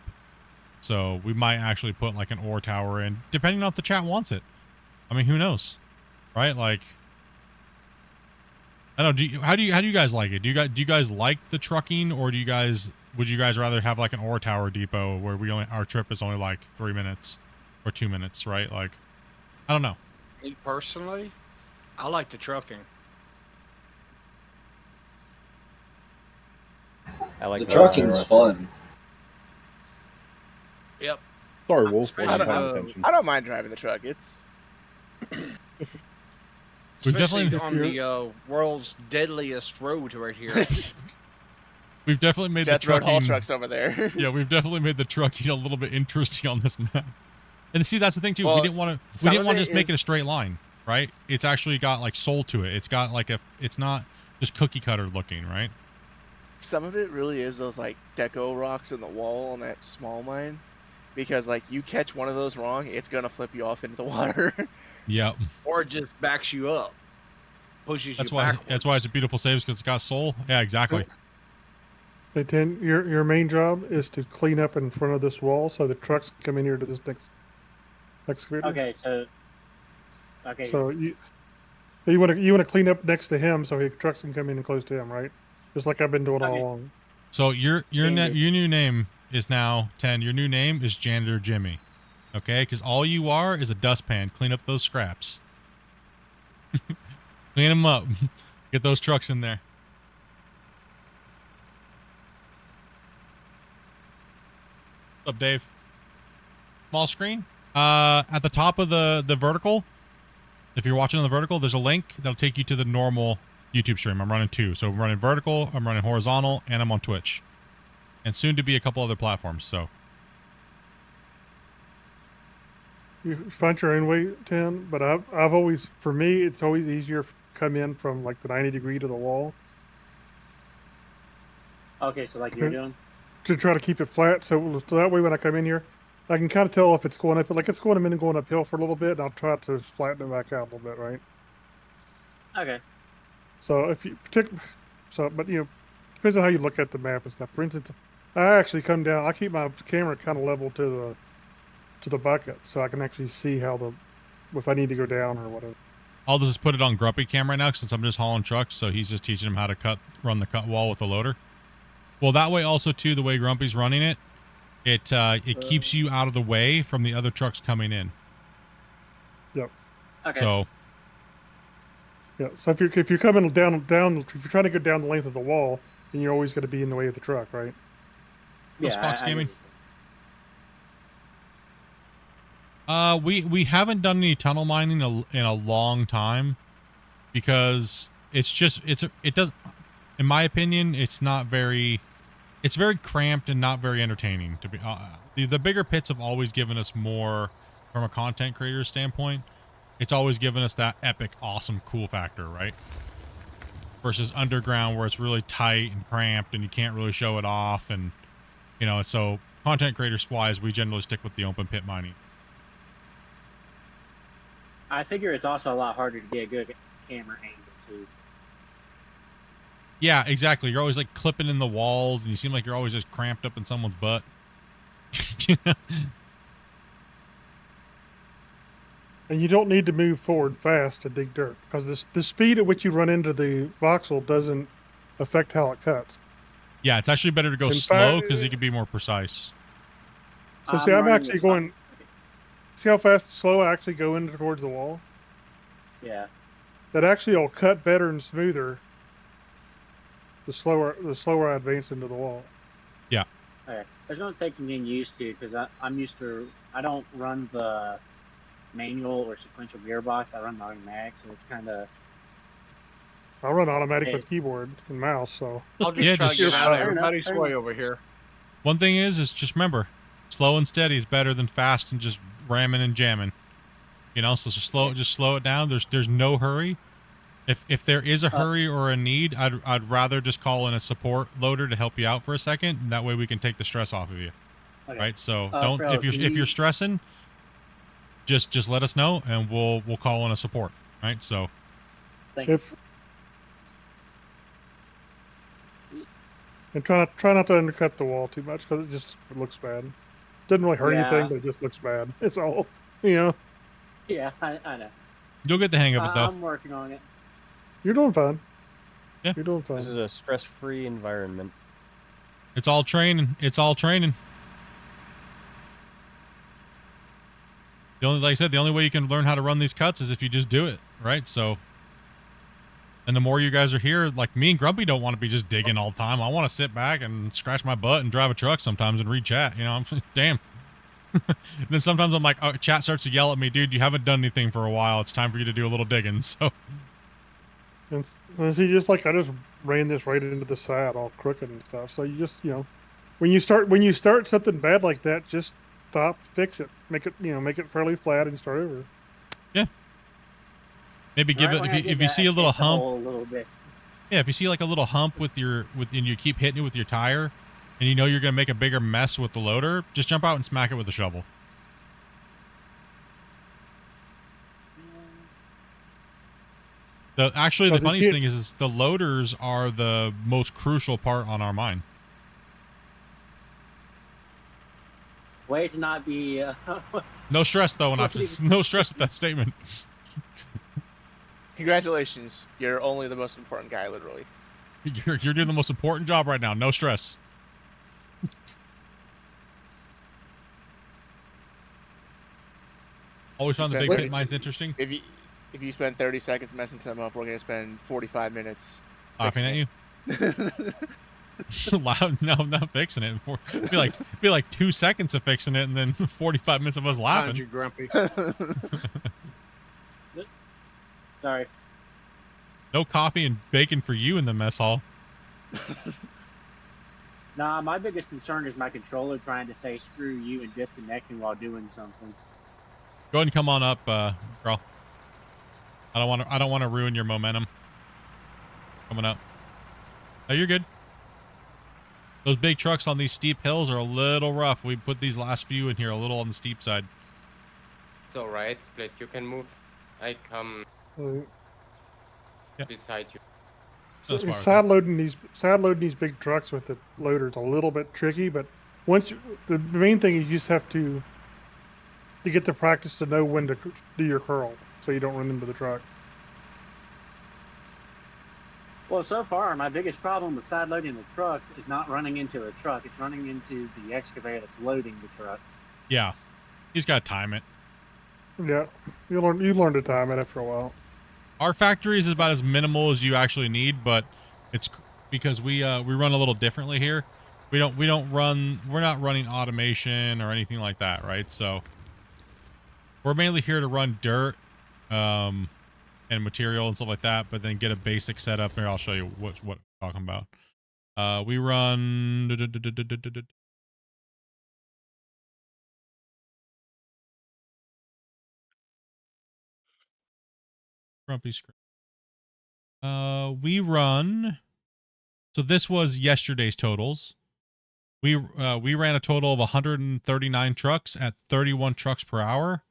So we might actually put like an ore tower in, depending on if the chat wants it. I mean, who knows, right? Like, I don't know. How do you guys like it? Do you guys like the trucking, or would you guys rather have like an ore tower depot where our trip is only like 3 minutes or 2 minutes, right? Like, I don't know. Me personally, I like the trucking. I like the trucking's fun. Yep. Sorry, Wolf. I don't mind driving the truck. It's We've especially definitely on the world's deadliest road right here. We've definitely made Death the trucking. Road haul trucks over there. Yeah, we've definitely made the trucking a little bit interesting on this map. And see, that's the thing too. Well, we didn't want to just make it a straight line, right? It's actually got like soul to it. It's got like it's not just cookie cutter looking, right? Some of it really is those like deco rocks in the wall on that small mine, because like you catch one of those wrong, it's gonna flip you off into the water. Yep. Or it just backs you up, pushes That's you why. backwards. That's why it's a beautiful save, because it's got soul. Yeah, exactly. Hey, Tim, your main job is to clean up in front of this wall so the trucks can come in here to this next excavator. Okay, so you want to clean up next to him so his trucks can come in and close to him, right? Just like I've been doing all along. So your new name is now 10. Your new name is Janitor Jimmy, okay? Because all you are is a dustpan. Clean up those scraps. Clean them up. Get those trucks in there. What's up, Dave? Small screen. At the top of the vertical, if you're watching on the vertical, there's a link that'll take you to the normal YouTube stream. I'm running 2. So I'm running vertical, I'm running horizontal, and I'm on Twitch. And soon to be a couple other platforms, so. You find your own way, Tim, but I've always, for me, it's always easier to come in from like the 90 degree to the wall. Okay, so like you're doing? To try to keep it flat, so that way when I come in here, I can kind of tell if it's going up, like it's going a minute going uphill for a little bit, and I'll try to flatten it back out a little bit, right? Okay. So if you but you know, depends on how you look at the map and stuff. For instance, I actually come down. I keep my camera kind of level to the bucket, so I can actually see how if I need to go down or whatever. I'll just put it on Grumpy cam right now since I'm just hauling trucks, so he's just teaching him how to run the cut wall with the loader. Well, that way also too, the way Grumpy's running it, it keeps you out of the way from the other trucks coming in. Yep. Okay. So. Yeah. So if you're coming down, if you're trying to go down the length of the wall, then you're always going to be in the way of the truck, right? What's Fox Gaming? We haven't done any tunnel mining in a long time, because it does, in my opinion, it's very cramped and not very entertaining to be. The bigger pits have always given us more from a content creator standpoint. it's always given us that epic, awesome, cool factor, right? Versus underground where it's really tight and cramped and you can't really show it off. And, you know, so content creators wise, we generally stick with the open pit mining. I figure it's also a lot harder to get a good camera angle too. Yeah, exactly. You're always like clipping in the walls and you seem like you're always just cramped up in someone's butt. And you don't need to move forward fast to dig dirt because the speed at which you run into the voxel doesn't affect how it cuts. Yeah, it's actually better to go In slow fact- because you can be more precise. So see, I'm actually going. See how fast, slow I actually go into towards the wall. Yeah. That actually will cut better and smoother. The slower I advance into the wall. Yeah. Okay. It's going to take some getting used to because I'm used to. I don't run the manual or sequential gearbox. I run the automatic, so it's kind of. I run automatic Hey. with keyboard and mouse, so. I'll just Yeah, try just- to get out of Fair enough, everybody's fair way enough. over here. One thing is just remember, slow and steady is better than fast and just ramming and jamming. You know, so just slow it down. There's no hurry. If there is a hurry or a need, I'd rather just call in a support loader to help you out for a second, and that way we can take the stress off of you. Okay. Right? So Fro, if you're stressing, just let us know and we'll call in a support. Right? So If and try not to undercut the wall too much because it looks bad. Doesn't really hurt Yeah. anything, but it just looks bad. It's all, you know. Yeah, I know. you'll get the hang of it though. I'm working on it. You're doing fine. Yeah. You're doing fine. This is a stress-free environment. It's all training. It's all training. Like I said, the only way you can learn how to run these cuts is if you just do it, right? So, and the more you guys are here, like me and Grumpy don't want to be just digging all the time. I want to sit back and scratch my butt and drive a truck sometimes and read chat. You know, I'm damn. And then sometimes I'm like, oh, chat starts to yell at me, dude, you haven't done anything for a while. It's time for you to do a little digging. So, And see, just like I just ran this right into the side, all crooked and stuff. So you just, you know, when you start something bad like that, just stop, fix it, make it fairly flat, and start over. yeah. Maybe give Right when I it did if you that, see I a little hit the hump. hole a little bit. Yeah, if you see like a little hump and you keep hitting it with your tire, and you know you're gonna make a bigger mess with the loader, just jump out and smack it with a shovel. Actually, the Because it funniest can't- thing is the loaders are the most crucial part on our mine. Way to not be. No stress though, when no stress with that statement. Congratulations, you're only the most important guy, literally. You're doing the most important job right now. No stress. Always found the big pit mines interesting. If you spend 30 seconds messing something up, we're gonna spend 45 minutes Laughing at you. fixing Loud. No, I'm not fixing it. Be like 2 seconds of fixing it, and then 45 minutes of us Found laughing. you, Grumpy. Sorry. No coffee and bacon for you in the mess hall. Nah, my biggest concern is my controller trying to say screw you and disconnecting while doing something. Go ahead and come on up, girl. I don't want to ruin your momentum. Coming up. Oh, you're good. Those big trucks on these steep hills are a little rough. We put these last few in here a little on the steep side. It's alright, Split. You can move. I come beside you. That's why Side loading these big trucks with the loader is a little bit tricky, but the main thing is you just have to get the practice to know when to do your curl, so you don't run into the truck. Well, so far, my biggest problem with side loading the trucks is not running into a truck. It's running into the excavator that's loading the truck. Yeah, he's got to time it. Yeah, you learn to time it after a while. Our factories is about as minimal as you actually need, but it's because we run a little differently here. We're not running automation or anything like that, right? So we're mainly here to run dirt, and material and stuff like that, but then get a basic setup. Here, I'll show you what I'm talking about. We run Grumpy screen. We run. So this was yesterday's totals. We ran a total of 139 trucks at 31 trucks per hour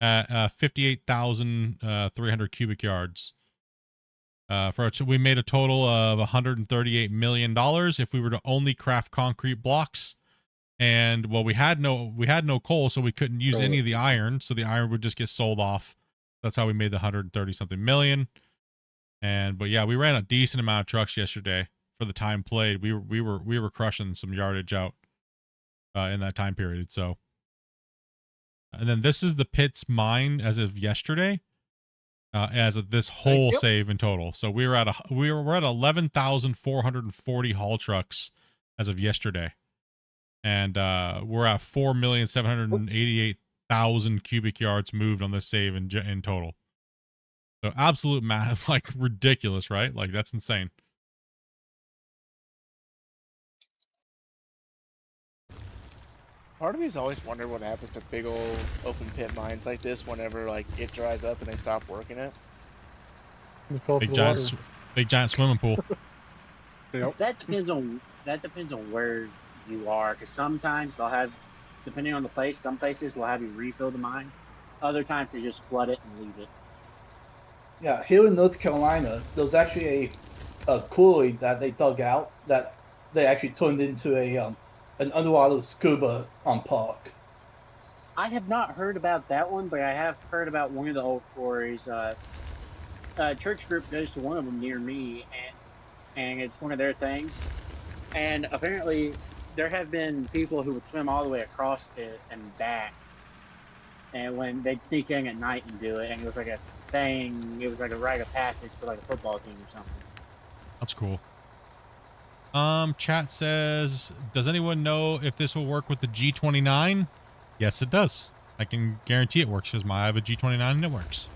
at 58,300 cubic yards. We made a total of $138 million if we were to only craft concrete blocks. And well, we had no coal, so we couldn't use any of the iron. So the iron would just get sold off. That's how we made the 130 something million. But yeah, we ran a decent amount of trucks yesterday for the time played. We were crushing some yardage out in that time period. So, and then this is the pits mine as of yesterday. As of this whole save in total. So we were at 11,440 haul trucks as of yesterday. And we're at 4,788,000 cubic yards moved on this save in total. So absolute math, like ridiculous, right? Like that's insane. Part of me's always wondered what happens to big old open pit mines like this whenever like it dries up and they stop working it. Big giant swimming pool. Yep. That depends on where you are, because sometimes they'll have, depending on the place, some places will have you refill the mine. Other times they just flood it and leave it. Yeah, here in North Carolina, there's actually a quarry that they dug out that they actually turned into an underwater scuba park. I have not heard about that one, but I have heard about one of the old quarries. Church group goes to one of them near me, and it's one of their things. And apparently, there have been people who would swim all the way across it and back. And when they'd sneak in at night and do it, and it was like a thing, it was like a rite of passage for like a football team or something. That's cool. Chat says, does anyone know if this will work with the G29? Yes, it does. I can guarantee it works because I have a G29 and it works.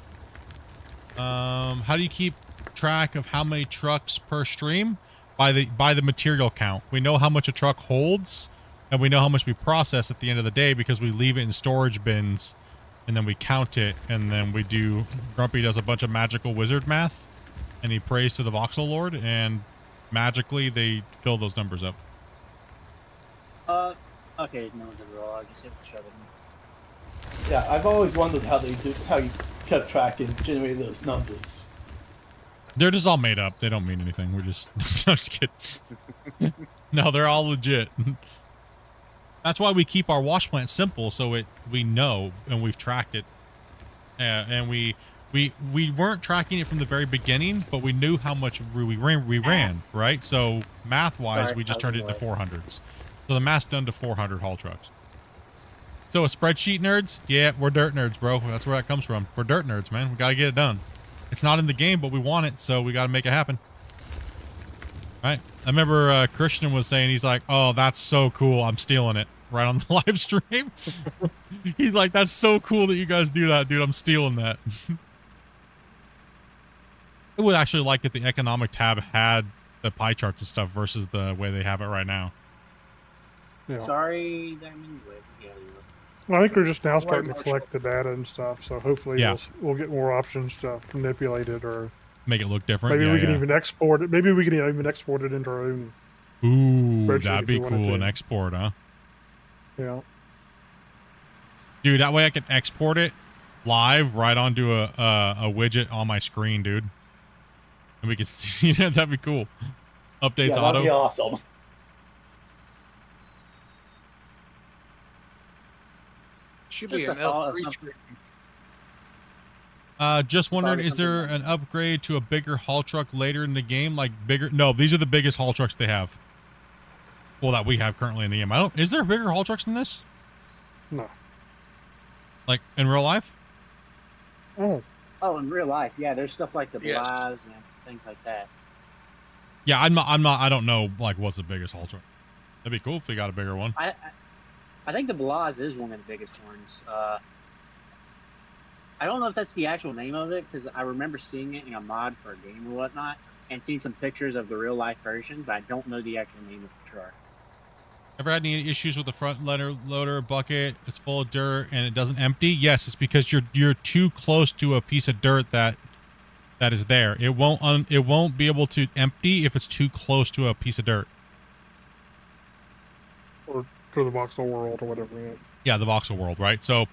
How do you keep track of how many trucks per stream? By the material count. We know how much a truck holds, and we know how much we process at the end of the day because we leave it in storage bins, and then we count it, and then we do. Grumpy does a bunch of magical wizard math, and he prays to the voxel lord, and magically they fill those numbers up. Okay, no one's ever all. I just hit the shove it. Yeah, I've always wondered how you kept track and generated those numbers. They're just all made up. They don't mean anything. We're just, just kidding. No, they're all legit. That's why we keep our wash plant simple, so we know and we've tracked it. And we weren't tracking it from the very beginning, but we knew how much we ran, right? So math-wise, we just turned it into 400s. So the math's done to 400 haul trucks. So a spreadsheet nerds? Yeah, we're dirt nerds, bro. That's where that comes from. We're dirt nerds, man. We got to get it done. It's not in the game, but we want it, so we got to make it happen. Right? I remember Christian was saying, he's like, oh, that's so cool. I'm stealing it right on the live stream. He's like, that's so cool that you guys do that, dude. I'm stealing that. I would actually like if the economic tab had the pie charts and stuff versus the way they have it right now. Yeah. Sorry, that means Well, I think we're just now starting to collect the data and stuff, so hopefully we'll get more options to manipulate it or make it look different. Maybe we can even export it. Maybe we can even export it into our own. Ooh, that'd be cool. An export, huh? Yeah. Dude, that way I can export it live right onto a widget on my screen, dude. And we can see. That'd be cool. Updates auto. That'd be awesome. Should be an L3 screen. Just wondering, is there an upgrade to a bigger haul truck later in the game? Like bigger? No, these are the biggest haul trucks they have. Well, that we have currently in the game. Is there bigger haul trucks than this? No. Like in real life? Oh, in real life, yeah. There's stuff like the Blaz and things like that. Yeah, I don't know like what's the biggest haul truck. That'd be cool if we got a bigger one. I think the Blaz is one of the biggest ones. I don't know if that's the actual name of it, because I remember seeing it in a mod for a game or whatnot, and seeing some pictures of the real life version, but I don't know the actual name of the truck. Ever had any issues with the front loader bucket? It's full of dirt and it doesn't empty? Yes, it's because you're too close to a piece of dirt that that is there. It won't be able to empty if it's too close to a piece of dirt. Or to the voxel world or whatever. Yeah. Yeah, the voxel world, right? So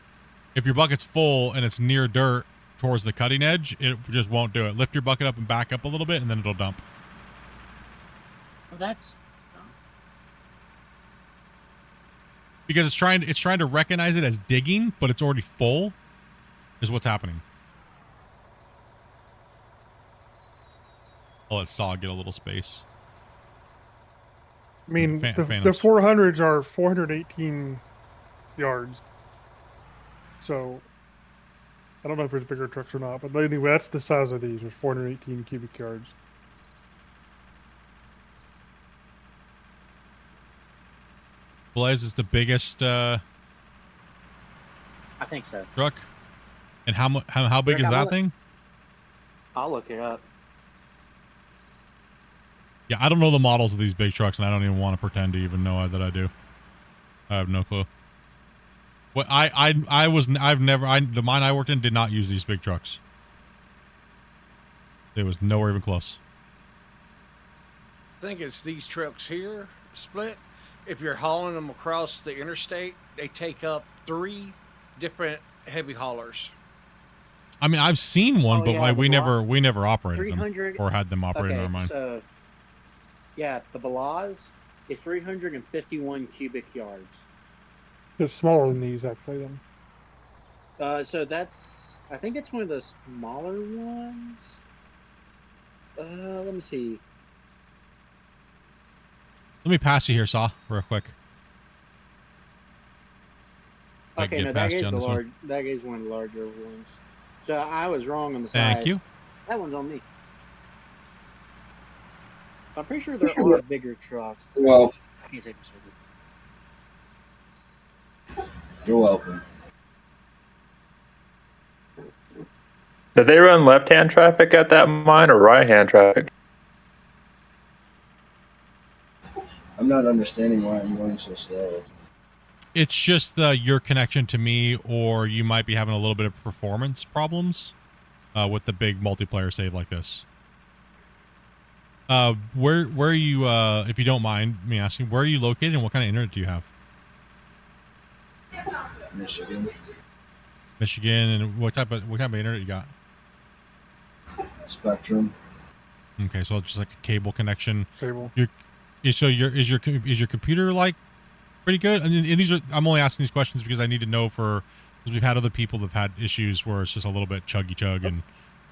if your bucket's full and it's near dirt towards the cutting edge, it just won't do it. Lift your bucket up and back up a little bit, and then it'll dump. Well, that's Because it's trying to recognize it as digging, but it's already full, is what's happening. I'll let Saw get a little space. I mean, the Phantoms. 400s are 418 yards. So, I don't know if there's bigger trucks or not, but anyway, that's the size of these. There's 418 cubic yards. Blaze is the biggest I think so. truck. And how big is that thing? I'll look it up. Yeah, I don't know the models of these big trucks, and I don't even want to pretend to even know that I do. I have no clue. What the mine I worked in did not use these big trucks. It was nowhere even close. I think it's these trucks here, Split. If you're hauling them across the interstate, they take up 3 different heavy haulers. I mean, I've seen one, but we never operated them 300 or had them operated in our okay, mine. so yeah, the Balaz is 351 cubic yards. It's smaller than these, actually. Then. So that's, I think it's one of the smaller ones. Let me see. Let me pass you here, Saw, real quick. I can Okay, get no, that past is you on the this one. large. That is one of the larger ones. So I was wrong on the size. Thank you. That one's on me. I'm pretty sure there are bigger trucks. Well, I can't say for certain. you're welcome. Did they run left-hand traffic at that mine or right-hand traffic? I'm not understanding why I'm going so slow. It's just your connection to me, or you might be having a little bit of performance problems with the big multiplayer save like this. Where are you, if you don't mind me asking, where are you located and what kind of internet do you have? Michigan. Michigan, and what type of internet you got? Spectrum. Okay, so it's just like a cable connection. Cable. Is your computer like pretty good? And these are, I'm only asking these questions because I need to know because we've had other people that've had issues where it's just a little bit chug and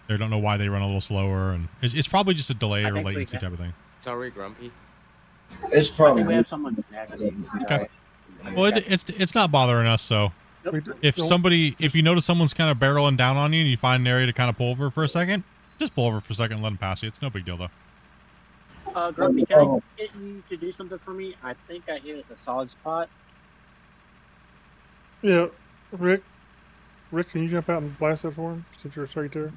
they don't know why they run a little slower, and it's probably just a delay or latency type of thing. Sorry, Grumpy. It's I probably. think we have someone next. Okay. Well, it's not bothering us. So if you notice someone's kind of barreling down on you and you find an area to kind of pull over for a second, just pull over for a second and let them pass you. It's no big deal though. Grumpy, can I get you to do something for me? I think I hit a solid spot. Yeah, Rick, can you jump out and blast that for him since you're right there?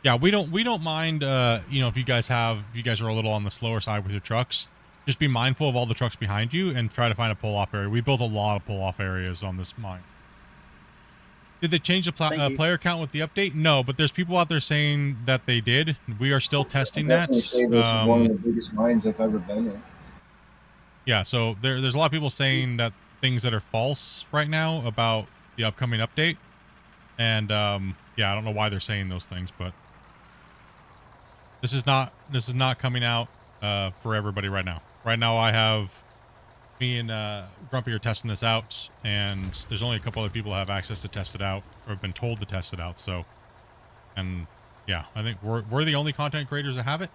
Yeah, we don't mind. If you guys are a little on the slower side with your trucks, just be mindful of all the trucks behind you and try to find a pull-off area. We built a lot of pull-off areas on this mine. Did they change the player count with the update? No, but there's people out there saying that they did. We are still testing that. I say this is one of the biggest mines I've ever been in. Yeah, so there's a lot of people saying that things that are false right now about the upcoming update, and yeah, I don't know why they're saying those things, but this is not coming out for everybody right now. Right now, I have me and Grumpy are testing this out, and there's only a couple other people that have access to test it out or have been told to test it out. So, and yeah, I think we're the only content creators that have it.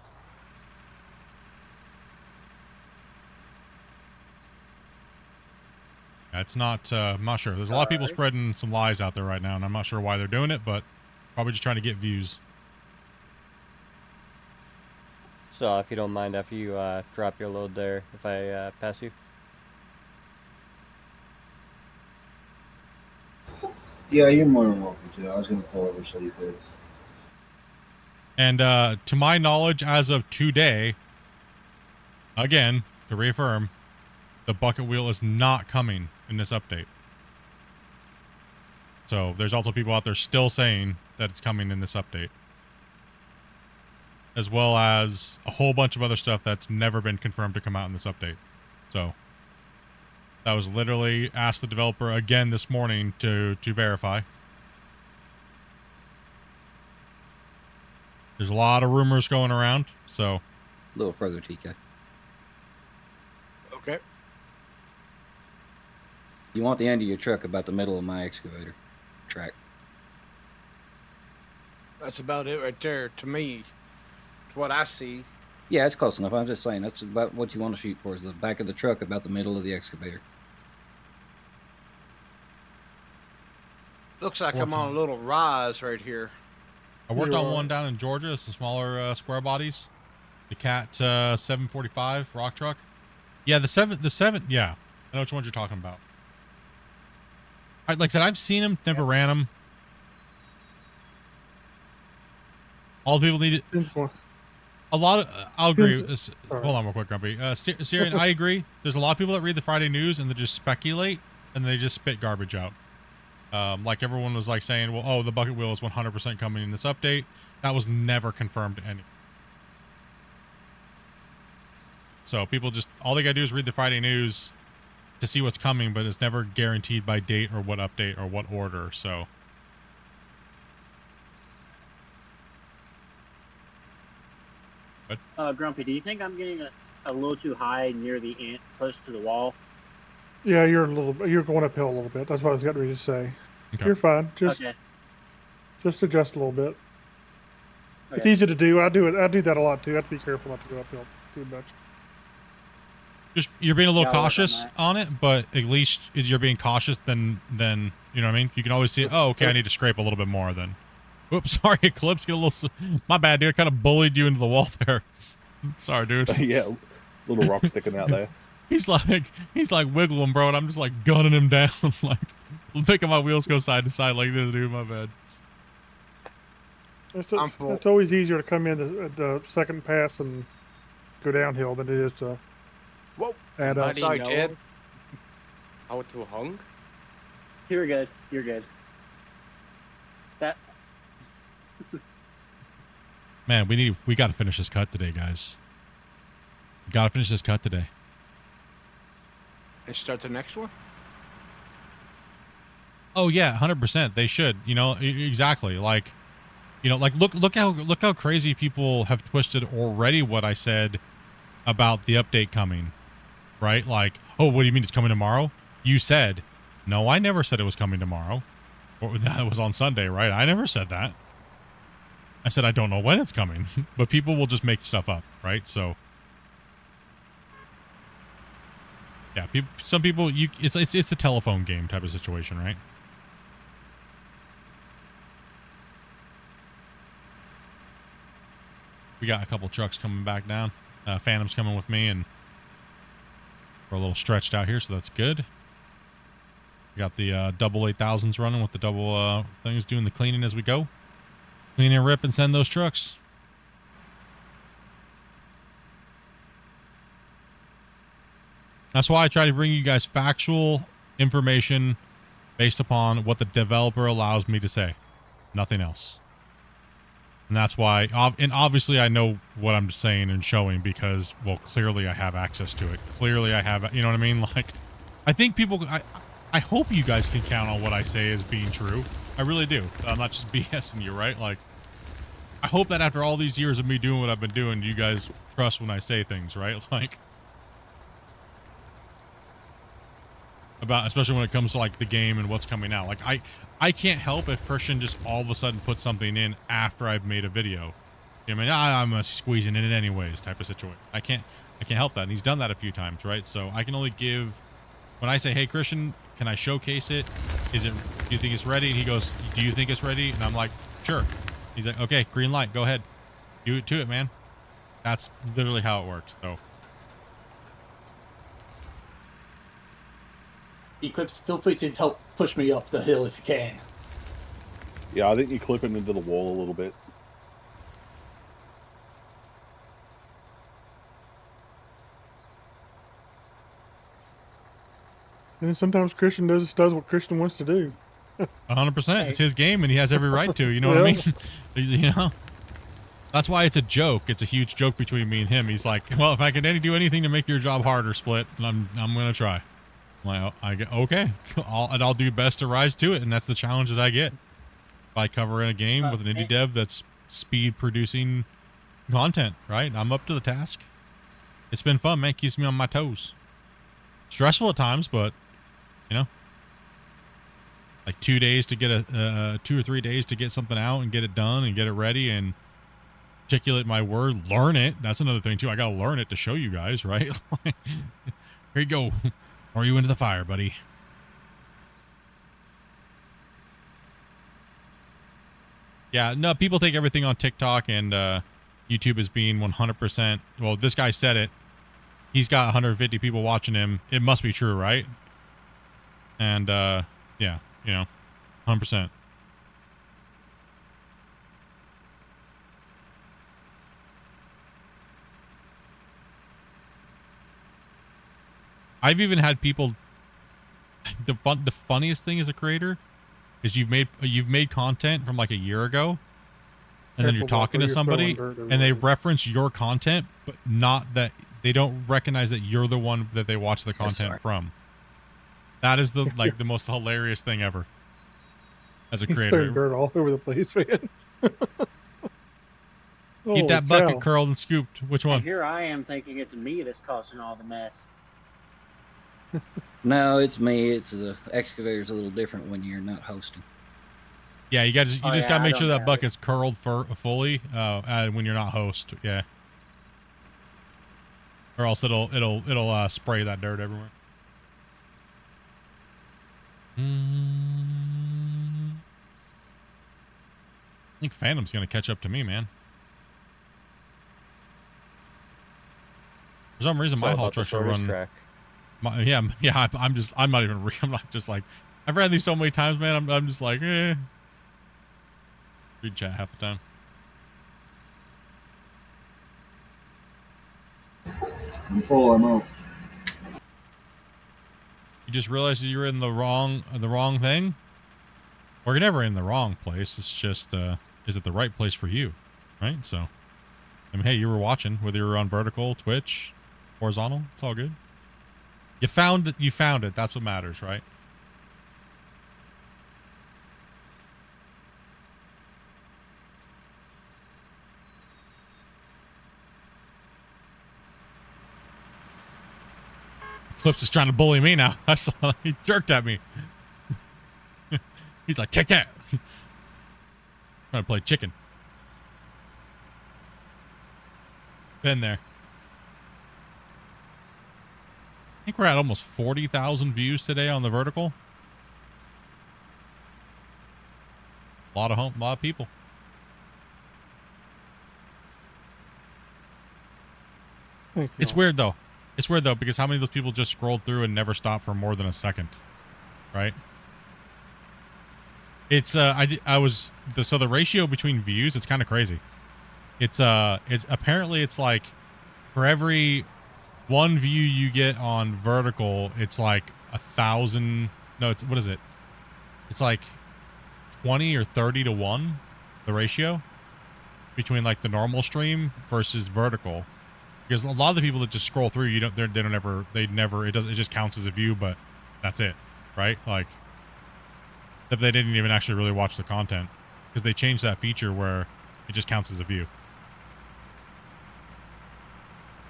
Yeah, it's not. I'm not sure. There's a lot of people spreading some lies out there right now, and I'm not sure why they're doing it, but probably just trying to get views. So, if you don't mind, after you drop your load there, if I pass you. Yeah, you're more than welcome to. I was going to pull over so you could. And to my knowledge, as of today, again, to reaffirm, the bucket wheel is not coming in this update. So there's also people out there still saying that it's coming in this update, as well as a whole bunch of other stuff that's never been confirmed to come out in this update. So that was literally asked the developer again this morning to verify. There's a lot of rumors going around, so A little further, TK. Okay. You want the end of your truck about the middle of my excavator track. That's about it right there to me. It's what I see. Yeah, it's close enough. I'm just saying that's about what you want to shoot for, is the back of the truck about the middle of the excavator. Looks like I'm on a little rise right here. I worked on one down in Georgia, some smaller square bodies. The Cat 745 rock truck. Yeah, the seven. Yeah, I know which ones you're talking about. Like I said, I've seen them, never ran them. All the people need it. A lot of, I'll agree. Hold on real quick, Grumpy. Syrian, I agree. There's a lot of people that read the Friday news and they just speculate and they just spit garbage out. Like everyone was like saying, well, oh, the bucket wheel is 100% coming in this update. That was never confirmed to any. So people just, all they gotta do is read the Friday news to see what's coming, but it's never guaranteed by date or what update or what order. So. Grumpy, do you think I'm getting a little too high near the end, close to the wall? Yeah, you're going uphill a little bit. That's what I was getting ready to say. Okay. You're fine. Just adjust a little bit. It's easy to do. I do that a lot too. I have to be careful not to go uphill too much. Just you're being a little cautious on it, but at least you're being cautious. Then you know what I mean. You can always see. Oh, okay, I need to scrape a little bit more. Then, whoops, sorry, Eclipse, get a little. My bad, dude. I kind of bullied you into the wall there. Sorry, dude. Yeah, little rock sticking out there. He's like wiggling, bro, and I'm just like gunning him down, like making my wheels go side to side like this, dude. My bad. It's always easier to come in the second pass and go downhill than it is to. Whoa! Add up. Sorry, Ted. How to hung? You're good. You're good. That. Man, we got to finish this cut today, guys. We got to finish this cut today. And start the next one? Oh yeah, 100%. They should. You know, exactly. Like, you know, like look how crazy people have twisted already what I said about the update coming. Right? Like, oh, what do you mean it's coming tomorrow? You said, no, I never said it was coming tomorrow. Or that was on Sunday, right? I never said that. I said I don't know when it's coming, but people will just make stuff up, right? So, yeah, some people, it's a telephone game type of situation, right? We got a couple trucks coming back down. Phantom's coming with me, and we're a little stretched out here, so that's good. We got the double 8000s running with the double things, doing the cleaning as we go. Clean and rip and send those trucks. That's why I try to bring you guys factual information based upon what the developer allows me to say. Nothing else. And that's why, and obviously I know what I'm saying and showing because, well, clearly I have access to it. Clearly I have, you know what I mean? Like, I think people, I hope you guys can count on what I say as being true. I really do. I'm not just BSing you, right? Like, I hope that after all these years of me doing what I've been doing, you guys trust when I say things, right? Like, about, especially when it comes to like the game and what's coming out. Like, I can't help if Christian just all of a sudden puts something in after I've made a video. You know, I mean, I'm squeezing in it anyways type of situation. I can't help that. And he's done that a few times, right? So I can only give, when I say, hey, Christian, can I showcase it? Do you think it's ready? And he goes, do you think it's ready? And I'm like, sure. He's like, okay, green light, go ahead. Do it to it, man. That's literally how it works, so. Eclipse, feel free to help push me up the hill if you can. Yeah, I think you're clipping into the wall a little bit. And sometimes Christian does what Christian wants to do. 100%. It's his game, and he has every right to. You know what I mean? You know. That's why it's a joke. It's a huge joke between me and him. He's like, "Well, if I can do anything to make your job harder, Split, I'm gonna try." I'm like, okay, I'll do best to rise to it, and that's the challenge that I get by covering a game with an indie dev that's speed producing content. Right? I'm up to the task. It's been fun, man. Keeps me on my toes. Stressful at times, but you know, like 2 days to get 2 or 3 days to get something out and get it done and get it ready and articulate my word, learn it. That's another thing too. I gotta learn it to show you guys, right? Here you go. Are you into the fire, buddy? Yeah, no, people take everything on TikTok and YouTube as being 100%. Well, this guy said it. He's got 150 people watching him. It must be true, right? And yeah, you know, 100%. I've even had people. The funniest thing as a creator is you've made content from like a year ago, and then you're talking to somebody and they reference your content, but not that they don't recognize that you're the one that they watch the content from. That is the the most hilarious thing ever. As a creator, throwing dirt all over the place, man. Get that bucket curled and scooped. Which one? And here I am thinking it's me that's causing all the mess. No, it's me. It's the excavator's a little different when you're not hosting. Yeah, you just gotta make sure that bucket's curled fully when you're not host. Yeah, or else it'll spray that dirt everywhere. I think Phantom's gonna catch up to me, man. For some reason, my haul trucks are running. Yeah, I'm just like, I've read these so many times, man. I'm just like, eh. Read chat half the time. I'm full. I'm out. You just realized you're in the wrong thing. We're never in the wrong place. It's just, is it the right place for you, right? So, I mean, hey, you were watching, whether you were on vertical, Twitch, horizontal, it's all good. You found it. That's what matters, right? Flips is trying to bully me now. I saw he jerked at me. He's like, tic tac. Trying to play chicken. Been there. I think we're at almost 40,000 views today on the vertical. A lot of people. It's weird though. It's weird though because how many of those people just scrolled through and never stopped for more than a second, right? It's so the ratio between views, it's kind of crazy. It's apparently it's like for every one view you get on vertical, it's like 1,000. No, what is it? It's like 20 or 30 to 1, the ratio between like the normal stream versus vertical. Because a lot of the people that just scroll through, it just counts as a view, but that's it, right? Like, if they didn't even actually really watch the content, because they changed that feature where it just counts as a view.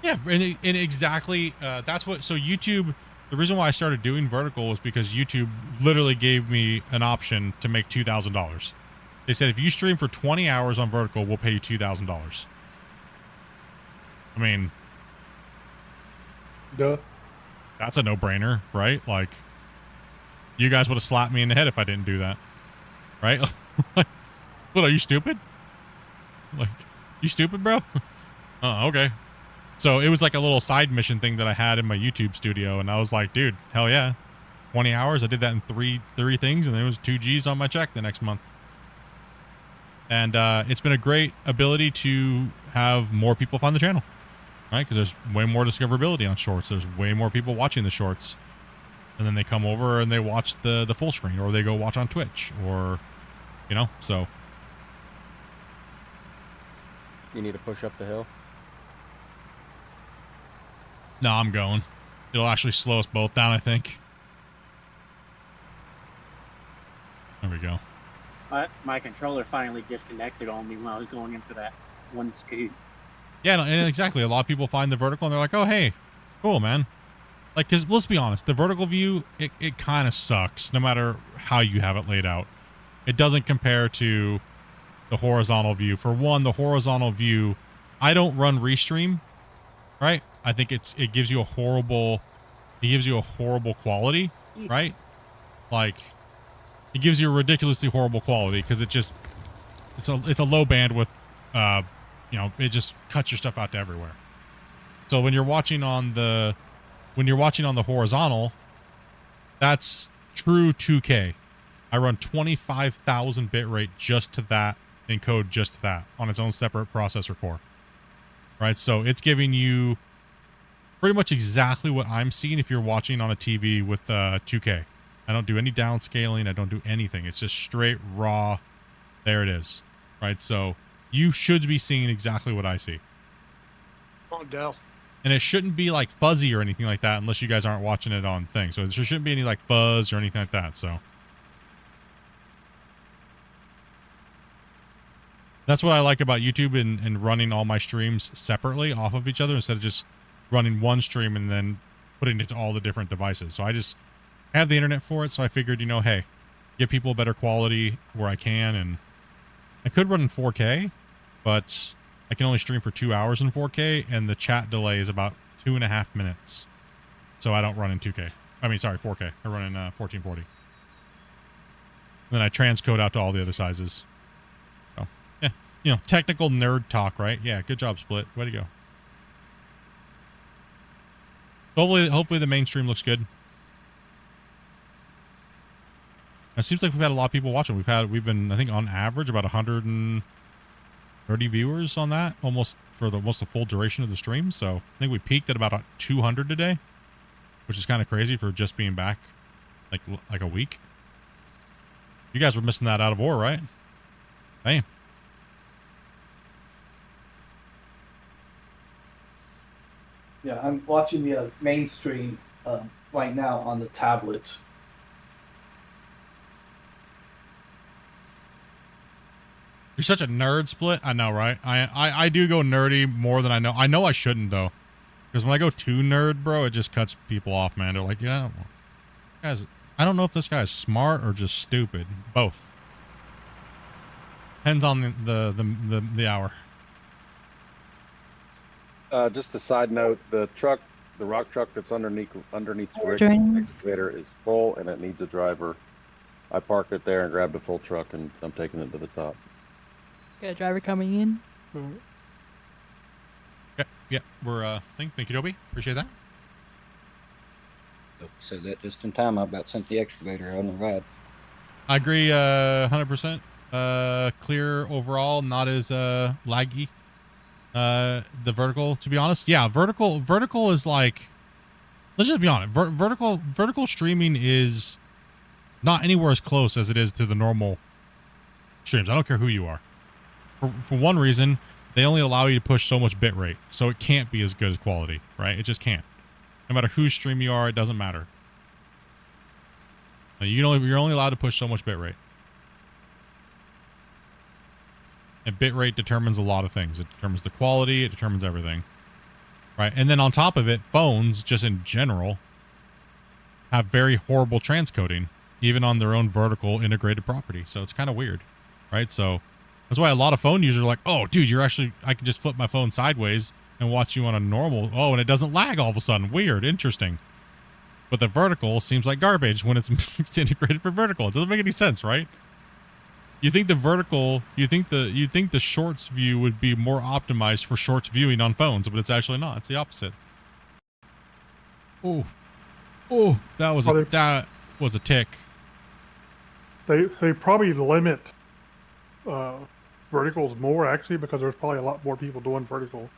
Yeah, and exactly, that's what, so YouTube, the reason why I started doing vertical was because YouTube literally gave me an option to make $2,000. They said, if you stream for 20 hours on vertical, we'll pay you $2,000. I mean, duh. That's a no-brainer, right? Like, you guys would have slapped me in the head if I didn't do that, right? What, are you stupid? Like, you stupid, bro? Oh, okay. So it was like a little side mission thing that I had in my YouTube studio, and I was like, dude, hell yeah. 20 hours, I did that in three things, and there was 2 G's on my check the next month. And it's been a great ability to have more people find the channel, right? Because there's way more discoverability on shorts. There's way more people watching the shorts. and then they come over and they watch the full screen, or they go watch on Twitch, or, you know, so. You need to push up the hill. No, I'm going. It'll actually slow us both down, I think. There we go. My controller finally disconnected on me when I was going in for that one scoot. Yeah, no, and exactly. A lot of people find the vertical and they're like, oh, hey, cool, man. Like, because let's be honest, the vertical view, it kind of sucks no matter how you have it laid out. It doesn't compare to the horizontal view. For one, the horizontal view, I don't run Restream, right? I think it gives you a horrible quality, right? Like, it gives you a ridiculously horrible quality because it's a low bandwidth, you know, it just cuts your stuff out to everywhere. So when you're watching on the horizontal, that's true 2K. I run 25,000 bitrate just to that, encode just to that on its own separate processor core. Right? So it's giving you pretty much exactly what I'm seeing if you're watching on a TV with 2K. I don't do any downscaling. I don't do anything. It's just straight raw. There it is. Right? So you should be seeing exactly what I see. Come on, Dell. And it shouldn't be like fuzzy or anything like that unless you guys aren't watching it on things. So there shouldn't be any like fuzz or anything like that. So that's what I like about YouTube and running all my streams separately off of each other instead of just running one stream and then putting it to all the different devices. So I just have the internet for it. So I figured, you know, hey, give people better quality where I can. And I could run in 4K, but I can only stream for 2 hours in 4K, and the chat delay is about 2.5 minutes. So I don't run in 2K. I mean, sorry, 4K. I run in 1440. And then I transcode out to all the other sizes. So, yeah. You know, technical nerd talk, right? Yeah, good job, Split. Way to go. Hopefully the mainstream looks good. It seems like we've had a lot of people watching. We've been, I think, on average about 130 viewers on that, almost the full duration of the stream. So I think we peaked at about 200 today, which is kind of crazy for just being back like a week. You guys were missing that out of war, right? Damn. Yeah, I'm watching the main stream right now on the tablet. You're such a nerd, Split. I know, right? I do go nerdy more than I know. I know I shouldn't though, because when I go too nerd, bro, it just cuts people off, man. They're like, yeah, guys, I don't know if this guy is smart or just stupid. Both. Depends on the hour. Just a side note: the rock truck that's underneath Rick's Join. excavator is full, and it needs a driver. I parked it there and grabbed a full truck, and I'm taking it to the top. Got a driver coming in. Yeah, we're thank you, Dobie. Appreciate that. Said that just in time. I about sent the excavator on the ride. I agree 100%. Clear overall, not as laggy. The vertical, to be honest. Yeah, vertical is like, let's just be honest. Vertical streaming is not anywhere as close as it is to the normal streams. I don't care who you are. For one reason, they only allow you to push so much bit rate, so it can't be as good as quality, right? It just can't. No matter whose stream you are, it doesn't matter. You're only allowed to push so much bit rate. And bit rate determines a lot of things. It determines the quality, it determines everything. Right? And then on top of it, phones, just in general, have very horrible transcoding, even on their own vertical integrated property. So it's kind of weird. Right? So that's why a lot of phone users are like, oh, dude, I can just flip my phone sideways and watch you on a normal. Oh, and it doesn't lag all of a sudden. Weird. Interesting. But the vertical seems like garbage when it's integrated for vertical. It doesn't make any sense, right? You think the vertical, you think the shorts view would be more optimized for shorts viewing on phones, but it's actually not. It's the opposite. Oh, that was a tick. They probably limit verticals more actually because there's probably a lot more people doing vertical.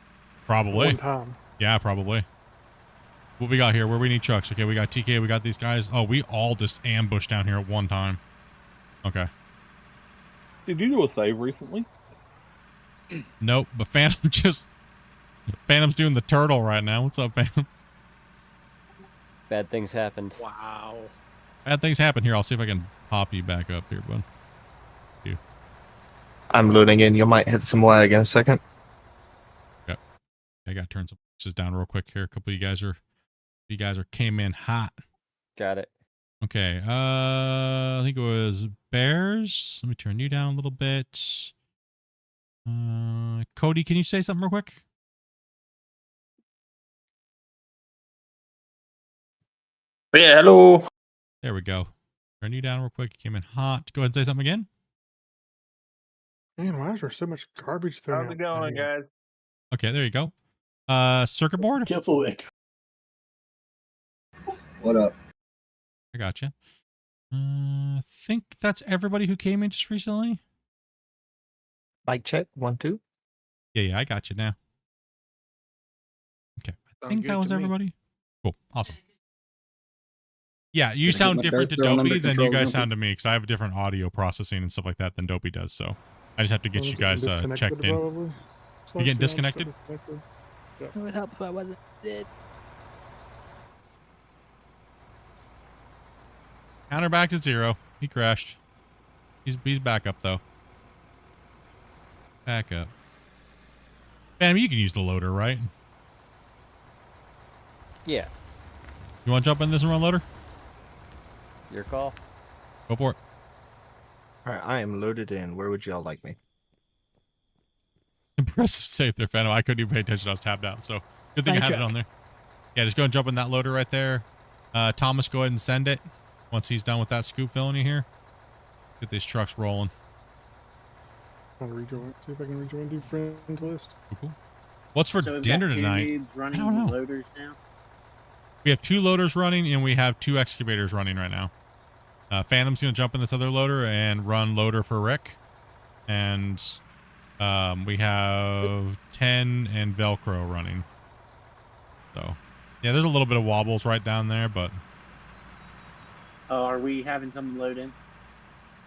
Probably. At one time. Yeah, probably. What we got here? Where we need trucks? Okay, we got TK. We got these guys. Oh, we all just ambushed down here at one time. Okay. Did you do a save recently? Nope, but Phantom's doing the turtle right now. What's up, Phantom? Bad things happened. Wow. Bad things happen here. I'll see if I can pop you back up here, bud. You. I'm loading in. You might hit some lag in a second. Yep. I got to turn some boxes down real quick here. A couple of you guys came in hot. Got it. Okay. I think it was Bears. Let me turn you down a little bit. Cody, can you say something real quick? Yeah, hello. There we go. Turn you down real quick. You came in hot. Go ahead and say something again. Man, why is there so much garbage thrown out? How's it going, guys? Okay, there you go. Circuit board. Careful, Rick. What up? I gotcha. I think that's everybody who came in just recently. Mic check. 1, 2. Yeah, I got you now. Okay, I think that was everybody. Cool, awesome. Yeah, you Did I get sound my different to dirt thrown Dopey under than you control, guys Dopey? sound to me because I have different audio processing and stuff like that than Dopey does. So I just have to get you guys checked in. Probably. You getting disconnected? It would help if I wasn't dead. Counter back to 0. He crashed. He's back up though. Back up. Bam, you can use the loader, right? Yeah. You want to jump in this and run loader? Your call. Go for it. All right, I am loaded in. Where would y'all like me? Impressive save there, Phantom. I couldn't even pay attention. I was tabbed out. So good thing I Nice had it try. on there. Yeah, just go and jump in that loader right there. Thomas, go ahead and send it. Once he's done with that scoop filling you here. Get these trucks rolling. Want to rejoin? See if I can rejoin the friends list. Cool. What's for So we've dinner got two tonight? dudes running I don't know. loaders now. We have 2 loaders running and we have 2 excavators running right now. Phantom's going to jump in this other loader and run loader for Rick. And we have 10 and Velcro running. So, yeah, there's a little bit of wobbles right down there, but... Oh, are we having someone load in?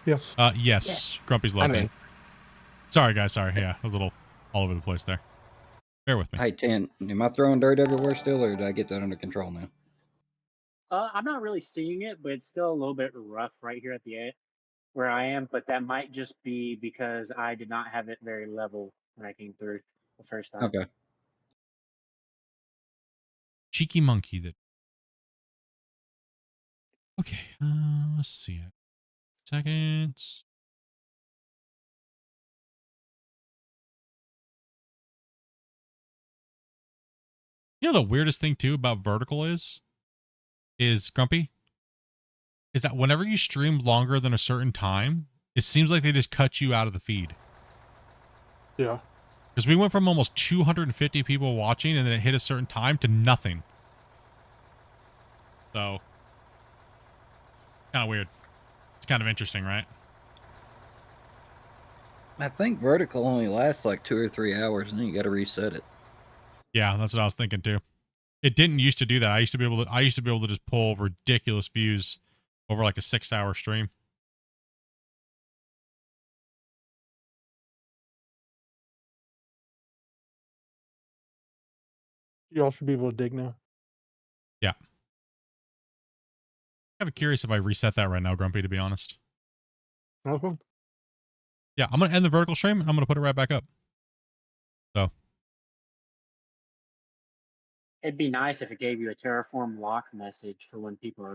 Yes. Yes. Grumpy's I'm loading. in. Sorry, guys. Sorry. Yeah, I was a little all over the place there. Bear with me. Hey, Tan, am I throwing dirt everywhere still, or did I get that under control now? I'm not really seeing it, but it's still a little bit rough right here at the end where I am. But that might just be because I did not have it very level when I came through the first time. Okay. Cheeky monkey that... Okay, let's see it. Seconds. You know the weirdest thing too about vertical is Grumpy? Is that whenever you stream longer than a certain time, it seems like they just cut you out of the feed. Yeah. Because we went from almost 250 people watching and then it hit a certain time to nothing. So, kind of weird. It's kind of interesting, right? I think vertical only lasts like 2 or 3 hours, and then you got to reset it. Yeah, that's what I was thinking too. It didn't used to do that. I used to be able to just pull ridiculous views over like a 6-hour stream. You all should be able to dig now. Yeah. I'm kind of curious if I reset that right now, Grumpy, to be honest. Okay. Yeah, I'm going to end the vertical stream and I'm going to put it right back up. So. It'd be nice if it gave you a Terraform lock message for when people are